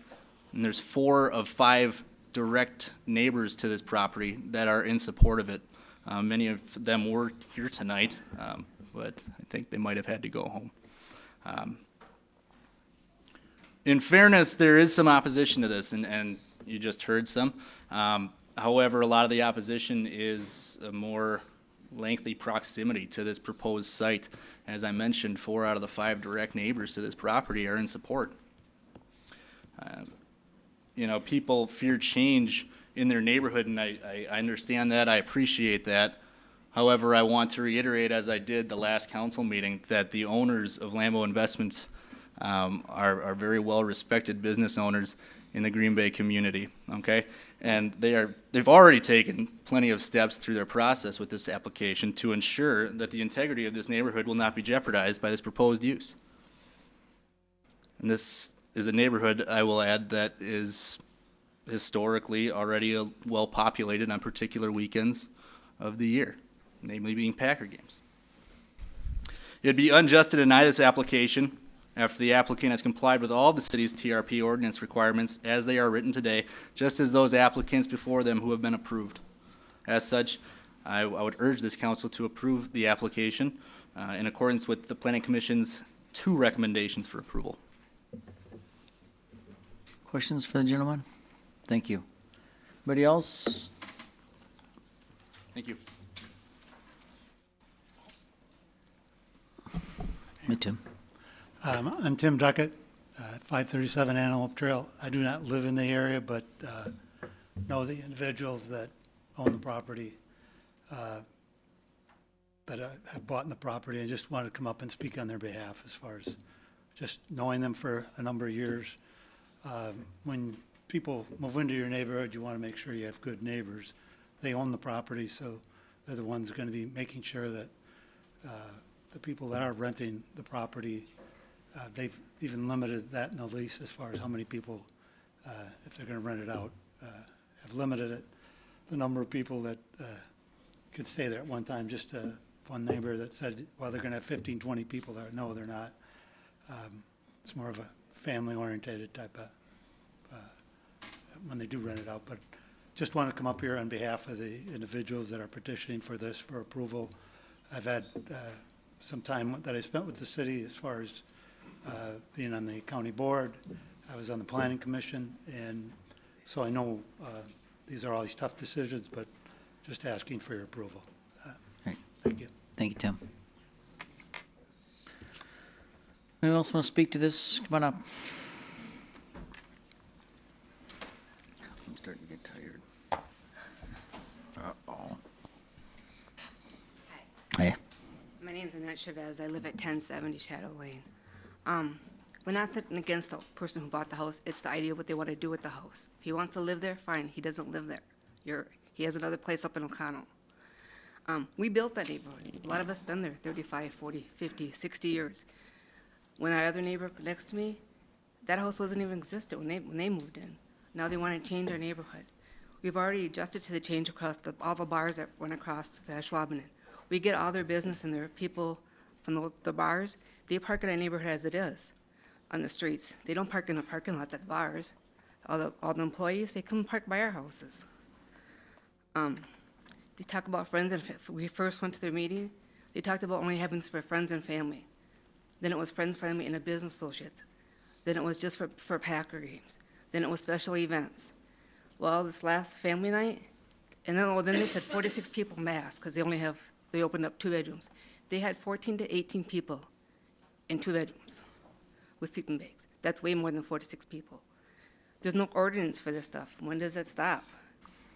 And there's 4 of 5 direct neighbors to this property that are in support of it. Many of them were here tonight, but I think they might have had to go home. In fairness, there is some opposition to this, and you just heard some. However, a lot of the opposition is a more lengthy proximity to this proposed site. As I mentioned, 4 out of the 5 direct neighbors to this property are in support. You know, people fear change in their neighborhood, and I understand that, I appreciate that. However, I want to reiterate, as I did the last council meeting, that the owners of Lambeau Investments are very well-respected business owners in the Green Bay community, okay? And they've already taken plenty of steps through their process with this application to ensure that the integrity of this neighborhood will not be jeopardized by this proposed use. And this is a neighborhood, I will add, that is historically already well-populated on particular weekends of the year, namely being Packer games. It'd be unjust to deny this application after the applicant has complied with all the city's TRP ordinance requirements as they are written today, just as those applicants before them who have been approved. As such, I would urge this council to approve the application in accordance with the Planning Commission's 2 recommendations for approval. Questions for the gentleman? Thank you. Anybody else? Thank you. Me, Tim. I'm Tim Duckett, 537 Antelope Trail. I do not live in the area, but know the individuals that own the property, that have bought the property, and just wanted to come up and speak on their behalf as far as just knowing them for a number of years. When people move into your neighborhood, you want to make sure you have good neighbors. They own the property, so they're the ones going to be making sure that the people that are renting the property, they've even limited that in the lease as far as how many people, if they're going to rent it out, have limited it. The number of people that could stay there at one time, just one neighbor that said, well, they're going to have 15, 20 people there. No, they're not. It's more of a family-oriented type of, when they do rent it out. But just want to come up here on behalf of the individuals that are petitioning for this for approval. I've had some time that I spent with the city as far as being on the county board. I was on the planning commission, and so I know these are always tough decisions, but just asking for your approval. Right. Thank you. Thank you, Tim. Anyone else want to speak to this? Come on up. I'm starting to get tired. Uh-oh. Hi. Hey. My name's Annette Chavez. I live at 1070 Shadow Lane. We're not thinking against the person who bought the house. It's the idea of what they want to do with the house. If he wants to live there, fine. He doesn't live there. He has another place up in O'Connell. We built that neighborhood. A lot of us been there 35, 40, 50, 60 years. When our other neighbor next to me, that house wasn't even existent when they moved in. Now they want to change our neighborhood. We've already adjusted to the change across all the bars that went across to Ashwaubenon. We get all their business and their people from the bars. They park in our neighborhood as it is, on the streets. They don't park in the parking lots at the bars. All the employees, they come park by our houses. They talk about friends and we first went to their meeting. They talked about only having this for friends and family. Then it was friends, family, and a business associate. Then it was just for Packer games. Then it was special events. Well, this last family night, and then they said 46 people mass because they opened up 2 bedrooms. They had 14 to 18 people in 2 bedrooms with sleeping bags. That's way more than 46 people. There's no ordinance for this stuff. When does it stop?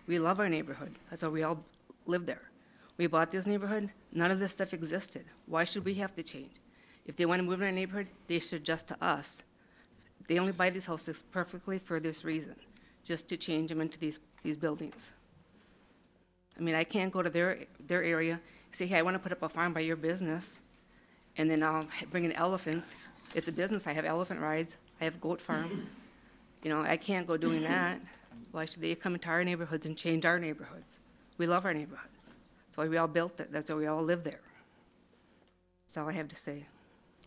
We love our neighborhood. That's why we all live there. We bought this neighborhood. None of this stuff existed. Why should we have to change? If they want to move in our neighborhood, they should adjust to us. They only buy these houses perfectly for this reason, just to change them into these buildings. I mean, I can't go to their area, say, hey, I want to put up a farm by your business, and then I'll bring in elephants. It's a business. I have elephant rides. I have goat farm. You know, I can't go doing that. Why should they come into our neighborhoods and change our neighborhoods? We love our neighborhood. That's why we all built it. That's why we all live there. That's all I have to say.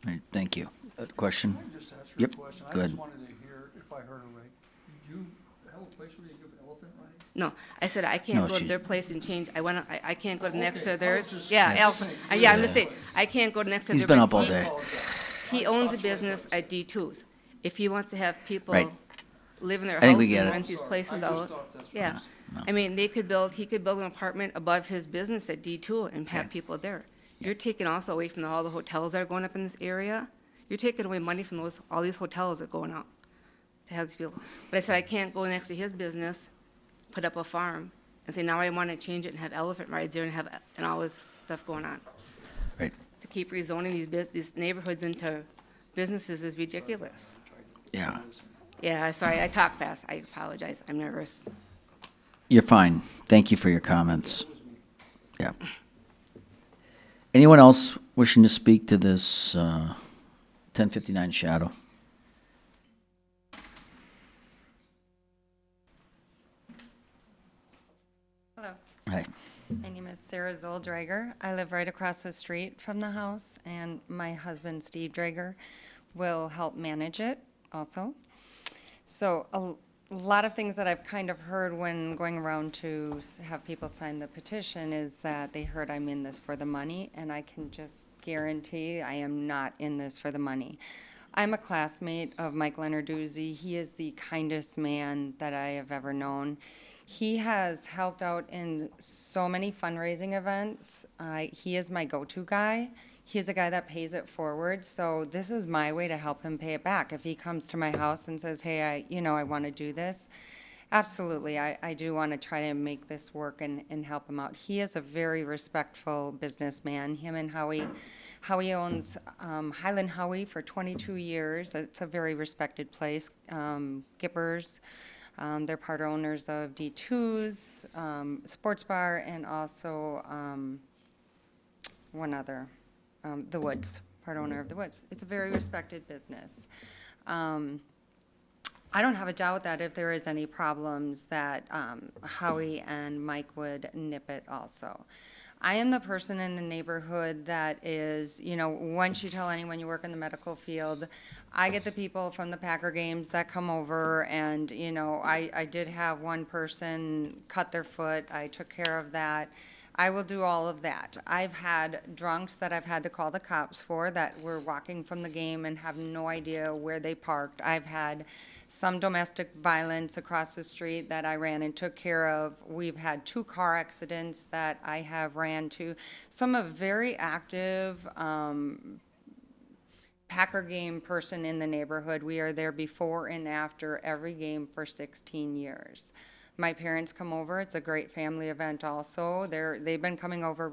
All right, thank you. Question? Can I just ask her Yep, a question? go I ahead. just wanted to hear if I heard her right. Do you have a place where you give elephant rides? No, I said I can't No, go to she- their place and change. I can't go next Okay, to theirs. I was just- Yeah, Yes. yeah, I'm just saying, I can't go next to He's their. been but up all he- day. He owns a business at D2's. If he wants to have people Right. live in their I think house we and get it. rent these places I just out, thought that's yeah. No. I mean, he could build an apartment above his business at D2 and have people there. You're taking also away from all the hotels that are going up in this area. You're taking away money from all these hotels that are going out to have these people. But I said I can't go next to his business, put up a farm, and say now I want to change it and have elephant rides there and all this stuff going on. Right. To keep rezoning these neighborhoods into businesses is ridiculous. Yeah, Yeah, sorry, I talk fast. I apologize. I'm nervous. you're fine. Thank you for your comments. Yeah. Anyone else wishing to speak to this 1059 Shadow? Hello, Hi. my name is Sarah Zoll-Drager. I live right across the street from the house, and my husband, Steve Drager, will help manage it also. So a lot of things that I've kind of heard when going around to have people sign the petition is that they heard I'm in this for the money, and I can just guarantee I am not in this for the money. I'm a classmate of Mike Lenarduzzi. He is the kindest man that I have ever known. He has helped out in so many fundraising events. He is my go-to guy. He's a guy that pays it forward, so this is my way to help him pay it back. If he comes to my house and says, hey, I want to do this, absolutely, I do want to try to make this work and help him out. He is a very respectful businessman. Him and Howie owns Highland Howie for 22 years. It's a very respected place. Gippers. They're part owners of D2's, Sports Bar, and also one other, The Woods, part owner of The Woods. It's a very respected business. I don't have a doubt that if there is any problems that Howie and Mike would nip it also. I am the person in the neighborhood that is, once you tell anyone you work in the medical field, I get the people from the Packer games that come over and, I did have one person cut their foot. I took care of that. I will do all of that. I've had drunks that I've had to call the cops for that were walking from the game and have no idea where they parked. I've had some domestic violence across the street that I ran and took care of. We've had 2 car accidents that I have ran to. So I'm a very active Packer game person in the neighborhood. We are there before and after every game for 16 years. My parents come over. It's a great family event also. They've been coming over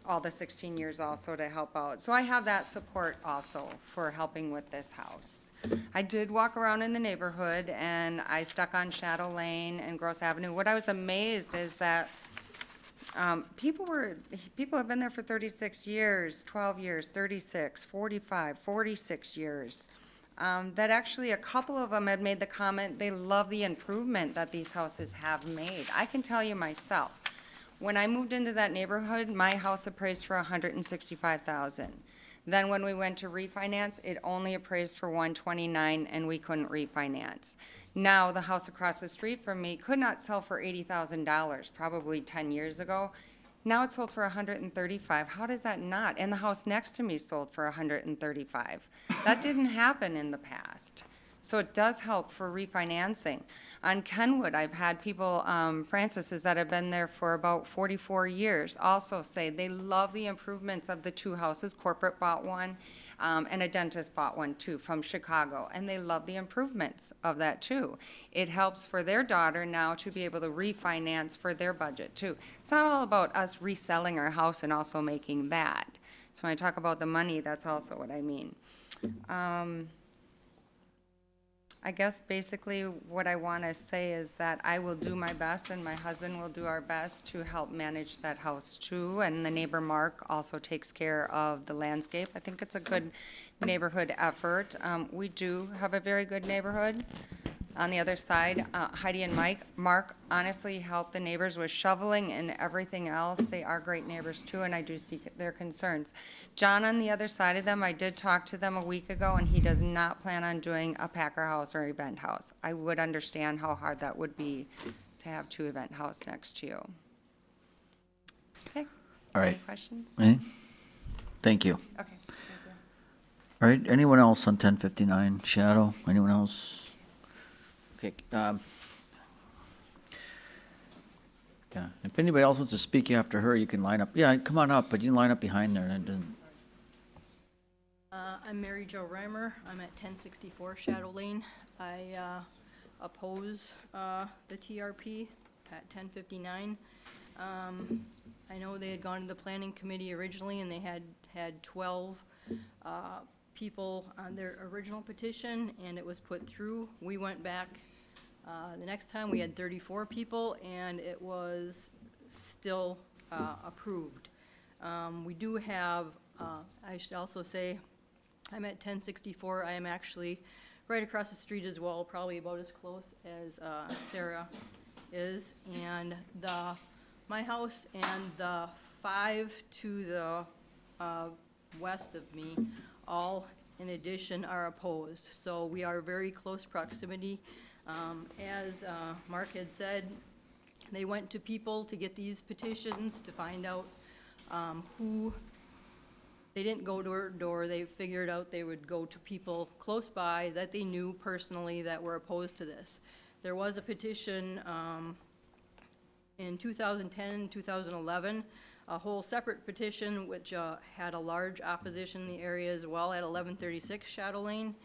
all the 16 years also to help out. So I have that support also for helping with this house. I did walk around in the neighborhood, and I stuck on Shadow Lane and Gross Avenue. What I was amazed is that people have been there for 36 years, 12 years, 36, 45, 46 years. That actually a couple of them had made the comment they love the improvement that these houses have made. I can tell you myself, when I moved into that neighborhood, my house appraised for $165,000. Then when we went to refinance, it only appraised for $129,000, and we couldn't refinance. Now, the house across the street from me could not sell for $80,000, probably 10 years ago. Now it's sold for $135,000. How does that not? And the house next to me sold for $135,000. That didn't happen in the past. So it does help for refinancing. On Kenwood, I've had people, Francis's that have been there for about 44 years, also say they love the improvements of the two houses. Corporate bought one, and a dentist bought one too from Chicago, and they love the improvements of that too. It helps for their daughter now to be able to refinance for their budget too. It's not all about us reselling our house and also making that. So when I talk about the money, that's also what I mean. I guess basically what I want to say is that I will do my best, and my husband will do our best to help manage that house too. And the neighbor Mark also takes care of the landscape. I think it's a good neighborhood effort. We do have a very good neighborhood. On the other side, Heidi and Mark honestly help the neighbors with shoveling and everything else. They are great neighbors too, and I do see their concerns. John, on the other side of them, I did talk to them a week ago, and he does not plan on doing a Packer house or event house. I would understand how hard that would be to have two event house next to you. Okay. All right. Any questions? Any? Thank you. Okay. All right, anyone else on 1059? Shadow, anyone else? Okay, yeah, if anybody else wants to speak after her, you can line up. Yeah, come on up, but you can line up behind there. I'm Mary Jo Reimer. I'm at 1064 Shadow Lane. I oppose the TRP at 1059. I know they had gone to the planning committee originally, and they had 12 people on their original petition, and it was put through. We went back the next time, we had 34 people, and it was still approved. We do have, I should also say, I'm at 1064. I am actually right across the street as well, probably about as close as Sarah is. And my house and the 5 to the west of me, all in addition, are opposed. So we are very close proximity. As Mark had said, they went to people to get these petitions to find out who. They didn't go door to door. They figured out they would go to people close by that they knew personally that were opposed to this. There was a petition in 2010 and 2011, a whole separate petition which had a large opposition in the area as well at 1136 Shadow Lane,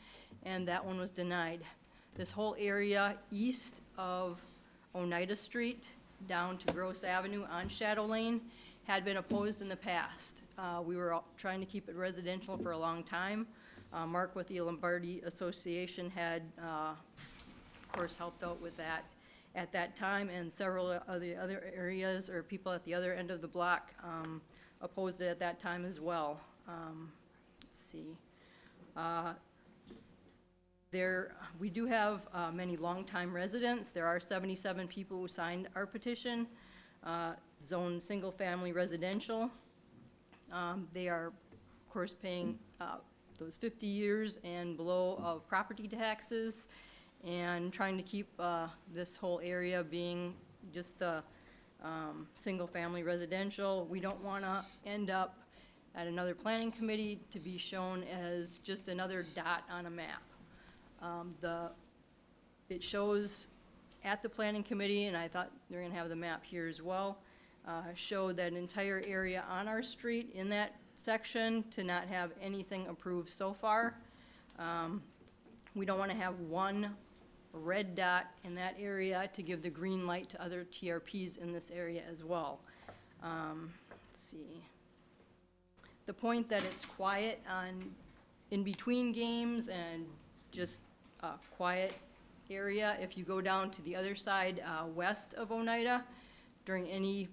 and that one was denied. This whole area east of Oneida Street down to Gross Avenue on Shadow Lane had been opposed in the past. We were trying to keep it residential for a long time. Mark with the Lombardi Association had, of course, helped out with that at that time, and several of the other areas or people at the other end of the block opposed it at that time as well. Let's see. We do have many longtime residents. There are 77 people who signed our petition, zoned single-family residential. They are, of course, paying those 50 years and below of property taxes, and trying to keep this whole area being just the single-family residential. We don't want to end up at another planning committee to be shown as just another dot on a map. It shows at the planning committee, and I thought they're going to have the map here as well, showed that entire area on our street in that section to not have anything approved so far. We don't want to have one red dot in that area to give the green light to other TRPs in this area as well. Let's see. the point that it's quiet in between games and just a quiet area. If you go down to the other side, west of Oneida, during any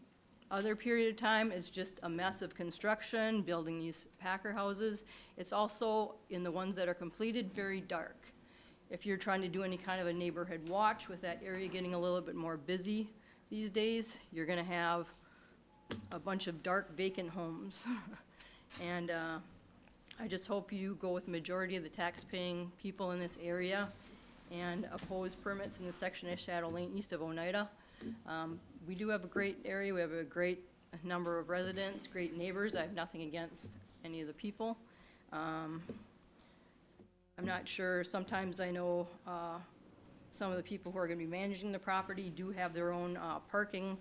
other period of time, it's just a mess of construction, building these Packer houses. It's also, in the ones that are completed, very dark. If you're trying to do any kind of a neighborhood watch with that area getting a little bit more busy these days, you're gonna have a bunch of dark vacant homes. And I just hope you go with the majority of the tax-paying people in this area and oppose permits in the section of Shadow Lane east of Oneida. We do have a great area. We have a great number of residents, great neighbors. I have nothing against any of the people. I'm not sure, sometimes I know some of the people who are gonna be managing the property do have their own parking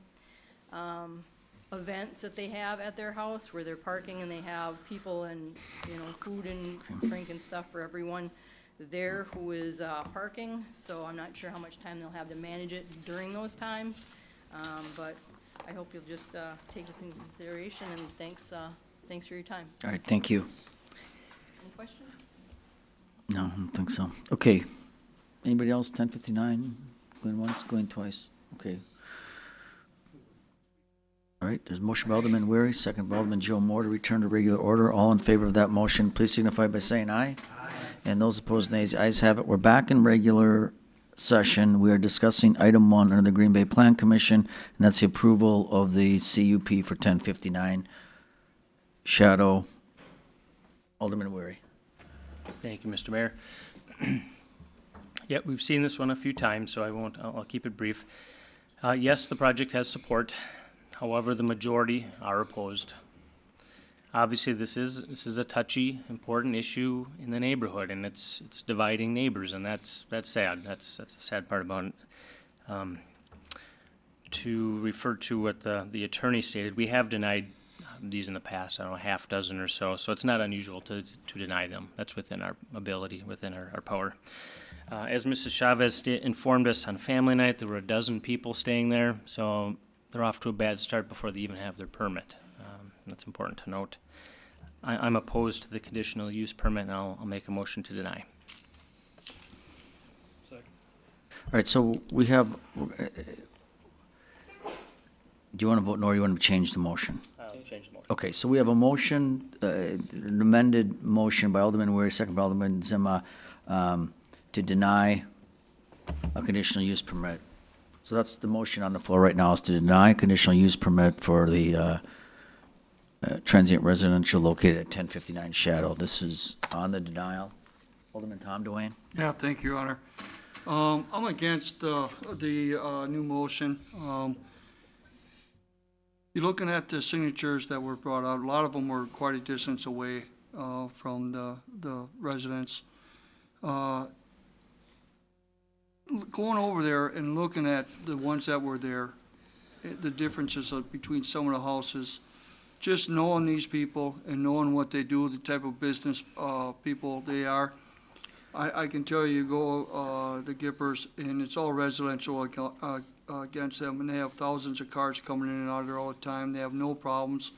events that they have at their house where they're parking and they have people and, you know, food and drink and stuff for everyone there who is parking. So I'm not sure how much time they'll have to manage it during those times. But I hope you'll just take this into consideration, and thanks for your time. All right, thank you. Any questions? No, I don't think so. Okay. Anybody else? 10:59, going once, going twice. Okay. All right, there's a motion by Alderman Weary, second by Alderman Joe Moore to return to regular order. All in favor of that motion, please signify by saying aye. Aye. And those opposed, nays. The ayes have it. We're back in regular session. We are discussing item 1 under the Green Bay Plan Commission, and that's the approval of the CUP for 1059 Shadow. Alderman Weary. Thank you, Mr. Mayor. Yeah, we've seen this one a few times, so I'll keep it brief. Yes, the project has support. However, the majority are opposed. Obviously, this is a touchy, important issue in the neighborhood, and it's dividing neighbors, and that's sad. That's the sad part about it. To refer to what the attorney stated, we have denied these in the past, I don't know, half dozen or so, so it's not unusual to deny them. That's within our ability, within our power. As Mrs. Chavez informed us on family night, there were a dozen people staying there, so they're off to a bad start before they even have their permit. That's important to note. I'm opposed to the conditional use permit, and I'll make a motion to deny. All right, so we have, do you want to vote no, or you want to change the motion? Change the motion. Okay, so we have a motion, an amended motion by Alderman Weary, second by Alderman Zima, to deny a conditional use permit. So that's the motion on the floor right now, is to deny a conditional use permit for the transient residential located at 1059 Shadow. This is on the denial. Alderman Tom Dwayne? Yeah, thank you, Your Honor. I'm against the new motion. You're looking at the signatures that were brought out. A lot of them were quite a distance away from the residents. Going over there and looking at the ones that were there, the differences between some of the houses, just knowing these people and knowing what they do, the type of business people they are, I can tell you, go to Gippers, and it's all residential against them, and they have thousands of cars coming in and out of there all the time. They have no problems.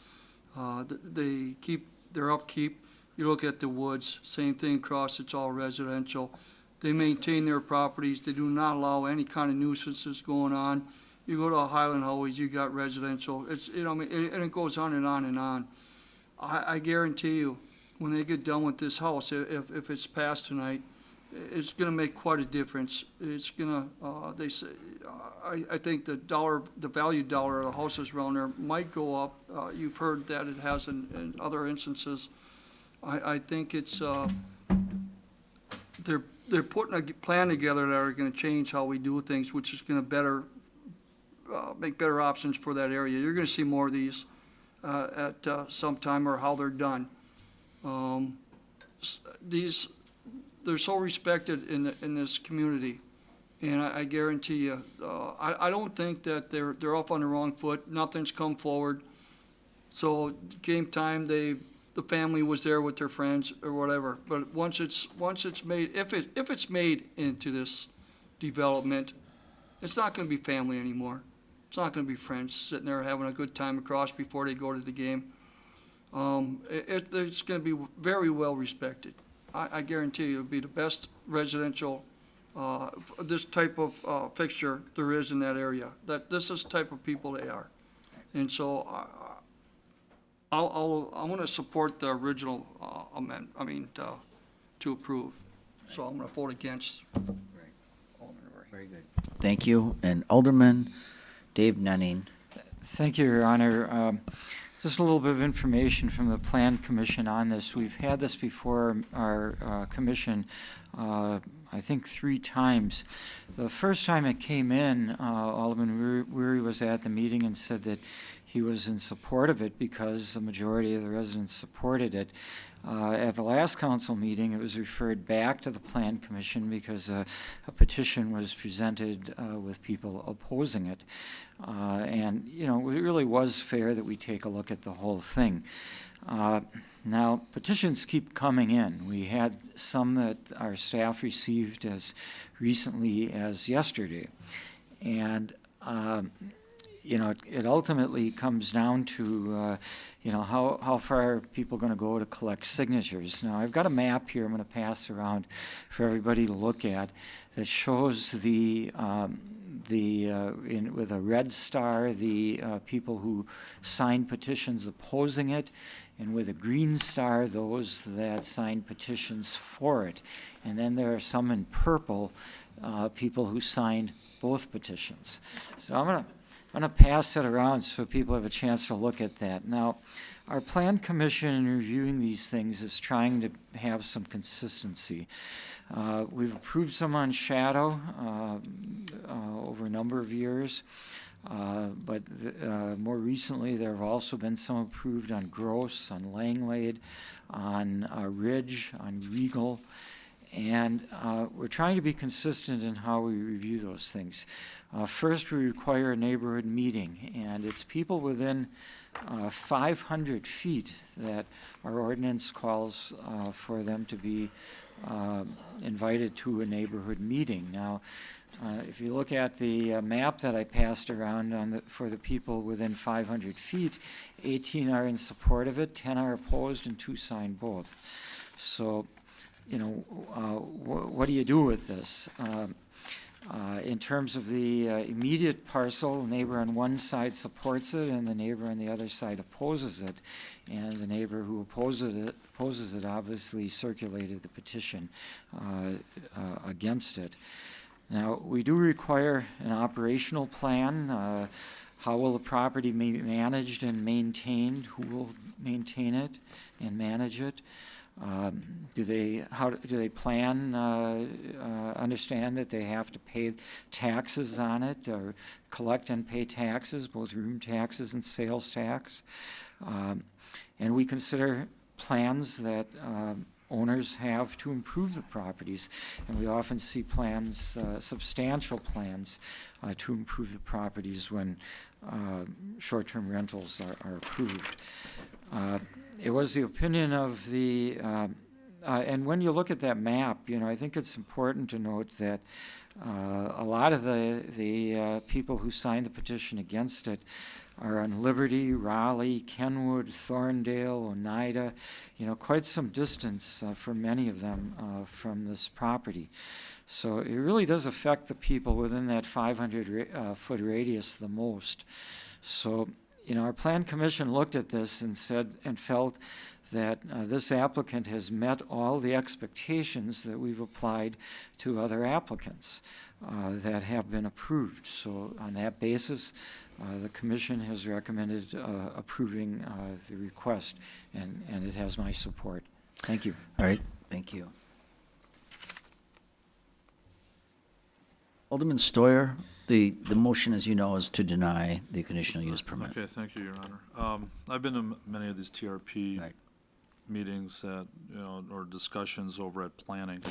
They keep their upkeep. You look at the Woods, same thing across, it's all residential. They maintain their properties. They do not allow any kind of nuisances going on. You go to Highland Always, you got residential. It's, you know, I mean, and it goes on and on and on. I guarantee you, when they get done with this house, if it's passed tonight, it's gonna make quite a difference. It's gonna, they say, I think the value dollar of the houses around there might go up. You've heard that it has in other instances. I think it's, they're putting a plan together that are gonna change how we do things, which is gonna make better options for that area. You're gonna see more of these at some time, or how they're done. They're so respected in this community, and I guarantee you, I don't think that they're off on the wrong foot. Nothing's come forward. So game time, the family was there with their friends or whatever. But once it's made, if it's made into this development, it's not going to be family anymore. It's not going to be friends sitting there having a good time across before they go to the game. It's going to be very well respected. I guarantee you, it'll be the best residential, this type of fixture there is in that area. That this is the type of people they are. And so I'm going to support the original to approve. So I'm going to vote against. Alderman Rory. Very good. Thank you. And Alderman Dave Nenning. Thank you, Your Honor. Just a little bit of information from the Plan Commission on this. We've had this before our commission, I think 3 times. The first time it came in, Alderman Weary was at the meeting and said that he was in support of it because the majority of the residents supported it. At the last council meeting, it was referred back to the Plan Commission because a petition was presented with people opposing it. And, you know, it really was fair that we take a look at the whole thing. Now, petitions keep coming in. We had some that our staff received as recently as yesterday. And, you know, it ultimately comes down to, you know, how far are people going to go to collect signatures. Now, I've got a map here I'm going to pass around for everybody to look at that shows with a red star, the people who signed petitions opposing it, and with a green star, those that signed petitions for it. And then there are some in purple, people who signed both petitions. So I'm going to pass it around so people have a chance to look at that. Now, our Plan Commission in reviewing these things is trying to have some consistency. We've approved some on Shadow over a number of years, but more recently there have also been some approved on Gross, on Langlade, on Ridge, on Regal, and we're trying to be consistent in how we review those things. First, we require a neighborhood meeting, and it's people within 500 feet that our ordinance calls for them to be invited to a neighborhood meeting. Now, if you look at the map that I passed around for the people within 500 feet, 18 are in support of it, 10 are opposed, and 2 signed both. So, you know, what do you do with this? In terms of the immediate parcel, the neighbor on one side supports it and the neighbor on the other side opposes it. And the neighbor who opposes it obviously circulated the petition against it. Now, we do require an operational plan. How will the property be managed and maintained? Who will maintain it and manage it? Do they plan, understand that they have to pay taxes on it, or collect and pay taxes, both room taxes and sales tax? And we consider plans that owners have to improve the properties, and we often see plans, substantial plans, to improve the properties when short-term rentals are approved. It was the opinion of the, and when you look at that map, you know, I think it's important to note that a lot of the people who signed the petition against it are on Liberty, Raleigh, Kenwood, Thorndale, Oneida, you know, quite some distance for many of them from this property. So it really does affect the people within that 500-foot radius the most. So, you know, our Plan Commission looked at this and said and felt that this applicant has met all the expectations that we've applied to other applicants that have been approved. So on that basis, the Commission has recommended approving the request, and it has my support. Thank you. All right, thank you. Alderman Stoyer, the motion, as you know, is to deny the conditional use permit. Okay, thank you, Your Honor. I've been to many of these TRP meetings that, you know, or discussions over at planning.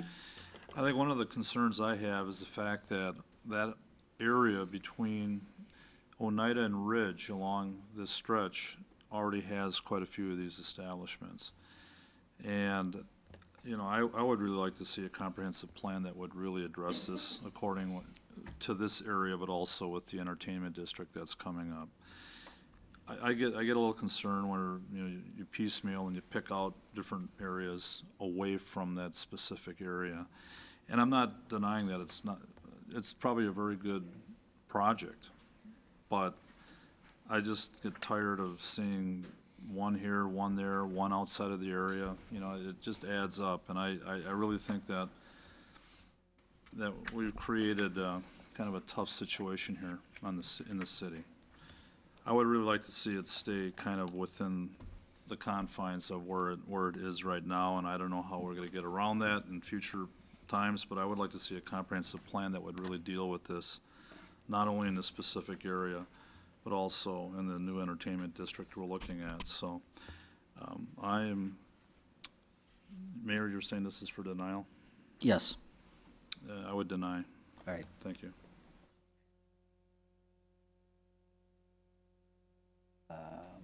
I think one of the concerns I have is the fact that that area between Oneida and Ridge along this stretch already has quite a few of these establishments. And, you know, I would really like to see a comprehensive plan that would really address this according to this area, but also with the entertainment district that's coming up. I get a little concerned where, you know, you piecemeal and you pick out different areas away from that specific area. And I'm not denying that it's probably a very good project, but I just get tired of seeing one here, one there, one outside of the area. You know, it just adds up, and I really think that we've created kind of a tough situation here in the city. I would really like to see it stay kind of within the confines of where it is right now, and I don't know how we're gonna get around that in future times, but I would like to see a comprehensive plan that would really deal with this, not only in this specific area, but also in the new entertainment district we're looking at. So, Mayor, you're saying this is for denial? Yes. I would deny. All right. Thank you.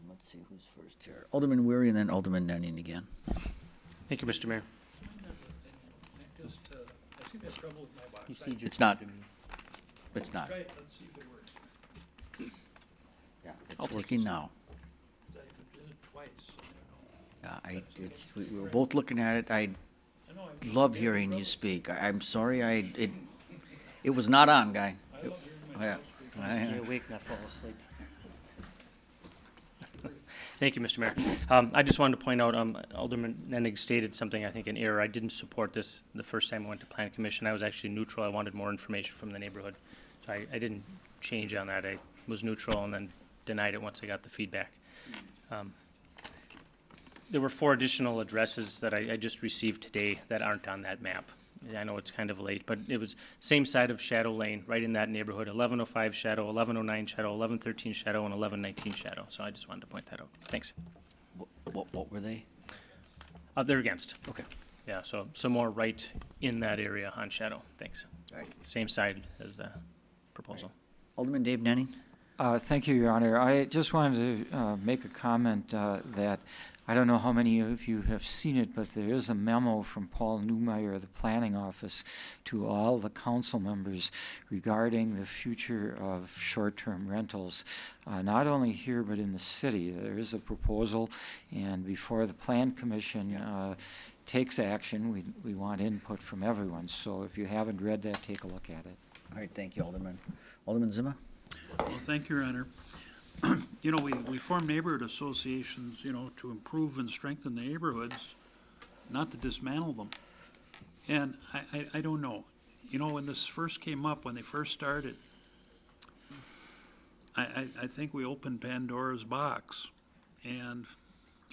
Let's see who's first here. Alderman Weary and then Alderman Nenning again. Thank you, Mr. Mayor. I seem to have trouble with my box. It's not. It's not. Let's see if it works. Yeah, it's working now. I did it twice, so I don't know. Yeah, we were both looking at it. I love hearing you speak. I'm sorry, it was not on, guy. Yeah. Stay awake, not fall asleep. Thank you, Mr. Mayor. I just wanted to point out, Alderman Nenning stated something, I think, in error. I didn't support this the first time I went to Plan Commission. I was actually neutral. I wanted more information from the neighborhood. So I didn't change on that. I was neutral and then denied it once I got the feedback. There were 4 additional addresses that I just received today that aren't on that map. I know it's kind of late, but it was same side of Shadow Lane, right in that neighborhood, 1105 Shadow, 1109 Shadow, 1113 Shadow, and 1119 Shadow. So I just wanted to point that out. Thanks. What were they? They're against. Okay. Yeah, so some more right in that area on Shadow. Thanks. All right. Same side as the proposal. Alderman Dave Nenning? Thank you, Your Honor. I just wanted to make a comment that I don't know how many of you have seen it, but there is a memo from Paul Newmeyer of the Planning Office to all the council members regarding the future of short-term rentals, not only here but in the city. There is a proposal, and before the Plan Commission takes action, we want input from everyone. So if you haven't read that, take a look at it. All right, thank you, Alderman. Alderman Zima? Well, thank you, Your Honor. You know, we form neighborhood associations, you know, to improve and strengthen the neighborhoods, not to dismantle them. And I don't know. You know, when this first came up, when they first started, I think we opened Pandora's box. And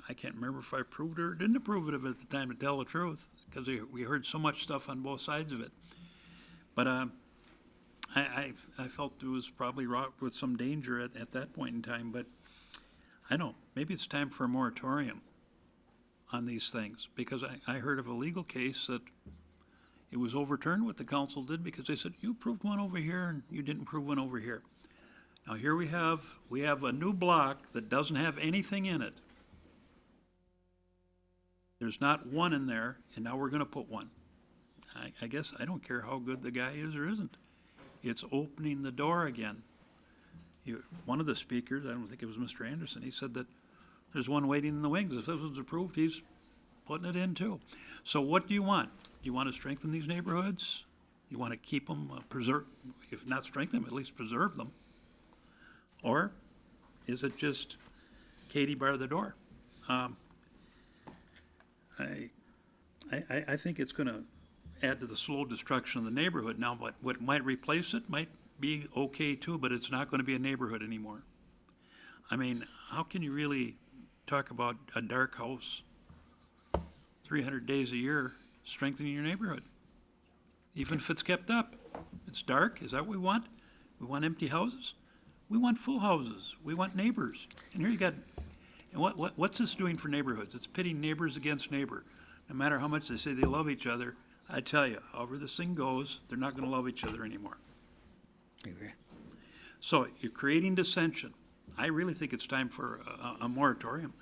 I can't remember if I approved it or didn't approve it at the time, to tell the truth, because we heard so much stuff on both sides of it. But I felt it was probably wrought with some danger at that point in time, but I don't know, maybe it's time for a moratorium on these things, because I heard of a legal case that it was overturned what the council did, because they said, you approved one over here and you didn't approve one over here. Now here we have a new block that doesn't have anything in it. There's not one in there, and now we're gonna put one. I guess I don't care how good the guy is or isn't. It's opening the door again. One of the speakers, I don't think it was Mr. Anderson, he said that there's one waiting in the wings. If this was approved, he's putting it in too. So what do you want? You want to strengthen these neighborhoods? You want to keep them preserve, if not strengthen them, at least preserve them? Or is it just Katie bar the door? I think it's going to add to the slow destruction of the neighborhood. Now, what might replace it might be okay too, but it's not going to be a neighborhood anymore. I mean, how can you really talk about a dark house 300 days a year strengthening your neighborhood? Even if it's kept up. It's dark, is that what we want? We want empty houses? We want full houses. We want neighbors. And here you got, and what's this doing for neighborhoods? It's pitting neighbors against neighbor. No matter how much they say they love each other, I tell you, however this thing goes, they're not going to love each other anymore. So you're creating dissension. I really think it's time for a moratorium.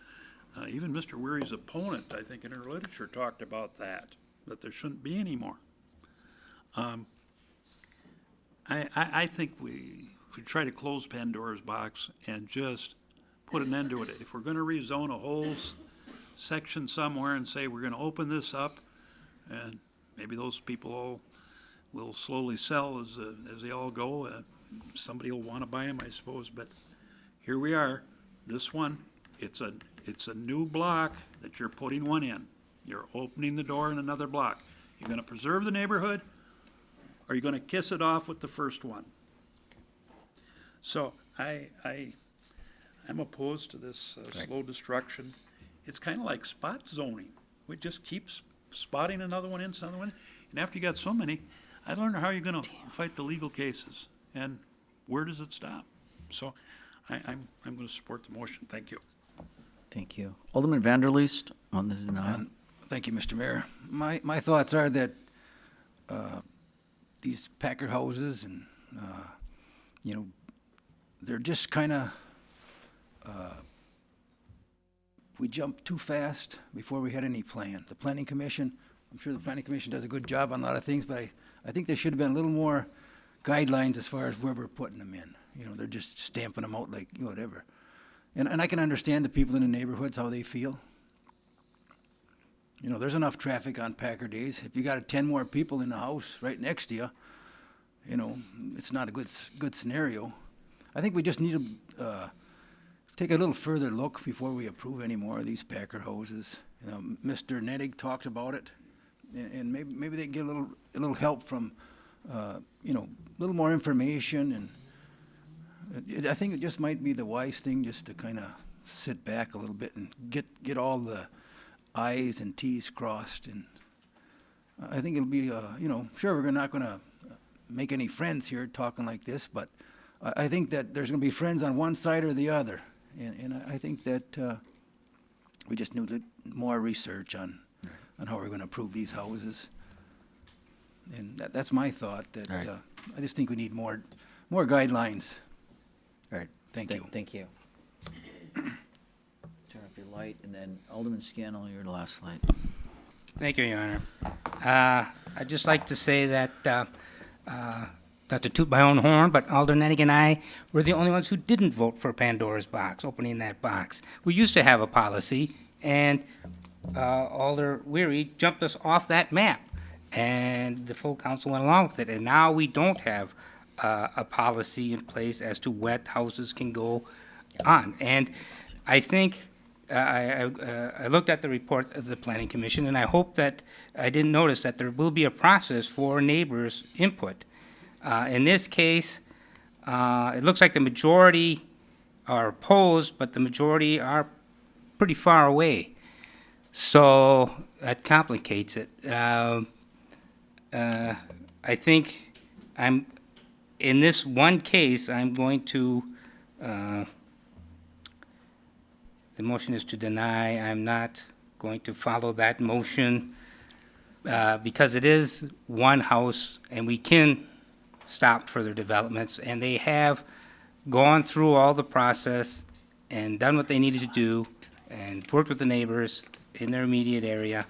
Even Mr. Weary's opponent, I think, in her literature talked about that there shouldn't be any more. I think we try to close Pandora's box and just put an end to it. If we're gonna rezone a whole section somewhere and say we're gonna open this up, and maybe those people all will slowly sell as they all go, somebody will wanna buy them, I suppose, but here we are. This one, it's a new block that you're putting one in. You're opening the door in another block. You're gonna preserve the neighborhood, or you're gonna kiss it off with the first one. So I'm opposed to this slow destruction. It's kinda like spot zoning. We just keep spotting another one in, another one, and after you got so many, I don't know how you're gonna fight the legal cases, and where does it stop? So I'm gonna support the motion. Thank you. Thank you. Alderman Vanderleest on the denial. Thank you, Mr. Mayor. My thoughts are that these Packer houses and, you know, they're just kind of, we jumped too fast before we had any plan. The Planning Commission, I'm sure the Planning Commission does a good job on a lot of things, but I think there should have been a little more guidelines as far as where we're putting them in. You know, they're just stamping them out like whatever. And I can understand the people in the neighborhoods, how they feel. You know, there's enough traffic on Packer days. If you got 10 more people in the house right next to you, you know, it's not a good scenario. I think we just need to take a little further look before we approve any more of these Packer houses. You know, Mr. Nettig talked about it, and maybe they can get a little help from, you know, a little more information. And I think it just might be the wise thing just to kind of sit back a little bit and get all the I's and T's crossed. And I think it'll be, you know, sure, we're not going to make any friends here talking like this, but I think that there's going to be friends on one side or the other. And I think that we just need more research on how we're going to approve these houses. And that's my thought, that I just think we need more guidelines. All right. Thank you. Thank you. Turn off your light, and then Alderman Scannell, you're the last light. Thank you, Your Honor. I'd just like to say that, not to toot my own horn, but Alder Nettig and I were the only ones who didn't vote for Pandora's box, opening that box. We used to have a policy, and Alder Weary jumped us off that map, and the full council went along with it. And now we don't have a policy in place as to what houses can go on. And I think I looked at the report of the Planning Commission, and I hope that I didn't notice that there will be a process for neighbors' input. In this case, it looks like the majority are opposed, but the majority are pretty far away. So that complicates it. I think in this one case, I'm going to, the motion is to deny. I'm not going to follow that motion because it is one house, and we can stop further developments, and they have gone through all the process and done what they needed to do and worked with the neighbors in their immediate area.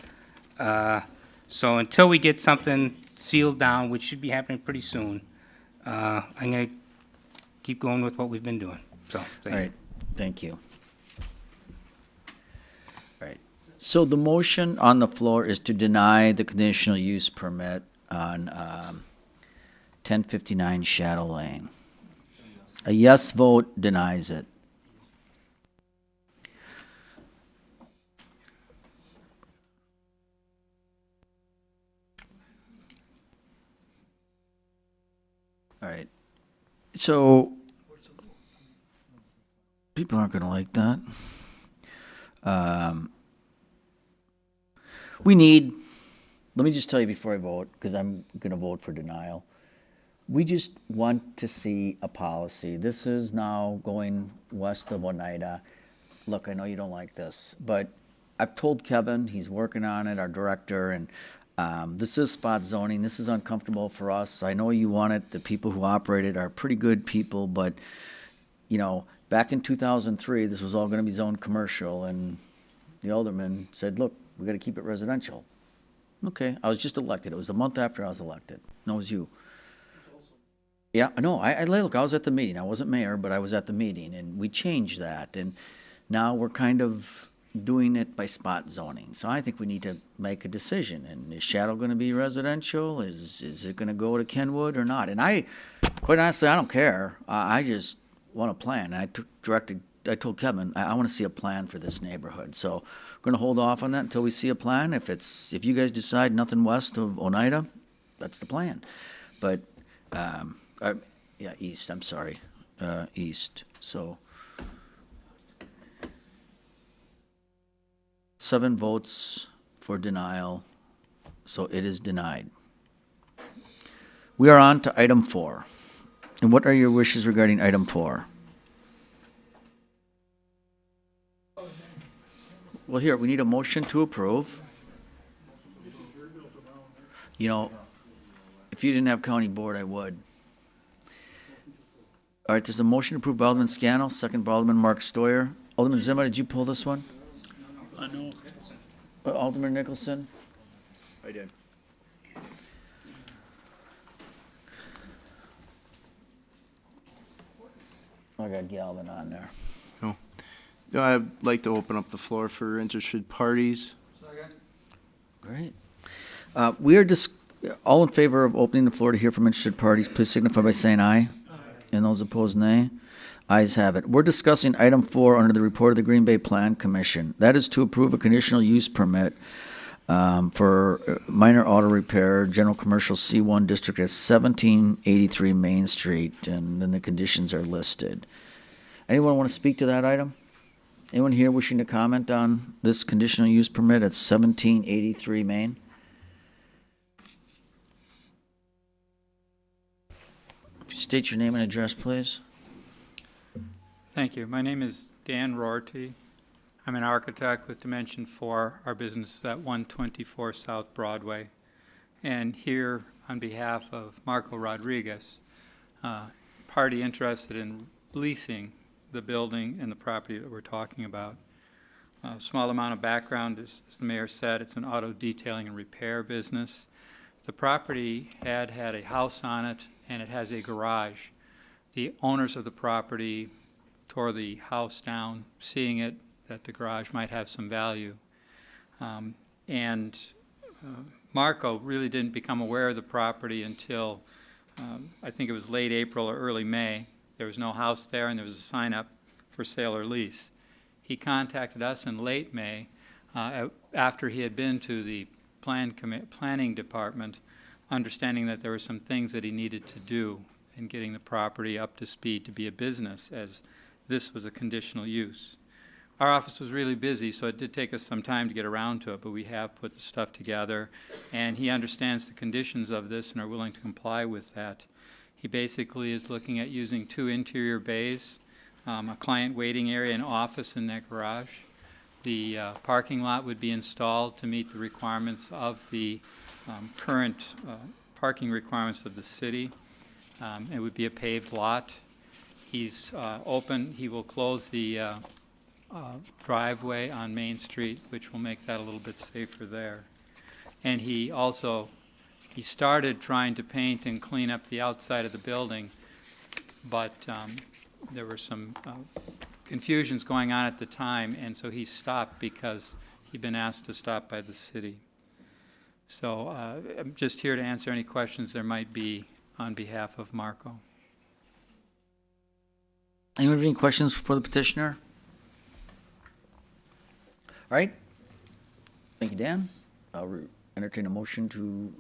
So until we get something sealed down, which should be happening pretty soon, I'm going to keep going with what we've been doing. So, All right, thank you. All right, so the motion on the floor is to deny the conditional use permit on 1059 Shadow Lane. A yes vote denies it. All right. So people aren't going to like that. Let me just tell you before I vote, because I'm going to vote for denial. We just want to see a policy. This is now going west of Oneida. Look, I know you don't like this, but I've told Kevin, he's working on it, our director, and this is spot zoning. This is uncomfortable for us. I know you want it. The people who operate it are pretty good people, but, you know, back in 2003, this was all going to be zoned commercial, and the alderman said, look, we got to keep it residential. Okay, I was just elected. It was a month after I was elected. No, it was you. Yeah, no, look, I was at the meeting. I wasn't mayor, but I was at the meeting, and we changed that, and now we're kind of doing it by spot zoning. So I think we need to make a decision, and is Shadow gonna be residential? Is it gonna go to Kenwood or not? And quite honestly, I don't care. I just want a plan. I told Kevin, I wanna see a plan for this neighborhood. So we're gonna hold off on that until we see a plan. If you guys decide nothing west of Oneida, that's the plan. But, yeah, east, I'm sorry, east, so. 7 votes for denial, so it is denied. We are on to item 4. And what are your wishes regarding item 4? Well, here, we need a motion to approve. You know, if you didn't have county board, I would. All right, there's a motion to approve by Alderman Scannell, second by Alderman Mark Stoyer. Alderman Zima, did you pull this one? No. Alderman Nicholson? I did. I got Galvin on there. Oh. I'd like to open up the floor for interested parties. Great. We are all in favor of opening the floor to hear from interested parties, please signify by saying aye. And those opposed, nay. Ayes have it. We're discussing item 4 under the report of the Green Bay Plan Commission. That is to approve a conditional use permit for minor auto repair, general commercial C1 district at 1783 Main Street, and then the conditions are listed. Anyone want to speak to that item? Anyone here wishing to comment on this conditional use permit at 1783 Main? State your name and address, please. Thank you. My name is Dan Rorty. I'm an architect with Dimension 4. Our business is at 124 South Broadway. And here on behalf of Marco Rodriguez, party interested in leasing the building and the property that we're talking about. A small amount of background, as the mayor said, it's an auto detailing and repair business. The property had a house on it, and it has a garage. The owners of the property tore the house down, seeing it that the garage might have some value. Marco really didn't become aware of the property until I think it was late April or early May. There was no house there, and there was a sign up for sale or lease. He contacted us in late May after he had been to the planning department, understanding that there were some things that he needed to do in getting the property up to speed to be a business, as this was a conditional use. Our office was really busy, so it did take us some time to get around to it, but we have put the stuff together, and he understands the conditions of this and are willing to comply with that. He basically is looking at using 2 interior bays, a client waiting area and office in that garage. The parking lot would be installed to meet the requirements of the current parking requirements of the city. It would be a paved lot. He's open. He will close the driveway on Main Street, which will make that a little bit safer there. And he started trying to paint and clean up the outside of the building, but there were some confusions going on at the time, and so he stopped because he'd been asked to stop by the city. So I'm just here to answer any questions there might be on behalf of Marco. Anyone have any questions for the petitioner? All right. Thank you, Dan. I'll entertain a motion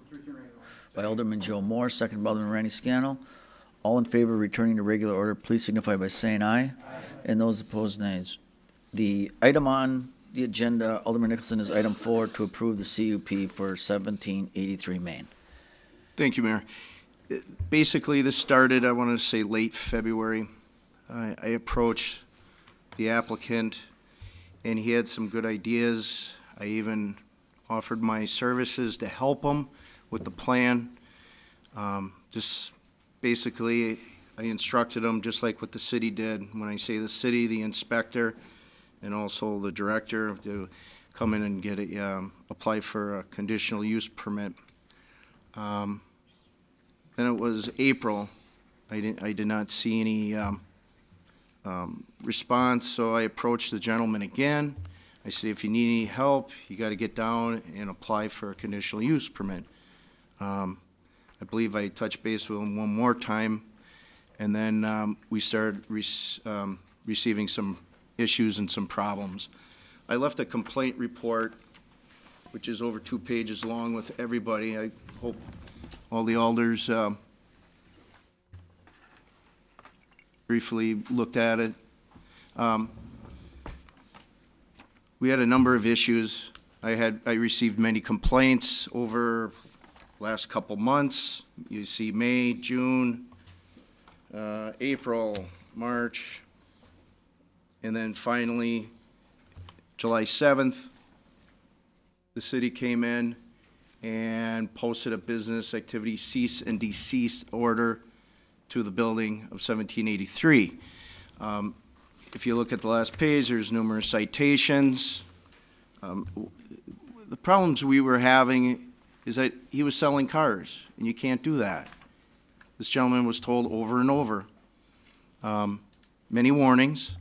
by Alderman Joe Moore, second by Alderman Randy Scannell. All in favor of returning to regular order, please signify by saying aye. And those opposed, nays. The item on the agenda, Alderman Nicholson, is item 4 to approve the CUP for 1783 Main. Thank you, Mayor. Basically, this started, I wanted to say, late February. I approached the applicant, and he had some good ideas. I even offered my services to help him with the plan. Just basically, I instructed him, just like what the city did. When I say the city, the inspector, and also the director, to come in and get apply for a conditional use permit. Then it was April. I did not see any response, so I approached the gentleman again. I said, if you need any help, you got to get down and apply for a conditional use permit. I believe I touched base with him one more time, and then we started receiving some issues and some problems. I left a complaint report, which is over 2 pages long, with everybody. I hope all the alders briefly looked at it. We had a number of issues. I received many complaints over last couple months. You see May, June, April, March, and then finally July 7th, the city came in and posted a business activity cease and desist order to the building of 1783. If you look at the last page, there's numerous citations. The problems we were having is that he was selling cars, and you can't do that. This gentleman was told over and over, many warnings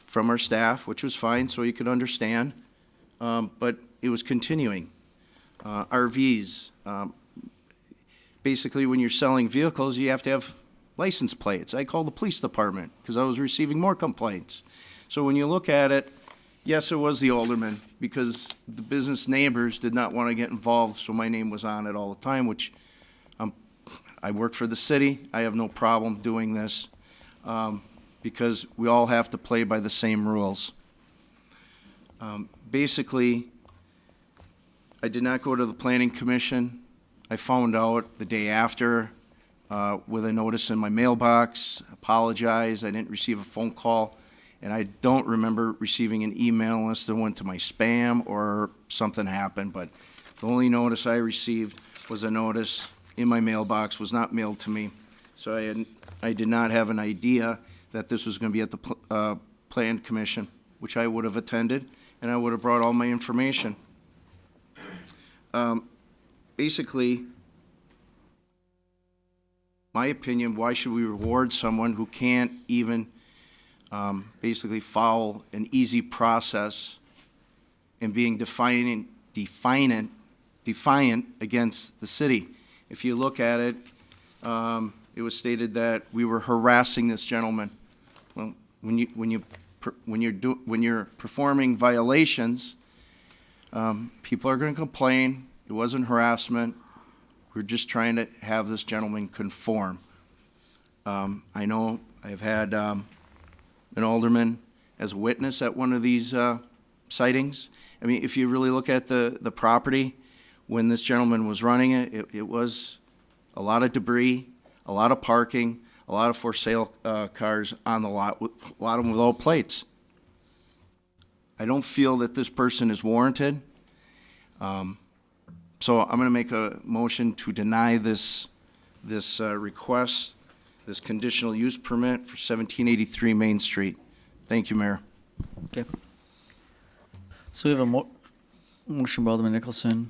from our staff, which was fine, so you could understand, but it was continuing. RVs, basically when you're selling vehicles, you have to have license plates. I called the police department because I was receiving more complaints. So when you look at it, yes, it was the alderman, because the business neighbors did not want to get involved, so my name was on it all the time, which I work for the city. I have no problem doing this because we all have to play by the same rules. Basically, I did not go to the planning commission. I found out the day after with a notice in my mailbox, apologized, I didn't receive a phone call, and I don't remember receiving an email unless it went to my spam or something happened, but the only notice I received was a notice in my mailbox, was not mailed to me, so I did not have an idea that this was going to be at the Plan Commission, which I would have attended, and I would have brought all my information. Basically, my opinion, why should we reward someone who can't even basically follow an easy process and being defiant against the city? If you look at it, it was stated that we were harassing this gentleman. Well, when you're performing violations, people are going to complain. It wasn't harassment. We're just trying to have this gentleman conform. I know I've had an alderman as a witness at one of these sightings. I mean, if you really look at the property, when this gentleman was running it, it was a lot of debris, a lot of parking, a lot of for sale cars on the lot, a lot of them without plates. I don't feel that this person is warranted. So I'm going to make a motion to deny this request, this conditional use permit for 1783 Main Street. Thank you, Mayor. Okay. So we have a motion by Alderman Nicholson,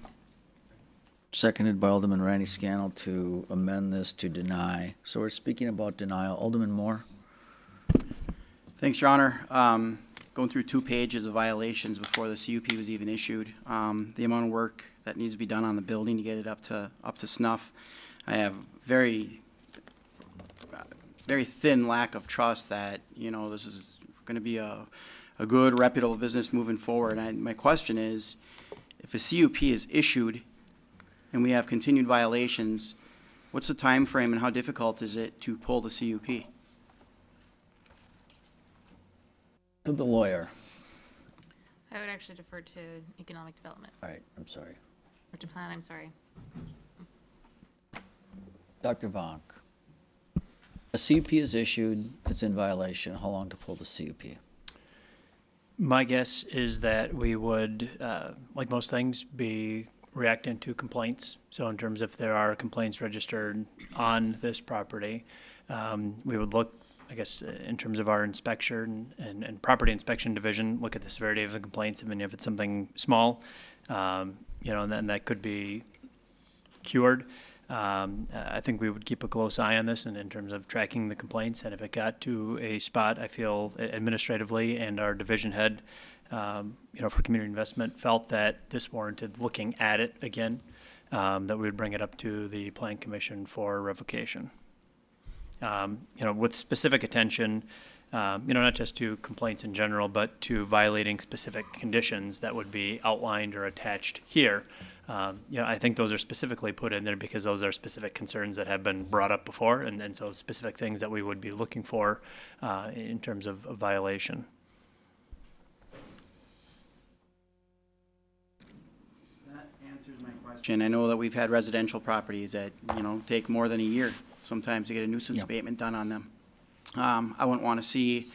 seconded by Alderman Randy Scannell to amend this to deny. So we're speaking about denial. Alderman Moore. Thanks, Your Honor. Going through 2 pages of violations before the CUP was even issued. The amount of work that needs to be done on the building to get it up to snuff. I have very thin lack of trust that, you know, this is going to be a good, reputable business moving forward. And my question is, if a CUP is issued and we have continued violations, what's the time frame and how difficult is it to pull the CUP? To the lawyer. I would actually defer to economic development. All right, I'm sorry. Or to plan, I'm sorry. Dr. Vonk. A CUP is issued, it's in violation. How long to pull the CUP? My guess is that we would, like most things, be reacting to complaints. So in terms of if there are complaints registered on this property, we would look, I guess, in terms of our inspection and property inspection division, look at the severity of the complaints. I mean, if it's something small, you know, and then that could be cured. I think we would keep a close eye on this in terms of tracking the complaints, and if it got to a spot, I feel administratively and our division head, for community investment felt that this warranted looking at it again, that we would bring it up to the Plan Commission for revocation. With specific attention, not just to complaints in general, but to violating specific conditions that would be outlined or attached here. I think those are specifically put in there because those are specific concerns that have been brought up before, and so specific things that we would be looking for in terms of a violation. That answers my question. I know that we've had residential properties that, take more than a year sometimes to get a nuisance abatement done on them. I wouldn't want to see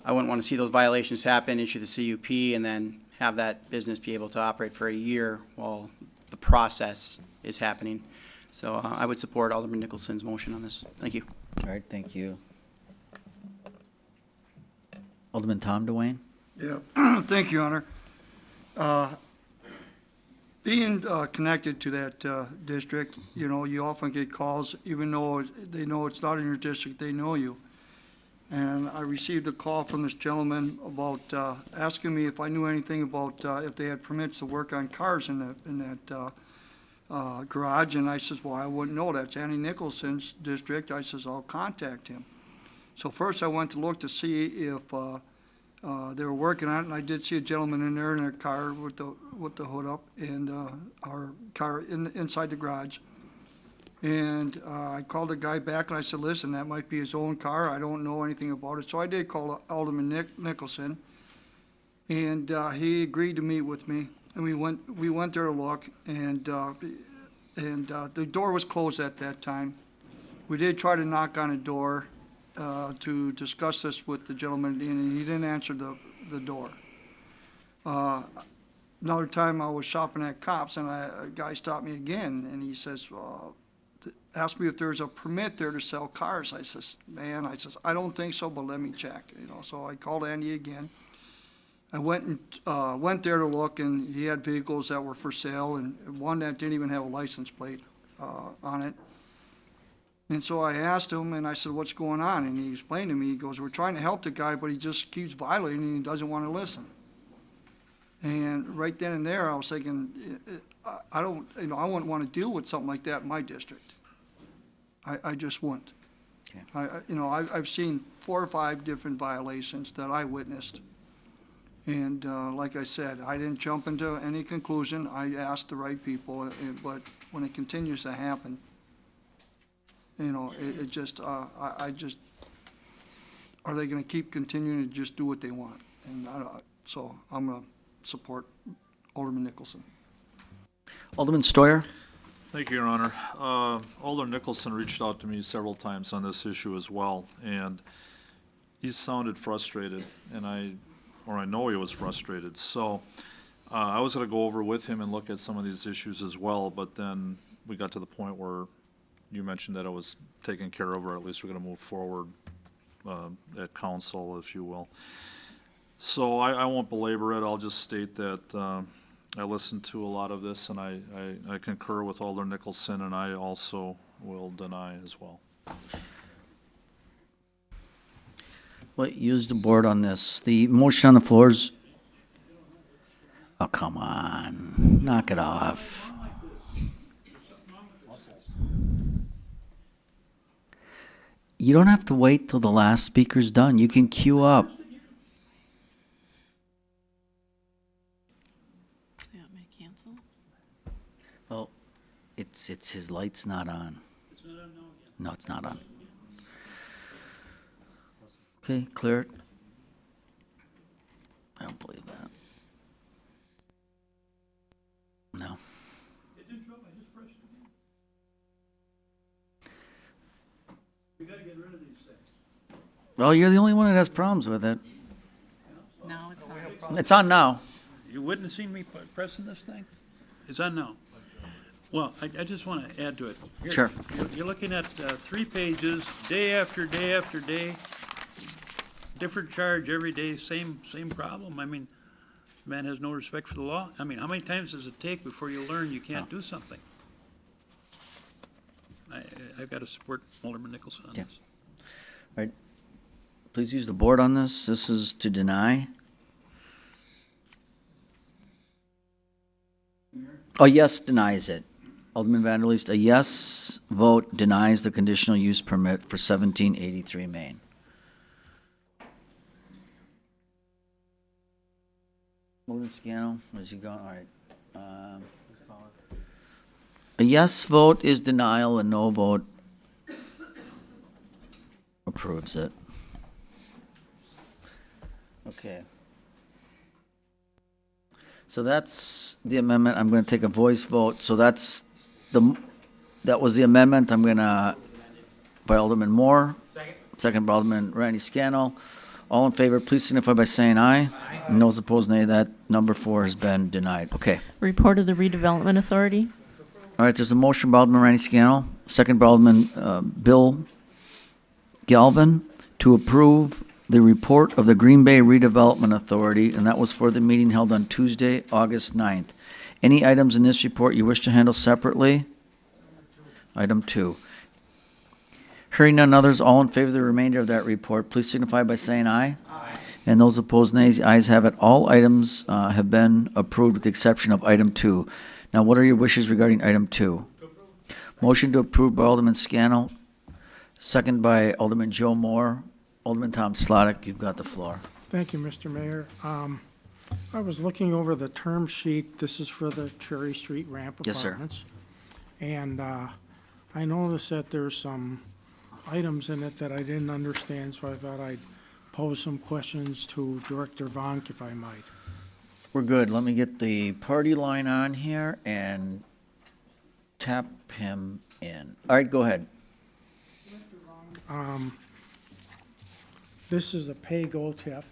those violations happen, issue the CUP, and then have that business be able to operate for a year while the process is happening. So I would support Alderman Nicholson's motion on this. Thank you. All right, thank you. Alderman Tom DeWayne? Yeah, thank you, Honor. Being connected to that district, you often get calls, even though they know it's not in your district, they know you. And I received a call from this gentleman about asking me if I knew anything about if they had permits to work on cars in that garage. And I says, well, I wouldn't know. That's Andy Nicholson's district. I says, I'll contact him. So first I went to look to see if they were working on it, and I did see a gentleman in there in a car with the hood up and our car inside the garage. And I called the guy back and I said, listen, that might be his own car. I don't know anything about it. So I did call Alderman Nicholson, and he agreed to meet with me. And we went there to look, and the door was closed at that time. We did try to knock on a door to discuss this with the gentleman, and he didn't answer the door. Another time I was shopping at Cops, and a guy stopped me again, and he says, asked me if there's a permit there to sell cars. I says, I don't think so, but let me check. So I called Andy again. I went there to look, and he had vehicles that were for sale, and one that didn't even have a license plate on it. And so I asked him, and I said, what's going on? And he explained to me, he goes, we're trying to help the guy, but he just keeps violating, and he doesn't want to listen. And right then and there, I was thinking, I wouldn't want to deal with something like that in my district. I just wouldn't. Okay. I've seen 4 or 5 different violations that I witnessed. And like I said, I didn't jump into any conclusion. I asked the right people, but when it continues to happen, it just, are they going to keep continuing to just do what they want? And so I'm going to support Alderman Nicholson. Alderman Stoyer? Thank you, Your Honor. Alderman Nicholson reached out to me several times on this issue as well, and he sounded frustrated, and I know he was frustrated. So I was going to go over with him and look at some of these issues as well, but then we got to the point where you mentioned that it was taken care of, or at least we're going to move forward at council, if you will. So I won't belabor it. I'll just state that I listened to a lot of this, and I concur with Alderman Nicholson, and I also will deny as well. Well, use the board on this. The motion on the floor is, oh, come on, knock it off. You don't have to wait till the last speaker's done. You can queue up. Well, it's his light's not on. It's not on now yet. No, it's not on. Okay, clear it. I don't believe that. No. It didn't show up, I just pressed it again. We gotta get rid of these things. Well, you're the only one that has problems with it. No, it's not. It's on now. You witnessing me pressing this thing? It's on now. Well, I just want to add to it. Here, Sure. You're looking at 3 pages, day after day after day, different charge every day, same problem. I mean, man has no respect for the law. I mean, how many times does it take before you learn you can't do something? I've got to support Alderman Nicholson on Okay. this. All right. Please use the board on this. This is to deny. A yes denies it. Alderman Vanderleest, a yes vote denies the conditional use permit for 1783 Main. Alderman Scannell, where's he going? All right. A yes vote is denial, a no vote approves it. Okay. So that's the amendment. I'm going to take a voice vote. So that was the amendment. I'm going to, by Alderman Moore. Second by Alderman Randy Scannell. All in favor, please signify by saying aye. Aye. And those opposed, nay. That number 4 has been denied. Okay. Report of the redevelopment authority. All right, there's a motion by Alderman Randy Scannell, second by Alderman Bill Galvin, to approve the report of the Green Bay Redevelopment Authority, and that was for the meeting held on Tuesday, August 9th. Any items in this report you wish to handle separately? Item 2. Hearing none others, all in favor of the remainder of that report, please signify by saying aye. Aye. And those opposed, nays. The ayes have it. All items have been approved with the exception of item 2. Now, what are your wishes regarding item 2? Motion to approve by Alderman Scannell, second by Alderman Joe Moore. Alderman Tom Slotnick, you've got the floor. Thank you, Mr. Mayor. I was looking over the term sheet. This is for the Cherry Street ramp Yes, sir. apartments. And I noticed that there's some items in it that I didn't understand, so I thought I'd pose some questions to Director Vonk, if I might. We're good. Let me get the party line on here and tap him in. All right, go ahead. This is a pay-go TIF,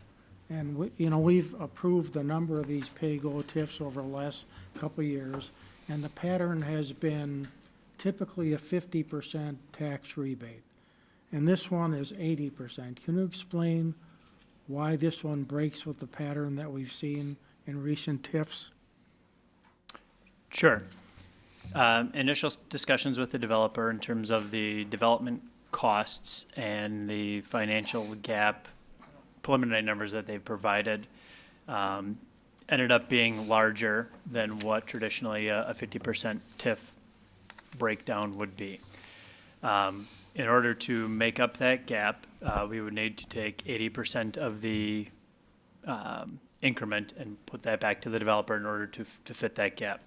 and we've approved a number of these pay-go TIFs over the last couple of years, and the pattern has been typically a 50% tax rebate. And this one is 80%. Can you explain why this one breaks with the pattern that we've seen in recent TIFs? Sure. Initial discussions with the developer in terms of the development costs and the financial gap, preliminary numbers that they've provided, ended up being larger than what traditionally a 50% TIF breakdown would be. In order to make up that gap, we would need to take 80% of the increment and put that back to the developer in order to fit that gap.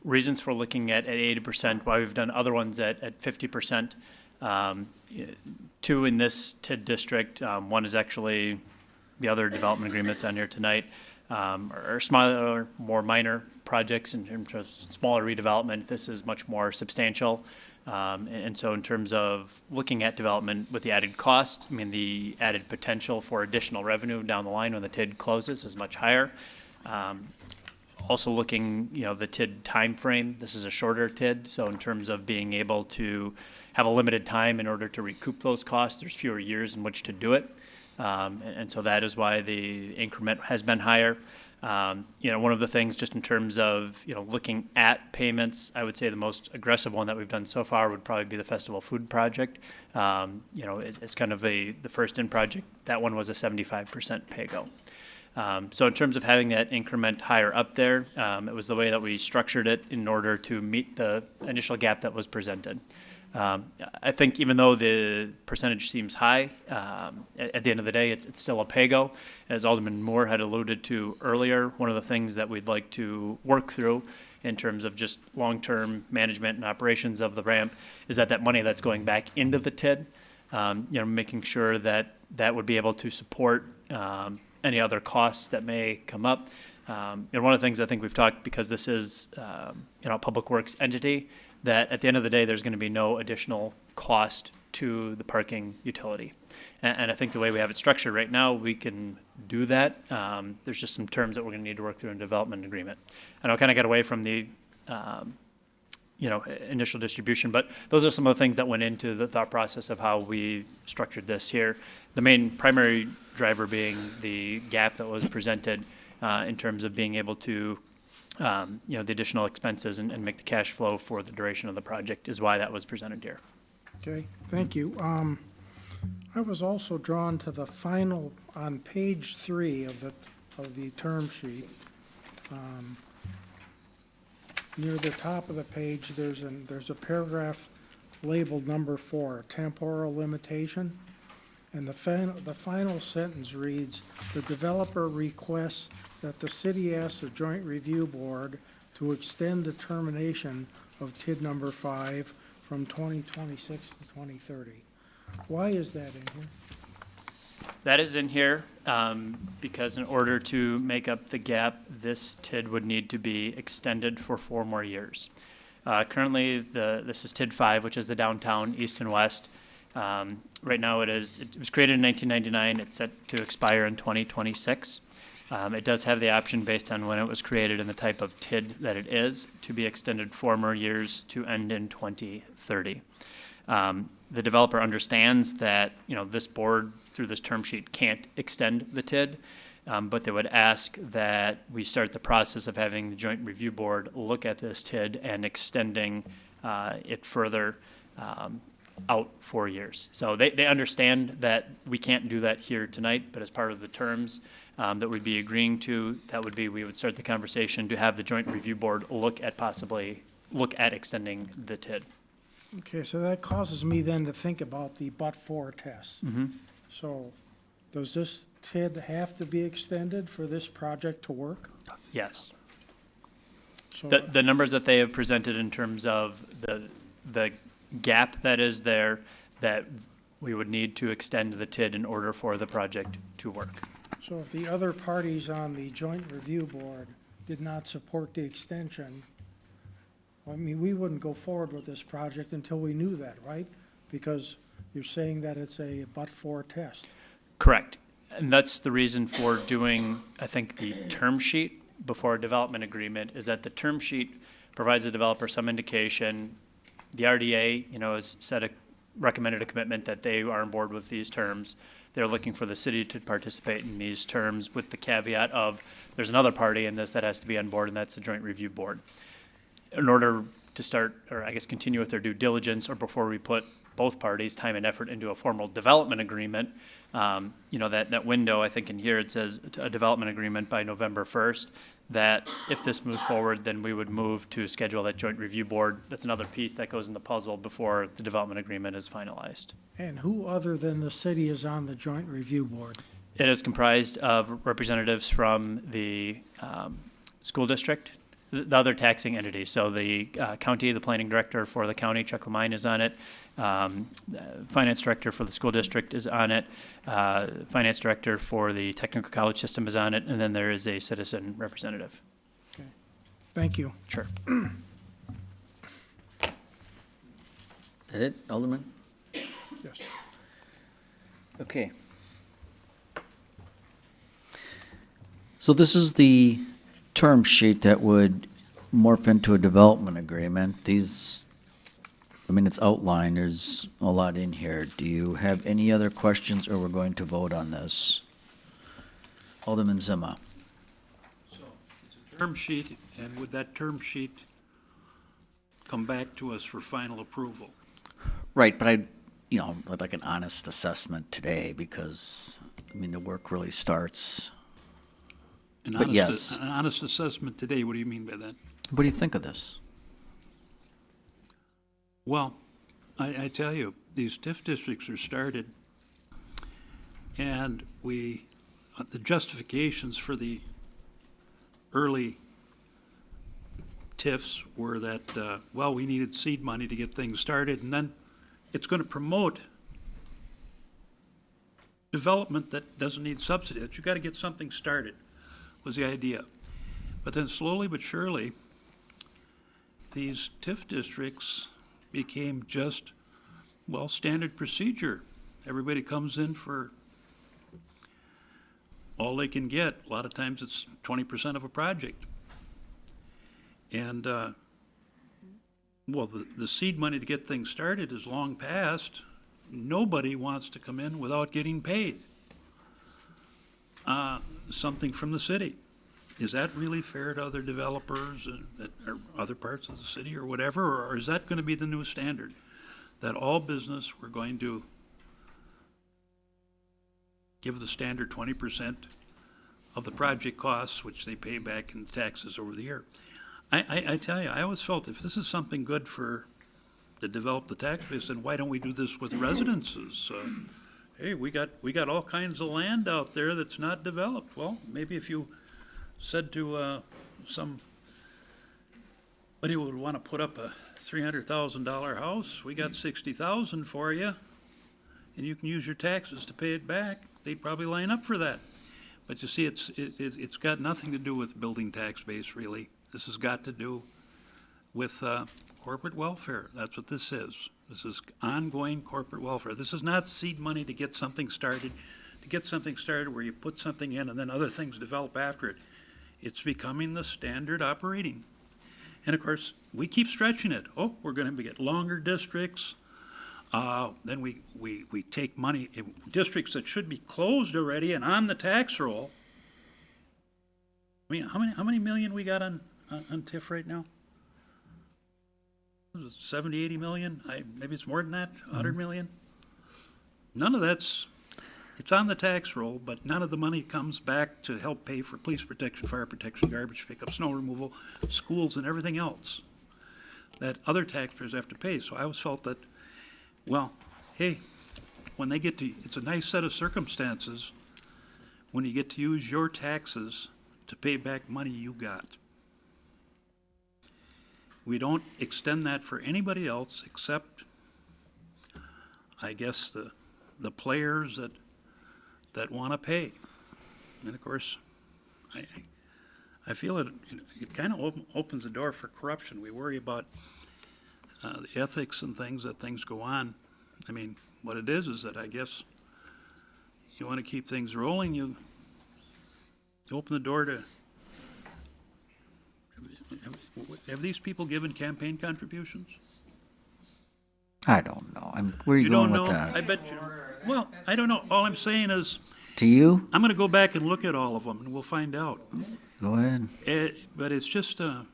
Reasons for looking at 80%, why we've done other ones at 50%. 2 in this TID district, one is actually the other development agreements on here tonight, are smaller, more minor projects in terms of smaller redevelopment. This is much more substantial. And so in terms of looking at development with the added cost, I mean, the added potential for additional revenue down the line when the TID closes is much higher. Also looking, the TID timeframe, this is a shorter TID, so in terms of being able to have a limited time in order to recoup those costs, there's fewer years in which to do it. And so that is why the increment has been higher. One of the things just in terms of, looking at payments, I would say the most aggressive one that we've done so far would probably be the Festival Food Project. It's kind of the first in project. That one was a 75% pay-go. So in terms of having that increment higher up there, it was the way that we structured it in order to meet the initial gap that was presented. I think even though the percentage seems high, at the end of the day, it's still a pay-go. As Alderman Moore had alluded to earlier, one of the things that we'd like to work through in terms of just long-term management and operations of the ramp is that money that's going back into the TID, making sure that that would be able to support any other costs that may come up. One of the things I think we've talked, because this is a public works entity, that at the end of the day, there's going to be no additional cost to the parking utility. And I think the way we have it structured right now, we can do that. There's just some terms that we're going to need to work through in development agreement. I know I kind of got away from the initial distribution, but those are some of the things that went into the thought process of how we structured this here. The main primary driver being the gap that was presented in terms of being able to the additional expenses and make the cash flow for the duration of the project is why that was presented here. Okay, thank you. I was also drawn to the final, on page 3 of the term sheet. Near the top of the page, there's a paragraph labeled number 4, temporal limitation. And the final sentence reads, "The developer requests that the city ask the Joint Review Board to extend the termination of TID number 5 from 2026 to 2030. Why is that in here? That is in here because in order to make up the gap, this TID would need to be extended for 4 more years. Currently, this is TID 5, which is the downtown east and west. Right now, it was created in 1999. It's set to expire in 2026. It does have the option based on when it was created and the type of TID that it is to be extended 4 more years to end in 2030. The developer understands that, this board through this term sheet can't extend the TID, but they would ask that we start the process of having the Joint Review Board look at this TID and extending it further out 4 years. So they understand that we can't do that here tonight, but as part of the terms that we'd be agreeing to, that would be we would start the conversation to have the Joint Review Board look at extending the TID. Okay, so that causes me then to think about the but-for test. So does this TID have to be extended for this project to work? Yes. So The numbers that they have presented in terms of the gap that is there, that we would need to extend the TID in order for the project to work. So if the other parties on the Joint Review Board did not support the extension, we wouldn't go forward with this project until we knew that, right? Because you're saying that it's a but-for test. Correct. And that's the reason for doing, I think, the term sheet before a development agreement, is that the term sheet provides the developer some indication. The RDA, has recommended a commitment that they are on board with these terms. They're looking for the city to participate in these terms with the caveat of there's another party in this that has to be on board, and that's the Joint Review Board. In order to start, or I guess continue with their due diligence, or before we put both parties' time and effort into a formal development agreement, that window, I think in here it says a development agreement by November 1st, that if this moves forward, then we would move to schedule that Joint Review Board. That's another piece that goes in the puzzle before the development agreement is finalized. And who other than the city is on the Joint Review Board? It is comprised of representatives from the school district, the other taxing entities. So the county, the planning director for the county, Chuck Lamine, is on it. Finance director for the school district is on it. Finance director for the technical college system is on it. And then there is a citizen representative. Okay. Thank you. Sure. That it, Alderman? Yes. Okay. So this is the term sheet that would morph into a development agreement. It's outlined, there's a lot in here. Do you have any other questions, or we're going to vote on this? Alderman Zima. So it's a term sheet, and would that term sheet come back to us for final approval? Right, but I'd like an honest assessment today, because, the work really starts. But yes. An honest assessment today, what do you mean by that? What do you think of this? Well, I tell you, these TIF districts are started, and the justifications for the early TIFs were that, we needed seed money to get things started, and then it's going to promote development that doesn't need subsidy. You've got to get something started, was the idea. But then slowly but surely, these TIF districts became just, standard procedure. Everybody comes in for all they can get. A lot of times it's 20% of a project. And, the seed money to get things started is long past. Nobody wants to come in without getting paid something from the city. Is that really fair to other developers or other parts of the city or whatever, or is that going to be the new standard? that all business were going to give the standard 20% of the project costs, which they pay back in taxes over the year. I tell you, I always felt if this is something good to develop the tax base, then why don't we do this with residences? Hey, we got all kinds of land out there that's not developed. Well, maybe if you said to somebody who would want to put up a $300,000 house, we got $60,000 for you, and you can use your taxes to pay it back, they'd probably line up for that. But you see, it's got nothing to do with building tax base, really. This has got to do with corporate welfare. That's what this is. This is ongoing corporate welfare. This is not seed money to get something started, where you put something in and then other things develop after it. It's becoming the standard operating. And of course, we keep stretching it. Oh, we're going to get longer districts. Then we take money in districts that should be closed already and on the tax roll. I mean, how many million we got on TIF right now? 70, 80 million? Maybe it's more than that, 100 million? None of it's on the tax roll, but none of the money comes back to help pay for police protection, fire protection, garbage pickup, snow removal, schools, and everything else that other taxpayers have to pay. So I always felt that, well, hey, when they get to, it's a nice set of circumstances when you get to use your taxes to pay back money you got. We don't extend that for anybody else except, I guess, the players that want to pay. And of course, I feel it kind of opens the door for corruption. We worry about the ethics and things that things go on. I mean, what it is that I guess you want to keep things rolling. You open the door to. Have these people given campaign contributions? I don't know. Where are you going with that? I bet you. Well, I don't know. All I'm saying is. To you? I'm going to go back and look at all of them, and we'll find out. Go ahead. But it's just, and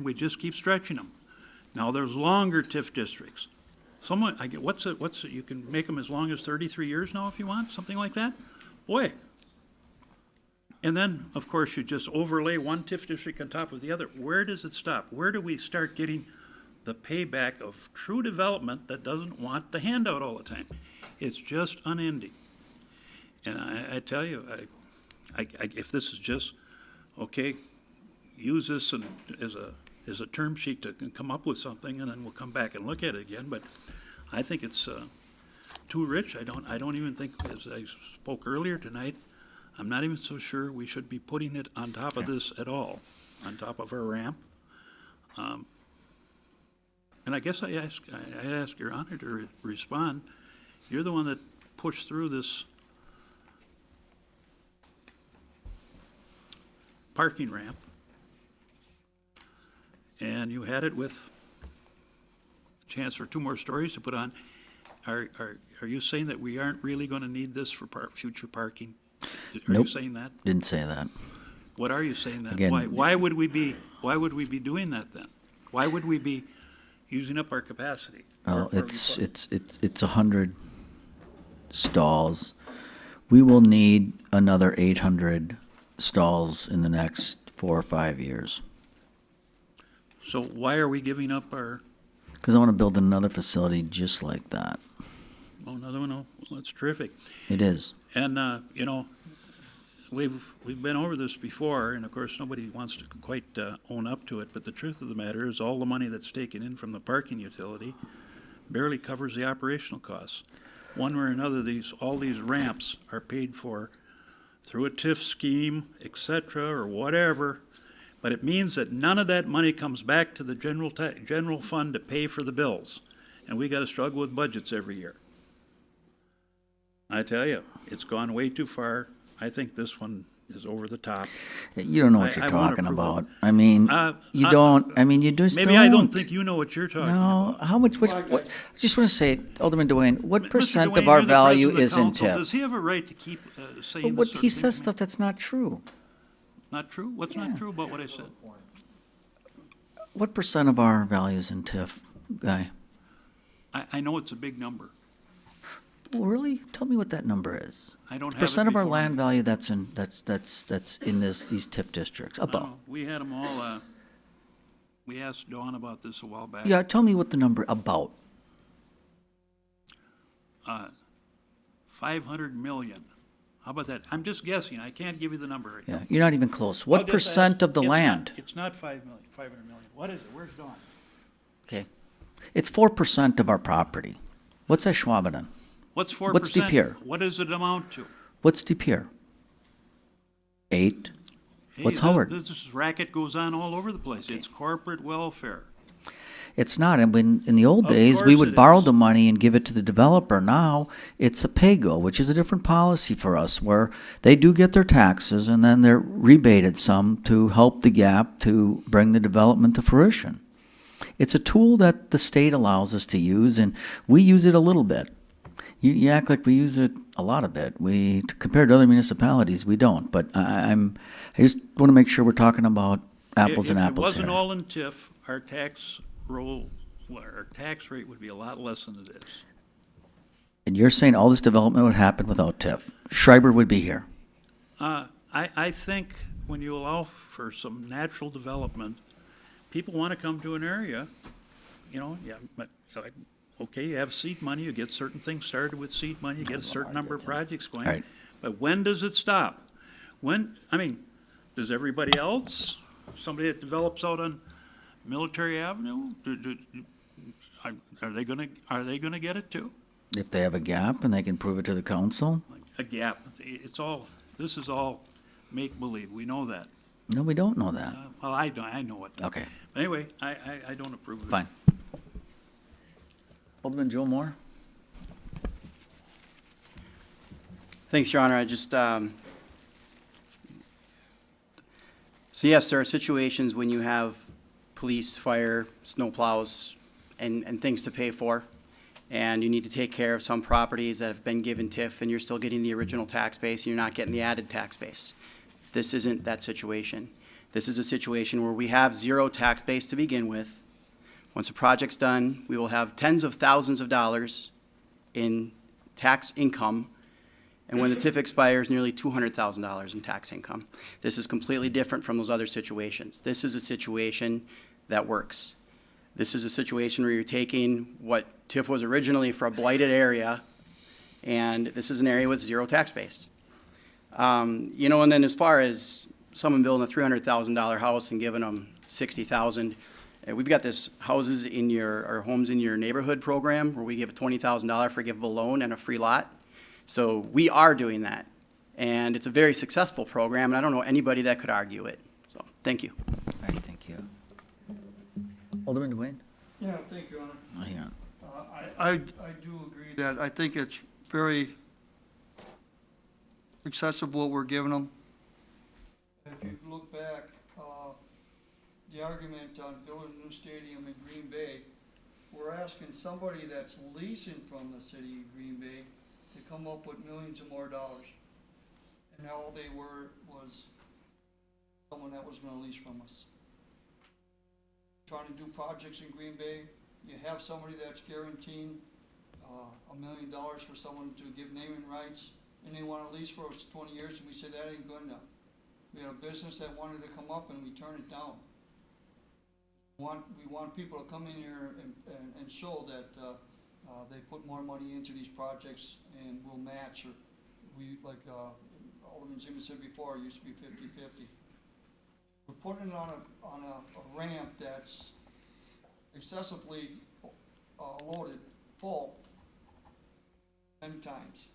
we just keep stretching them. Now there's longer TIF districts. Someone, I get what's it? You can make them as long as 33 years now if you want, something like that. Boy. And then, of course, you just overlay one TIF district on top of the other. Where does it stop? Where do we start getting the payback of true development that doesn't want the handout all the time? It's just unending. And I tell you, if this is just, okay, use this as a term sheet to come up with something, and then we'll come back and look at it again. But I think it's too rich. I don't even think, as I spoke earlier tonight, I'm not even so sure we should be putting it on top of this at all, on top of our ramp. And I guess I ask Your Honor to respond. You're the one that pushed through this parking ramp, and you had it with a chance for 2 more stories to put on. Are you saying that we aren't really going to need this for future parking? Are Nope. you saying that? Didn't say that. What are you saying then? Again- Why would we be doing that then? Why would we be using up our capacity? Well, it's 100 stalls. We will need another 800 stalls in the next 4 or 5 years. So why are we giving up our, Because I want to build another facility just like that. another one? Oh, well, that's terrific. It is. And, we've been over this before, and of course, nobody wants to quite own up to it, but the truth of the matter is all the money that's taken in from the parking utility barely covers the operational costs. One way or another, all these ramps are paid for through a TIF scheme, et cetera, or whatever, but it means that none of that money comes back to the general fund to pay for the bills, and we got to struggle with budgets every year. I tell you, it's gone way too far. I think this one is over the top. You don't know what you're I want talking approval. about. I mean, you don't. I mean, you just Maybe don't. I don't think you know what you're talking about. No, how much? What, I just want to say, Alderman Dwayne, what Mr. percent Dwayne, of our you're the value president of is in council. TIF? Does he have a right to keep saying But this what sort he of says thing? stuff that's not true. Not true? What's not true about what I said? What percent of our value is in TIF, Guy? I know it's a big number. Well, really? Tell me what that number is. I don't have it Percent of our before land me. value that's in these TIF districts, about. We had them all, we asked Dawn about this a while back. Yeah, tell me what the number, about. 500 million. How about that? I'm just guessing. I can't give you the number right Yeah, now. you're not even close. I'll What just percent ask- of the it's not- land? It's not 5 million, 500 million. What is it? Where's Dawn? Okay. It's 4% of our property. What's Ashwaubenon? What's 4%? What's De Pere? What does it amount to? What's De Pere? 8. Hey, What's Howard? This racket goes on all over the place. It's corporate welfare. It's not. And when, in the old Of days, we course would it borrow is. the money and give it to the developer. Now, it's a pay-go, which is a different policy for us, where they do get their taxes and then they're rebated some to help the gap to bring the development to fruition. It's a tool that the state allows us to use, and we use it a little bit. You act like we use it a lot of it. Compared to other municipalities, we don't. But I just want to make sure we're talking about apples and apples If it wasn't here. all in TIF, our tax rate would be a lot less than it is. And you're saying all this development would happen without TIF. Schreiber would be here. I think when you allow for some natural development, people want to come to an area, but, okay, you have seed money, you get certain things started with seed money, you get a certain number of projects going. Right. But when does it stop? Does everybody else, somebody that develops out on Military Avenue, are they gonna get it too? If they have a gap and they can prove it to the council? A gap, this is all make-believe, we know that. No, we don't know that. Well, I know it. Okay, But anyway, I don't approve of it. fine. Alderman Joe Moore? Thanks, Your Honor. I just, so yes, there are situations when you have police, fire, snow plows, and things to pay for, and you need to take care of some properties that have been given TIF, and you're still getting the original tax base, and you're not getting the added tax base. This isn't that situation. This is a situation where we have zero tax base to begin with. Once the project's done, we will have tens of thousands of dollars in tax income, and when the TIF expires, nearly $200,000 in tax income. This is completely different from those other situations. This is a situation that works. This is a situation where you're taking what TIF was originally for a blighted area, and this is an area with zero tax base. And then as far as someone building a $300,000 house and giving them $60,000, we've got this homes in your neighborhood program where we give a $20,000 forgivable loan and a free lot. So we are doing that, and it's a very successful program, and I don't know anybody that could argue it. So, thank you. All right, thank you. Alderman Dwayne? Yeah, thank you, Your Honor. Oh, hang on. I do agree that I think it's very excessive what we're giving them. If you look back, the argument on building a new stadium in Green Bay, we're asking somebody that's leasing from the city of Green Bay to come up with millions of more dollars. And all they were was someone that was gonna lease from us. Trying to do projects in Green Bay, you have somebody that's guaranteeing $1 million for someone to give naming rights, and they want to lease for us 20 years, and we say that ain't good enough. We had a business that wanted to come up, and we turned it down. We want people to come in here and show that they put more money into these projects and we'll match, or like Alderman Zima said before, it used to be 50-50. We're putting it on a ramp that's excessively loaded, full, 10 times.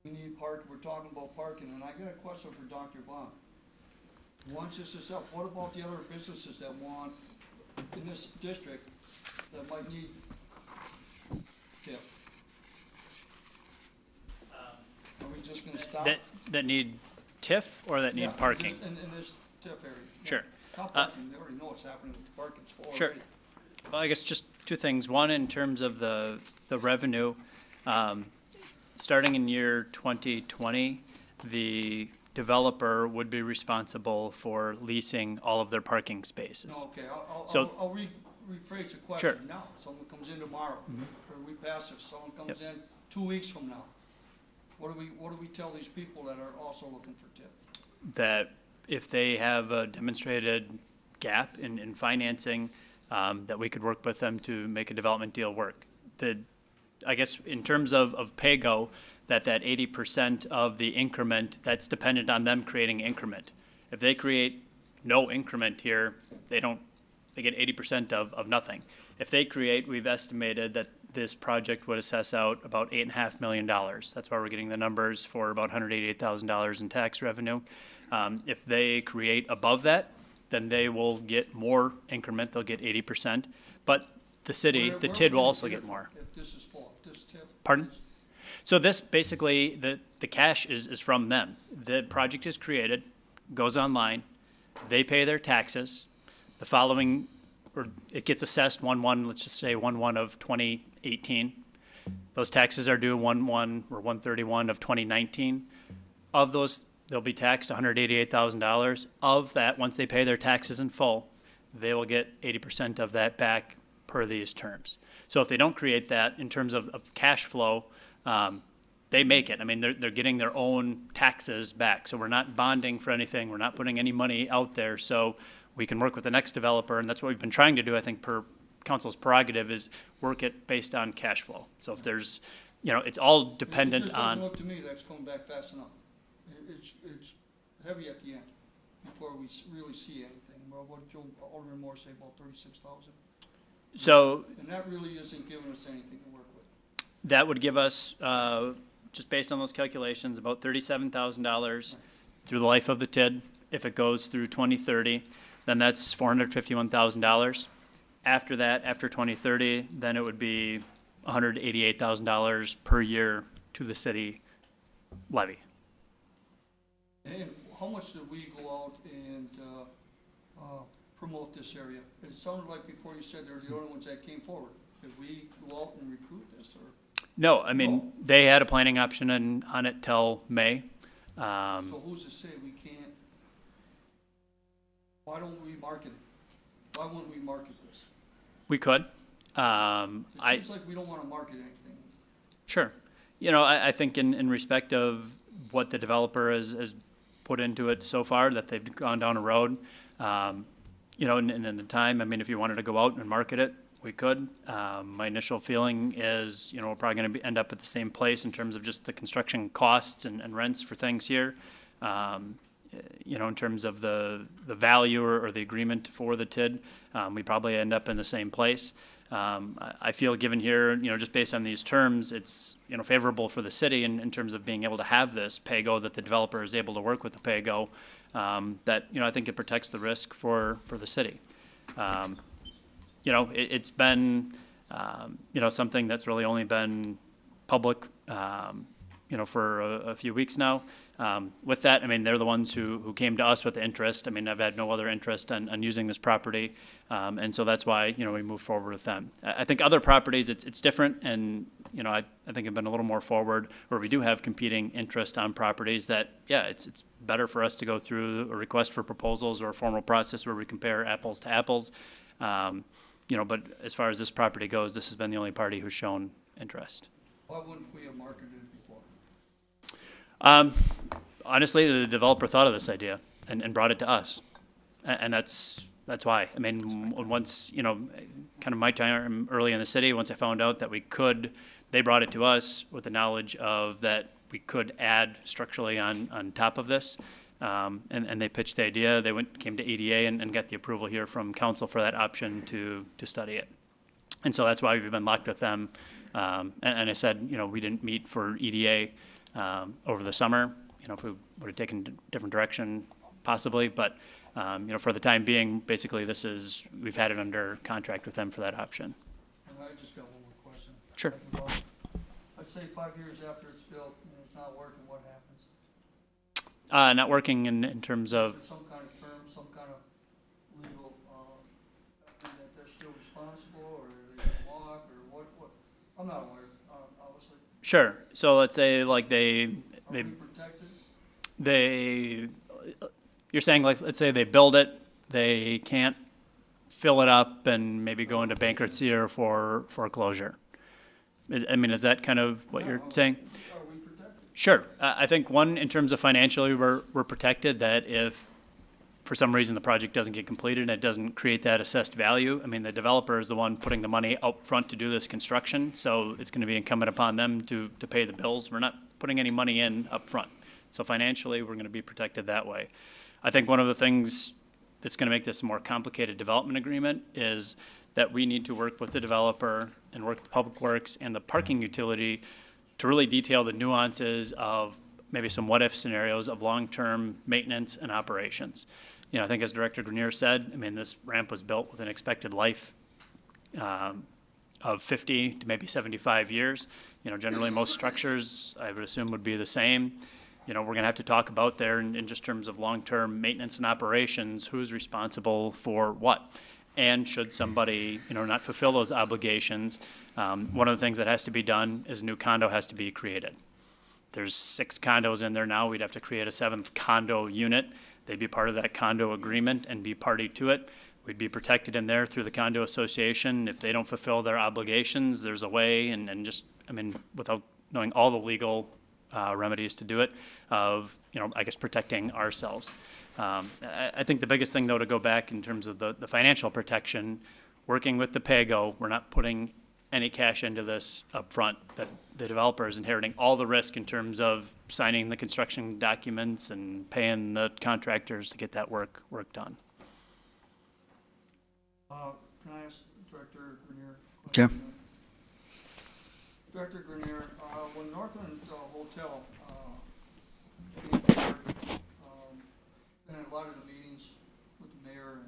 We need we're talking about parking, and I got a question for Dr. Bond. Once this is up, what about the other businesses that want, in this district, that might need TIF? Are we just gonna stop? That need TIF or that need Yeah, parking? just in this TIF area. Sure. Car parking, they already know what's happening with the parking. It's full Sure. already. Well, I guess just two things. One, in terms of the revenue, starting in year 2020, the developer would be responsible for leasing all of their parking spaces. No, okay, So- I'll rephrase the question Sure. now. Someone comes in tomorrow, or we pass it, someone comes in 2 weeks from now. What do we tell these people that are also looking for TIF? That if they have a demonstrated gap in financing, that we could work with them to make a development deal work. I guess in terms of PAYGO, that 80% of the increment, that's dependent on them creating increment. If they create no increment here, they get 80% of nothing. If they create, we've estimated that this project would assess out about $8.5 million. That's why we're getting the numbers for about $188,000 in tax revenue. If they create above that, then they will get more increment, they'll get 80%. But the city, the TID will also get more. If this is full, this TIF? Pardon? So this, basically, the cash is from them. The project is created, goes online, they pay their taxes. The following, or it gets assessed 1/1, let's just say 1/1 of 2018. Those taxes are due 1/1 or 1/31 of 2019. Of those, they'll be taxed $188,000. Of that, once they pay their taxes in full, they will get 80% of that back per these terms. So if they don't create that, in terms of cash flow, they make it. I mean, they're getting their own taxes back. So we're not bonding for anything. We're not putting any money out there. So we can work with the next developer, and that's what we've been trying to do, I think, per council's prerogative, is work it based on cash flow. So if there's, it's all dependent It just doesn't on. look to me that's coming back fast enough. It's heavy at the end before we really see anything. Well, what did Alderman Moore say, about 36,000? So And that really isn't giving us anything to work with. that would give us, just based on those calculations, about $37,000 through the life of the TID. If it goes through 2030, then that's $451,000. After that, after 2030, then it would be $188,000 per year to the city levy. And how much did we go out and promote this area? It sounded like before you said they're the only ones that came forward. Did we go out and recruit this, or? No, I mean, they had a planning option on it till May. So who's to say we can't? Why don't we market it? Why wouldn't we market this? We could. It seems like we don't want to market anything. Sure. I think in respect of what the developer has put into it so far, that they've gone down a road, and in the time, I mean, if you wanted to go out and market it, we could. My initial feeling is, we're probably going to end up at the same place in terms of just the construction costs and rents for things here. In terms of the value or the agreement for the TID, we probably end up in the same place. I feel given here, just based on these terms, it's, favorable for the city in terms of being able to have this PAYGO, that the developer is able to work with the PAYGO, that, I think it protects the risk for the city. It's been, something that's really only been public, for a few weeks now. With that, I mean, they're the ones who came to us with the interest. I mean, I've had no other interest on using this property, and so that's why, we move forward with them. I think other properties, it's different, and, I think I've been a little more forward, where we do have competing interest on properties that, it's better for us to go through a request for proposals or a formal process where we compare apples to apples. But as far as this property goes, this has been the only party who's shown interest. Why wouldn't we have marketed it before? Honestly, the developer thought of this idea and brought it to us. And that's why. I mean, once, kind of my time early in the city, once I found out that they brought it to us with the knowledge of that we could add structurally on top of this. And they pitched the idea. They came to EDA and got the approval here from council for that option to study it. And so that's why we've been locked with them. And I said, we didn't meet for EDA over the summer. If we would have taken a different direction, possibly. But, for the time being, basically we've had it under contract with them for that option. And I just got one more question. Sure. I'd say 5 years after it's built and it's not working, what happens? Not working in terms of. Is there some kind of term, some kind of legal, that they're still responsible, or they can walk, or what? I'm not aware, obviously. Sure. So let's say like Are we protected? you're saying like, let's say they build it, they can't fill it up and maybe go into bankruptcy or foreclosure. Is that kind of what you're saying? Sure. I think one, in terms of financially, we're protected, that if for some reason the project doesn't get completed and it doesn't create that assessed value, the developer is the one putting the money up front to do this construction, so it's going to be incumbent upon them to pay the bills. We're not putting any money in up front. So financially, we're going to be protected that way. I think one of the things that's going to make this a more complicated development agreement is that we need to work with the developer and work with Public Works and the parking utility to really detail the nuances of maybe some what-if scenarios of long-term maintenance and operations. I think as Director Grenier said, this ramp was built with an expected life of 50 to maybe 75 years. Generally most structures, I would assume, would be the same. We're going to have to talk about there in just terms of long-term maintenance and operations, who's responsible for what. And should somebody, not fulfill those obligations, one of the things that has to be done is a new condo has to be created. There's 6 condos in there now. We'd have to create a 7th condo unit. They'd be part of that condo agreement and be party to it. We'd be protected in there through the condo association. If they don't fulfill their obligations, there's a way, and just, without knowing all the legal remedies to do it, of, I guess, protecting ourselves. I think the biggest thing, though, to go back in terms of the financial protection, working with the PAYGO, we're not putting any cash into this up front. That the developer is inheriting all the risk in terms of signing the construction documents and paying the contractors to get that work done. Can I ask Director Grenier? Sure. Director Grenier, when Northland Hotel came forward, been at a lot of the meetings with the mayor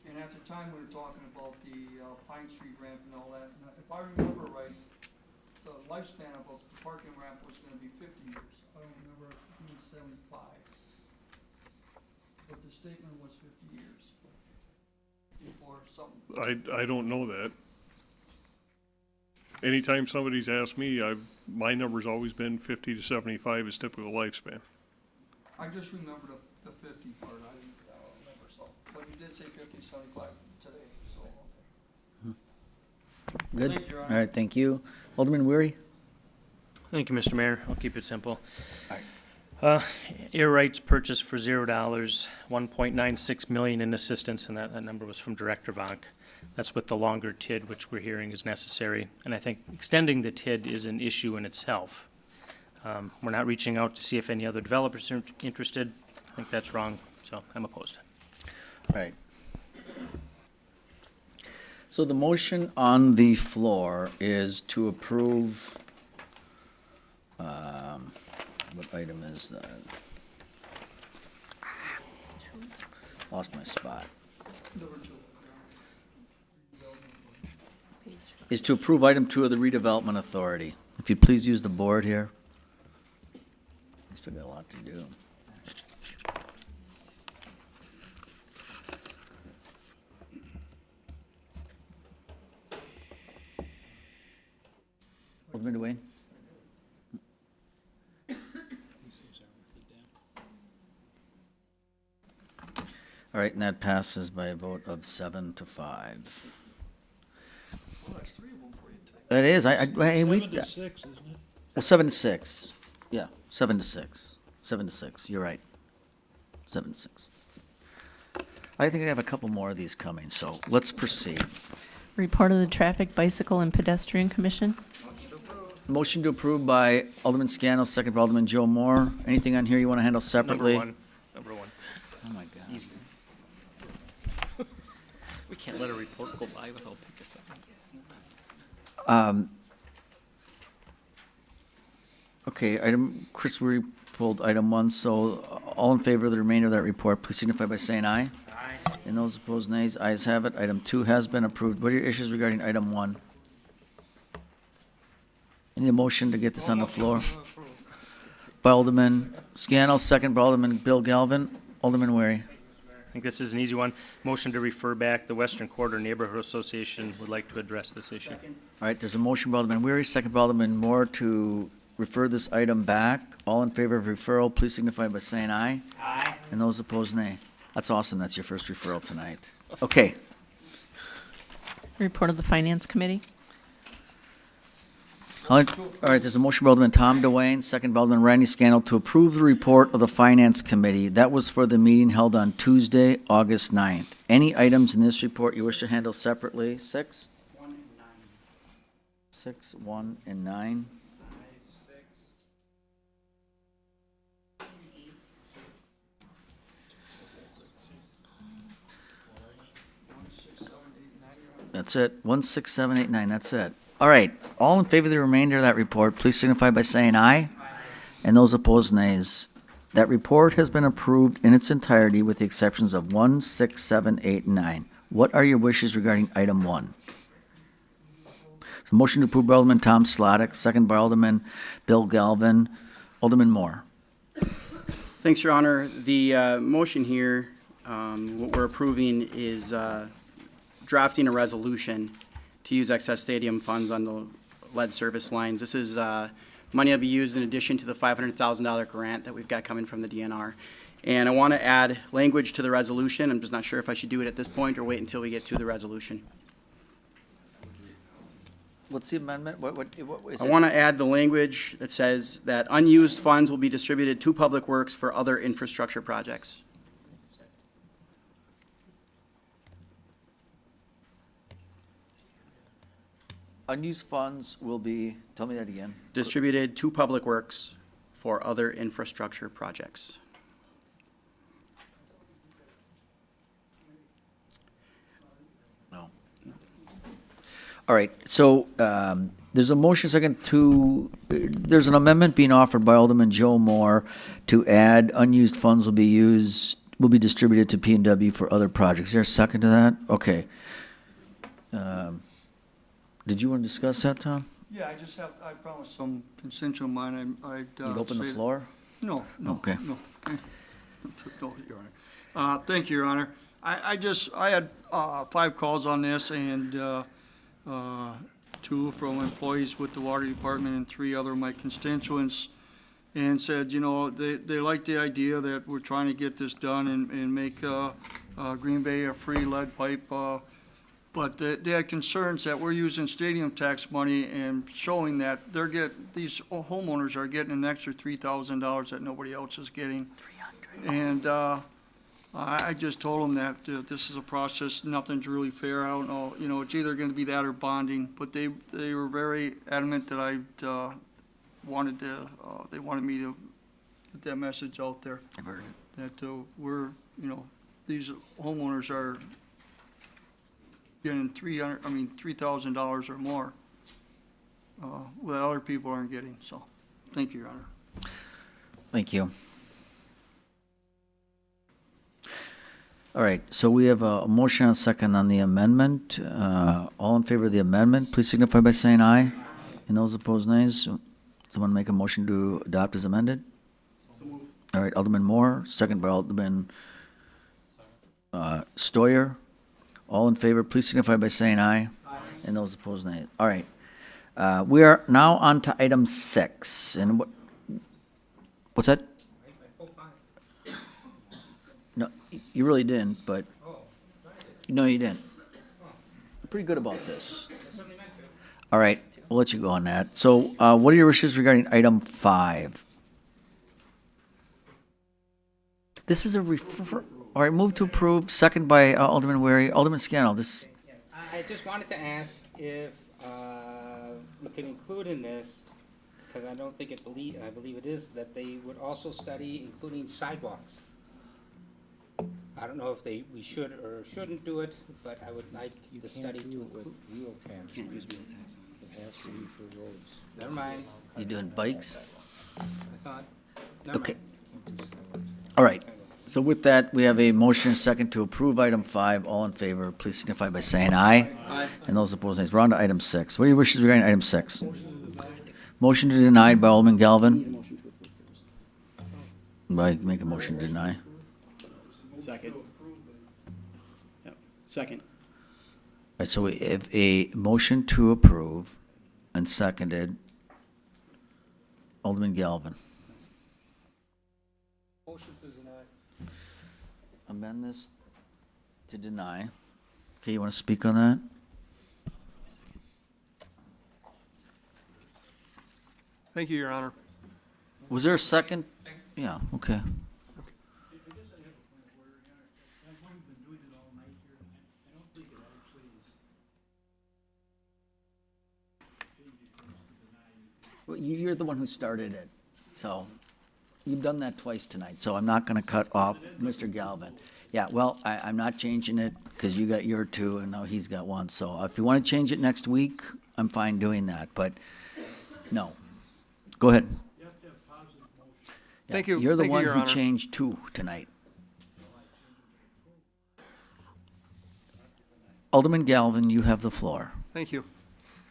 and at the time we were talking about the Pine Street ramp and all that, and if I remember right, the lifespan of the parking ramp was gonna be 50 years. I don't remember it being 75. But the statement was 50 years before something. I don't know that. Anytime somebody's asked me, my number's always been 50 to 75 is typical lifespan. I just remember the 50 part, I didn't remember, so, but you did say 50, 75 today, so, okay. Good. Thank you, Your All Honor. right, thank you. Alderman Weary? Thank you, Mr. Mayor. I'll keep it simple. Air rights purchased for $0, 1.96 million in assistance, and that number was from Director Vonk. That's with the longer TID, which we're hearing is necessary. And I think extending the TID is an issue in itself. We're not reaching out to see if any other developers are interested. I think that's wrong, so I'm opposed. Right. So the motion on the floor is to approve, what item is that? Lost my spot. Is to approve item 2 of the redevelopment authority. If you'd please use the board here. Still got a lot to do. Alderman Dwayne? All right, and that passes by a vote of 7 to 5. It is, we. 7 to 6, isn't it? Well, 7 to 6, yeah, 7 to 6, 7 to 6, you're right. 7 to 6. I think I have a couple more of these coming, so let's proceed. Report of the Traffic, Bicycle, and Pedestrian Commission. Motion to approve by Alderman Scannell, second by Alderman Joe Moore. Anything on here you want to handle separately? Number one. Oh, my God. Easy. We can't let a report go by without picking something. Okay, Chris, we pulled item 1, so all in favor of the remainder of that report, please signify by saying aye. Aye. And those opposed, nays. Ayes have it. Item 2 has been approved. What are your issues regarding item 1? I need a motion to get this on the floor. By Alderman Scannell, second by Alderman Bill Galvin. Alderman Wary. I think this is an easy one. Motion to refer back. The Western Quarter Neighborhood Association would like to address this issue. All right, there's a motion by Alderman Weary, second by Alderman Moore to refer this item back. All in favor of referral, please signify by saying aye. Aye. And those opposed, nay. That's awesome. That's your first referral tonight. Okay. Report of the Finance Committee. All right, there's a motion by Alderman Tom Dwayne, second by Alderman Randy Scannell to approve the report of the Finance Committee. That was for the meeting held on Tuesday, August 9th. Any items in this report you wish to handle separately? 6? 6, 1, and 9. That's it. 1, 6, 7, 8, 9. That's it. All right. All in favor of the remainder of that report, please signify by saying aye. And those opposed, nays. That report has been approved in its entirety with the exceptions of 1, 6, 7, 8, and 9. What are your wishes regarding item 1? So motion to approve by Alderman Tom Slottick, second by Alderman Bill Galvin. Alderman Moore. Thanks, Your Honor. The motion here, what we're approving is drafting a resolution to use excess stadium funds on the lead service lines. This is money will be used in addition to the $500,000 grant that we've got coming from the DNR. And I want to add language to the resolution. I'm just not sure if I should do it at this point or wait until we get to the resolution. What's the amendment? What is I it? want to add the language that says that unused funds will be distributed to Public Works for other infrastructure projects. Unused funds will be, tell me that again. Distributed to Public Works for other infrastructure projects. No. All right, so there's a motion second there's an amendment being offered by Alderman Joe Moore to add unused funds will be distributed to P&W for other projects. Is there a second to that? Okay. Did you want to discuss that, Tom? Yeah, I promised some constituent of mine, I'd. You'd open the say- floor? No, Okay. no. No, Your Honor. Thank you, Your Honor. I had 5 calls on this and 2 from employees with the water department and 3 other of my constituents, and said, they like the idea that we're trying to get this done and make Green Bay a free lead pipe, but they had concerns that we're using stadium tax money and showing that these homeowners are getting an extra $3,000 that nobody else is getting. And I just told them that this is a process, nothing's really fair. I don't know, it's either going to be that or bonding. But they were very adamant that they wanted me to get that message out there. I've heard it. That these homeowners are getting $3,000 or more, that other people aren't getting. So, thank you, Your Honor. Thank you. All right, so we have a motion and a second on the amendment. All in favor of the amendment, please signify by saying aye. And those opposed, nays. Someone make a motion to adopt as amended? All right, Alderman Moore, second by Alderman Stoyer. All in favor, please signify by saying aye. Aye. And those opposed, nay. All right. We are now on to item 6. And what's that? No, you really didn't, but, no, you didn't. You're pretty good about this. All right, we'll let you go on that. So what are your wishes regarding item 5? This is a all right, move to approve, second by Alderman Wary. Alderman Scannell, this, I just wanted to ask if we could include in this, because I don't think I believe it is, that they would also study including sidewalks. I don't know if we should or shouldn't do it, but I would like the study to include. Can't use wheel tax. It has to be for roads. Never mind. you doing bikes? I thought, never Okay. mind. All right. So with that, we have a motion and second to approve item 5. All in favor, please signify by saying aye. Aye. And those opposed, nays. We're on to item 6. What are your wishes regarding item 6? Motion to deny by Alderman Galvin. Make a motion to deny. Second. Yep. Second. All right, so we have a motion to approve and seconded. Alderman Galvin. Motion to deny. amend this to deny. Okay, you want to speak on that? Thank you, Your Honor. Was there a second? Yeah, okay. Well, you're the one who started it, so you've done that twice tonight, so I'm not gonna cut off Mr. Galvin. Yeah, well, I'm not changing it, because you got your two, and now he's got one, so if you wanna change it next week, I'm fine doing that, but no. Go ahead. Thank you. You're the Thank you, one Your who Honor. changed two tonight. Alderman Galvin, you have the floor. Thank you.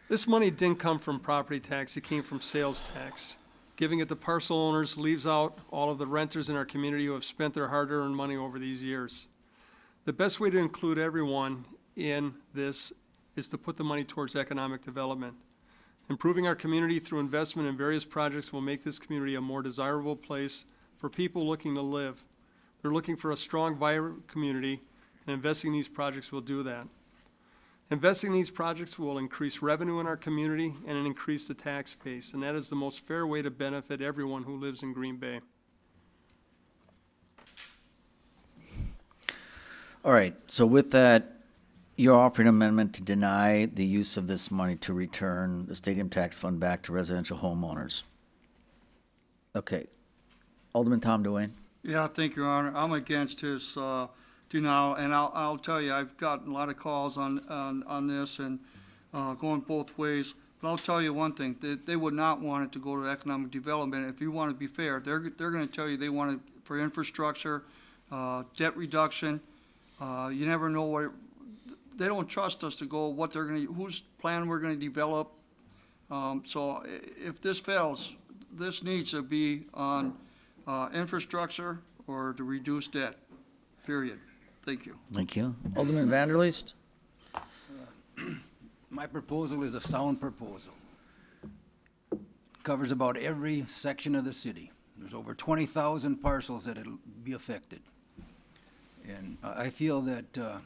This money didn't come from property tax, it came from sales tax. Giving it to parcel owners leaves out all of the renters in our community who have spent their hard-earned money over these years. The best way to include everyone in this is to put the money towards economic development. Improving our community through investment in various projects will make this community a more desirable place for people looking to live. They're looking for a strong, vibrant community, and investing in these projects will do that. Investing in these projects will increase revenue in our community and increase the tax base, and that is the most fair way to benefit everyone who lives in Green Bay. All right, so with that, you're offering an amendment to deny the use of this money to return the stadium tax fund back to residential homeowners. Okay. Alderman Tom Duane. Yeah, thank you, Your Honor. I'm against his denial, and I'll tell you, I've gotten a lot of calls on this and going both ways. But I'll tell you one thing, they would not want it to go to economic development. If you want to be fair, they're going to tell you they want it for infrastructure, debt reduction. You never know what, they don't trust us to go what they're going to, whose plan we're going to develop. So if this fails, this needs to be on infrastructure or to reduce debt, period. Thank you. Thank you. Alderman Vanderleest? My proposal is a sound proposal. Covers about every section of the city. There's over 20,000 parcels that it'll be affected. And I feel that,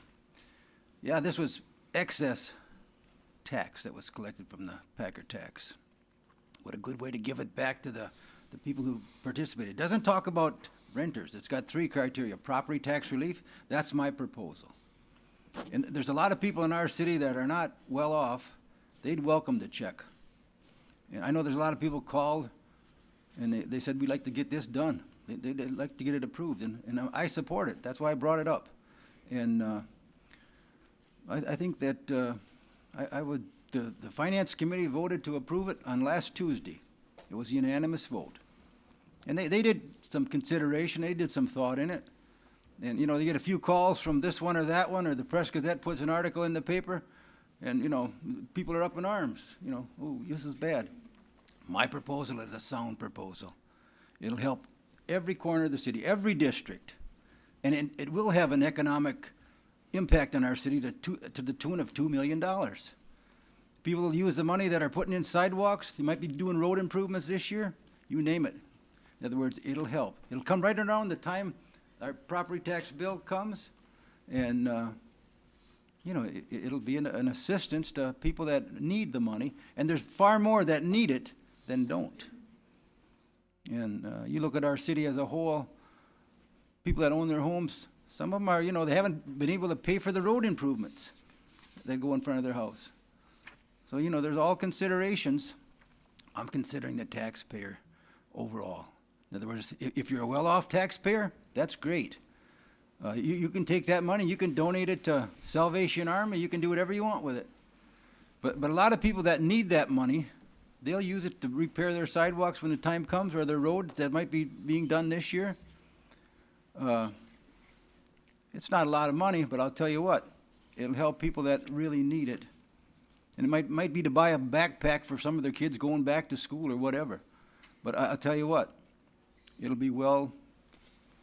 yeah, this was excess tax that was collected from the Packer tax. What a good way to give it back to the people who participated. It doesn't talk about renters. It's got 3 criteria. Property tax relief, that's my proposal. And there's a lot of people in our city that are not well off. They'd welcome the check. And I know there's a lot of people called and they said, we'd like to get this done. They'd like to get it approved, and I support it. That's why I brought it up. And I think that I would, the Finance Committee voted to approve it on last Tuesday. It was a unanimous vote. And they did some consideration, they did some thought in it. And, you know, they get a few calls from this one or that one, or the Press Gazette puts an article in the paper, and, you know, people are up in arms, you know, oh, this is bad. My proposal is a sound proposal. It'll help every corner of the city, every district, and it will have an economic impact on our city to the tune of $2 million. People will use the money that are putting in sidewalks. They might be doing road improvements this year. You name it. In other words, it'll help. It'll come right around the time our property tax bill comes, and you know, it'll be an assistance to people that need the money, and there's far more that need it than don't. And you look at our city as a whole, people that own their homes, some of them are, you know, they haven't been able to pay for the road improvements that go in front of their house. So, you know, there's all considerations. I'm considering the taxpayer overall. In other words, if you're a well-off taxpayer, that's great. You can take that money, you can donate it to Salvation Army, you can do whatever you want with it. But a lot of people that need that money, they'll use it to repair their sidewalks when the time comes, or their roads that might be being done this year. It's not a lot of money, but I'll tell you what, it'll help people that really need it. And it might be to buy a backpack for some of their kids going back to school or whatever. But I'll tell you what, it'll be well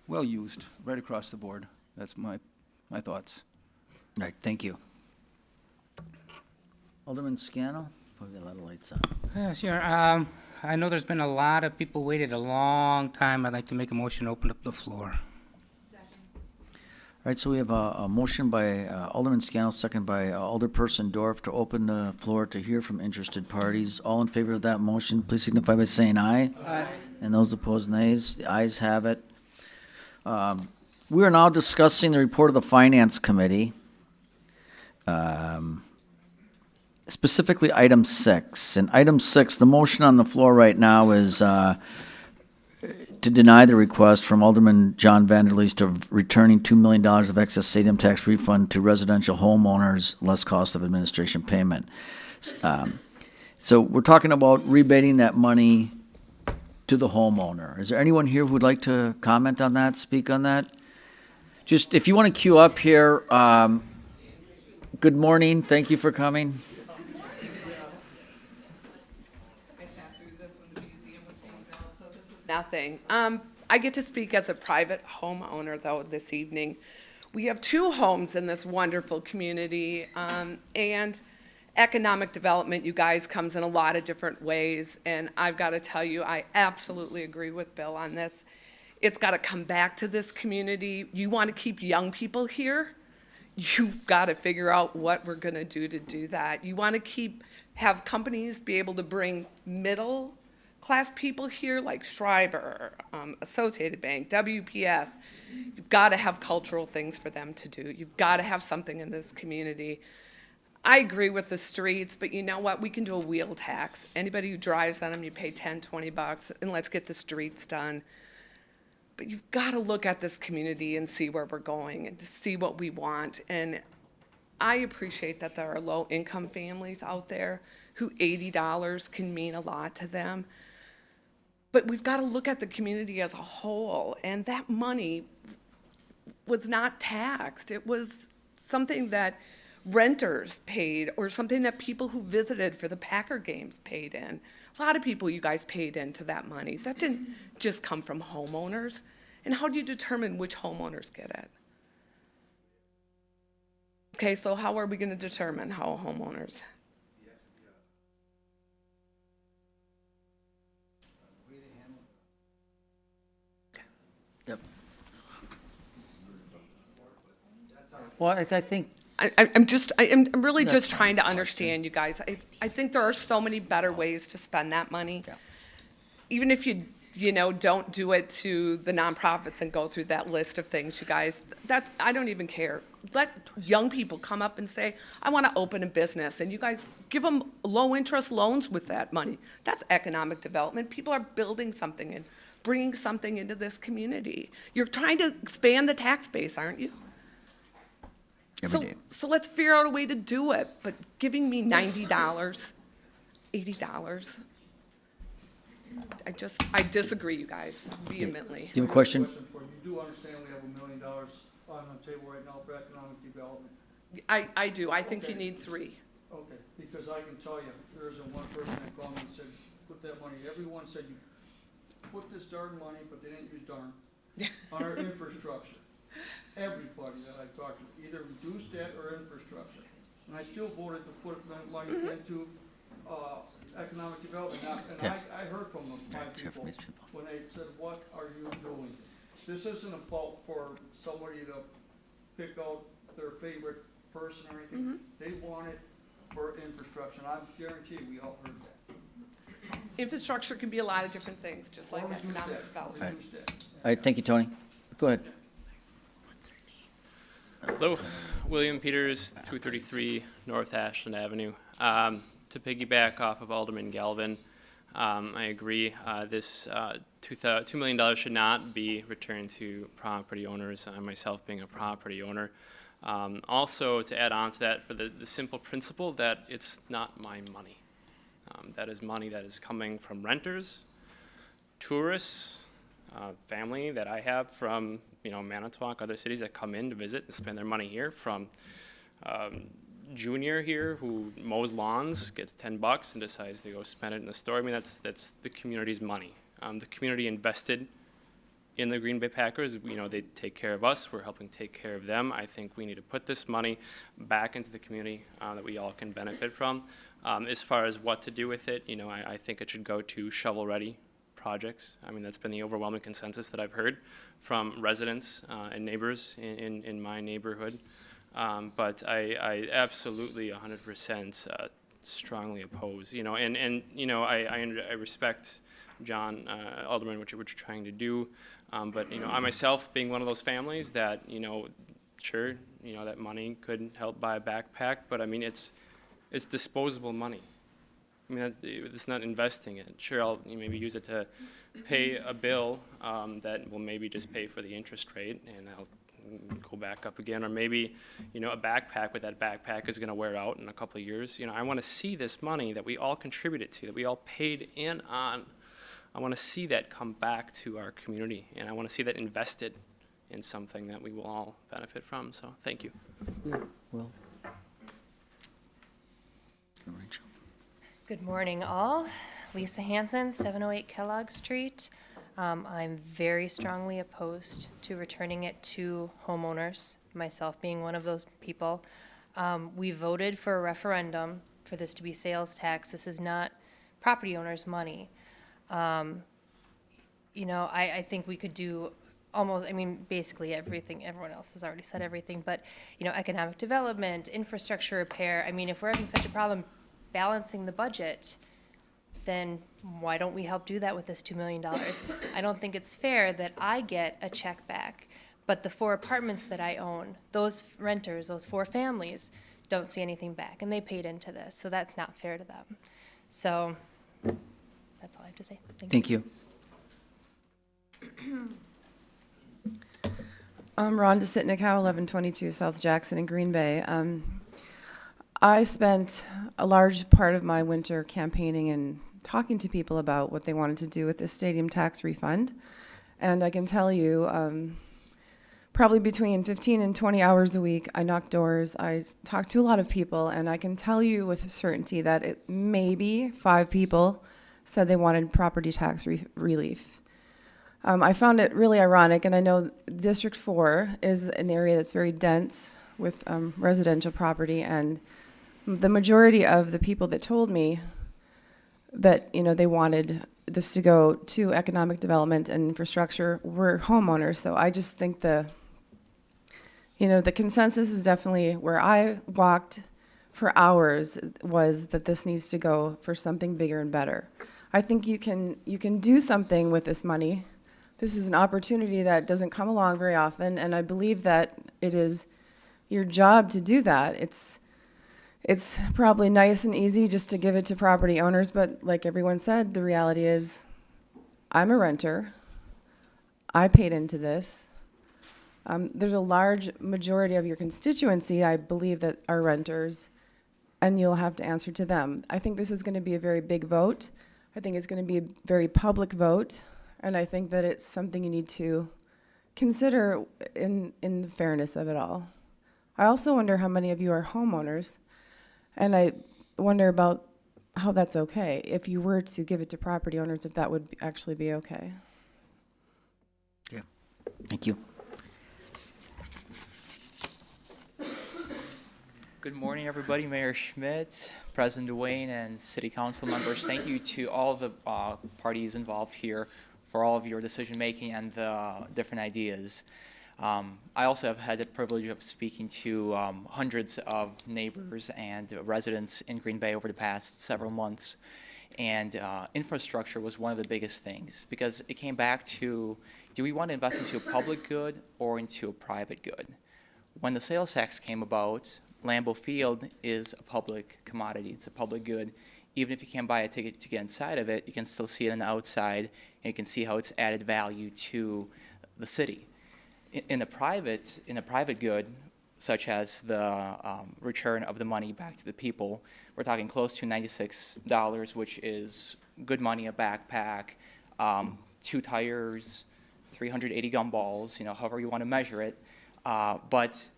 used right across the board. That's my thoughts. All right, thank you. Alderman Scannell? We've got a lot of lights on. Yeah, sure. I know there's been a lot of people waited a long time. I'd like to make a motion to open up the floor. right, so we have a motion by Alderman Scannell, second by Alderperson Dorf to open the floor to hear from interested parties. All in favor of that motion, please signify by saying aye. Aye. And those opposed, nays. The ayes have it. We are now discussing the report of the Finance Committee. Specifically, item 6. And item 6, the motion on the floor right now is to deny the request from Alderman John Vanderleest of returning $2 million of excess stadium tax refund to residential homeowners, less cost of administration payment. So we're talking about rebating that money to the homeowner. Is there anyone here who would like to comment on that, speak on that? Just, if you want to queue up here, good morning, thank you for coming. Nothing. I get to speak as a private homeowner, though, this evening. We have 2 homes in this wonderful community, and economic development, you guys, comes in a lot of different ways, and I've got to tell you, I absolutely agree with Bill on this. It's got to come back to this community. You want to keep young people here? You've got to figure out what we're going to do that. You want to have companies be able to bring middle-class people here, like Schreiber, Associated Bank, WPS. You've got to have cultural things for them to do. You've got to have something in this community. I agree with the streets, but you know what? We can do a wheel tax. Anybody who drives on them, you pay $10, $20, and let's get the streets done. But you've got to look at this community and see where we're going and to see what we want. And I appreciate that there are low-income families out there who $80 can mean a lot to them. But we've got to look at the community as a whole, and that money was not taxed. It was something that renters paid, or something that people who visited for the Packer games paid in. A lot of people, you guys, paid into that money. That didn't just come from homeowners. And how do you determine which homeowners get it? Okay, so how are we going to determine how homeowners? Yep. Well, I think I'm really That's just fine, trying it's to a understand, you guys. I think there are so many better ways to spend that money. Even if you don't do it to the nonprofits and go through that list of things, you guys, I don't even care. Let young people come up and say, I want to open a business, and you guys give them low-interest loans with that money. That's economic development. People are building something and bringing something into this community. You're trying to expand the tax base, aren't you? So let's figure out a way to do it, but giving me $90, $80, I disagree, you guys, vehemently. Do you have a question? You do understand we have $1 million on the table right now for economic development? I do. I think you need 3. Okay, because I can tell you, there isn't one person that called me and said, put that money, everyone said, you put this darn money, but they didn't use darn, on our infrastructure. Everybody that I talked to either reduced that or infrastructure. And I still voted to put money into economic development. And I heard from my people when they said, what are you doing? This isn't a fault for somebody to pick out their favorite person or anything. They want it for infrastructure. And I guarantee we all heard that. Infrastructure can be a lot of different things, just like economic development. All right, thank you, Tony. Go ahead. Hello, William Peters, 233 North Ashland Avenue. To piggyback off of Alderman Galvin, I agree. This $2 million should not be returned to property owners, myself being a property owner. Also, to add on to that, for the simple principle that it's not my money. That is money that is coming from renters, tourists, family that I have from Manitowoc, other cities that come in to visit and spend their money here, from Junior here who mows lawns, gets $10 and decides to go spend it in the store. I mean, that's the community's money. The community invested in the Green Bay Packers. They take care of us. We're helping take care of them. I think we need to put this money back into the community that we all can benefit from. As far as what to do with it, I think it should go to shovel-ready projects. I mean, that's been the overwhelming consensus that I've heard from residents and neighbors in my neighborhood. But I absolutely 100% strongly oppose, you know, and you know, I respect John, Alderman, what you're trying to do. But, you know, I myself being one of those families that, you know, sure, you know, that money could help buy a backpack, but I mean, it's disposable money. I mean, it's not investing it. Sure, I'll maybe use it to pay a bill that will maybe just pay for the interest rate, and I'll go back up again. Or maybe, you know, a backpack, but that backpack is going to wear out in a couple of years. You know, I want to see this money that we all contributed to, that we all paid in on. I want to see that come back to our community, and I want to see that invested in something that we will all benefit from. So, thank you. Well. Good morning, all. Lisa Hansen, 708 Kellogg Street. I'm very strongly opposed to returning it to homeowners, myself being one of those people. We voted for a referendum for this to be sales tax. This is not property owners' money. You know, I think we could do almost, I mean, basically everything. Everyone else has already said everything, but, you know, economic development, infrastructure repair. I mean, if we're having such a problem balancing the budget, then why don't we help do that with this $2 million? I don't think it's fair that I get a check back, but the 4 apartments that I own, those renters, those 4 families, don't see anything back, and they paid into this, so that's not fair to them. So that's all I have to say. Thank you. I'm Rhonda Sitnikow, 1122 South Jackson in Green Bay. I spent a large part of my winter campaigning and talking to people about what they wanted to do with this stadium tax refund. And I can tell you, probably between 15 and 20 hours a week, I knocked doors, I talked to a lot of people, and I can tell you with certainty that maybe 5 people said they wanted property tax relief. I found it really ironic, and I know District 4 is an area that's very dense with residential property, and the majority of the people that told me that, you know, they wanted this to go to economic development and infrastructure were homeowners. So I just think the consensus is definitely where I walked for hours was that this needs to go for something bigger and better. I think you can do something with this money. This is an opportunity that doesn't come along very often, and I believe that it is your job to do that. It's probably nice and easy just to give it to property owners, but like everyone said, the reality is I'm a renter. I paid into this. There's a large majority of your constituency, I believe, that are renters, and you'll have to answer to them. I think this is going to be a very big vote. I think it's going to be a very public vote, and I think that it's something you need to consider in the fairness of it all. I also wonder how many of you are homeowners, and I wonder about how that's okay. If you were to give it to property owners, if that would actually be okay. Yeah. Thank you. Good morning, everybody. Mayor Schmidt, President Dwayne, and City Council members. Thank you to all the parties involved here for all of your decision-making and the different ideas. I also have had the privilege of speaking to hundreds of neighbors and residents in Green Bay over the past several months. And infrastructure was one of the biggest things because it came back to, do we want to invest into a public good or into a private good? When the sales tax came about, Lambeau Field is a public commodity. It's a public good. Even if you can't buy a ticket to get inside of it, you can still see it on the outside, and you can see how it's added value to the city. In a private good, such as the return of the money back to the people, we're talking close to $96, which is good money, a backpack, 2 tires, 380 gumballs, however you want to measure it. But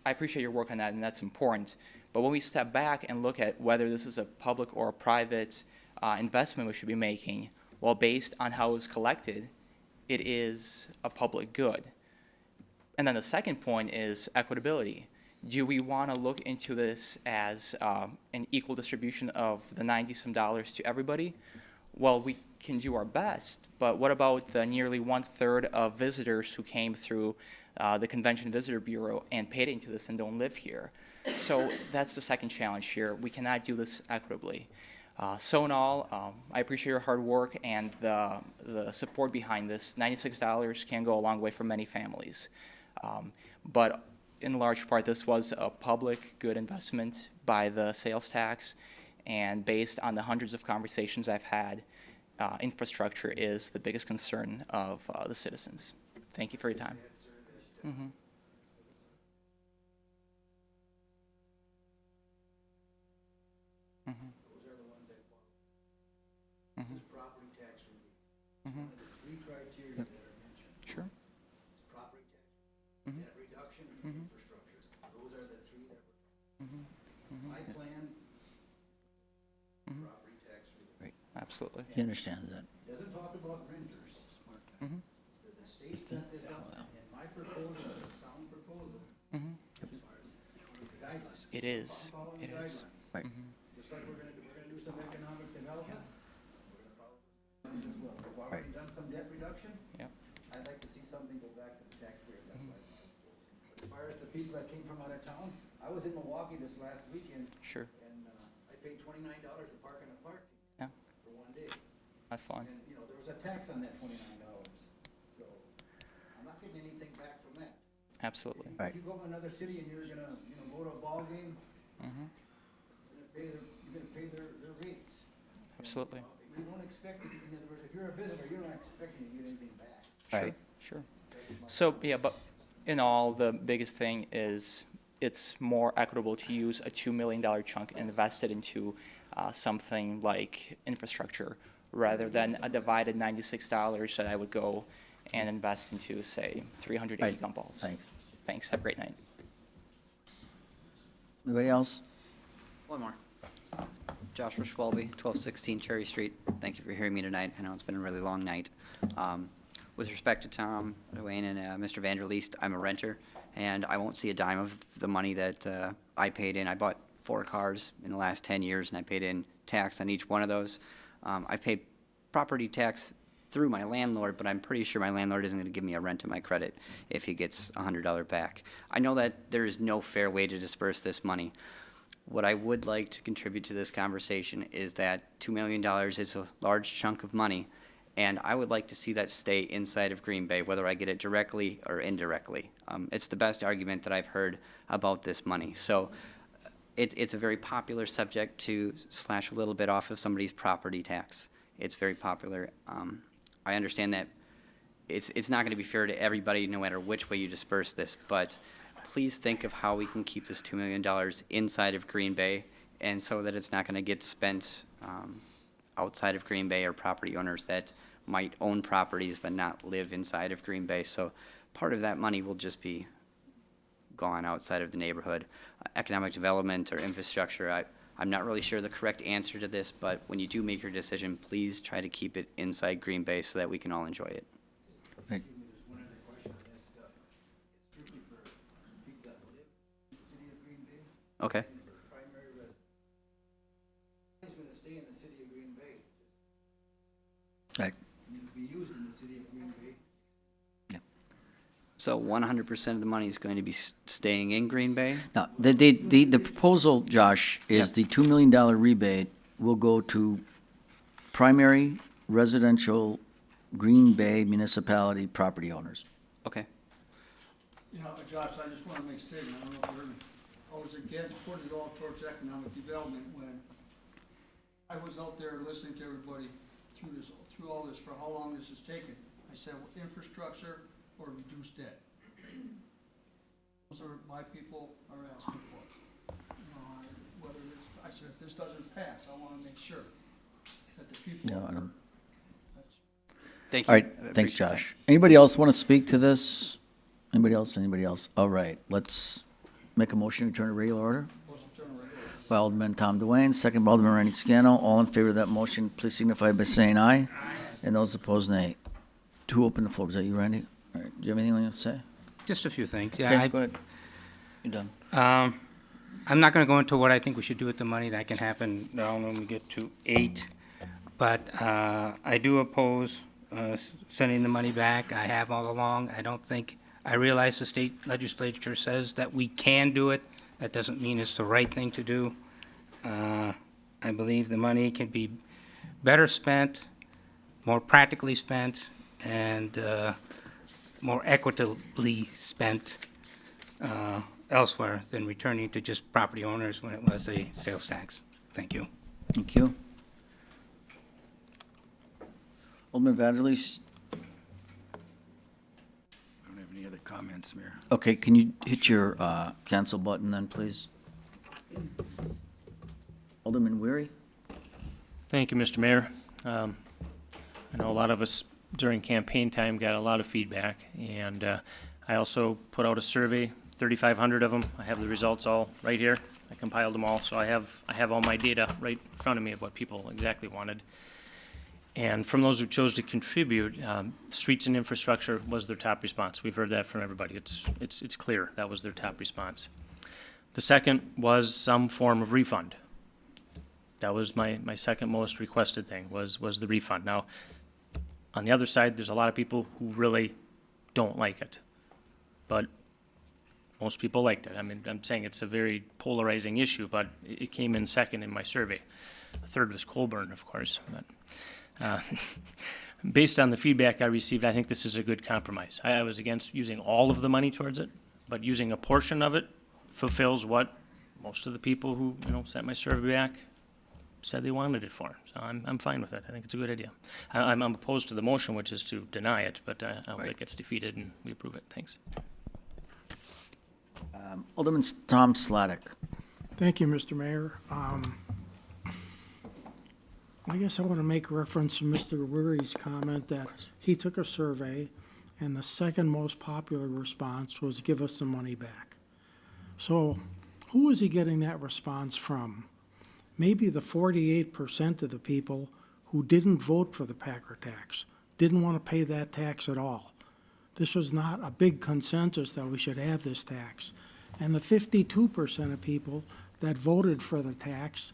I appreciate your work on that, and that's important. But when we step back and look at whether this is a public or a private investment we should be making, well, based on how it was collected, it is a public good. And then the second point is equitability. Do we want to look into this as an equal distribution of the $90-some to everybody? well, we can do our best, but what about the nearly 1/3 of visitors who came through the Convention Visitor Bureau and paid into this and don't live here? So that's the second challenge here. We cannot do this equitably. So in all, I appreciate your hard work and the support behind this. $96 can go a long way for many families. But in large part, this was a public good investment by the sales tax, and based on the hundreds of conversations I've had, infrastructure is the biggest concern of the citizens. Thank you for your time. Mhm. Mhm. Mhm. Mhm. Sure. Mhm. Mhm. Mhm. Right, absolutely. He understands that. Doesn't talk about renters. Mhm. The state sent this out, and my proposal is a sound proposal. Mhm. As far as the guidelines. It is. I'm following It the is. guidelines. Right. Mhm. Just like we're gonna do some economic development. We're gonna follow those as well. We've already done some debt reduction. Yep. I'd like to see something go back to the taxpayer, that's why. But as far as the people that came from out of town, I was in Milwaukee this last weekend. Sure. And, I paid $29 to park in a park. Yeah. For one day. Have fun. And, you know, there was a tax on that $29, so I'm not getting anything back from that. Absolutely. If you go to another city and you're gonna, go to a ball game, Mhm. you're gonna pay their rates. Absolutely. You don't expect, in other words, if you're a visitor, you're not expecting to get anything back. Sure. Sure. So, yeah, but in all, the biggest thing is it's more equitable to use a $2 million chunk and invest it into something like infrastructure rather than a divided $96 that I would go and invest into, say, 380 Right. gumballs. Thanks. Thanks. Have a great night. Anybody else? One more. Joshua Schwalbe, 1216 Cherry Street. Thank you for hearing me tonight. I know it's been a really long night. With respect to Tom Dwayne and Mr. Vanderleest, I'm a renter, and I won't see a dime of the money that I paid in. I bought 4 cars in the last 10 years, and I paid in tax on each one of those. I've paid property tax through my landlord, but I'm pretty sure my landlord isn't going to give me a rent to my credit if he gets $100 back. I know that there is no fair way to disperse this money. What I would like to contribute to this conversation is that $2 million is a large chunk of money, and I would like to see that stay inside of Green Bay, whether I get it directly or indirectly. It's the best argument that I've heard about this money. So it's a very popular subject to slash a little bit off of somebody's property tax. It's very popular. I understand that it's not going to be fair to everybody no matter which way you disperse this, but please think of how we can keep this $2 million inside of Green Bay, and so that it's not going to get spent outside of Green Bay or property owners that might own properties but not live inside of Green Bay. So part of that money will just be gone outside of the neighborhood. Economic development or infrastructure, I'm not really sure the correct answer to this, but when you do make your decision, please try to keep it inside Green Bay so that we can all enjoy it. Right. Excuse me, there's one other question on this. It's strictly for people that live in the city of Green Bay. Okay. And for primary residents. It's gonna stay in the city of Green Bay. Right. It'll be used in the city of Green Bay. So 100% of the money is going to be staying in Green Bay? Now, the proposal, Josh, is the $2 million rebate will go to primary residential Green Bay municipality property owners. Okay. You know, Josh, I just want to make a statement. I don't know if you heard me. I was against putting it all towards economic development when I was out there listening to everybody through all this, for how long this has taken. I said, well, infrastructure or reduce debt. Those are my people are asking for. Whether it's, I said, if this doesn't pass, I want to make sure that the people. No, I don't. Thank All you. right, thanks, Josh. Anybody else want to speak to this? Anybody else? Anybody else? All right, let's make a motion to return to regular order. By Alderman Tom Dwayne, second by Alderman Randy Scano. All in favor of that motion, please signify by saying aye. Aye. And those opposed, nay. To open the floor. Was that you, Randy? All right, do you have anything you want to say? Just a few things. Okay, Yeah, go ahead. You're done. I'm not going to go into what I think we should do with the money. That can happen when we get to 8. but I do oppose sending the money back. I have all along. I realize the state legislature says that we can do it. That doesn't mean it's the right thing to do. I believe the money can be better spent, more practically spent, and more equitably spent elsewhere than returning to just property owners when it was a sales tax. Thank you. Thank you. Alderman Vanderleest? I don't have any other comments, Mayor. Okay, can you hit your cancel button then, please? Alderman Weary? Thank you, Mr. Mayor. I know a lot of us during campaign time got a lot of feedback, and I also put out a survey, 3,500 of them. I have the results all right here. I compiled them all, so I have all my data right in front of me of what people exactly wanted. And from those who chose to contribute, streets and infrastructure was their top response. We've heard that from everybody. It's clear that was their top response. The second was some form of refund. That was my second most requested thing, was the refund. Now, on the other side, there's a lot of people who really don't like it. But most people liked it. I mean, I'm saying it's a very polarizing issue, but it came in second in my survey. The third was Colburn, of course. But, based on the feedback I received, I think this is a good compromise. I was against using all of the money towards it, but using a portion of it fulfills what most of the people who sent my survey back said they wanted it for. So I'm fine with it. I think it's a good idea. I'm opposed to the motion, which is to deny it, but I hope it gets defeated and we approve it. Thanks. Alderman Tom Slavic. Thank you, Mr. Mayor. I guess I want to make reference to Mr. Weary's comment that he took a survey and the second most popular response was give us the money back. So who was he getting that response from? Maybe the 48% of the people who didn't vote for the Packer tax, didn't want to pay that tax at all. This was not a big consensus that we should have this tax. And the 52% of people that voted for the tax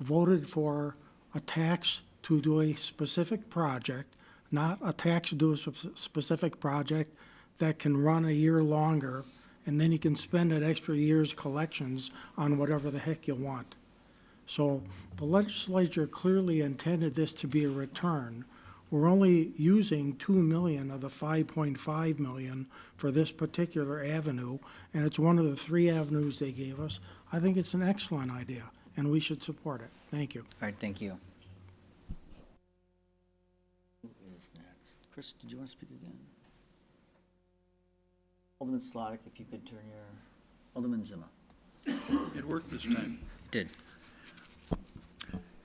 voted for a tax to do a specific project, not a tax to do a specific project that can run a year longer, and then you can spend an extra year's collections on whatever the heck you want. So the legislature clearly intended this to be a return. We're only using 2 million of the 5.5 million for this particular avenue, and it's one of the 3 avenues they gave us. I think it's an excellent idea, and we should support it. Thank you. All right, thank you. Who is next? Chris, did you want to speak again? Alderman Slavic, if you could turn your, Alderman Zima. It worked this time. It did.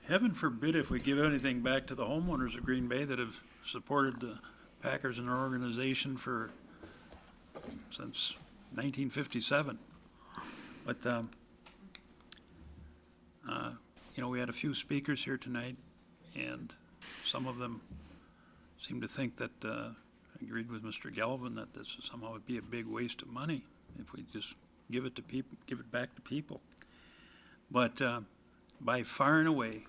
Heaven forbid if we give anything back to the homeowners of Green Bay that have supported the Packers and our organization since 1957. But, we had a few speakers here tonight, and some of them seemed to think that, I agreed with Mr. Galvin that this somehow would be a big waste of money if we just give it to people, give it back to people. But, by far and away,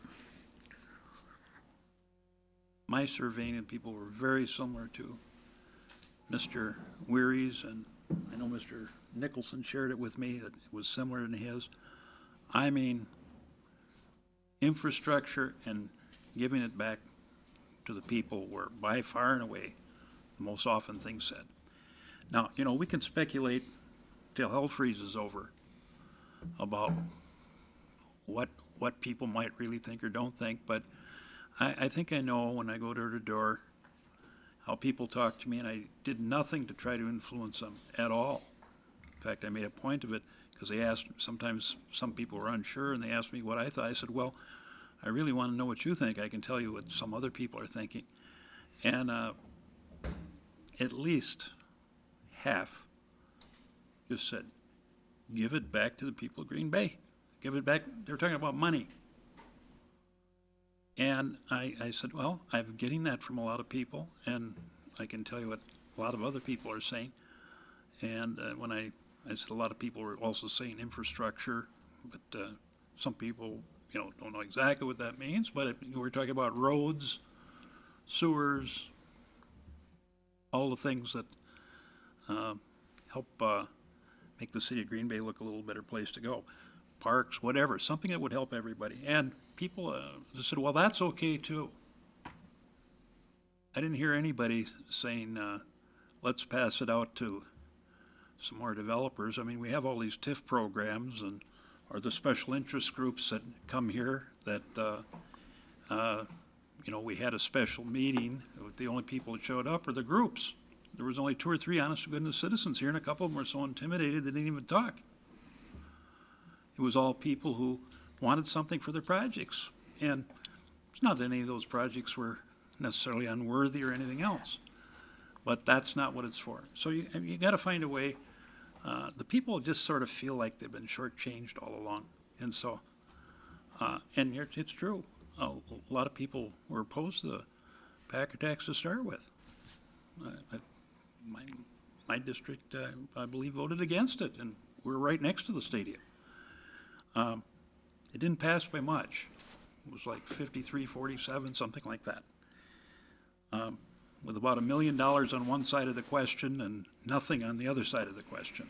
my surveying and people were very similar to Mr. Weary's, and I know Mr. Nicholson shared it with me that it was similar to his. I mean, infrastructure and giving it back to the people were by far and away the most often things said. Now, we can speculate till hell freezes over about what people might really think or don't think, but I think I know when I go door to door how people talk to me, and I did nothing to try to influence them at all. In fact, I made a point of it because they asked, sometimes some people were unsure, and they asked me what I thought. I said, well, I really want to know what you think. I can tell you what some other people are thinking. And at least half just said, give it back to the people of Green Bay. Give it back. They were talking about money. And I said, well, I'm getting that from a lot of people, and I can tell you what a lot of other people are saying. And when I said a lot of people were also saying infrastructure, but some people, don't know exactly what that means, but we're talking about roads, sewers, all the things that help make the city of Green Bay look a little better place to go. Parks, whatever, something that would help everybody. And people said, well, that's okay too. I didn't hear anybody saying, let's pass it out to some more developers. I mean, we have all these TIF programs or the special interest groups that come here that, we had a special meeting. The only people that showed up were the groups. There was only 2 or 3 honest to goodness citizens here, and a couple of them were so intimidated they didn't even talk. It was all people who wanted something for their projects. And it's not that any of those projects were necessarily unworthy or anything else, but that's not what it's for. So you got to find a way. The people just sort of feel like they've been shortchanged all along. And so, and it's true. A lot of people were opposed to the Packer tax to start with. My district, I believe, voted against it, and we're right next to the stadium. It didn't pass by much. It was like 53-47, something like that. With about $1 million on one side of the question and nothing on the other side of the question.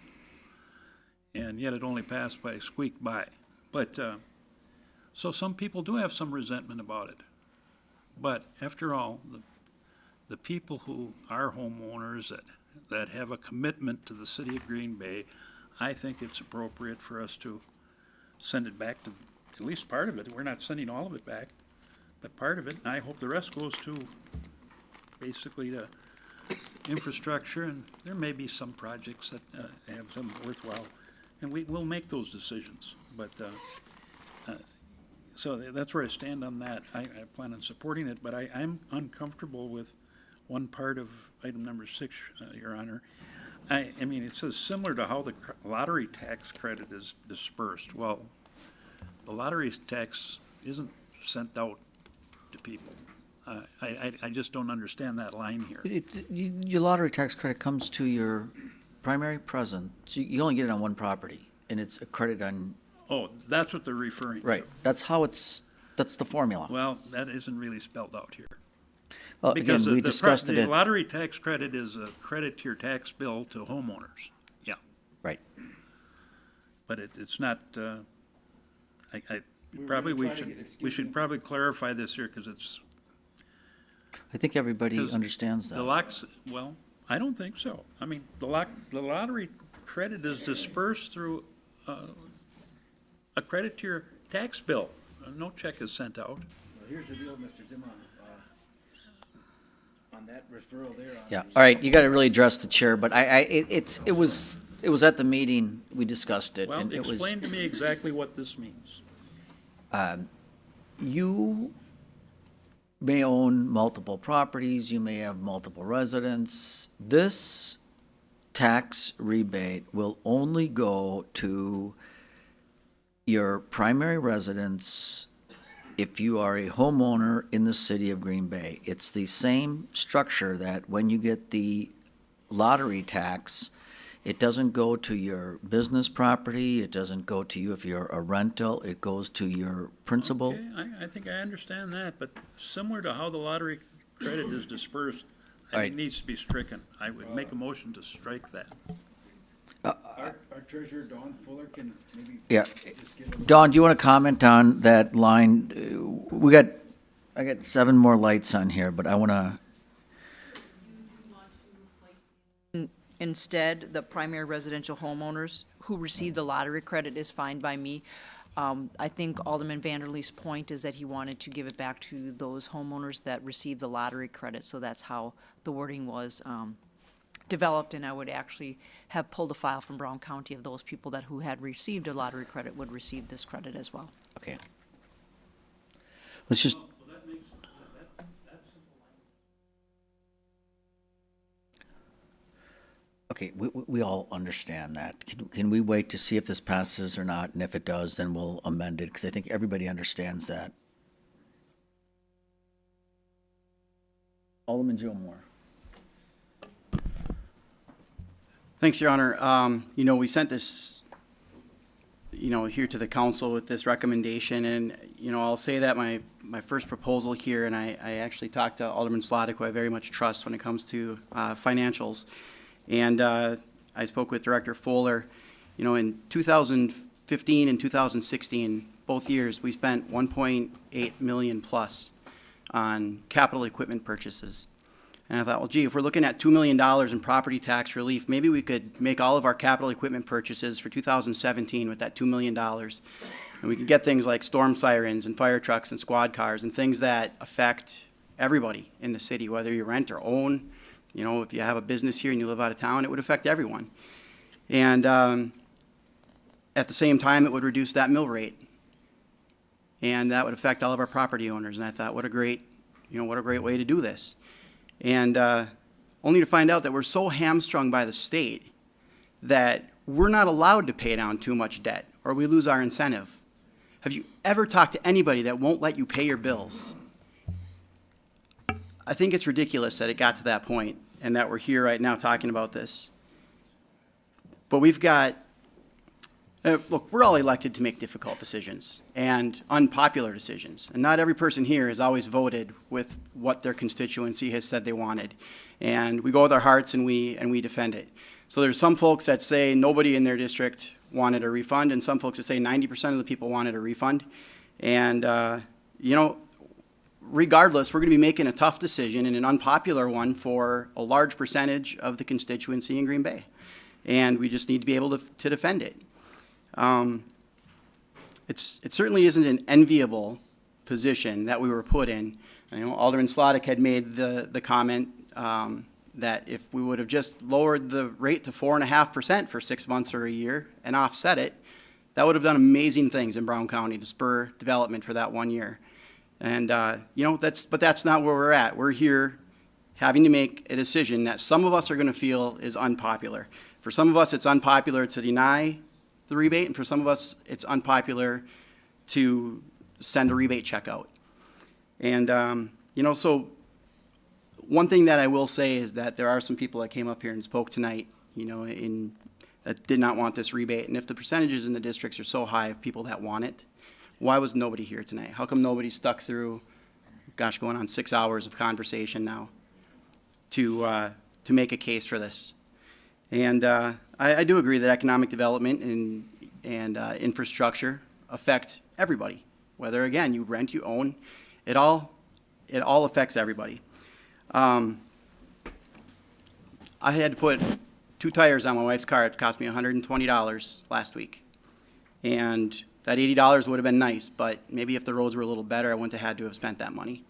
And yet it only passed by, squeaked by. But, so some people do have some resentment about it. But after all, the people who are homeowners that have a commitment to the city of Green Bay, I think it's appropriate for us to send it back to at least part of it. We're not sending all of it back, but part of it, and I hope the rest goes to basically to infrastructure, and there may be some projects that have some worthwhile, and we'll make those decisions. But so that's where I stand on that. I plan on supporting it, but I'm uncomfortable with one part of item number 6, Your Honor. I mean, it says similar to how the lottery tax credit is dispersed. Well, the lottery tax isn't sent out to people. I just don't understand that line here. Your lottery tax credit comes to your primary present, so you only get it on one property, and it's a credit on. Oh, that's what they're referring to. Right, that's the formula. Well, that isn't really spelled out here. Well, Because again, we discussed the it. lottery tax credit is a credit to your tax bill to homeowners. Yeah. Right. But it's not, we should probably clarify this here, because it's. I think everybody 'cause understands that. The locks, well, I don't think so. I mean, the lottery credit is dispersed through a credit to your tax bill. No check is sent out. Well, here's the deal, Mr. Zimmer, on that referral there. Yeah, all right, you gotta really address the chair, but it was at the meeting, we discussed it, Well, and it was. explain to me exactly what this means. You may own multiple properties, you may have multiple residents. This tax rebate will only go to your primary residence if you are a homeowner in the city of Green Bay. It's the same structure that when you get the lottery tax, it doesn't go to your business property, it doesn't go to you if you're a rental, it goes to your principal. Okay, I think I understand that, but similar to how the lottery credit is dispersed, I think it needs to be stricken. I would make a motion to strike that. Our treasurer, Dawn Fuller, can maybe. Yeah. just give a little- Dawn, do you want to comment on that line? I got 7 more lights on here, but I want to. Instead, the primary residential homeowners who receive the lottery credit is fine by me. I think Alderman Vanderleest's point is that he wanted to give it back to those homeowners that receive the lottery credit, so that's how the wording was developed, and I would actually have pulled a file from Brown County of those people who had received a lottery credit would receive this credit as well. Okay. Let's just. Okay, we all understand that. Can we wait to see if this passes or not? And if it does, then we'll amend it, because I think everybody understands that. Alderman Joe Moore. Thanks, Your Honor. We sent this here to the council with this recommendation. And, I'll say that my first proposal here, and I actually talked to Alderman Slotnick, who I very much trust when it comes to financials. And I spoke with Director Fuller. In 2015 and 2016, both years, we spent 1.8 million plus on capital equipment purchases. And I thought, well, gee, if we're looking at $2 million in property tax relief, maybe we could make all of our capital equipment purchases for 2017 with that $2 million. And we could get things like storm sirens and fire trucks and squad cars and things that affect everybody in the city, whether you rent or own. If you have a business here and you live out of town, it would affect everyone. And at the same time, it would reduce that mill rate. And that would affect all of our property owners. And I thought, what a great way to do this. And only to find out that we're so hamstrung by the state that we're not allowed to pay down too much debt or we lose our incentive. Have you ever talked to anybody that won't let you pay your bills? I think it's ridiculous that it got to that point and that we're here right now talking about this. But we've got, look, we're all elected to make difficult decisions and unpopular decisions. And not every person here has always voted with what their constituency has said they wanted. And we go with our hearts and we defend it. So there's some folks that say nobody in their district wanted a refund, and some folks that say 90% of the people wanted a refund. And, regardless, we're going to be making a tough decision and an unpopular one for a large percentage of the constituency in Green Bay. And we just need to be able to defend it. It certainly isn't an enviable position that we were put in. Alderman Slotnick had made the comment that if we would have just lowered the rate to 4.5% for 6 months or a year and offset it, that would have done amazing things in Brown County to spur development for that 1 year. And, but that's not where we're at. We're here having to make a decision that some of us are going to feel is unpopular. For some of us, it's unpopular to deny the rebate, and for some of us, it's unpopular to send a rebate check out. And, so one thing that I will say is that there are some people that came up here and spoke tonight, that did not want this rebate. And if the percentages in the districts are so high of people that want it, why was nobody here tonight? How come nobody stuck through, going on 6 hours of conversation now to make a case for this? And I do agree that economic development and infrastructure affect everybody. Whether, again, you rent, you own, it all affects everybody. I had to put 2 tires on my wife's car. It cost me $120 last week. And that $80 would have been nice, but maybe if the roads were a little better, I wouldn't have had to have spent that money.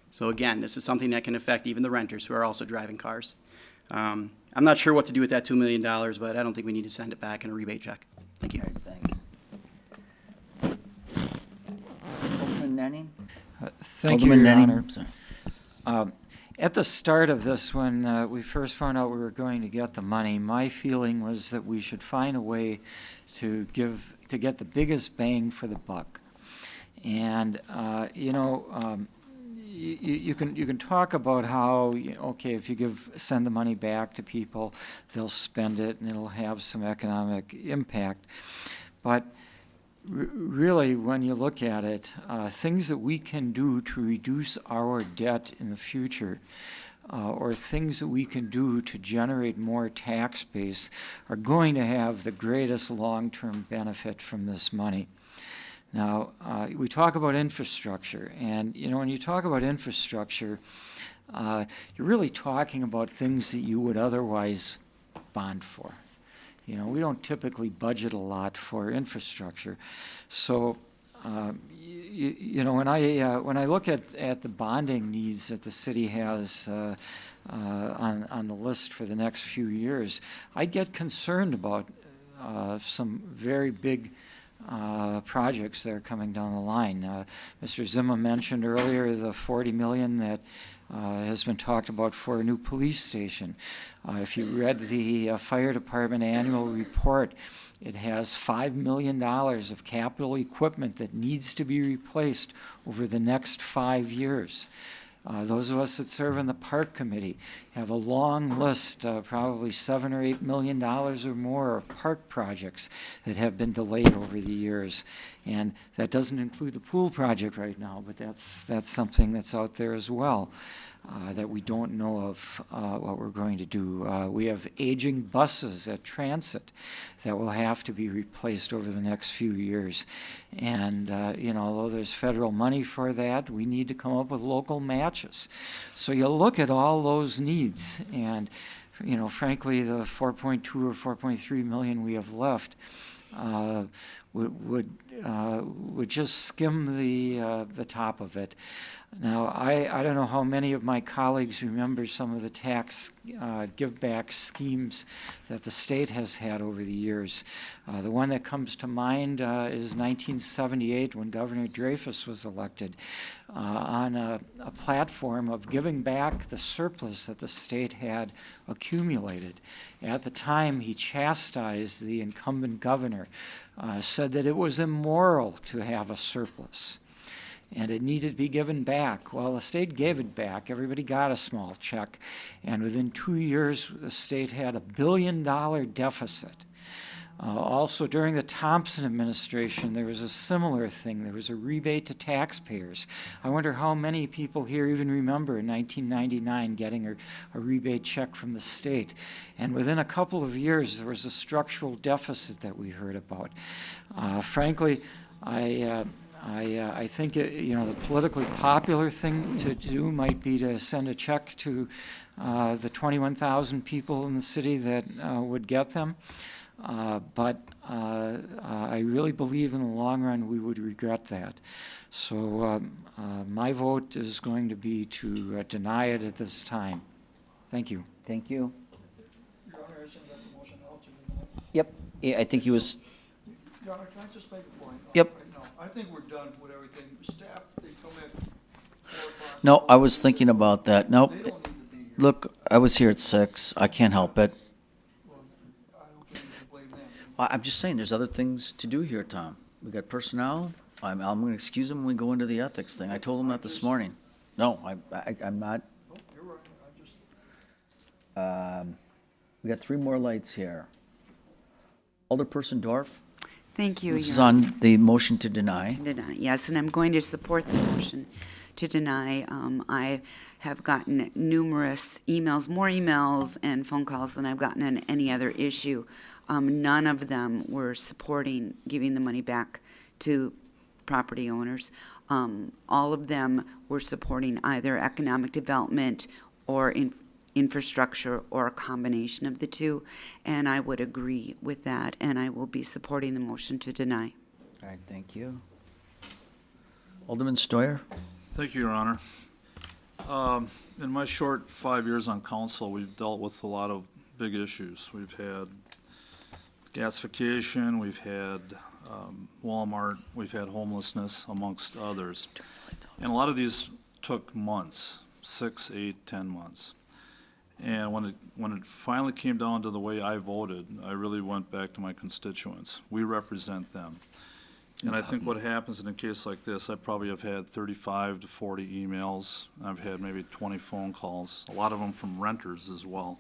So again, this is something that can affect even the renters who are also driving cars. I'm not sure what to do with that $2 million, but I don't think we need to send it back in a rebate check. Thank you. All right, thanks. Alderman Nenning? Thank you, Alderman Your Nenning, Honor. sorry. At the start of this, when we first found out we were going to get the money, my feeling was that we should find a way to get the biggest bang for the buck. And you can talk about how, okay, if you send the money back to people, they'll spend it and it'll have some economic impact. But really, when you look at it, things that we can do to reduce our debt in the future, or things that we can do to generate more tax base, are going to have the greatest long-term benefit from this money. Now, we talk about infrastructure, and when you talk about infrastructure, you're really talking about things that you would otherwise bond for. We don't typically budget a lot for infrastructure. So, when I look at the bonding needs that the city has on the list for the next few years, I get concerned about some very big projects that are coming down the line. Mr. Zima mentioned earlier the $40 million that has been talked about for a new police station. If you read the fire department annual report, it has $5 million of capital equipment that needs to be replaced over the next 5 years. Those of us that serve in the park committee have a long list, probably $7 or $8 million or more of park projects that have been delayed over the years. And that doesn't include the pool project right now, but that's something that's out there as well. That we don't know of what we're going to do. We have aging buses at transit that will have to be replaced over the next few years. And, although there's federal money for that, we need to come up with local matches. So you look at all those needs, and, frankly, the 4.2 or 4.3 million we have left would just skim the top of it. Now, I don't know how many of my colleagues remember some of the tax give-back schemes that the state has had over the years. The one that comes to mind is 1978 when Governor Dreyfus was elected on a platform of giving back the surplus that the state had accumulated. At the time, he chastised the incumbent governor, said that it was immoral to have a surplus, and it needed to be given back. Well, the state gave it back. Everybody got a small check. And within 2 years, the state had $1 billion deficit. Also, during the Thompson administration, there was a similar thing. There was a rebate to taxpayers. I wonder how many people here even remember in 1999 getting a rebate check from the state. And within a couple of years, there was a structural deficit that we heard about. Frankly, I think the politically popular thing to do might be to send a check to the 21,000 people in the city that would get them. But I really believe in the long run we would regret that. So my vote is going to be to deny it at this time. Thank you. Thank you. Your Honor, isn't that the motion out to deny? Yep, yeah, I think he was, Your Honor, can I just make a point? Yep. Right now? I think we're done with everything. Staff, they come in 4 o'clock. no, I was thinking about that. Nope. They don't need to be here. Look, I was here at 6. I can't help it. Well, I don't think you can blame them. I'm just saying, there's other things to do here, Tom. We got personnel. I'm going to excuse them when we go into the ethics thing. I told them that this morning. No, I'm not. No, you're right. I just. We got 3 more lights here. Alderperson Dorf? Thank you, This is Your Honor. on the motion to deny. To deny, yes, and I'm going to support the motion to deny. I have gotten numerous emails, more emails and phone calls than I've gotten on any other issue. None of them were supporting giving the money back to property owners. All of them were supporting either economic development or infrastructure or a combination of the two, and I would agree with that, and I will be supporting the motion to deny. All right, thank you. Alderman Stoyer? Thank you, Your Honor. In my short 5 years on council, we've dealt with a lot of big issues. We've had gasification, we've had Walmart, we've had homelessness, amongst others. And a lot of these took months, 6, 8, 10 months. And when it finally came down to the way I voted, I really went back to my constituents. We represent them. And I think what happens in a case like this, I probably have had 35 to 40 emails. I've had maybe 20 phone calls, a lot of them from renters as well.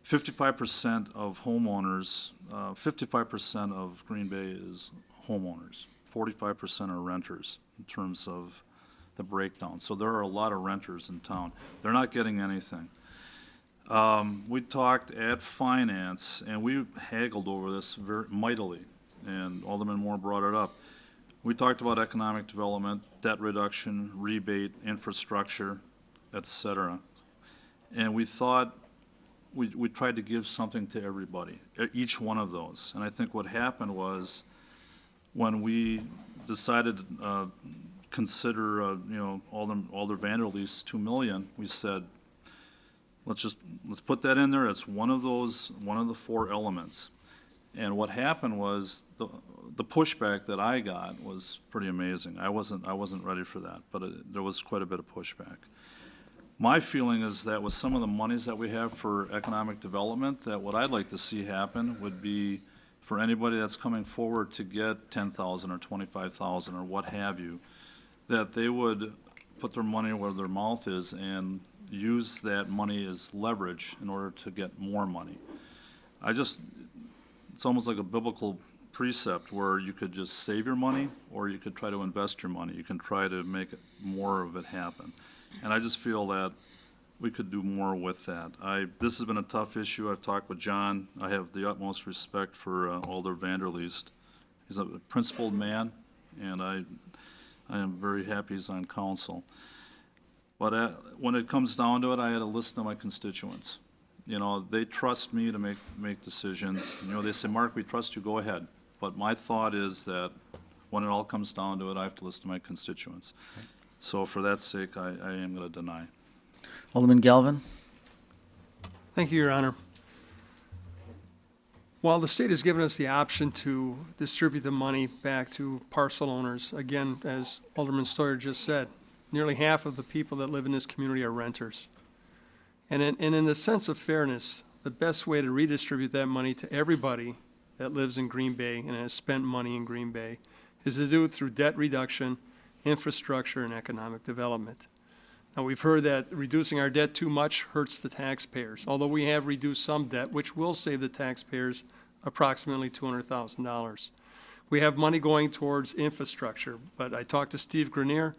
55% of homeowners, 55% of Green Bay is homeowners. 45% are renters in terms of the breakdown. So there are a lot of renters in town. They're not getting anything. We talked at finance, and we haggled over this very mightily, and Alderman Moore brought it up. We talked about economic development, debt reduction, rebate, infrastructure, et cetera. And we thought we tried to give something to everybody, each one of those. And I think what happened was when we decided to consider, Alder Vanderleest's $2 million, we said, let's put that in there. It's one of the 4 elements. And what happened was the pushback that I got was pretty amazing. I wasn't ready for that, but there was quite a bit of pushback. My feeling is that with some of the monies that we have for economic development, that what I'd like to see happen would be for anybody that's coming forward to get $10,000 or $25,000 or what have you, that they would put their money where their mouth is and use that money as leverage in order to get more money. It's almost like a biblical precept where you could just save your money or you could try to invest your money. You can try to make more of it happen. And I just feel that we could do more with that. This has been a tough issue. I've talked with John. I have the utmost respect for Alder Vanderleest. He's a principled man, and I am very happy he's on council. But when it comes down to it, I had to listen to my constituents. You know, they trust me to make decisions. You know, they say, Mark, we trust you, go ahead. But my thought is that when it all comes down to it, I have to listen to my constituents. So for that sake, I am going to deny. Alderman Galvin? Thank you, Your Honor. While the state has given us the option to distribute the money back to parcel owners, again, as Alderman Steuer just said, nearly half of the people that live in this community are renters. And in the sense of fairness, the best way to redistribute that money to everybody that lives in Green Bay and has spent money in Green Bay is to do it through debt reduction, infrastructure, and economic development. Now, we've heard that reducing our debt too much hurts the taxpayers, although we have reduced some debt, which will save the taxpayers approximately $200,000. We have money going towards infrastructure, but I talked to Steve Grenier.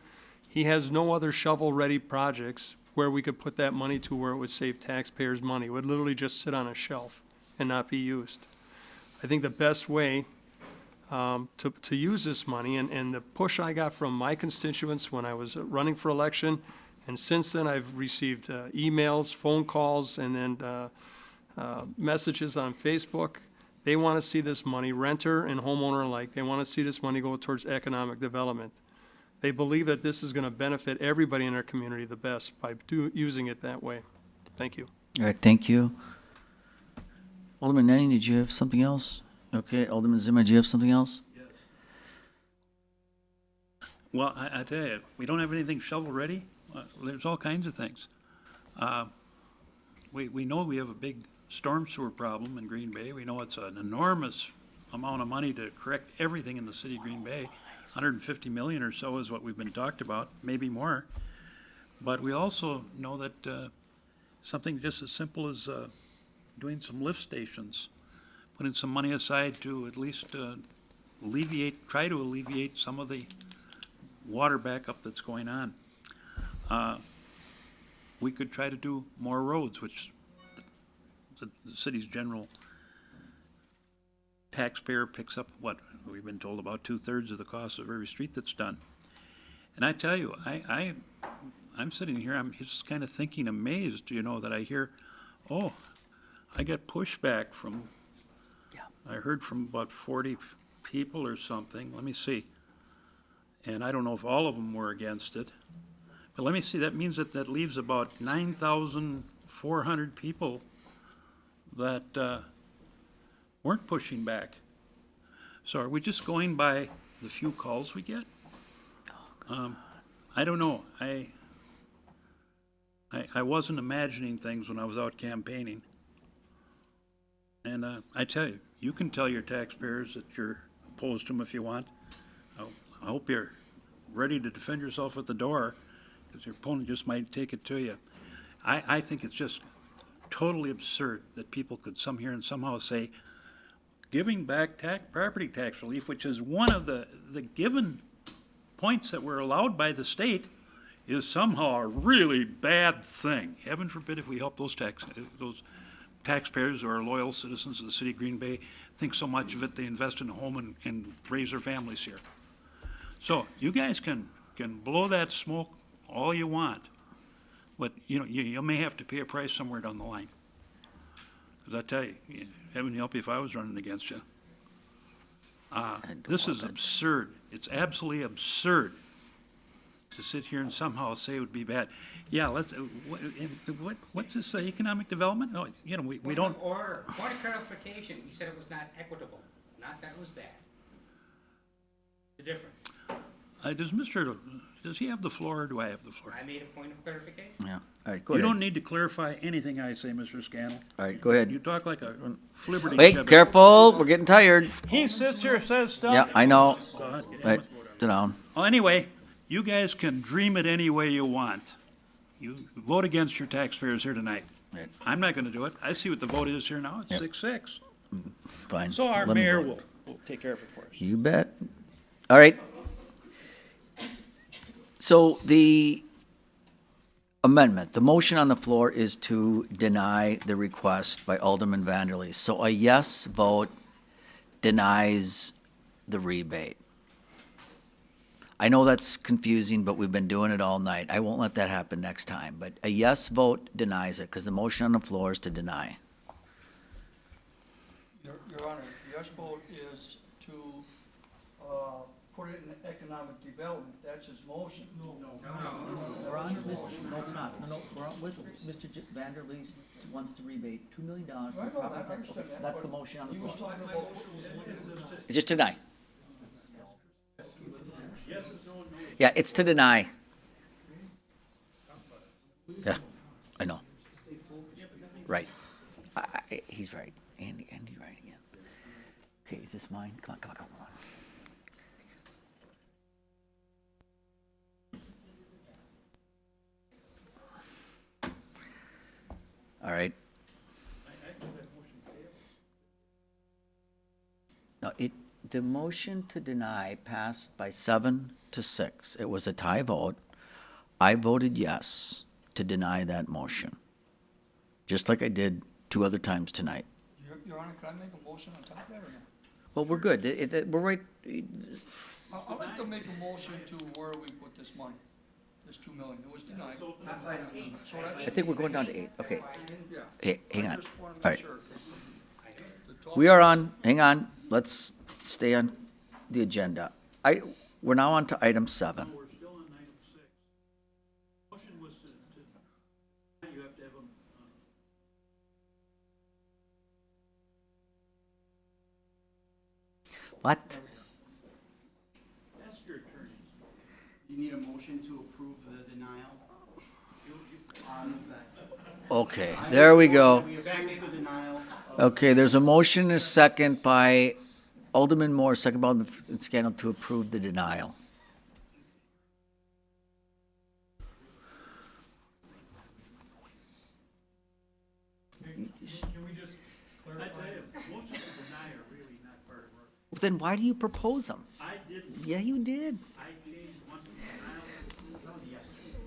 He has no other shovel-ready projects where we could put that money to where it would save taxpayers money. It would literally just sit on a shelf and not be used. I think the best way to use this money, and the push I got from my constituents when I was running for election, and since then I've received emails, phone calls, and then messages on Facebook. They want to see this money, renter and homeowner alike, they want to see this money go towards economic development. They believe that this is going to benefit everybody in our community the best by using it that way. Thank you. All right, thank you. Alderman Nenning, did you have something else? Okay, Alderman Zimmer, do you have something else? Well, I tell you, we don't have anything shovel-ready. There's all kinds of things. We know we have a big storm sewer problem in Green Bay. We know it's an enormous amount of money to correct everything in the city of Green Bay. 150 million or so is what we've been talked about, maybe more. But we also know that something just as simple as doing some lift stations, putting some money aside to at least try to alleviate some of the water backup that's going on. We could try to do more roads, which the city's general taxpayer picks up, what, we've been told about 2/3 of the cost of every street that's done. And I tell you, I'm sitting here, I'm just kind of thinking amazed, you know, that I hear, oh, I get pushback from, I heard from about 40 people or something, let me see. And I don't know if all of them were against it, but let me see, that means that leaves about 9,400 people that weren't pushing back. So are we just going by the few calls we get? I don't know. I wasn't imagining things when I was out campaigning. And I tell you, you can tell your taxpayers that you're opposed to them if you want. I hope you're ready to defend yourself at the door, because your opponent just might take it to you. I think it's just totally absurd that people could come here and somehow say, giving back property tax relief, which is one of the given points that were allowed by the state, is somehow a really bad thing. Heaven forbid if we help those taxpayers who are loyal citizens of the city of Green Bay, think so much of it they invest in a home and raise their families here. So you guys can blow that smoke all you want, but you know you may have to pay a price somewhere down the line. Because I tell you, heaven help you if I was running against you. This is absurd. It's absolutely absurd to sit here and somehow say it would be bad. Yeah, let's. What's this economic development? Oh, you know, we don't. Order. Point of clarification. You said it was not equitable, not that it was bad. The difference. Does he have the floor or do I have the floor? I made a point of clarification. Yeah. All right, go You ahead. don't need to clarify anything I say, Mr. Scannell. All right, go ahead. You talk like a flibberty. Wait, careful, we're getting tired. He sits here, says stuff. Yeah, I know. Go ahead. Right, sit down. Well, anyway, You guys can dream it any way you want. You vote against your taxpayers here tonight. Right. I'm not gonna do it. I see what the vote is here now. It's Yep. 6-6. Fine. So our Let me mayor vote. will take care of it for us. You bet. All right. So the amendment, the motion on the floor is to deny the request by Alderman Vanderleest. So a yes vote denies the rebate. I know that's confusing, but we've been doing it all night. I won't let that happen next time. But a yes vote denies it, because the motion on the floor is to deny. Your Honor, the yes vote is to put it in economic development. That's his motion. No. We're on, no, it's not. No, we're on with Mr. Vanderleest wants to rebate $2 million I know that, I understand that. That's the but motion on the he was floor. talking about. It's just deny. Yeah, it's to deny. Yeah, I know. Right. He's right. Andy's right again. Okay, is this mine? Come on. All right. No, the motion to deny passed by 7-6. It was a tie vote. I voted yes to deny that motion, just like I did 2 other times tonight. Your Honor, can I make a motion on top of that or no? Well, we're good. We're right. I'd like to make a motion to where we put this money, this 2 million. It was denied. That's item 8. So I think we're going down to 8. Okay. Yeah. Hey, hang I on. just wanna make All right. sure. We are on, hang on, let's stay on the agenda. We're now on to item 7. We're still on item 6. Motion was to, you have to have a, What? ask your attorney. You need a motion to approve the denial? I'll move that. Okay, there we go. We approve the denial of Okay, there's a motion and a second by Alderman Moore, second by Alderman Scannell to approve the denial. Can we just clarify? I tell you, motions to deny are really not part of work. Then why do you propose them? I didn't. Yeah, you did. I changed one to denial. That was yesterday.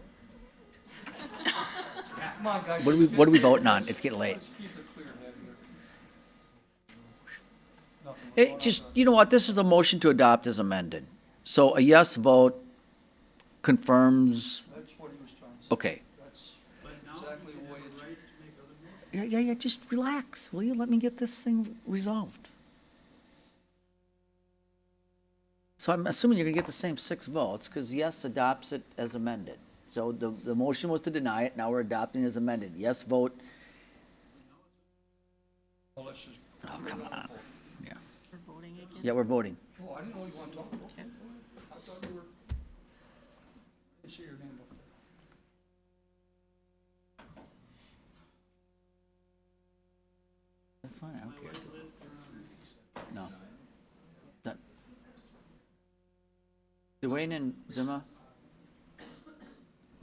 Come on, guys. What are we voting on? It's getting late. Let's keep it clear headed here. Nothing. It just, you know what, this is a motion to adopt as amended. So a yes vote confirms, That's what he was trying to say. okay. That's exactly the way it's. Yeah, just relax. Will you let me get this thing resolved? So I'm assuming you're gonna get the same 6 votes, because yes adopts it as amended. So the motion was to deny it, now we're adopting as amended. Yes vote, Well, let's just. oh, come on. Yeah. Yeah, we're voting. Oh, I didn't know you wanted to talk about it. I thought you were. I didn't see your name up there. That's fine, I don't care. No. Done. Dwayne and Zima?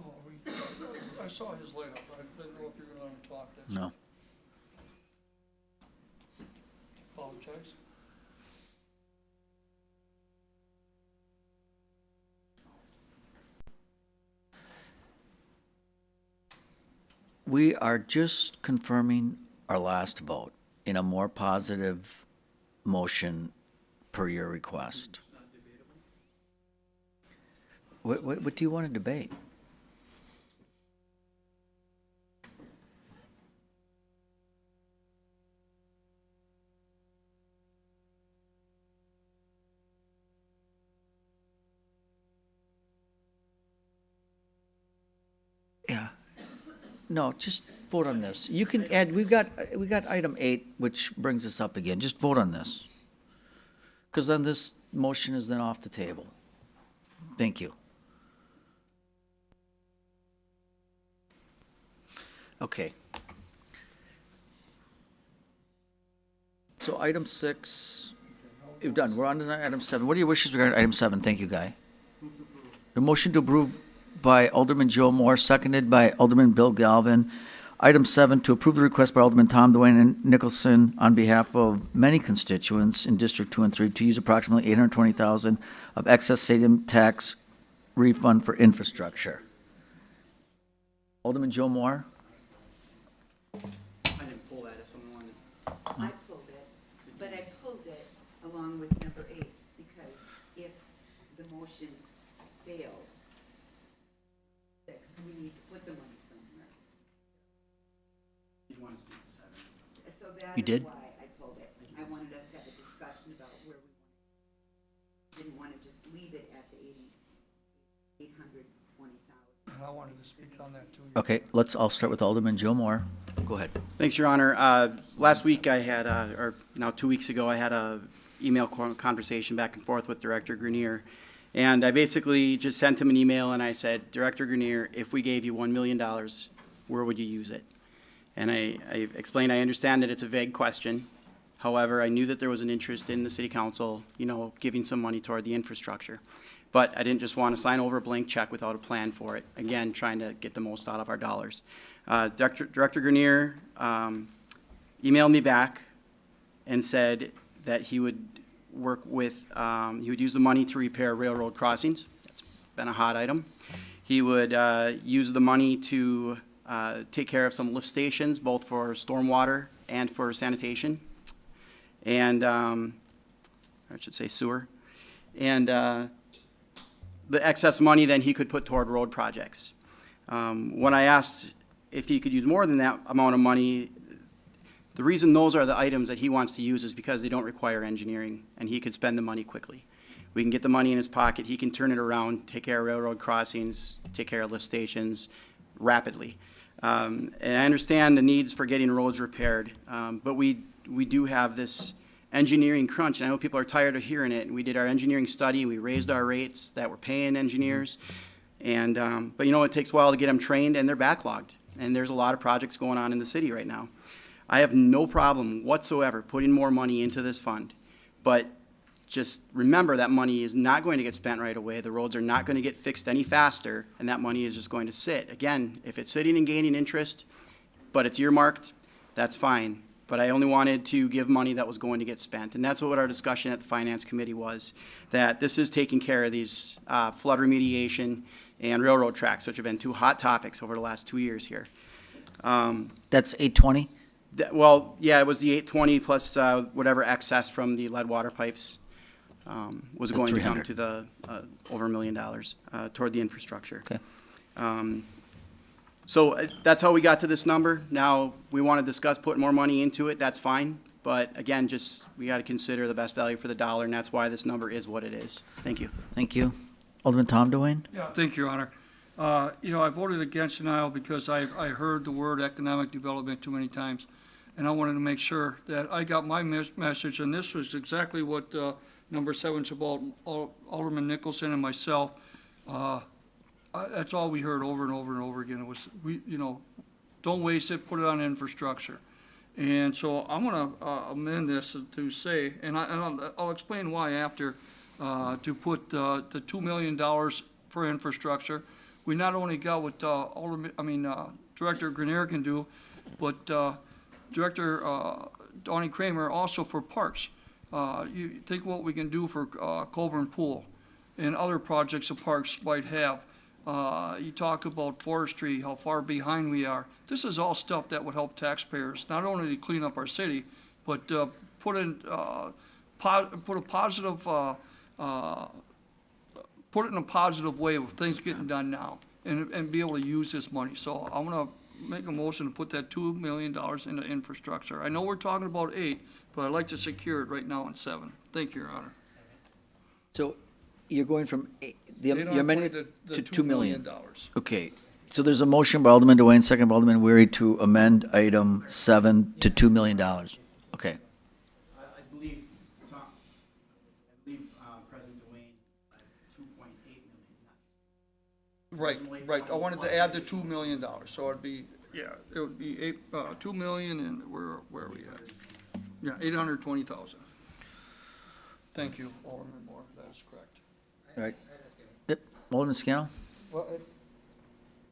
Oh, I saw his layout, but I didn't know if you were gonna let him talk. That's No. Apologize. We are just confirming our last vote in a more positive motion per your request. What do you want to debate? Yeah. No, just vote on this. You can add, we got item 8, which brings us up again. Just vote on this. Because then this motion is then off the table. Thank you. Okay. So item 6, you've done. We're on to item 7. What are your wishes regarding item 7? Thank you, Guy. The motion to approve by Alderman Joe Moore, seconded by Alderman Bill Galvin. Item 7, to approve the request by Alderman Tom Dwayne and Nicholson on behalf of many constituents in District 2 and 3 to use approximately $820,000 of excess stadium tax refund for infrastructure. Alderman Joe Moore? I didn't pull that if someone wanted. I pulled it, but I pulled it along with number 8, because if the motion failed, 6, we need to put the money somewhere. You want to speak to 7? So that You is did? why I pulled it. I wanted us to have a discussion about where we didn't want to just leave it at the 820,000. And I wanted to speak on that too. Okay, I'll start with Alderman Joe Moore. Go ahead. Thanks, Your Honor. Last week I had, or now 2 weeks ago, I had a email conversation back and forth with Director Grenier. And I basically just sent him an email and I said, Director Grenier, if we gave you $1 million, where would you use it? And I explained, I understand that it's a vague question. However, I knew that there was an interest in the city council, giving some money toward the infrastructure. But I didn't just want to sign over a blank check without a plan for it. Again, trying to get the most out of our dollars. Director Grenier emailed me back and said that he would work with, he would use the money to repair railroad crossings. That's been a hot item. He would use the money to take care of some lift stations, both for stormwater and for sanitation, and I should say sewer. And the excess money then he could put toward road projects. When I asked if he could use more than that amount of money, the reason those are the items that he wants to use is because they don't require engineering, and he could spend the money quickly. We can get the money in his pocket, he can turn it around, take care of railroad crossings, take care of lift stations rapidly. And I understand the needs for getting roads repaired, but we do have this engineering crunch, and I know people are tired of hearing it. We did our engineering study, we raised our rates that we're paying engineers, and but it takes a while to get them trained, and they're backlogged. And there's a lot of projects going on in the city right now. I have no problem whatsoever putting more money into this fund, but just remember that money is not going to get spent right away. The roads are not going to get fixed any faster, and that money is just going to sit. Again, if it's sitting and gaining interest, but it's earmarked, that's fine. But I only wanted to give money that was going to get spent. And that's what our discussion at the Finance Committee was, that this is taking care of these flood remediation and railroad tracks, which have been 2 hot topics over the last 2 years here. That's 820? Well, yeah, it was the 820 plus whatever excess from the lead water pipes was The going to 300. come to the over $1 million toward the infrastructure. Okay. So that's how we got to this number. Now, we want to discuss putting more money into it, that's fine. But again, we got to consider the best value for the dollar, and that's why this number is what it is. Thank you. Thank you. Alderman Tom Dwayne? Yeah, thank you, Your Honor. I voted against denial because I heard the word economic development too many times. And I wanted to make sure that I got my message, and this was exactly what number 7's about, Alderman Nicholson and myself. That's all we heard over and over and over again. It was, don't waste it, put it on infrastructure. And so I'm going to amend this to say, and I'll explain why after, to put the $2 million for infrastructure. We not only got what Director Grenier can do, but Director Donnie Kramer also for parks. You think what we can do for Colburn Pool and other projects the parks might have. You talk about forestry, how far behind we are. This is all stuff that would help taxpayers, not only to clean up our city, but put it in a positive way of things getting done now, and be able to use this money. So I'm gonna make a motion to put that $2 million into infrastructure. I know we're talking about 8, but I'd like to secure it right now in 7. Thank you, Your Honor. So you're going from, you're amending it to $2 million? Okay, so there's a motion by Alderman Dwayne, second by Alderman Weary to amend item 7 to $2 million. Okay. I believe President Dwayne, 2.8 million. Right. I wanted to add the $2 million, so it'd be, it would be 2 million, and where are we at? Yeah, 820,000. Thank you, Alderman Moore, that is correct. All right. Yep. Alderman Scannell? Well,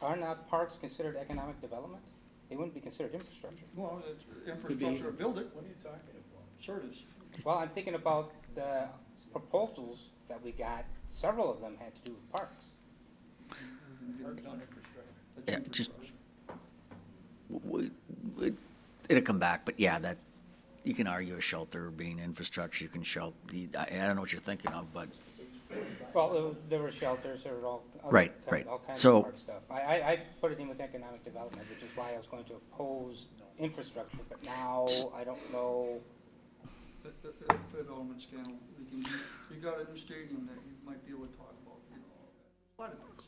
are not parks considered economic development? They wouldn't be considered infrastructure. Well, it's infrastructure to build it. What are you talking about? Sure it is. Well, I'm thinking about the proposals that we got, several of them had to do with parks. Yeah, just, it'll come back, but yeah, that, you can argue a shelter being infrastructure, you can I don't know what you're thinking of, but, Well, there were shelters, there were all. Right, right. All kinds So- of park stuff. I put it in with economic development, which is why I was going to oppose infrastructure, but now I don't know. Fit Alderman Scannell, you got a new stadium that you might be able to talk about, you know, a lot of things.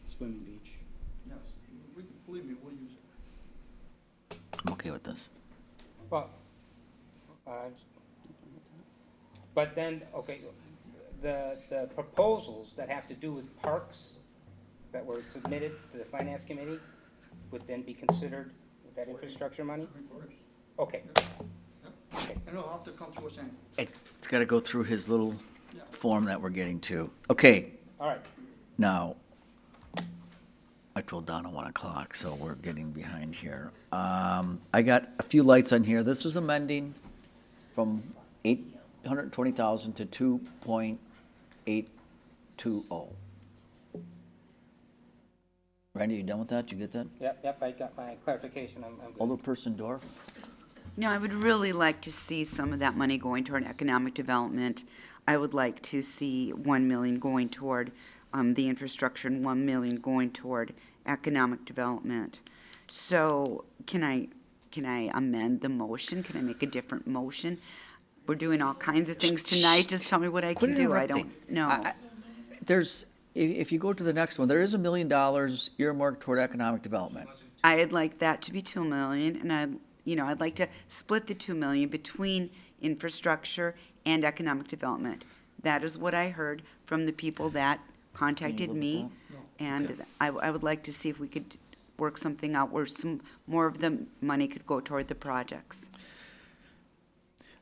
Swimming beach. Yes, believe me, we'll use it. I'm okay with this. Well, but then, okay, the proposals that have to do with parks that were submitted to the finance committee would then be considered with that infrastructure money? Okay. And it'll have to come to us anyway. It's gotta go through his little form that we're getting to. Okay, All right. now, I told Donna 1 o'clock, so we're getting behind here. I got a few lights on here. This is amending from 820,000 to 2.820. Randy, you done with that? You get that? Yep, I got my clarification, I'm good. Alderperson Dorf? No, I would really like to see some of that money going toward economic development. I would like to see 1 million going toward the infrastructure and 1 million going toward economic development. So can I amend the motion? Can I make a different motion? We're doing all kinds of things tonight. Just tell me what I can Quit do. I interrupting. don't know. There's, if you go to the next one, there is $1 million earmarked toward economic development. I'd like that to be 2 million, and I'd like to split the 2 million between infrastructure and economic development. That is what I heard from the people that contacted me, and I would like to see if we could work something out where some more of the money could go toward the projects.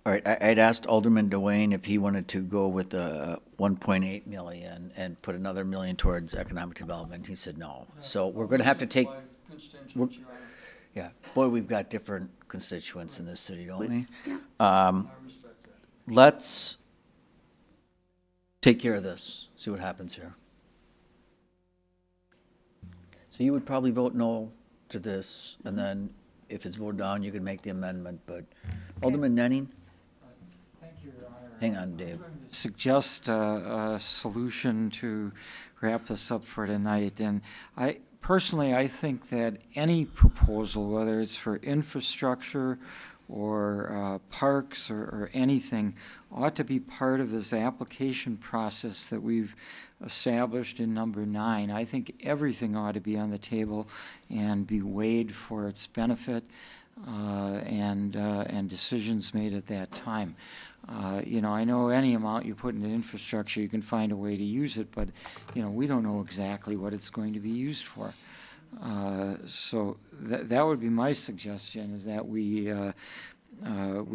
All right, I'd asked Alderman Dwayne if he wanted to go with the 1.8 million and put another million towards economic development. He said no. So we're gonna have to take, yeah, boy, we've got different constituents in this city, don't we? Let's take care of this, see what happens here. So you would probably vote no to this, and then if it's voted down, you could make the amendment, but Alderman Nenning? Hang on, Dave. Suggest a solution to wrap this up for tonight. And personally, I think that any proposal, whether it's for infrastructure or parks or anything, ought to be part of this application process that we've established in number 9. I think everything ought to be on the table and be weighed for its benefit and decisions made at that time. I know any amount you put into infrastructure, you can find a way to use it, but, we don't know exactly what it's going to be used for. So that would be my suggestion, is that we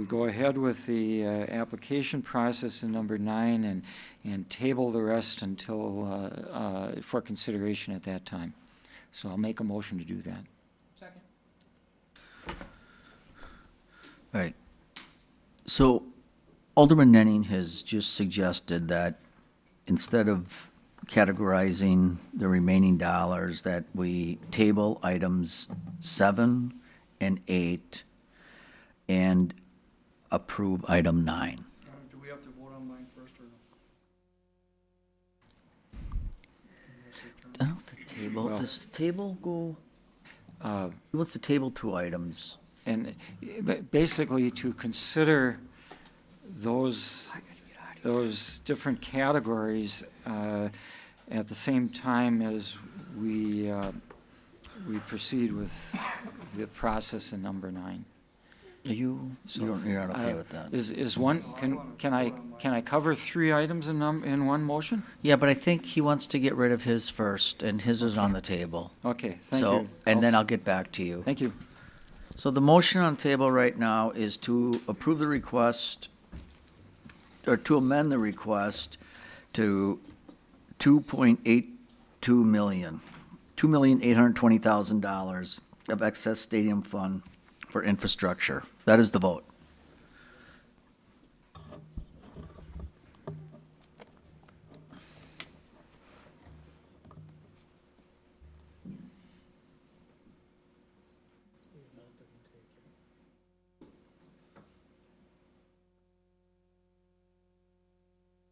go ahead with the application process in number 9 and table the rest until, for consideration at that time. So I'll make a motion to do that. Second. All right. So Alderman Nenning has just suggested that instead of categorizing the remaining dollars, that we table items 7 and 8 and approve item 9. Do we have to vote on mine first or no? Does the table go, he wants to table 2 items. And basically to consider those different categories at the same time as we proceed with the process in number 9. You're not okay with that? Is one, can I cover 3 items in one motion? Yeah, but I think he wants to get rid of his first, and his is on the table. Okay, thank you. And then I'll get back to you. Thank you. So the motion on the table right now is to approve the request, or to amend the request to $2.82 million, $2,820,000 of excess stadium fund for infrastructure. That is the vote.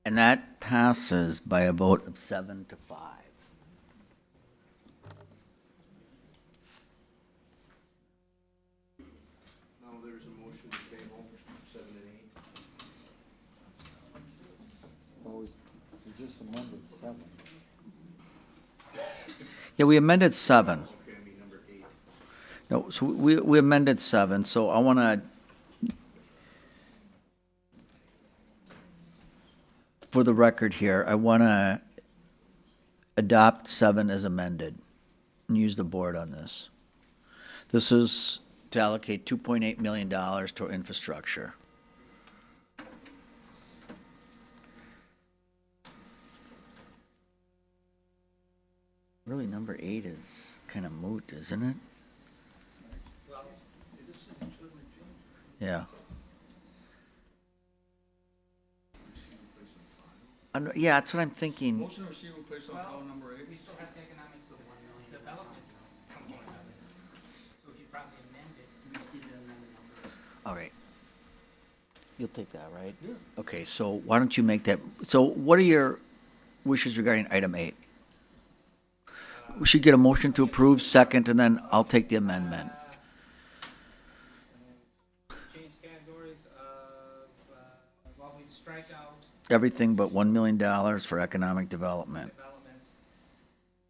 And that passes by a vote of 7-5. Now there's a motion to table 7 and 8. Well, we just amended 7. Yeah, we amended 7. Okay, I mean number 8. No, so we amended 7, so I want to, for the record here, I want to adopt 7 as amended and use the board on this. This is to allocate $2.8 million to infrastructure. Really, number 8 is kind of moot, isn't it? Yeah. Yeah, that's what I'm thinking. Motion to receive and place on file number 8. We still have the economic development component of it. So if you probably amend it, we still amend the numbers. All right. You'll take that, right? Yeah. Okay, so why don't you make that, so what are your wishes regarding item 8? We should get a motion to approve, second, and then I'll take the amendment. Change categories of, well, we strike out Everything but $1 million for economic development. development.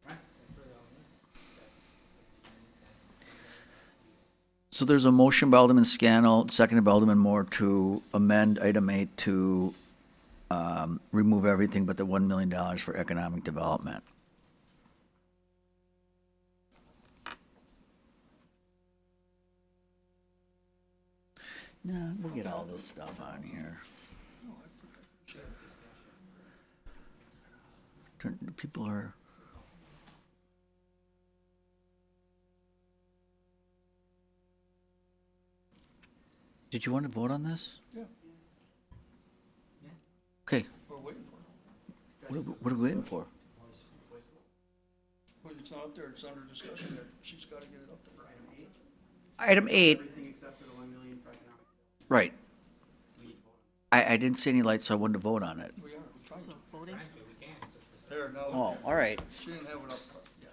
Right, that's really all we need. So there's a motion by Alderman Scannell, seconded by Alderman Moore to amend item 8 to remove everything but the $1 million for economic development. No, we'll get all this stuff on here. People are. Did you want to vote on this? Yeah. Okay, We're waiting for it. what are we waiting for? Well, it's not up there, it's under discussion there. She's got to get it up there. Item 8, Everything except for the 1 million for economic. right. I didn't see any lights, so I wanted to vote on it. We are, we're trying to. There, now. Oh, all right, She didn't have it up, yeah.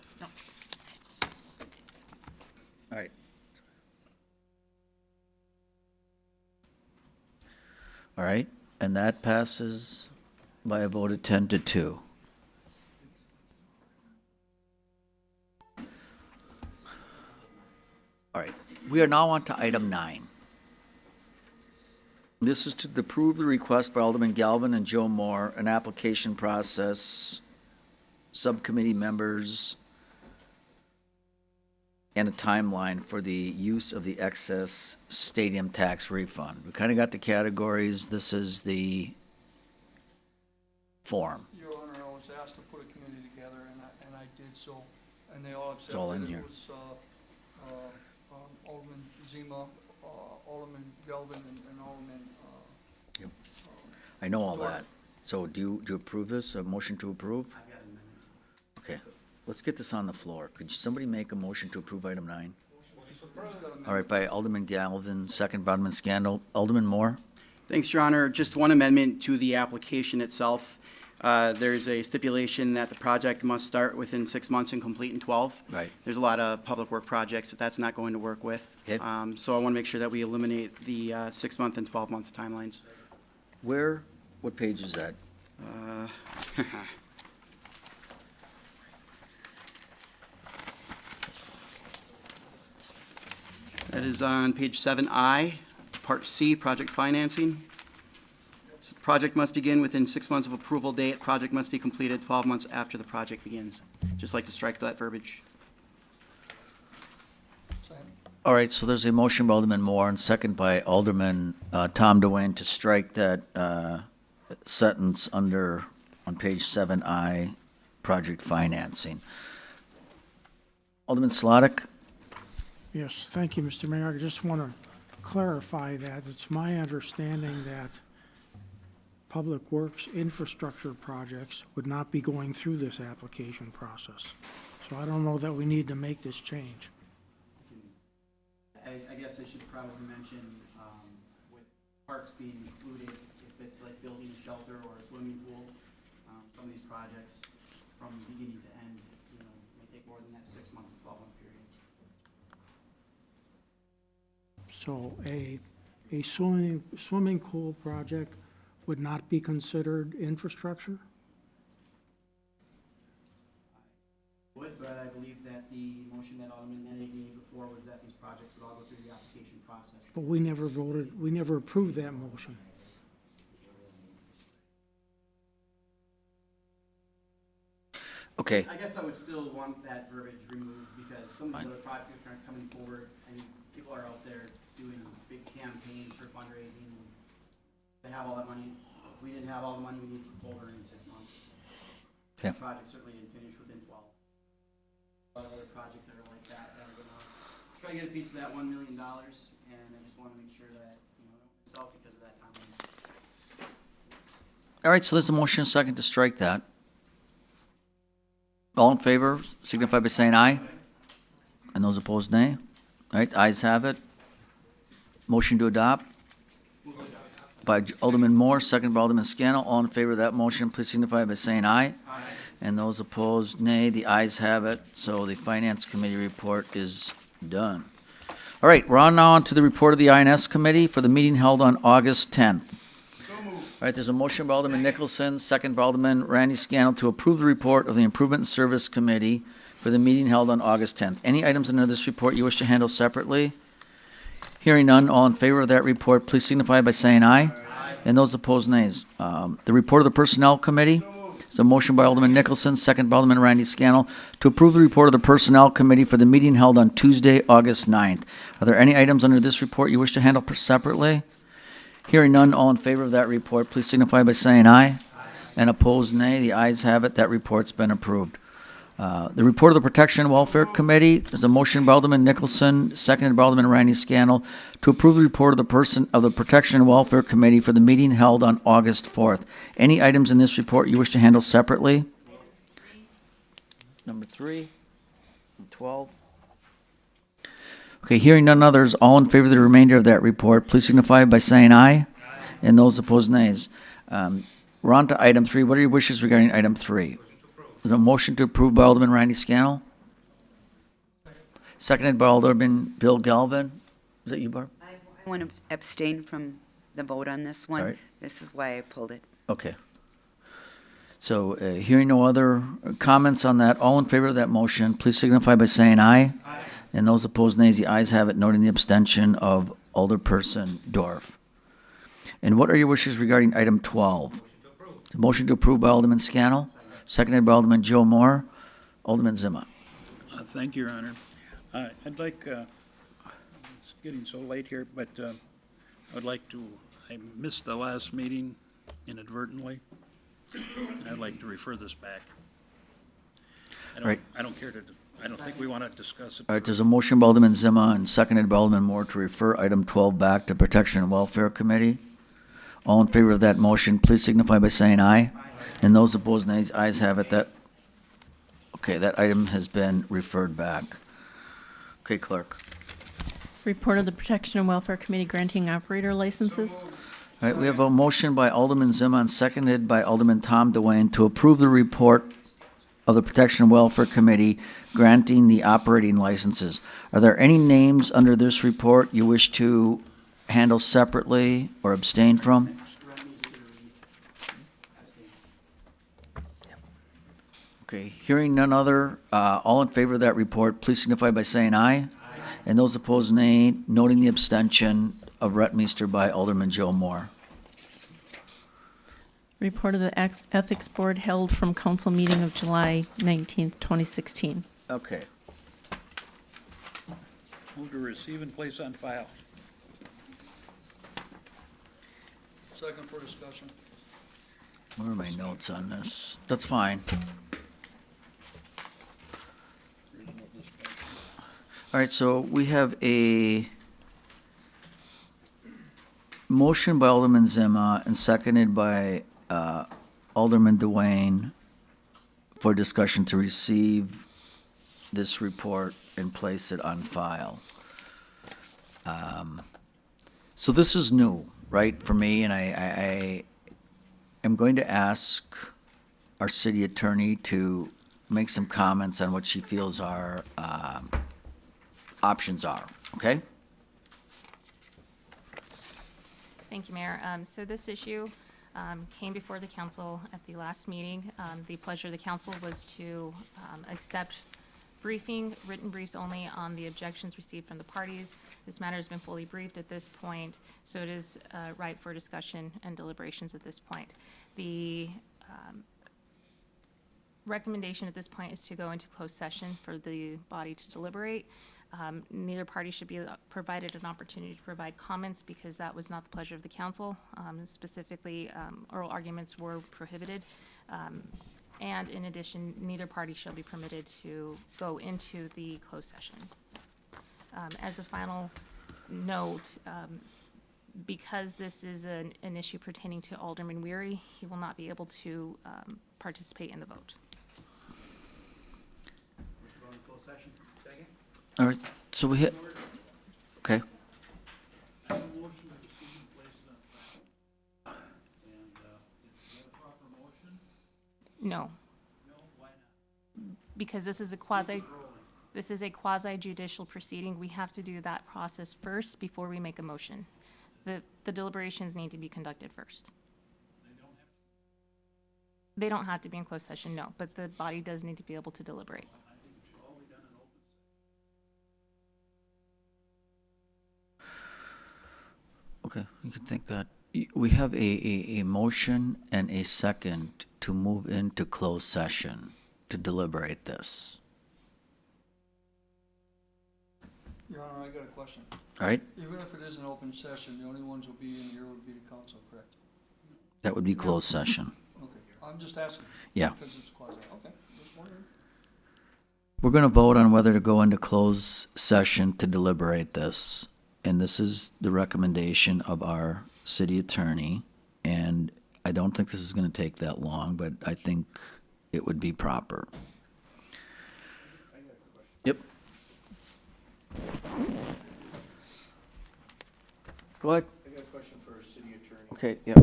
all right. All right, and that passes by a vote of 10-2. All right, we are now on to item 9. This is to approve the request by Alderman Galvin and Joe Moore, an application process, subcommittee members, and a timeline for the use of the excess stadium tax refund. We kind of got the categories. This is the form. Your Honor, I was asked to put a committee together, and I did so, and they all accepted. all in here. It was Alderman Zima, Alderman Galvin, and Alderman. Yep. I know all that. So do you approve this, a motion to approve? Okay, let's get this on the floor. Could somebody make a motion to approve item 9? All right, by Alderman Galvin, second by Alderman Scannell. Alderman Moore? Thanks, Your Honor. Just one amendment to the application itself. There's a stipulation that the project must start within 6 months and complete in 12. Right. There's a lot of public work projects that's not going to work with. Okay. So I want to make sure that we eliminate the 6-month and 12-month timelines. Where, what page is that? That is on page 7I, Part C, project financing. So project must begin within 6 months of approval date. Project must be completed 12 months after the project begins. Just like to strike that verbiage. All right, so there's a motion by Alderman Moore and second by Alderman Tom DeWayne to strike that sentence under, on page 7I, project financing. Alderman Slotnick? Yes, thank you, Mr. Mayor. I just want to clarify that. It's my understanding that Public Works infrastructure projects would not be going through this application process. So I don't know that we need to make this change. I guess I should probably mention, with parks being included, if it's like building a shelter or a swimming pool, some of these projects from beginning to end, may take more than that 6-month to 12-month period. So a swimming pool project would not be considered infrastructure? Would, but I believe that the motion that Alderman Menning made before was that these projects would all go through the application process. But we never voted, we never approved that motion. Okay. I guess I would still want that verbiage removed because some of the other projects aren't coming forward and people are out there doing big campaigns for fundraising. And they have all that money. If we didn't have all the money we need for Colburn in 6 months. Okay. The project certainly didn't finish within 12. A lot of other projects that are like that are gonna try to get a piece of that $1 million, and I just want to make sure that, myself because of that timeline. All right, so there's a motion and a second to strike that. All in favor, signify by saying aye. And those opposed, nay. All right, ayes have it. Motion to adopt by Alderman Moore, second by Alderman Scannell. All in favor of that motion, please signify by saying aye. Aye. And those opposed, nay. The ayes have it, so the Finance Committee report is done. All right, we're on now to the report of the INS Committee for the meeting held on August 10th. All right, there's a motion by Alderman Nicholson, second by Alderman Randy Scannell to approve the report of the Improvement and Service Committee for the meeting held on August 10th. Any items under this report you wish to handle separately? Hearing none, all in favor of that report, please signify by saying aye. And those opposed, nays. The report of the Personnel Committee. There's a motion by Alderman Nicholson, second by Alderman Randy Scannell to approve the report of the Personnel Committee for the meeting held on Tuesday, August 9th. Are there any items under this report you wish to handle separately? Hearing none, all in favor of that report, please signify by saying aye. And opposed, nay. The ayes have it. That report's been approved. The report of the Protection and Welfare Committee, there's a motion by Alderman Nicholson, seconded by Alderman Randy Scannell to approve the report of the Protection and Welfare Committee for the meeting held on August 4th. Any items in this report you wish to handle separately? Number 3, 12. Okay, hearing none others, all in favor of the remainder of that report, please signify by saying aye. And those opposed, nays. We're on to item 3. What are your wishes regarding item 3? There's a motion to approve by Alderman Randy Scannell. Seconded by Alderman Bill Galvin. Is that you, Barb? I want to abstain from the vote on this one. All right. This is why I pulled it. Okay. So, hearing no other comments on that, all in favor of that motion, please signify by saying aye. Aye. And those opposed, nays. The ayes have it, noting the abstention of Alderperson Dorf. And what are your wishes regarding item 12? The motion to approve by Alderman Scannell, seconded by Alderman Joe Moore. Alderman Zima. Thank you, Your Honor. I'd like, it's getting so late here, but I'd like to, I missed the last meeting inadvertently. I'd like to refer this back. Right. I don't care to, I don't think we want to discuss it. All right, there's a motion by Alderman Zima and seconded by Alderman Moore to refer item 12 back to Protection and Welfare Committee. All in favor of that motion, please signify by saying aye. And those opposed, nays. Ayes have it. That item has been referred back. Okay, clerk. Report of the Protection and Welfare Committee granting operator licenses. All right, we have a motion by Alderman Zima and seconded by Alderman Tom DeWayne to approve the report of the Protection and Welfare Committee granting the operating licenses. Are there any names under this report you wish to handle separately or abstain from? Okay, hearing none other, all in favor of that report, please signify by saying aye. Aye. And those opposed, nay, noting the abstention of Rentmeester by Alderman Joe Moore. Report of the Ethics Board held from council meeting of July 19th, 2016. Okay. Move to receive and place on file. Second for discussion. Where are my notes on this? That's fine. All right, so we have a motion by Alderman Zima and seconded by Alderman Dwayne for discussion to receive this report and place it on file. So this is new, right, for me, and I am going to ask our city attorney to make some comments on what she feels our options are, okay? Thank you, Mayor. So this issue came before the council at the last meeting. The pleasure of the council was to accept written briefs only on the objections received from the parties. This matter has been fully briefed at this point, so it is ripe for discussion and deliberations at this point. The recommendation at this point is to go into closed session for the body to deliberate. Neither party should be provided an opportunity to provide comments because that was not the pleasure of the council. Specifically, oral arguments were prohibited. And in addition, neither party shall be permitted to go into the closed session. As a final note, because this is an issue pertaining to Alderman Weary, he will not be able to participate in the vote. All right, so we hit, okay. No. Because this is a quasi judicial proceeding. We have to do that process first before we make a motion. The deliberations need to be conducted first. They don't have to be in closed session, no, but the body does need to be able to deliberate. Okay, you can think that. We have a motion and a second to move into closed session to deliberate this. Your Honor, I got a question. All right, Even if it is an open session, the only ones who'll be in here would be the council, correct? that would be closed session. Okay, I'm just asking. Yeah. Because it's quasi, okay, just wondering. We're going to vote on whether to go into closed session to deliberate this. And this is the recommendation of our city attorney. And I don't think this is going to take that long, but I think it would be proper. Yep. Go ahead. I got a question for our city attorney. Okay, yeah.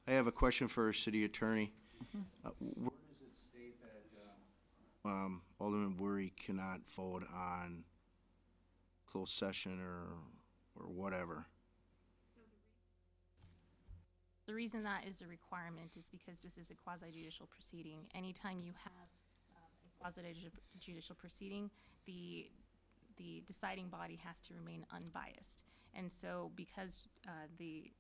I have a question for our city attorney. Where does it state that Alderman Weary cannot vote on closed session or whatever? The reason that is a requirement is because this is a quasi-judicial proceeding. Anytime you have a quasi-judicial proceeding, the deciding body has to remain unbiased. And so because the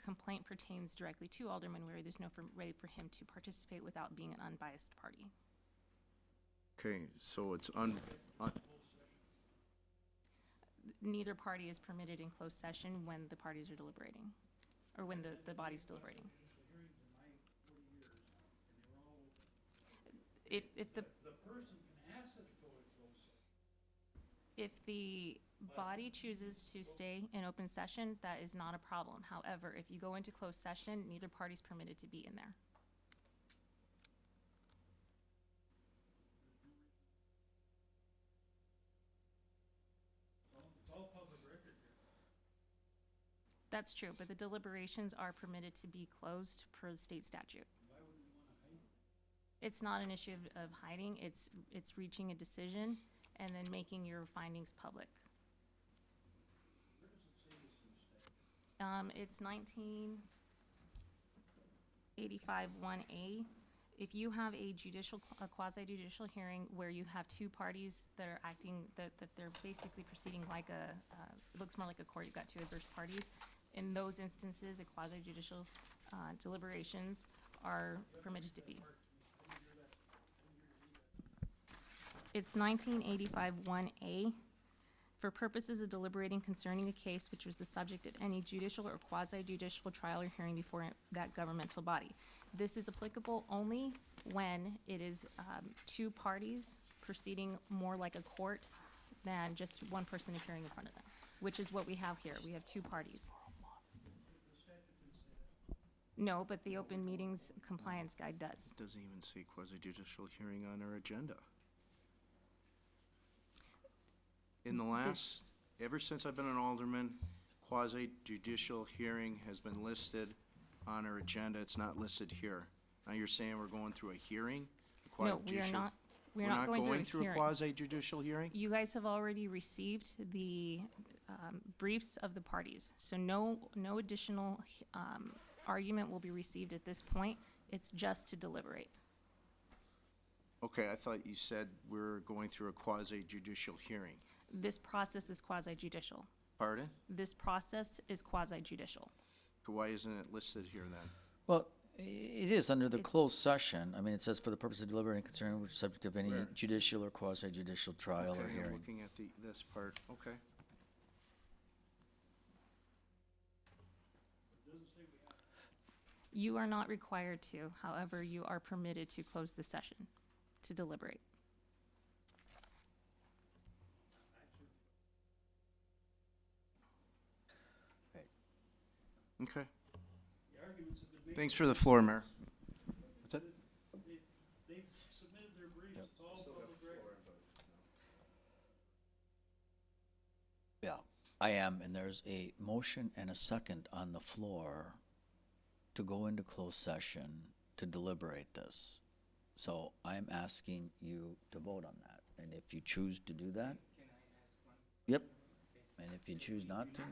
complaint pertains directly to Alderman Weary, there's no way for him to participate without being an unbiased party. Okay, so it's Neither party is permitted in closed session when the parties are deliberating, or when the body's deliberating. If the body chooses to stay in open session, that is not a problem. However, if you go into closed session, neither party's permitted to be in there. That's true, but the deliberations are permitted to be closed per the state statute. It's not an issue of hiding, it's reaching a decision and then making your findings public. It's 1985 1A. If you have a quasi-judicial hearing where you have two parties that are acting, that they're basically proceeding like it looks more like a court, you've got two adverse parties. In those instances, a quasi-judicial deliberations are permitted to be. It's 1985 1A. For purposes of deliberating concerning a case which was the subject of any judicial or quasi-judicial trial or hearing before that governmental body. This is applicable only when it is two parties proceeding more like a court than just one person appearing in front of them, which is what we have here. We have two parties. No, but the Open Meetings Compliance Guide does. Doesn't even say quasi-judicial hearing on our agenda. In the last, ever since I've been an alderman, quasi-judicial hearing has been listed on our agenda. It's not listed here. Now you're saying we're going through a hearing? A No, we are quasi-judicial- not. We're We're not going through a a hearing. quasi-judicial hearing? You guys have already received the briefs of the parties, so no additional argument will be received at this point. It's just to deliberate. Okay, I thought you said we're going through a quasi-judicial hearing. This process is quasi-judicial. Pardon? This process is quasi-judicial. Why isn't it listed here then? Well, it is under the closed session. I mean, it says for the purpose of deliberating concerning which subject of any Where? judicial or quasi-judicial trial or Okay, I'm hearing. looking at this part, okay. You are not required to, however, you are permitted to close the session to deliberate. Okay. Thanks for the floor, Mayor. What's that? They've submitted their briefs, it's all public record. Yeah, I am, and there's a motion and a second on the floor to go into closed session to deliberate this. So I'm asking you to vote on that, and if you choose to do that. Yep, and if you choose not to.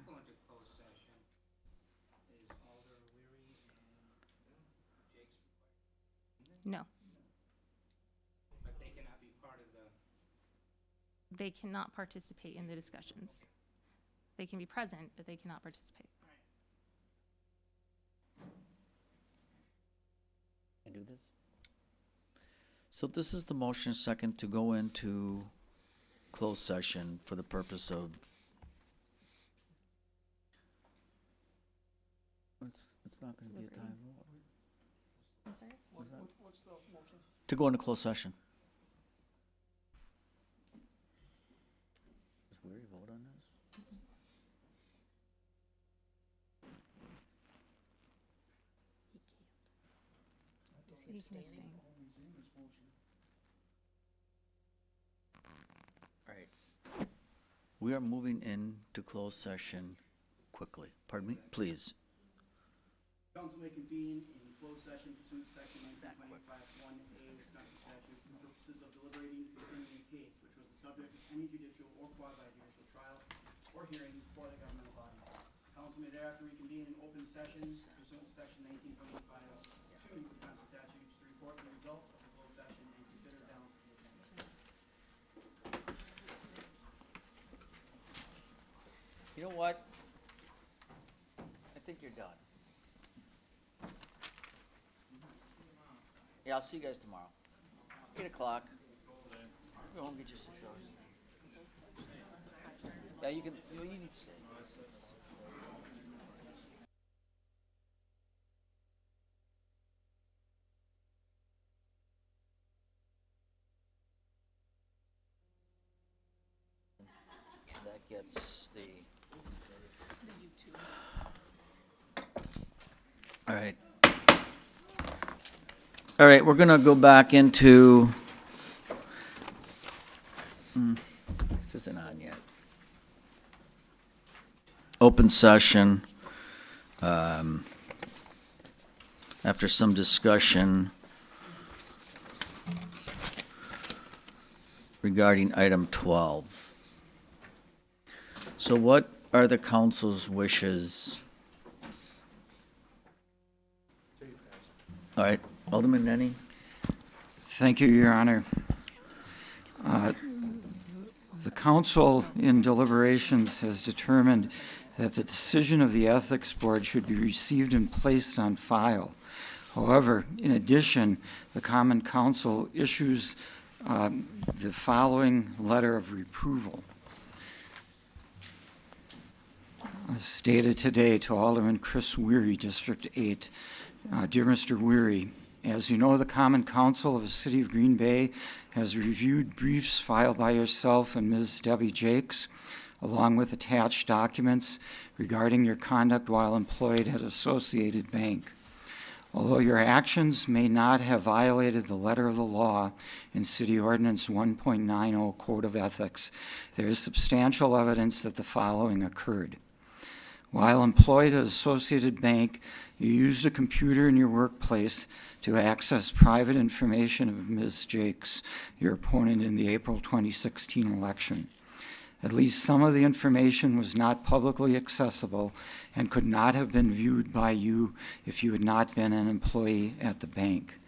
No, But they cannot be part of the. they cannot participate in the discussions. They can be present, but they cannot participate. I do this? So this is the motion second to go into closed session for the purpose of. It's not gonna be a time vote. I'm sorry? What's the motion? To go into closed session. Does Weary vote on this? He can abstain. Right. We are moving into closed session quickly. Pardon me, please. Council may convene in closed session pursuant to section 19.51A Wisconsin statute for purposes of deliberating concerning a case which was the subject of any judicial or quasi-judicial trial or hearing before the governmental body. Council may thereafter reconvene in open session pursuant to section 19.52 Wisconsin statutes to report the results of the closed session and consider balance of the agenda. You know what? I think you're done. Yeah, I'll see you guys tomorrow. 8 o'clock. Go home, get your 6 hours. Yeah, you need to stay. That gets the. All right. All right, we're gonna go back into. This isn't on yet. Open session. After some discussion regarding item 12. So what are the council's wishes? All right, Alderman Nenny? Thank you, Your Honor. The council in deliberations has determined that the decision of the Ethics Board should be received and placed on file. However, in addition, the Common Council issues the following letter of reproval. Stated today to Alderman Chris Weary, District 8. Dear Mr. Weary, As you know, the Common Council of the City of Green Bay has reviewed briefs filed by yourself and Ms. Debbie Jakes, along with attached documents regarding your conduct while employed at Associated Bank. Although your actions may not have violated the letter of the law in City Ordinance 1.90 Code of Ethics, there is substantial evidence that the following occurred. While employed at Associated Bank, you used a computer in your workplace to access private information of Ms. Jakes, your opponent in the April 2016 election. At least some of the information was not publicly accessible and could not have been viewed by you if you had not been an employee at the bank.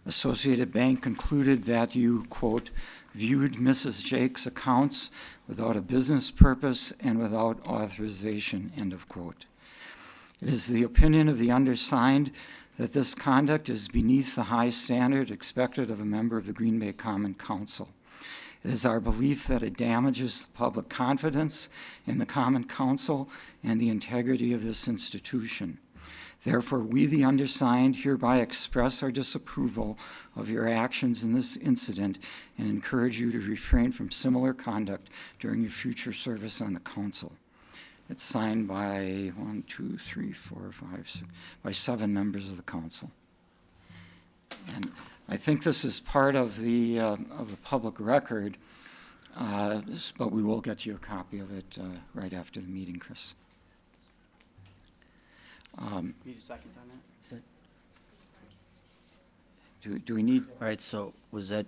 Associated Bank concluded that you, quote, viewed Mrs. Jakes' accounts without a business purpose and without authorization, end of quote. It is the opinion of the undersigned that this conduct is beneath the high standard expected of a member of the Green Bay Common Council. It is our belief that it damages public confidence in the Common Council and the integrity of this institution. Therefore, we, the undersigned, hereby express our disapproval of your actions in this incident and encourage you to refrain from similar conduct during your future service on the council. It's signed by 7 members of the council. And I think this is part of the public record, but we will get you a copy of it right after the meeting, Chris. Need a second on that? Do we need? All right, so was that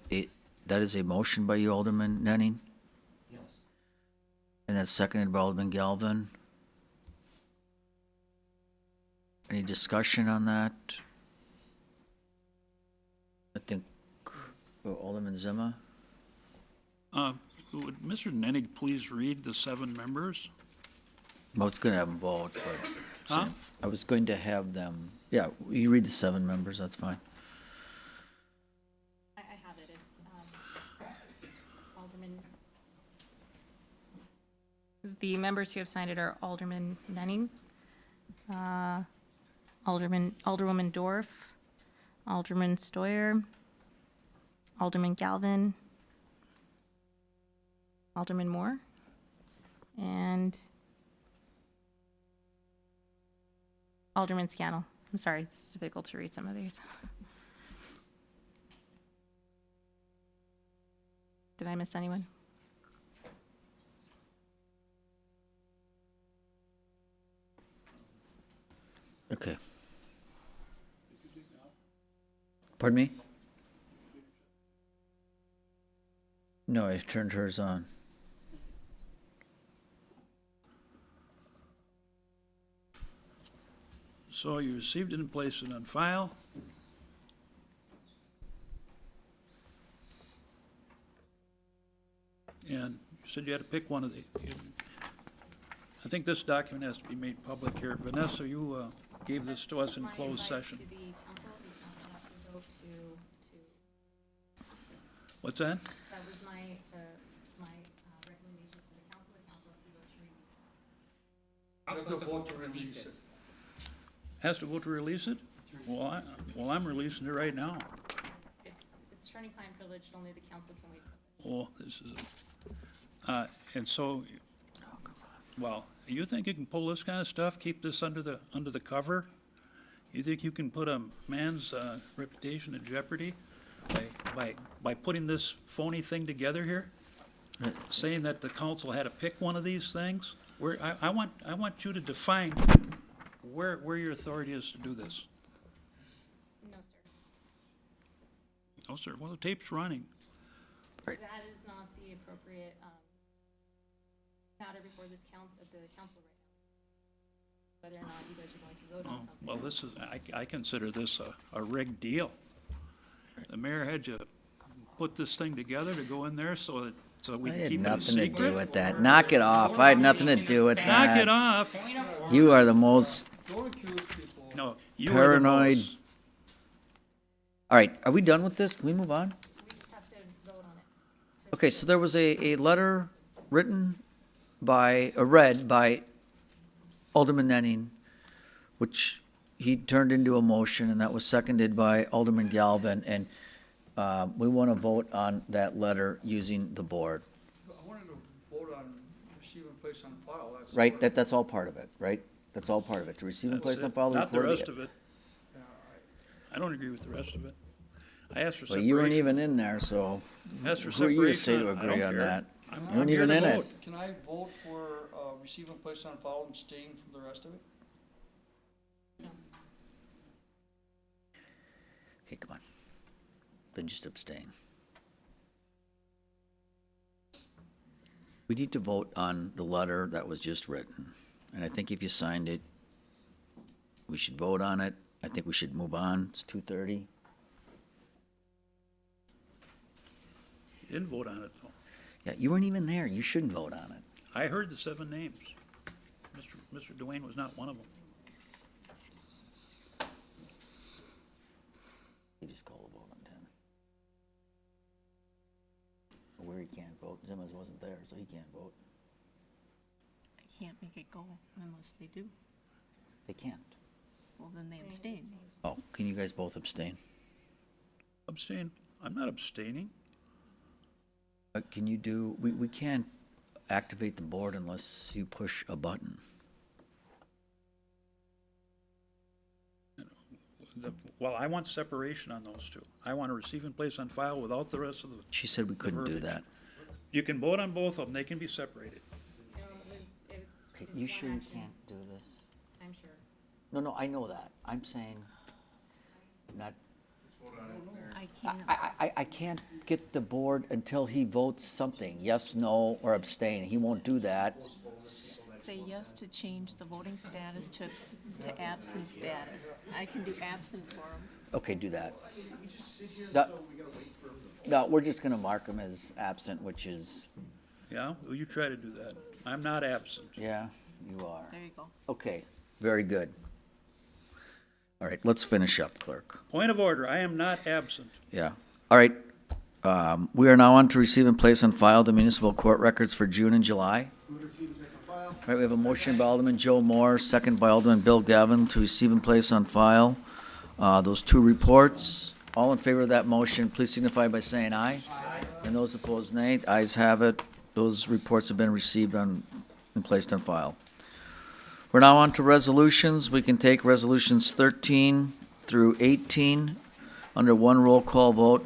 that is a motion by you, Alderman Nenning? Yes. And that's seconded by Alderman Galvin? Any discussion on that? I think, Alderman Zima? Would Mr. Nennig please read the 7 members? I was going to have them vote, but Huh? I was going to have them, yeah, you read the 7 members, that's fine. I have it. It's Alderman. The members who have signed it are Alderman Nenning, Alderwoman Dorf, Alderman Stoyer, Alderman Galvin, Alderman Moore, and Alderman Scannell. I'm sorry, it's difficult to read some of these. Did I miss anyone? Okay. Pardon me? No, I turned hers on. So you received it and placed it on file. And you said you had to pick one of the, I think this document has to be made public here. Vanessa, you gave this to us in closed session. What's that? That was my recommendations to the council. The council has to vote to release it. Has to vote to release it? Well, I'm releasing it right now. It's attorney-client privileged, only the council can waive. Oh, this is, and so, well, you think you can pull this kind of stuff, keep this under the cover? You think you can put a man's reputation in jeopardy by putting this phony thing together here? Saying that the council had to pick one of these things? I want you to define where your authority is to do this. No, sir. Oh, sir, well, the tape's running. That is not the appropriate matter before the council right now. Whether or not you guys are going to vote on something. Well, this is, I consider this a rigged deal. The mayor had to put this thing together to go in there so we can keep it a secret. Nothing to do with that. Knock it off. I had nothing to do with that. Knock it off. You are the most No, you are the paranoid. most. All right, are we done with this? Can we move on? We just have to vote on it. Okay, so there was a letter written by, read by Alderman Nenning, which he turned into a motion, and that was seconded by Alderman Galvin, and we want to vote on that letter using the board, I wanted to vote on receive and place on file. That's right? That's all part of it, right? That's all part of it, to receive and place on file. Not the report. rest of it. I don't agree with the rest of it. I asked for Well, separation. you weren't even in there, so Asked for who are you to say separation. to I don't agree on care. that? I'm- You I'm weren't here even to in it. vote. Can I vote for receive and place on file and abstain from the rest of it? Okay, come on. Then just abstain. We need to vote on the letter that was just written, and I think if you signed it, we should vote on it. I think we should move on. It's 2:30. You didn't vote on it, though. Yeah, you weren't even there. You shouldn't vote on it. I heard the 7 names. Mr. Dwayne was not one of them. You just call a vote on 10. Where he can't vote. Zimmers wasn't there, so he can't vote. I can't make it go unless they do. They can't. Well, then they abstain. Oh, can you guys both abstain? Abstain. I'm not abstaining. Can you do, we can't activate the board unless you push a button. Well, I want separation on those two. I want to receive and place on file without the rest of the. She said we couldn't do verbiage. that. You can vote on both of them. They can be separated. Okay, you sure you can't do this? I'm sure. No, I know that. I'm saying not, I can't. I can't get the board until he votes something, yes, no, or abstain. He won't do that. Say yes to change the voting status to absent status. I can do absent for them. Okay, do that. No, we're just gonna mark him as absent, which is, Yeah, well, you try to do that. I'm not absent. yeah, you are. There you go. Okay, very good. All right, let's finish up, clerk. Point of order, I am not absent. Yeah. All right. We are now on to receive and place on file the municipal court records for June and July. All right, we have a motion by Alderman Joe Moore, second by Alderman Bill Gavin to receive and place on file those two reports. All in favor of that motion, please signify by saying aye. Aye. And those opposed, nay. The ayes have it. Those reports have been received and placed on file. We're now on to resolutions. We can take resolutions 13 through 18 under one roll call vote,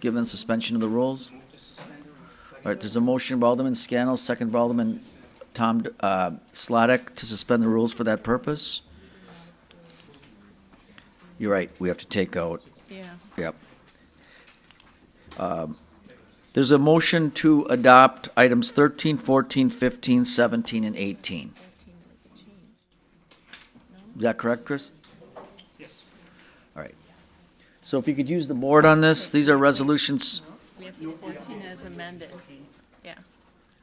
given suspension of the rules. All right, there's a motion by Alderman Scannell, second by Alderman Tom Slotnick to suspend the rules for that purpose. You're right, we have to take out, Yeah. yep. There's a motion to adopt items 13, 14, 15, 17, and 18. Is that correct, Chris? Yes. All right. So if you could use the board on this, these are resolutions. We have to do 14 as amended. Yeah.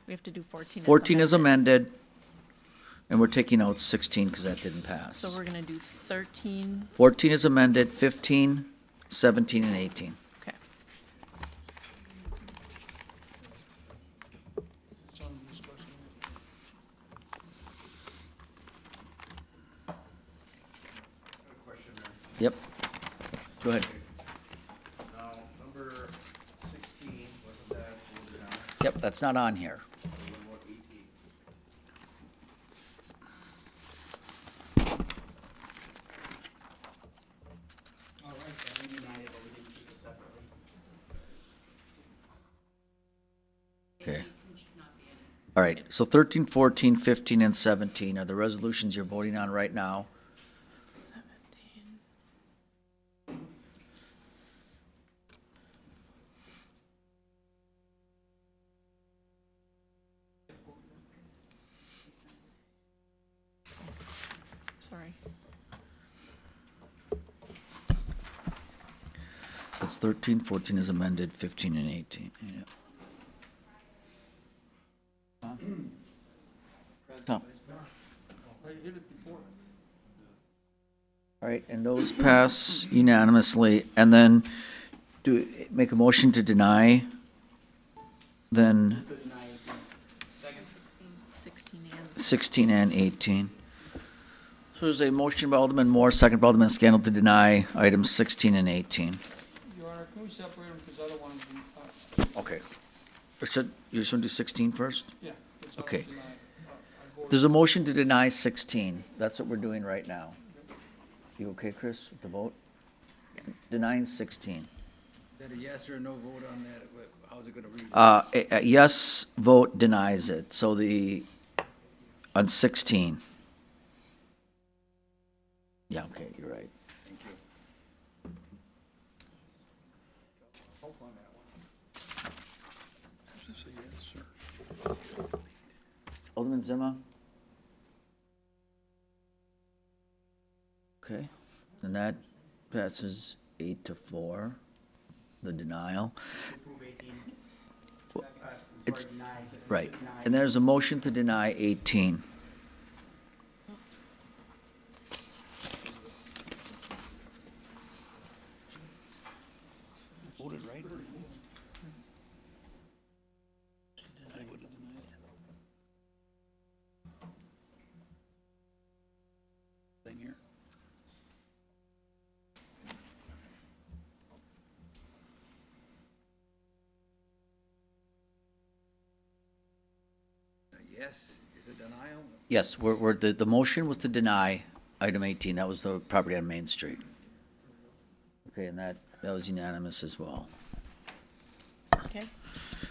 We have to do 14 as 14 is amended. amended, and we're taking out 16 because that didn't pass. So we're going to do 13. 14 is amended, 15, 17, and 18. Okay. It's on discussion. Yep. Go ahead. Now, number 16, wasn't that voted on? Yep, that's not on here. What about 18? All right, then we united, but we didn't keep it separately. Okay. All right, so 13, 14, 15, and 17 are the resolutions you're voting on right now. 17. Sorry. So it's 13, 14 is amended, 15, and 18. Yeah. Tom. I did it before. All right, and those pass unanimously, and then make a motion to deny, then 16 and 16 and 18. So there's a motion by Alderman Moore, second by Alderman Scannell to deny items 16 and 18. Your Honor, can we separate them, because other ones, Okay. Or you just want to do 16 first? yeah. it's Okay. denied. I voted- There's a motion to deny 16. That's what we're doing right now. You okay, Chris, with the vote? Denying 16. Is that a yes or a no vote on that? How's it gonna read? A yes vote denies it, so on 16. Yeah, okay, you're right. Thank you. Hope on that one. Is this a yes, sir? Alderman Zima? Okay, then that passes 8-4, the denial. It's, right, and there's a motion to deny 18. Voted right? I would have denied it. Thing here. A yes, is it denial? Yes, the motion was to deny item 18, that was the property on Main Street. Okay, and that was unanimous as well. Okay. All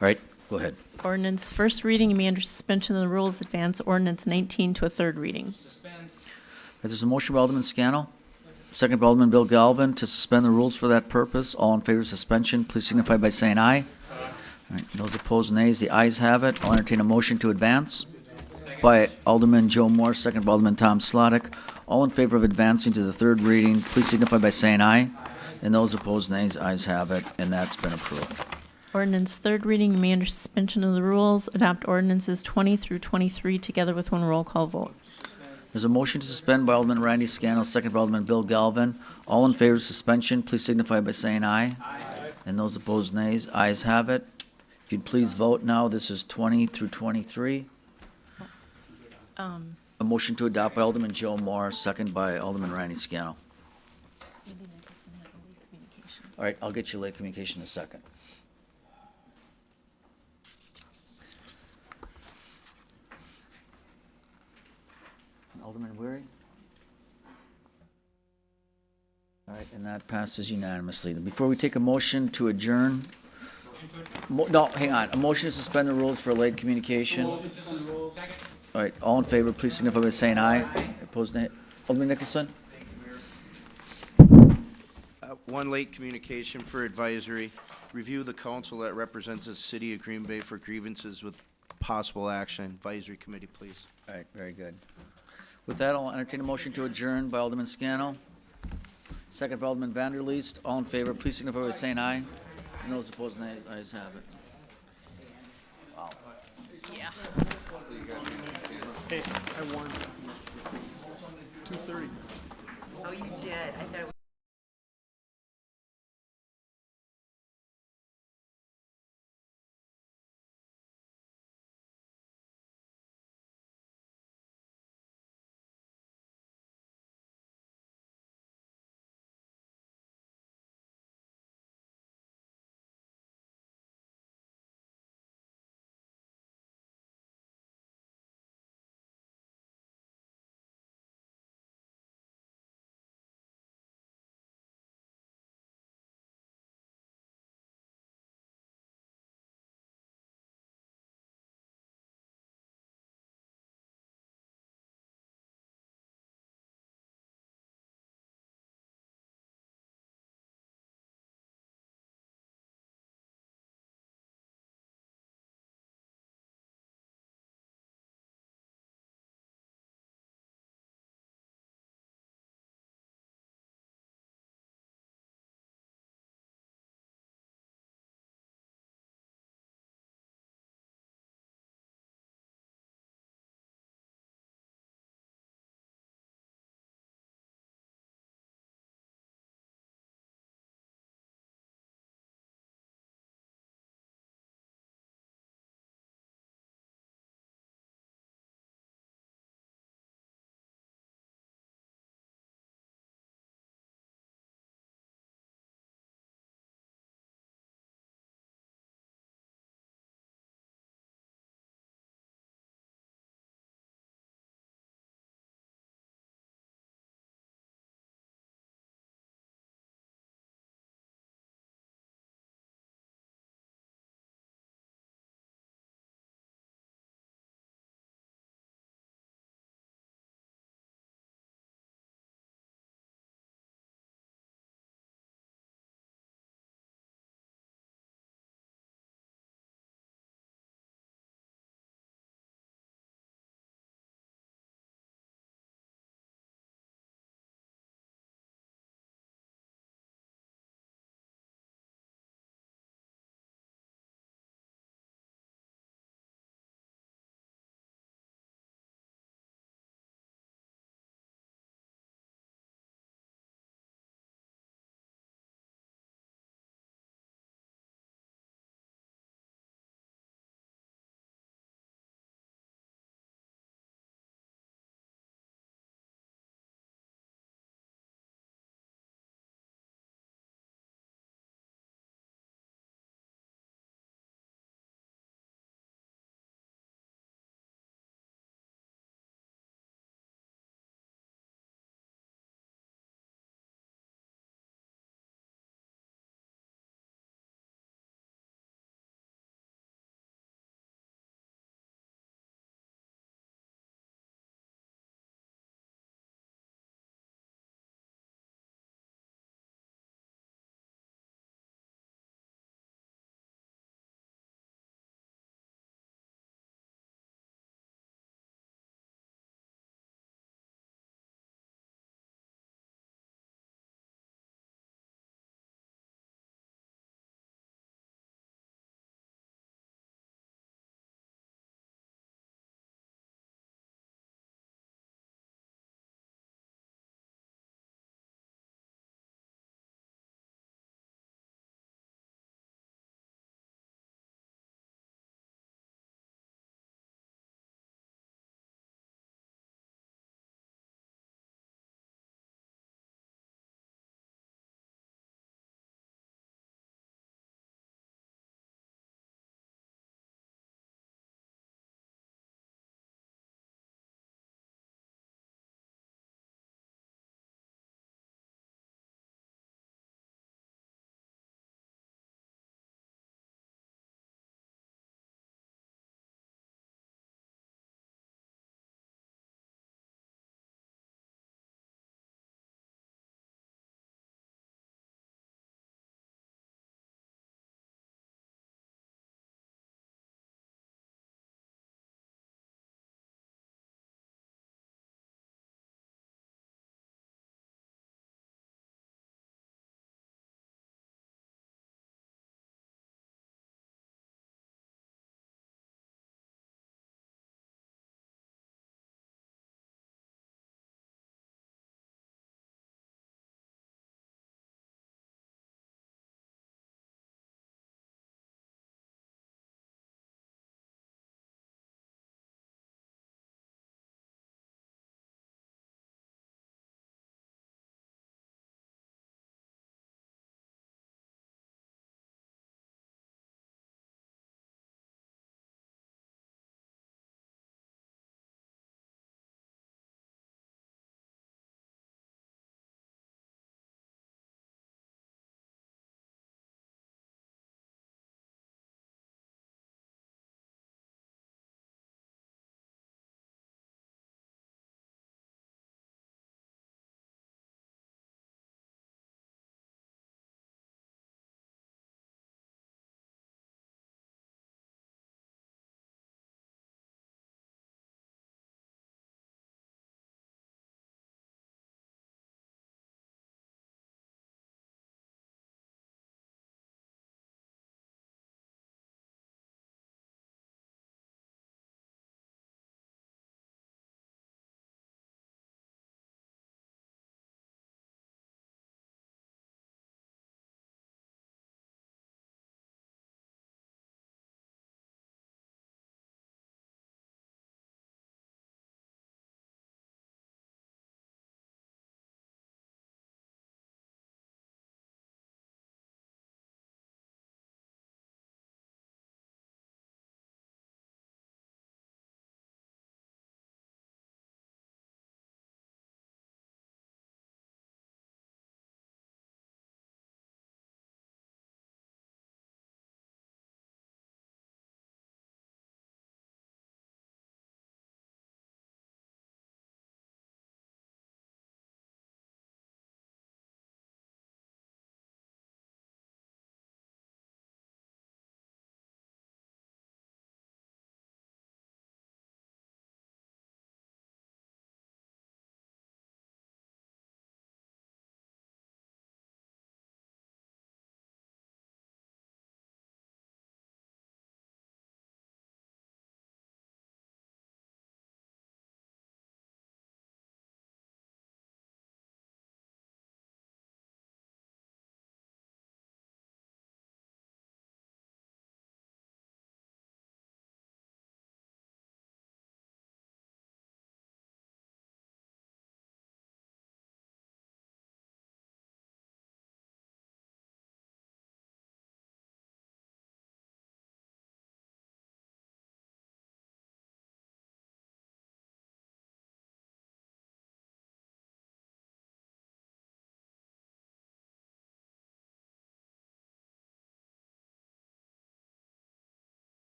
right, go ahead. Ordinance, first reading, and be under suspension of the rules, advance ordinance 19 to a third reading. There's a motion by Alderman Scannell, second by Alderman Bill Galvin to suspend the rules for that purpose. All in favor of suspension, please signify by saying aye. All right, those opposed, nays. The ayes have it. I'll entertain a motion to advance by Alderman Joe Moore, second by Alderman Tom Slottick. All in favor of advancing to the third reading, please signify by saying aye. And those opposed, nays. Ayes have it, and that's been approved. Ordinance, third reading, and be under suspension of the rules, adopt ordinances 20 through 23 together with one roll call vote. There's a motion to suspend by Alderman Randy Scannell, second by Alderman Bill Galvin. All in favor of suspension, please signify by saying aye. Aye. And those opposed, nays. Ayes have it. If you'd please vote now, this is 20 through 23. A motion to adopt by Alderman Joe Moore, second by Alderman Randy Scannell. All right, I'll get you late communication in a second. Alderman Weary? All right, and that passes unanimously. Before we take a motion to adjourn, no, hang on, a motion to suspend the rules for late communication. All right, all in favor, please signify by saying aye. Opposed, nay. Alderman Nicholson? One late communication for advisory. Review the council that represents the city of Green Bay for grievances with possible action. Advisory committee, please. All right, very good. With that, I'll entertain a motion to adjourn by Alderman Scannell. Second by Alderman Vanderleest. All in favor, please signify by saying aye. And those opposed, nays. Ayes have it. Wow. Yeah. Hey, I won. 2:30. Oh, you did. I thought.